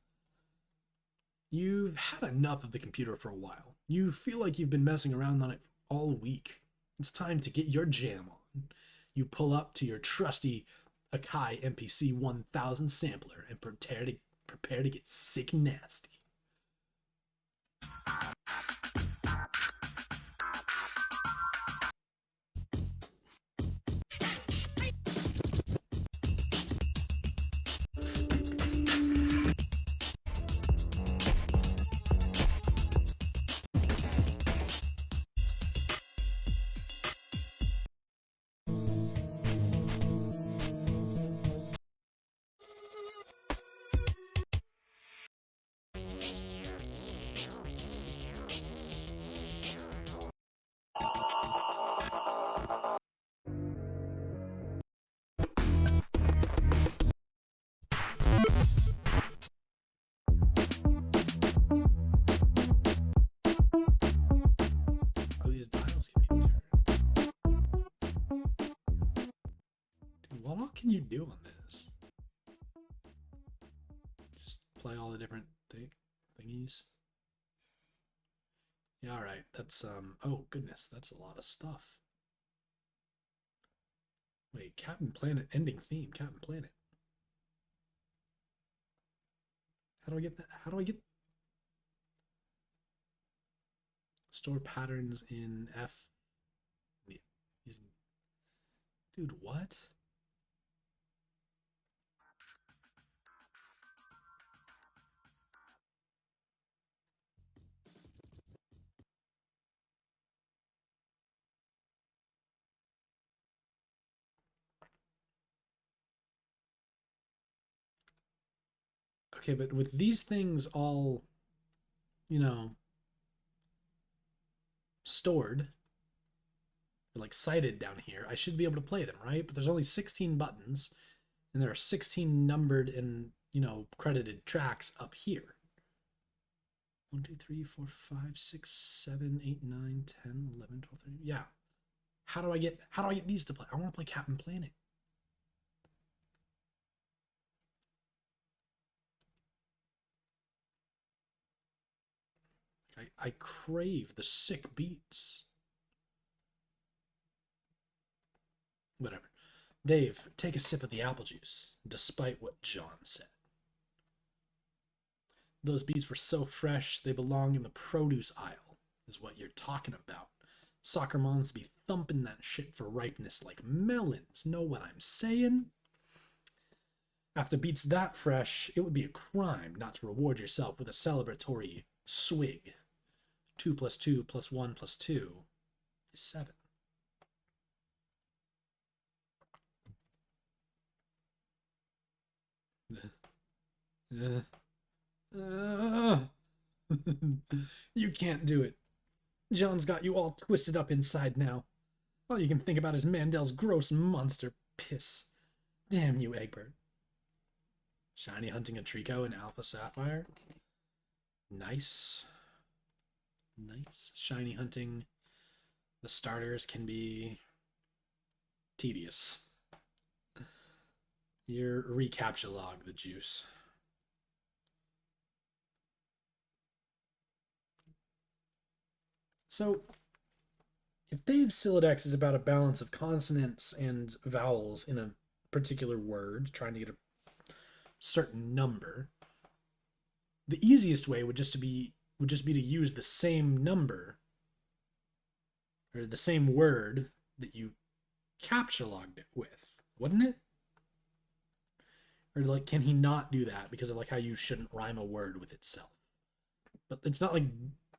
You've had enough of the computer for a while. You feel like you've been messing around on it all week. It's time to get your jam on. You pull up to your trusty Akai MPC 1000 sampler and prepare to get sick nasty. Oh, these dials can be turned. Dude, what all can you do on this? Just play all the different thingies. Yeah, all right. That's oh goodness, that's a lot of stuff. Wait, Captain Planet ending theme, Captain Planet. How do I get that? How do I get store patterns in F? Dude, what? Okay, but with these things all, you know, stored, like cited down here, I should be able to play them, right? But there's only 16 buttons, and there are 16 numbered and, credited tracks up here. 1, 2, 3, 4, 5, 6, 7, 8, 9, 10, 11, 12, 13. Yeah. How do I get these to play? I want to play Captain Planet. I crave the sick beats. Whatever. Dave, take a sip of the apple juice, despite what John said. Those beets were so fresh, they belong in the produce aisle, is what you're talking about. Soccer moms be thumping that shit for ripeness like melons. Know what I'm saying? After beets that fresh, it would be a crime not to reward yourself with a celebratory swig. 2 plus 2 plus 1 plus 2 is 7. You can't do it. John's got you all twisted up inside now. All you can think about is Mandel's gross monster piss. Damn you, Egbert. Shiny hunting a Trico in Alpha Sapphire. Nice. Nice. Shiny hunting the starters can be tedious. Your recaptcha log, the juice. So, if Dave's Sylladex is about a balance of consonants and vowels in a particular word, trying to get a certain number, the easiest way would just be to use the same number or the same word that you captcha logged it with, wouldn't it? Or like, can he not do that because of like how you shouldn't rhyme a word with itself? But it's not like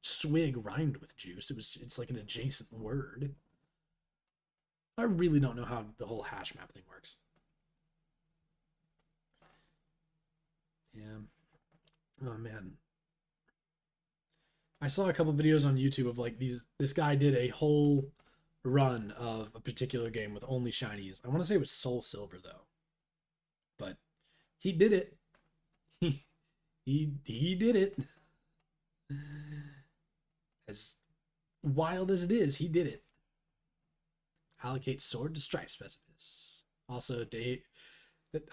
swig rhymed with juice. It's like an adjacent word. I really don't know how the whole hash map thing works. Yeah. Oh man. I saw a couple videos on YouTube of like this guy did a whole run of a particular game with only shinies. I want to say it was Soul Silver though. But he did it. He did it. As wild as it is, he did it. allocate sword to strife specialist. Also, Dave.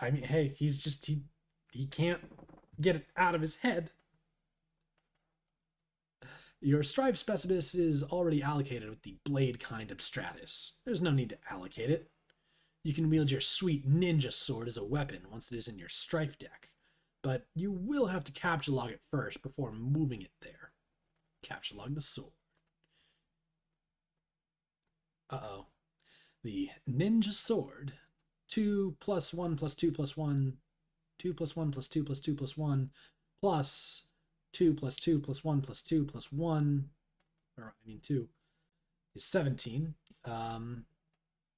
I mean, hey, he can't get it out of his head. Your stripe specialist is already allocated with the blade kind of stratus. There's no need to allocate it. You can wield your sweet ninja sword as a weapon once it is in your strife deck, but you will have to capture log it first before moving it there. Capture log the sword. Uh-oh. The ninja sword. 2 plus 1 plus 2 plus 1. 2 plus 1 plus 2 plus 2 plus 1. Plus 2 plus 2 plus 1 plus 2 plus 1. Or, I mean 2. Is 17.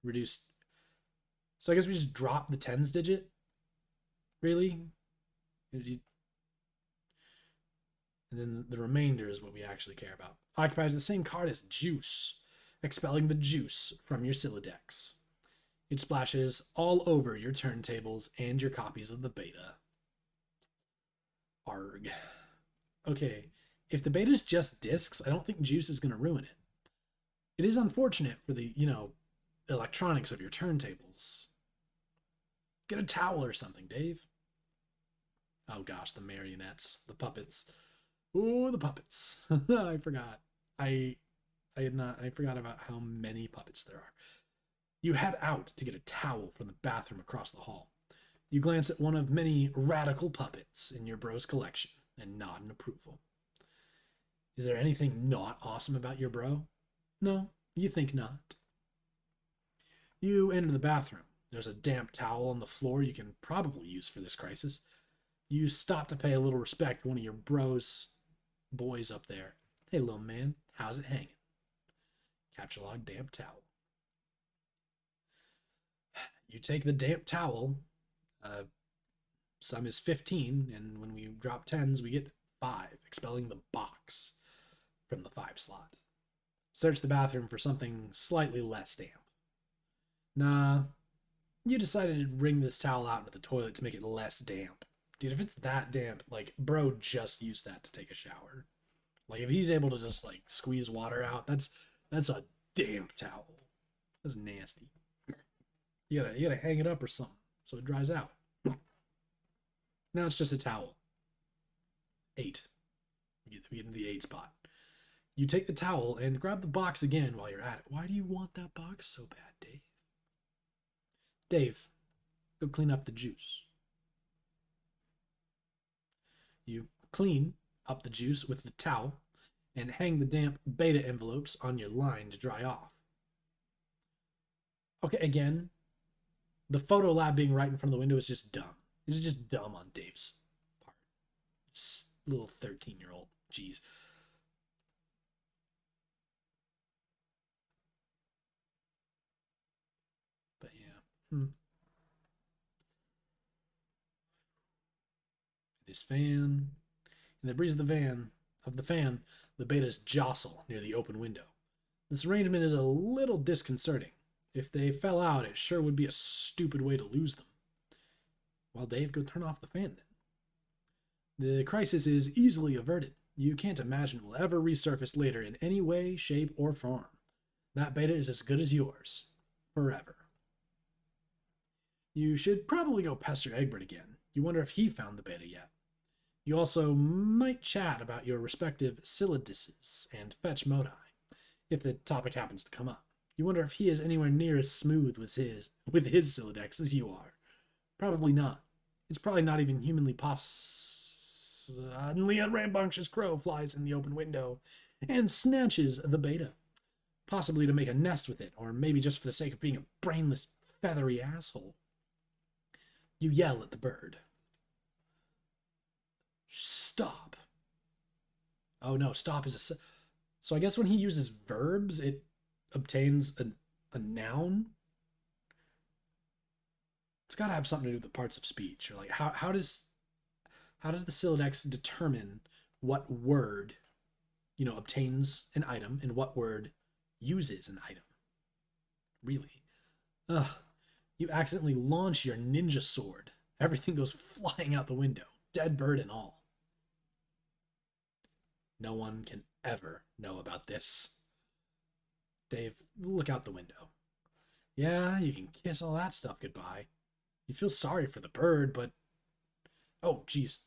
Reduced. So I guess we just drop the tens digit? Really? And then the remainder is what we actually care about. Occupies the same card as Juice, expelling the juice from your Silodex. It splashes all over your turntables and your copies of the beta. Arg. Okay, if the beta's just discs, I don't think Juice is going to ruin it. It is unfortunate for the, electronics of your turntables. Get a towel or something, Dave. Oh gosh, the marionettes, the puppets. Ooh, the puppets. I forgot. I forgot about how many puppets there are. You head out to get a towel from the bathroom across the hall. You glance at one of many radical puppets in your bro's collection and nod in approval. Is there anything not awesome about your bro? No, you think not. You enter the bathroom. There's a damp towel on the floor you can probably use for this crisis. You stop to pay a little respect to one of your boys up there. Hey, little man, how's it hanging? Capture log damp towel. You take the damp towel. Sum is 15, and when we drop tens, we get 5, expelling the box from the 5 slot. Search the bathroom for something slightly less damp. Nah, you decided to wring this towel out into the toilet to make it less damp. Dude, if it's that damp, bro just used that to take a shower. If he's able to just, squeeze water out, that's a damp towel. That's nasty. You gotta hang it up or something so it dries out. Now it's just a towel. 8. We get into the 8 spot. You take the towel and grab the box again while you're at it. Why do you want that box so bad, Dave? Dave, go clean up the juice. You clean up the juice with the towel and hang the damp beta envelopes on your line to dry off. Okay, again, the photo lab being right in front of the window is just dumb. It's just dumb on Dave's part. It's little 13-year-old. Jeez. But yeah. His fan. In the breeze of the fan, the betas jostle near the open window. This arrangement is a little disconcerting. If they fell out, it sure would be a stupid way to lose them. Well, Dave, go turn off the fan then. The crisis is easily averted. You can't imagine it will ever resurface later in any way, shape, or form. That beta is as good as yours. Forever. You should probably go pester Egbert again. You wonder if he found the beta yet. You also might chat about your respective Sylodices and fetch Modi, if the topic happens to come up. You wonder if he is anywhere near as smooth with his Silodex as you are. Probably not. It's probably not even humanly Suddenly a rambunctious crow flies in the open window and snatches the beta. Possibly to make a nest with it, or maybe just for the sake of being a brainless, feathery asshole. You yell at the bird. Stop. Oh no, stop is a... So I guess when he uses verbs, it obtains a noun? It's got to have something to do with the parts of speech. Or how does the Silodex determine what word, obtains an item and what word uses an item? Really? Ugh. You accidentally launch your ninja sword. Everything goes flying out the window. Dead bird and all. No one can ever know about this. Dave, look out the window. Yeah, you can kiss all that stuff goodbye. You feel sorry for the bird, but oh, geez,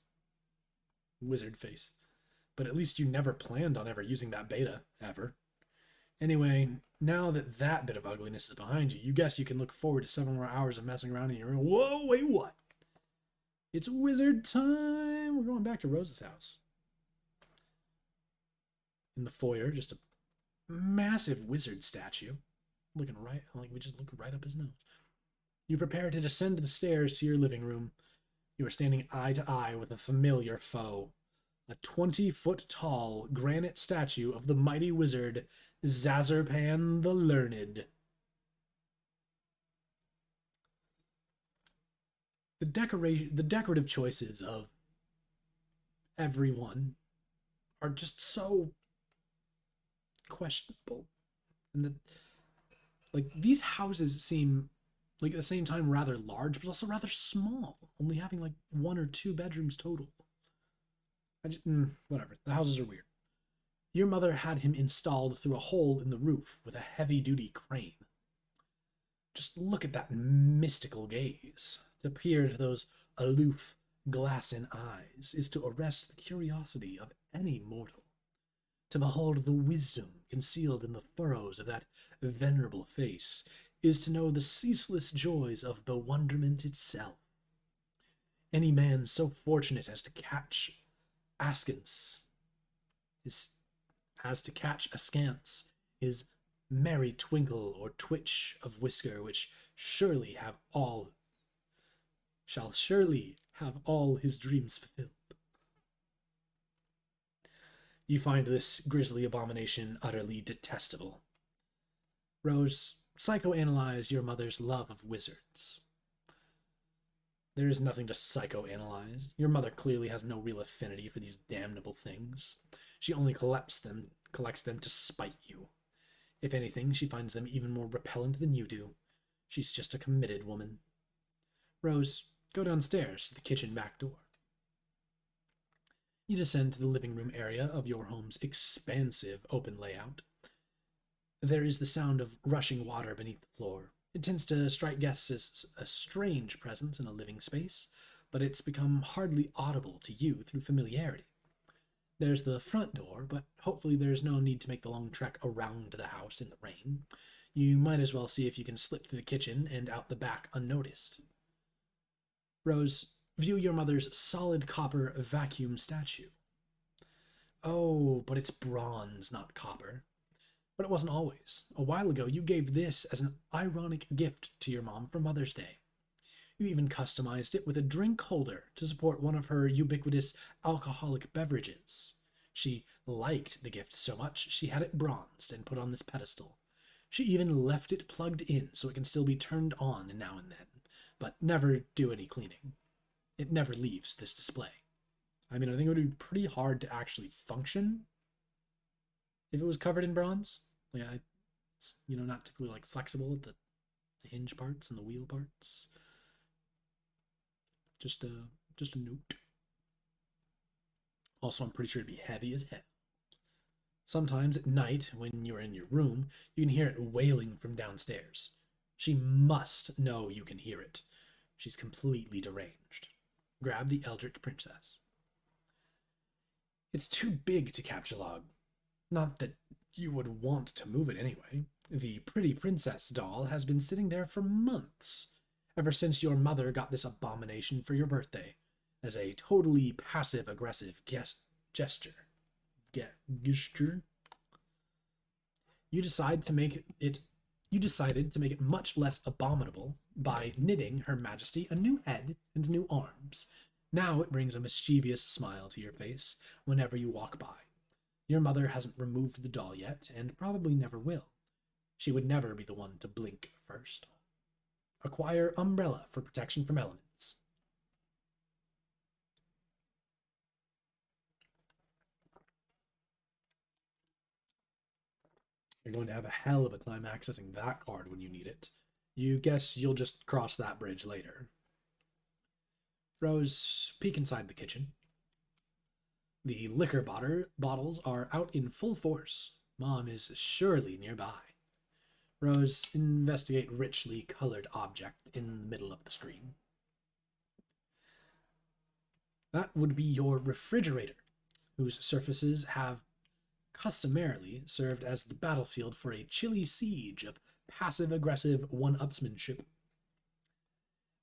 wizard face. But at least you never planned on ever using that beta, ever. Anyway, now that that bit of ugliness is behind you, you guess you can look forward to 7 more hours of messing around in your room. Whoa, wait, what? It's wizard time! We're going back to Rose's house. In the foyer, just a massive wizard statue. Looking right, like we just look right up his nose. You prepare to descend the stairs to your living room. You are standing eye to eye with a familiar foe. A 20-foot tall granite statue of the mighty wizard Zazarpan the Learned. The decorative choices of everyone are just so questionable. And these houses seem like at the same time rather large, but also rather small, only having like 1 or 2 bedrooms total. Whatever. The houses are weird. Your mother had him installed through a hole in the roof with a heavy-duty crane. Just look at that mystical gaze. To peer into those aloof, glassen eyes is to arrest the curiosity of any mortal. To behold the wisdom concealed in the furrows of that venerable face is to know the ceaseless joys of bewilderment itself. Any man so fortunate as to catch askance askance his merry twinkle or twitch of whisker, which shall surely have all his dreams fulfilled. You find this grisly abomination utterly detestable. Rose, psychoanalyze your mother's love of wizards. There is nothing to psychoanalyze. Your mother clearly has no real affinity for these damnable things. She only collects them to spite you. If anything, she finds them even more repellent than you do. She's just a committed woman. Rose, go downstairs to the kitchen back door. You descend to the living room area of your home's expansive open layout. There is the sound of rushing water beneath the floor. It tends to strike guests as a strange presence in a living space, but it's become hardly audible to you through familiarity. There's the front door, but hopefully there's no need to make the long trek around the house in the rain. You might as well see if you can slip through the kitchen and out the back unnoticed. Rose, view your mother's solid copper vacuum statue. Oh, but it's bronze, not copper. But it wasn't always. A while ago, you gave this as an ironic gift to your mom for Mother's Day. You even customized it with a drink holder to support one of her ubiquitous alcoholic beverages. She liked the gift so much, she had it bronzed and put on this pedestal. She even left it plugged in so it can still be turned on now and then, but never do any cleaning. It never leaves this display. I mean, I think it would be pretty hard to actually function if it was covered in bronze. Yeah, it's, not typically like flexible at the hinge parts and the wheel parts. Just a note. Also, I'm pretty sure it'd be heavy as hell. Sometimes at night, when you're in your room, you can hear it wailing from downstairs. She must know you can hear it. She's completely deranged. Grab the Eldritch Princess. It's too big to capture log. Not that you would want to move it anyway. The pretty princess doll has been sitting there for months, ever since your mother got this abomination for your birthday, as a totally passive-aggressive gesture. You decided to make it much less abominable by knitting Her Majesty a new head and new arms. Now it brings a mischievous smile to your face whenever you walk by. Your mother hasn't removed the doll yet, and probably never will. She would never be the one to blink first. Acquire Umbrella for protection from elements. You're going to have a hell of a time accessing that card when you need it. You guess you'll just cross that bridge later. Rose, peek inside the kitchen. The liquor bottles are out in full force. Mom is surely nearby. Rose, investigate richly colored object in the middle of the screen. That would be your refrigerator, whose surfaces have customarily served as the battlefield for a chilly siege of passive-aggressive one-upsmanship.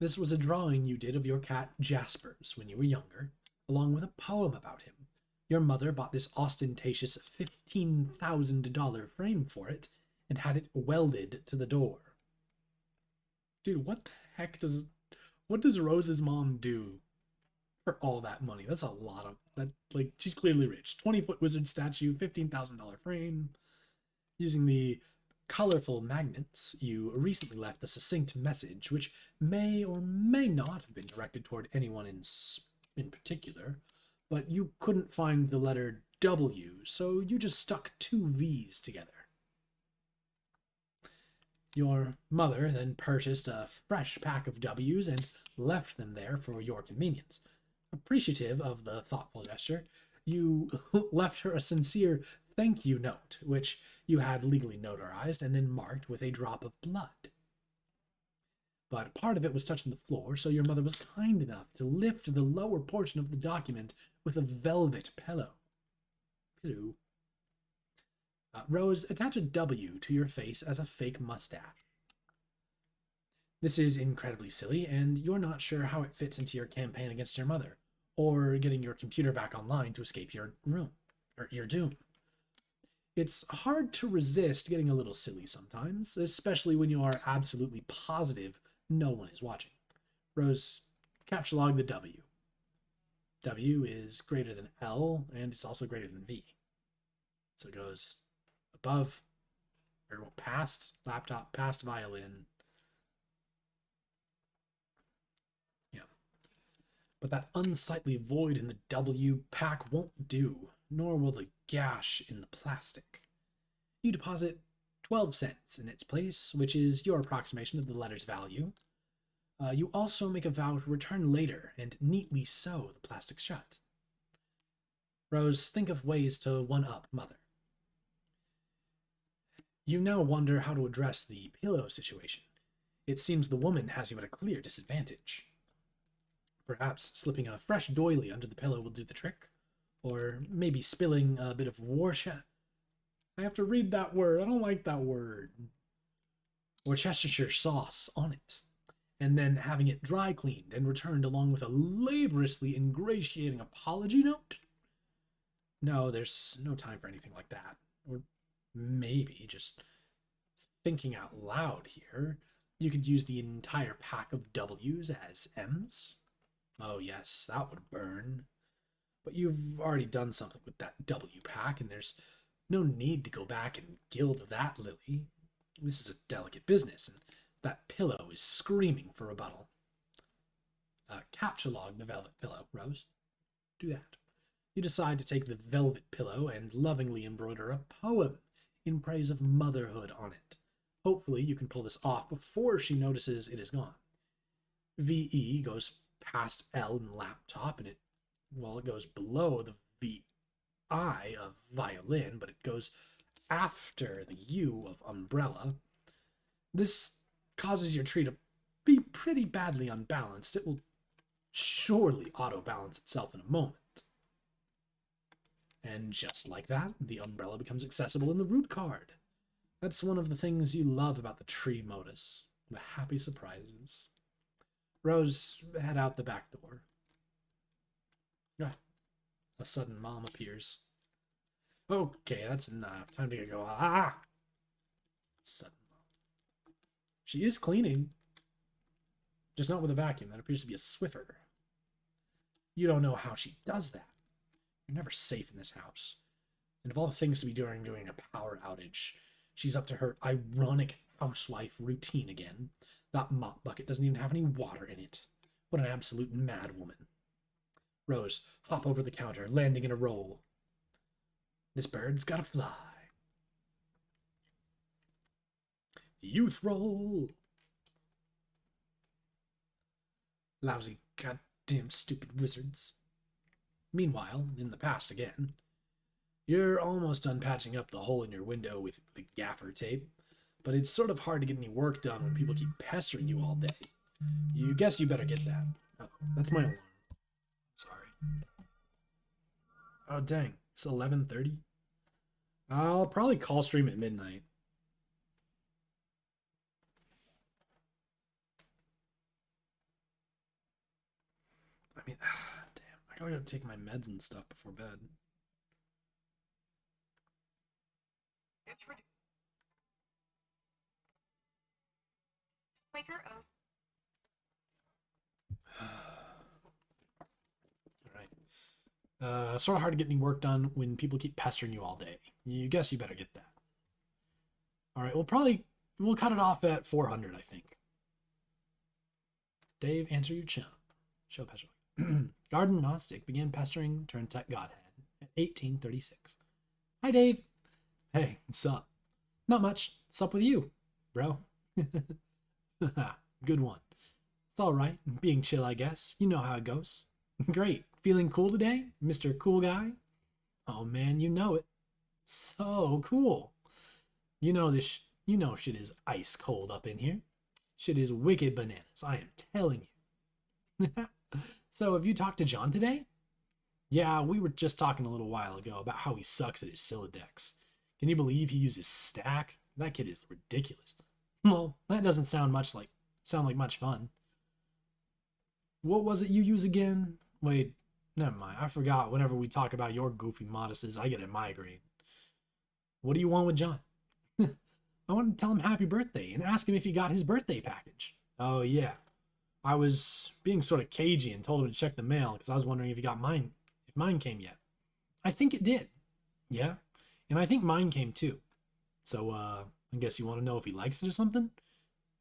This was a drawing you did of your cat Jaspers when you were younger, along with a poem about him. Your mother bought this ostentatious $15,000 frame for it and had it welded to the door. Dude, what does Rose's mom do for all that money? That's a lot of that. Like, she's clearly rich. 20-foot wizard statue, $15,000 frame. Using the colorful magnets, you recently left a succinct message, which may or may not have been directed toward anyone in particular, but you couldn't find the letter W, so you just stuck two V's together. Your mother then purchased a fresh pack of W's and left them there for your convenience. Appreciative of the thoughtful gesture, you left her a sincere thank you note, which you had legally notarized and then marked with a drop of blood. But part of it was touching the floor, so your mother was kind enough to lift the lower portion of the document with a velvet pillow. Rose, attach a W to your face as a fake mustache. This is incredibly silly, and you're not sure how it fits into your campaign against your mother, or getting your computer back online to escape your doom. It's hard to resist getting a little silly sometimes, especially when you are absolutely positive no one is watching. Rose, capture log the W. W is greater than L, and it's also greater than V. So it goes above, or past laptop, past violin. Yeah. But that unsightly void in the W pack won't do, nor will the gash in the plastic. You deposit 12 cents in its place, which is your approximation of the letter's value. You also make a vow to return later and neatly sew the plastic shut. Rose, think of ways to one-up Mother. You now wonder how to address the pillow situation. It seems the woman has you at a clear disadvantage. Perhaps slipping a fresh doily under the pillow will do the trick, or maybe spilling a bit of Worcestershire. I have to read that word. I don't like that word. Worcestershire sauce on it, and then having it dry cleaned and returned along with a laboriously ingratiating apology note? No, there's no time for anything like that. Or maybe, just thinking out loud here, you could use the entire pack of W's as M's. Oh yes, that would burn. But you've already done something with that W pack, and there's no need to go back and gild that lily. This is a delicate business, and that pillow is screaming for rebuttal. Capture log the velvet pillow, Rose. Do that. You decide to take the velvet pillow and lovingly embroider a poem in praise of motherhood on it. Hopefully you can pull this off before she notices it is gone. VE goes past L in laptop, and it goes below the VI of violin, but it goes after the U of umbrella. This causes your tree to be pretty badly unbalanced. It will surely auto-balance itself in a moment. And just like that, the umbrella becomes accessible in the root card. That's one of the things you love about the tree modus, the happy surprises. Rose, head out the back door. A sudden mom appears. Okay, that's enough. Time to go. Sudden mom. She is cleaning. Just not with a vacuum. That appears to be a Swiffer. You don't know how she does that. You're never safe in this house. And of all the things to be doing a power outage, she's up to her ironic housewife routine again. That mop bucket doesn't even have any water in it. What an absolute mad woman. Rose, hop over the counter, landing in a roll. This bird's gotta fly. Youth roll. Lousy, goddamn stupid wizards. Meanwhile, in the past again, you're almost done patching up the hole in your window with the gaffer tape, but it's sort of hard to get any work done when people keep pestering you all day. You guess you better get that. Oh, that's my alarm. Sorry. Oh, dang. It's 11:30? I'll probably call stream at midnight. I mean, damn. I gotta go take my meds and stuff before bed. It's ridiculous. Quaker Oats. Alright. Sort of hard to get any work done when people keep pestering you all day. You guess you better get that. Alright, we'll cut it off at 400, I think. Dave, answer your chum. Show pester. Garden Gnostic began pestering Turn Tech Godhead at 1836. Hi, Dave. Hey, what's up? Not much. What's up with you, bro? Good one. It's alright. Being chill, I guess. You know how it goes. Great. Feeling cool today, Mr. Cool Guy? Oh man, you know it. So cool. You know shit is ice cold up in here. Shit is wicked bananas, I am telling you. So, have you talked to John today? Yeah, we were just talking a little while ago about how he sucks at his Sylladex. Can you believe he uses Stack? That kid is ridiculous. Well, that doesn't sound like much fun. What was it you use again? Wait, never mind. I forgot. Whenever we talk about your goofy modesties, I get a migraine. What do you want with John? I wanted to tell him happy birthday and ask him if he got his birthday package. Oh, yeah. I was being sort of cagey and told him to check the mail because I was wondering if he got mine, if mine came yet. I think it did. Yeah. And I think mine came too. So, I guess you want to know if he likes it or something?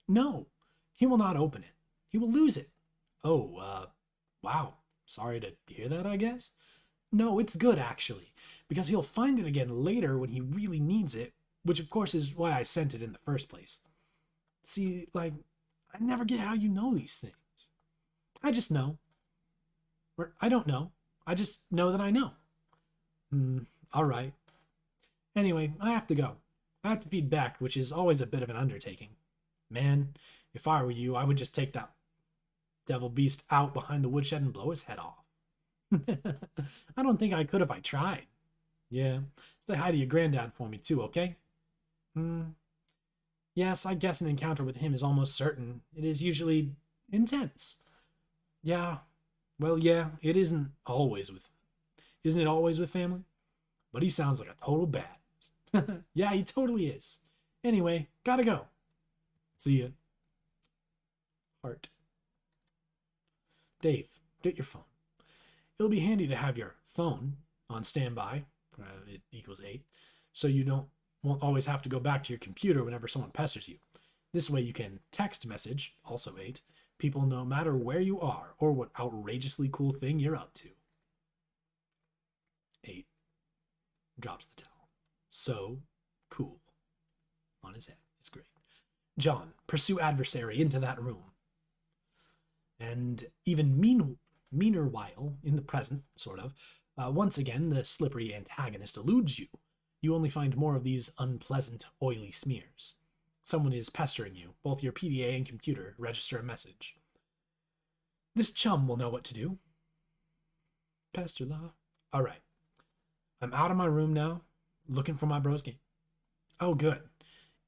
No. He will not open it. He will lose it. Oh, wow. Sorry to hear that, I guess. No, it's good, actually, because he'll find it again later when he really needs it, which of course is why I sent it in the first place. See, like, I never get how you know these things. I just know. Or I don't know. I just know that I know. All right. Anyway, I have to go. I have to feed Beck, which is always a bit of an undertaking. Man, if I were you, I would just take that devil beast out behind the woodshed and blow his head off. I don't think I could if I tried. Yeah, say hi to your granddad for me too, okay? Yes, I guess an encounter with him is almost certain. It is usually intense. Yeah, well, yeah, isn't it always with family? But he sounds like a total bad. Yeah, he totally is. Anyway, gotta go. See ya. Heart. Dave, get your phone. It'll be handy to have your phone on standby. It equals 8. So you won't always have to go back to your computer whenever someone pesters you. This way you can text message, also 8, people no matter where you are or what outrageously cool thing you're up to. 8. Drops the towel. So cool. On his head. It's great. John, pursue adversary into that room. And even meaner while in the present, sort of, once again the slippery antagonist eludes you. You only find more of these unpleasant, oily smears. Someone is pestering you. Both your PDA and computer register a message. This chum will know what to do. Pester law. All right. I'm out of my room now, looking for my bros game. Oh, good.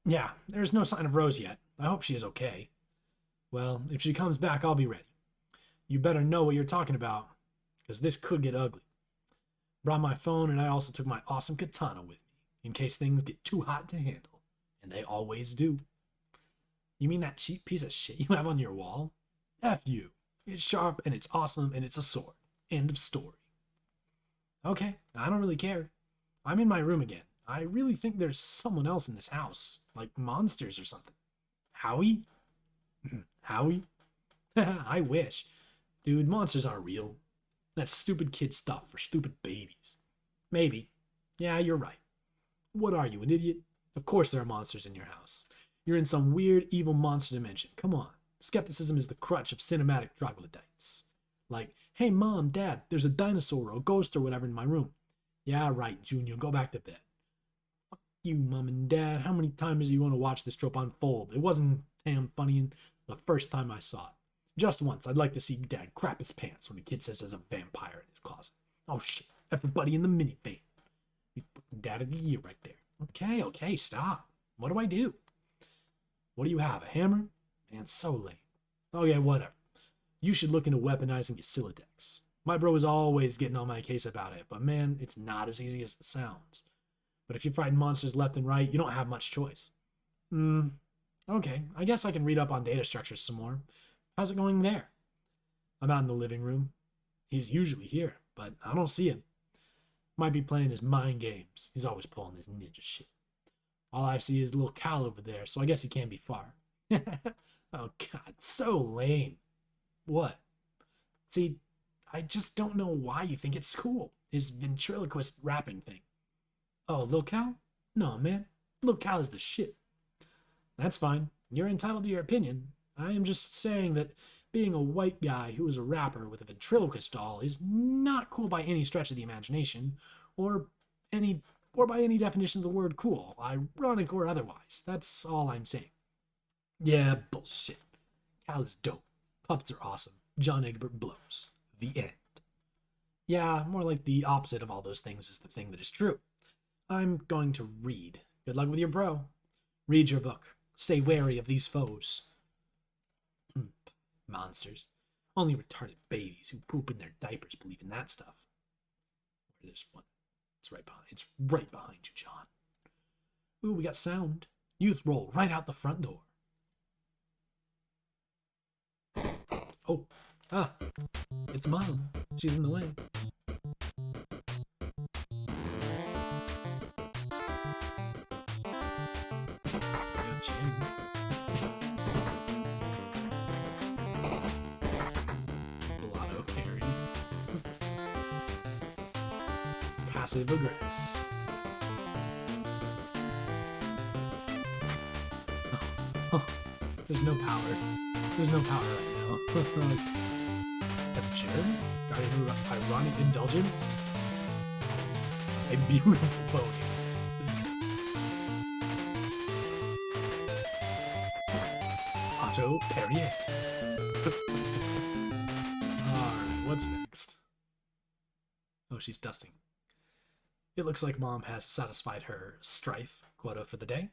Yeah, there's no sign of Rose yet. I hope she is okay. Well, if she comes back, I'll be ready. You better know what you're talking about, because this could get ugly. Brought my phone, and I also took my awesome katana with me, in case things get too hot to handle. And they always do. You mean that cheap piece of shit you have on your wall? F you. It's sharp, and it's awesome, and it's a sword. End of story. Okay, I don't really care. I'm in my room again. I really think there's someone else in this house, like monsters or something. Howie? Howie? I wish. Dude, monsters aren't real. That's stupid kid stuff for stupid babies. Maybe. Yeah, you're right. What are you, an idiot? Of course there are monsters in your house. You're in some weird, evil monster dimension. Come on. Skepticism is the crutch of cinematic troglodytes. Like, hey, Mom, Dad, there's a dinosaur or a ghost or whatever in my room. Yeah, right, Junior, go back to bed. you, Mom and Dad. How many times do you want to watch this trope unfold? It wasn't damn funny the first time I saw it. Just once, I'd like to see Dad crap his pants when a kid says there's a vampire in his closet. Oh shit, everybody in the minivan. You put Dad of the Year right there. Okay, stop. What do I do? What do you have, a hammer? Man, so lame. Okay, whatever. You should look into weaponizing your Silodex. My bro is always getting on my case about it, but man, it's not as easy as it sounds. But if you frighten monsters left and right, you don't have much choice. Okay, I guess I can read up on data structures some more. How's it going there? I'm out in the living room. He's usually here, but I don't see him. Might be playing his mind games. He's always pulling his ninja shit. All I see is little Cal over there, so I guess he can't be far. Oh god, so lame. What? See, I just don't know why you think it's cool. His ventriloquist rapping thing. Oh, Lil Cal? No, man. Lil Cal is the shit. That's fine. You're entitled to your opinion. I am just saying that being a white guy who is a rapper with a ventriloquist doll is not cool by any stretch of the imagination, or by any definition of the word cool, ironic or otherwise. That's all I'm saying. Yeah, bullshit. Cal is dope. Puppets are awesome. John Egbert blows. The end. Yeah, more like the opposite of all those things is the thing that is true. I'm going to read. Good luck with your bro. Read your book. Stay wary of these foes. Monsters. Only retarded babies who poop in their diapers believe in that stuff. There's one. It's right behind you, John. Ooh, we got sound. Youth roll right out the front door. Oh, it's Mom. She's in the way. Blotto Harry. Passive aggress. Oh, there's no power. There's no power right now. Epicure? Guardian of Ironic Indulgence? A beautiful pony. Otto Perrier. Alright, what's next? Oh, she's dusting. It looks like Mom has satisfied her strife quota for the day.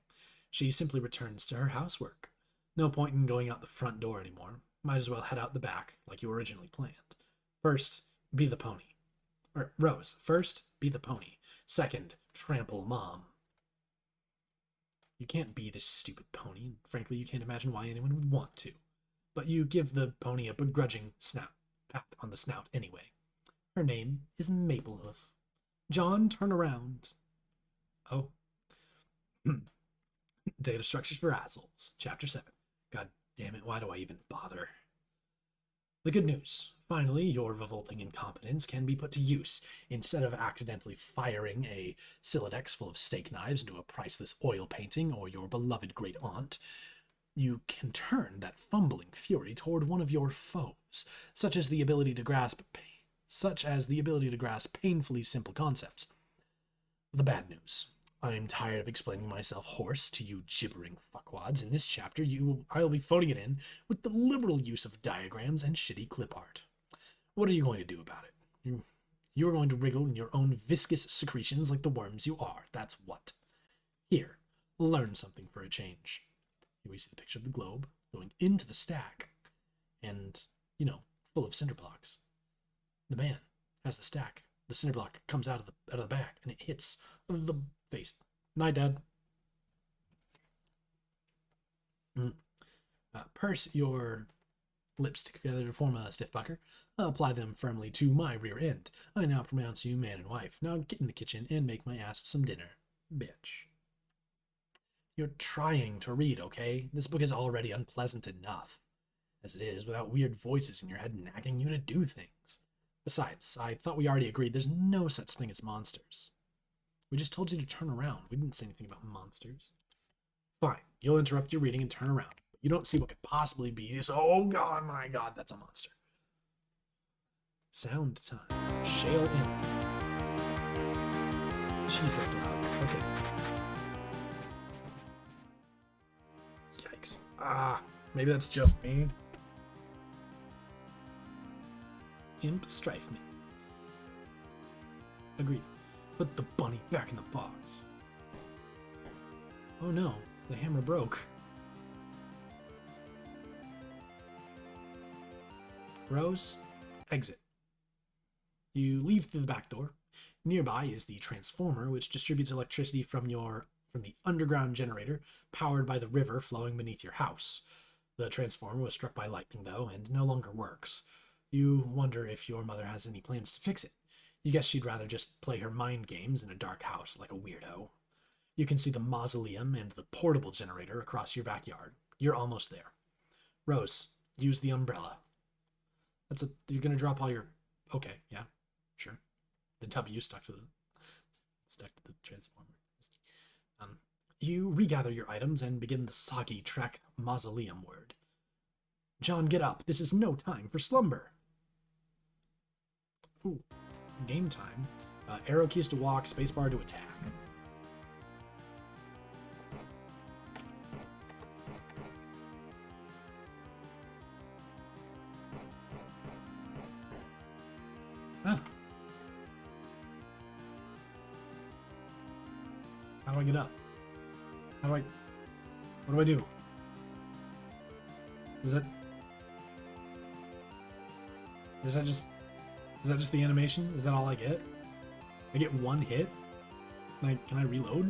She simply returns to her housework. No point in going out the front door anymore. Might as well head out the back, like you originally planned. First, be the pony. Rose, first, be the pony. Second, trample Mom. You can't be this stupid pony. Frankly, you can't imagine why anyone would want to. But you give the pony a begrudging pat on the snout anyway. Her name is Maplehoof. John, turn around. Oh. Data Structures for Assholes, Chapter 7. God damn it, why do I even bother? The good news. Finally, your revolting incompetence can be put to use. Instead of accidentally firing a Silodex full of steak knives into a priceless oil painting or your beloved great aunt, you can turn that fumbling fury toward one of your foes, such as the ability to grasp painfully simple concepts. The bad news. I'm tired of explaining myself hoarse to you gibbering fuckwads. In this chapter, I'll be phoning it in with the liberal use of diagrams and shitty clip art. What are you going to do about it? You're going to wriggle in your own viscous secretions like the worms you are. That's what. Here, learn something for a change. Here we see the picture of the globe going into the stack and, full of cinder blocks. The man has the stack. The cinder block comes out of the back and it hits the face. Night, Dad. Purse your lips together to form a stiff pucker. Apply them firmly to my rear end. I now pronounce you man and wife. Now get in the kitchen and make my ass some dinner. Bitch. You're trying to read, okay? This book is already unpleasant enough as it is, without weird voices in your head nagging you to do things. Besides, I thought we already agreed there's no such thing as monsters. We just told you to turn around. We didn't say anything about monsters. Fine, you'll interrupt your reading and turn around. But you don't see what could possibly be this. Oh god, my god, that's a monster. Sound time. Shale in. Jeez, that's loud. Okay. Ah, maybe that's just me. Imp strife me. Agreed. Put the bunny back in the box. Oh no, the hammer broke. Rose, exit. You leave through the back door. Nearby is the transformer, which distributes electricity from the underground generator powered by the river flowing beneath your house. The transformer was struck by lightning, though, and no longer works. You wonder if your mother has any plans to fix it. You guess she'd rather just play her mind games in a dark house like a weirdo. You can see the mausoleum and the portable generator across your backyard. You're almost there. Rose, use the umbrella. You're gonna drop all your. Okay, yeah, sure. The W stuck to the transformer. You regather your items and begin the soggy trek mausoleum ward. John, get up. This is no time for slumber. Ooh, game time. Arrow keys to walk, spacebar to attack. Ah. How do I get up? What do I do? Is that just the animation? Is that all I get? I get one hit? Can I reload?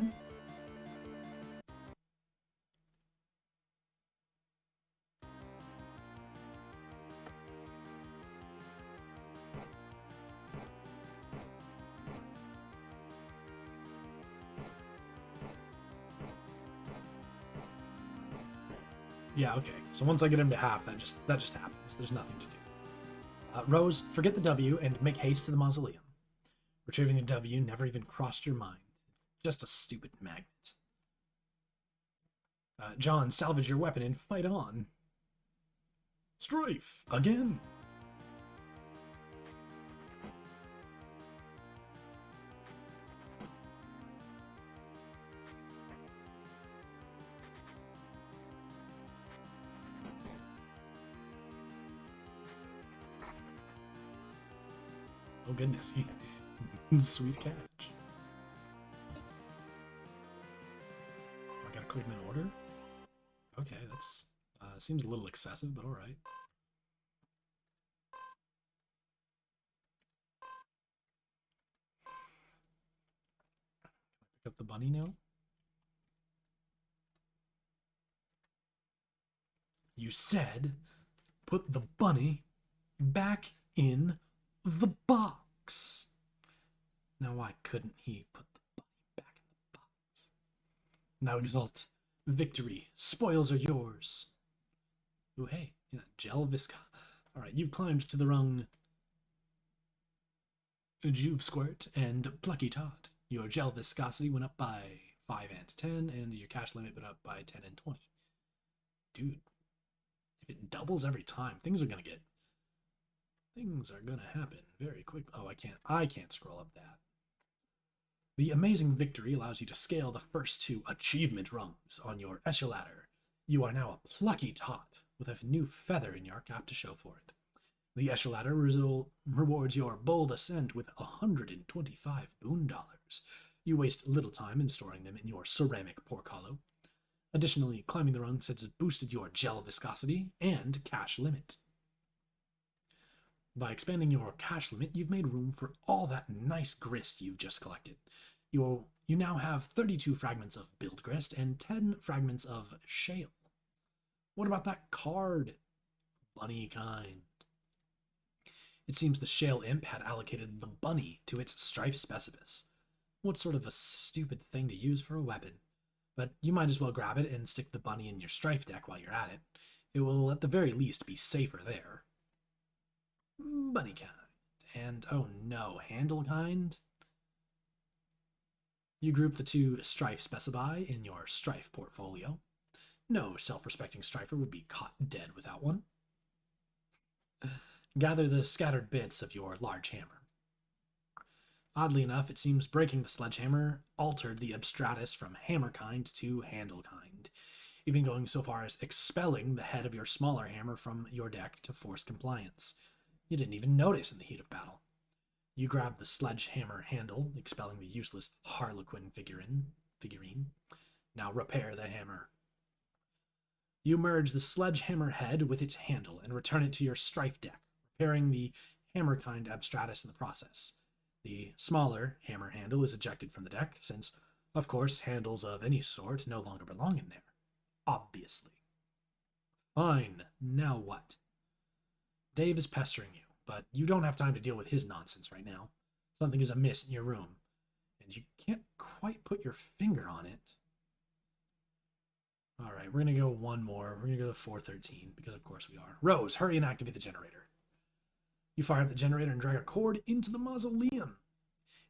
Yeah, okay. So once I get him to half, that just happens. There's nothing to do. Rose, forget the W and make haste to the mausoleum. Retrieving the W never even crossed your mind. It's just a stupid magnet. John, salvage your weapon and fight on. Strife, again. Oh goodness, sweet catch. I gotta click them in order? Okay, that's seems a little excessive, but alright. Pick up the bunny now? You said put the bunny back in the box. Now why couldn't he put the bunny back in the box? Now exult. Victory. Spoils are yours. Ooh, hey. Yeah, gel visca. Alright, you climbed to the rung Juve Squirt and Plucky Tot. Your gel viscosity went up by 5 and 10, and your cash limit went up by 10 and 20. Dude, if it doubles every time, things are gonna happen very quickly. Oh, I can't scroll up that. The amazing victory allows you to scale the first 2 achievement rungs on your echelon. You are now a plucky tot with a new feather in your cap to show for it. The echelon rewards your bold ascent with 125 boon dollars. You waste little time in storing them in your ceramic pork hollow. Additionally, climbing the rungs has boosted your gel viscosity and cash limit. By expanding your cash limit, you've made room for all that nice grist you've just collected. You now have 32 fragments of build grist and 10 fragments of shale. What about that card? Bunny kind. It seems the shale imp had allocated the bunny to its strife specibus. What sort of a stupid thing to use for a weapon? But you might as well grab it and stick the bunny in your strife deck while you're at it. It will at the very least be safer there. Bunny kind. And oh no, handle kind? You group the 2 strife specify in your strife portfolio. No self-respecting strifer would be caught dead without one. Gather the scattered bits of your large hammer. Oddly enough, it seems breaking the sledgehammer altered the abstratus from hammer kind to handle kind. even going so far as expelling the head of your smaller hammer from your deck to force compliance. You didn't even notice in the heat of battle. You grab the sledgehammer handle, expelling the useless Harlequin figurine. Now repair the hammer. You merge the sledgehammer head with its handle and return it to your strife deck, repairing the hammer-kind abstratus in the process. The smaller hammer handle is ejected from the deck, since, of course, handles of any sort no longer belong in there. Obviously. Fine, now what? Dave is pestering you, but you don't have time to deal with his nonsense right now. Something is amiss in your room, and you can't quite put your finger on it. All right, we're going to go one more. We're going to go to 413, because of course we are. Rose, hurry and activate the generator. You fire up the generator and drag a cord into the mausoleum.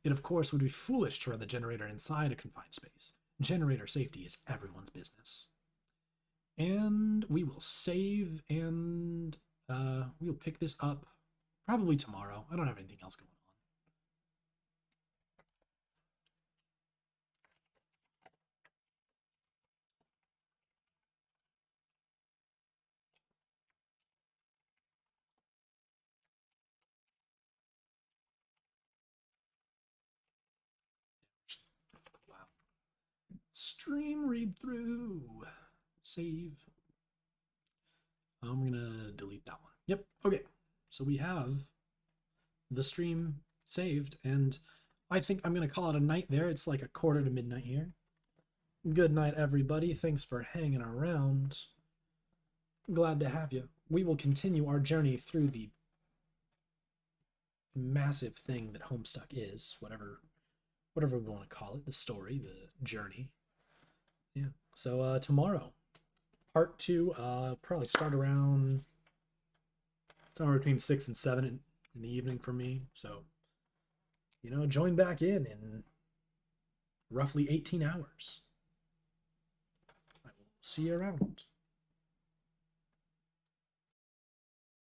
It, of course, would be foolish to run the generator inside a confined space. Generator safety is everyone's business. And we will save, and we'll pick this up probably tomorrow. I don't have anything else going on. Wow. Stream read through. Save. I'm gonna delete that one. Yep. Okay. So we have the stream saved, and I think I'm gonna call it a night there. It's like a quarter to midnight here. Good night, everybody. Thanks for hanging around. Glad to have you. We will continue our journey through the massive thing that Homestuck is, whatever we want to call it, the story, the journey. Yeah. So tomorrow, part 2, probably start around somewhere between 6 and 7 in the evening for me. So, join back in roughly 18 hours. I will see you around.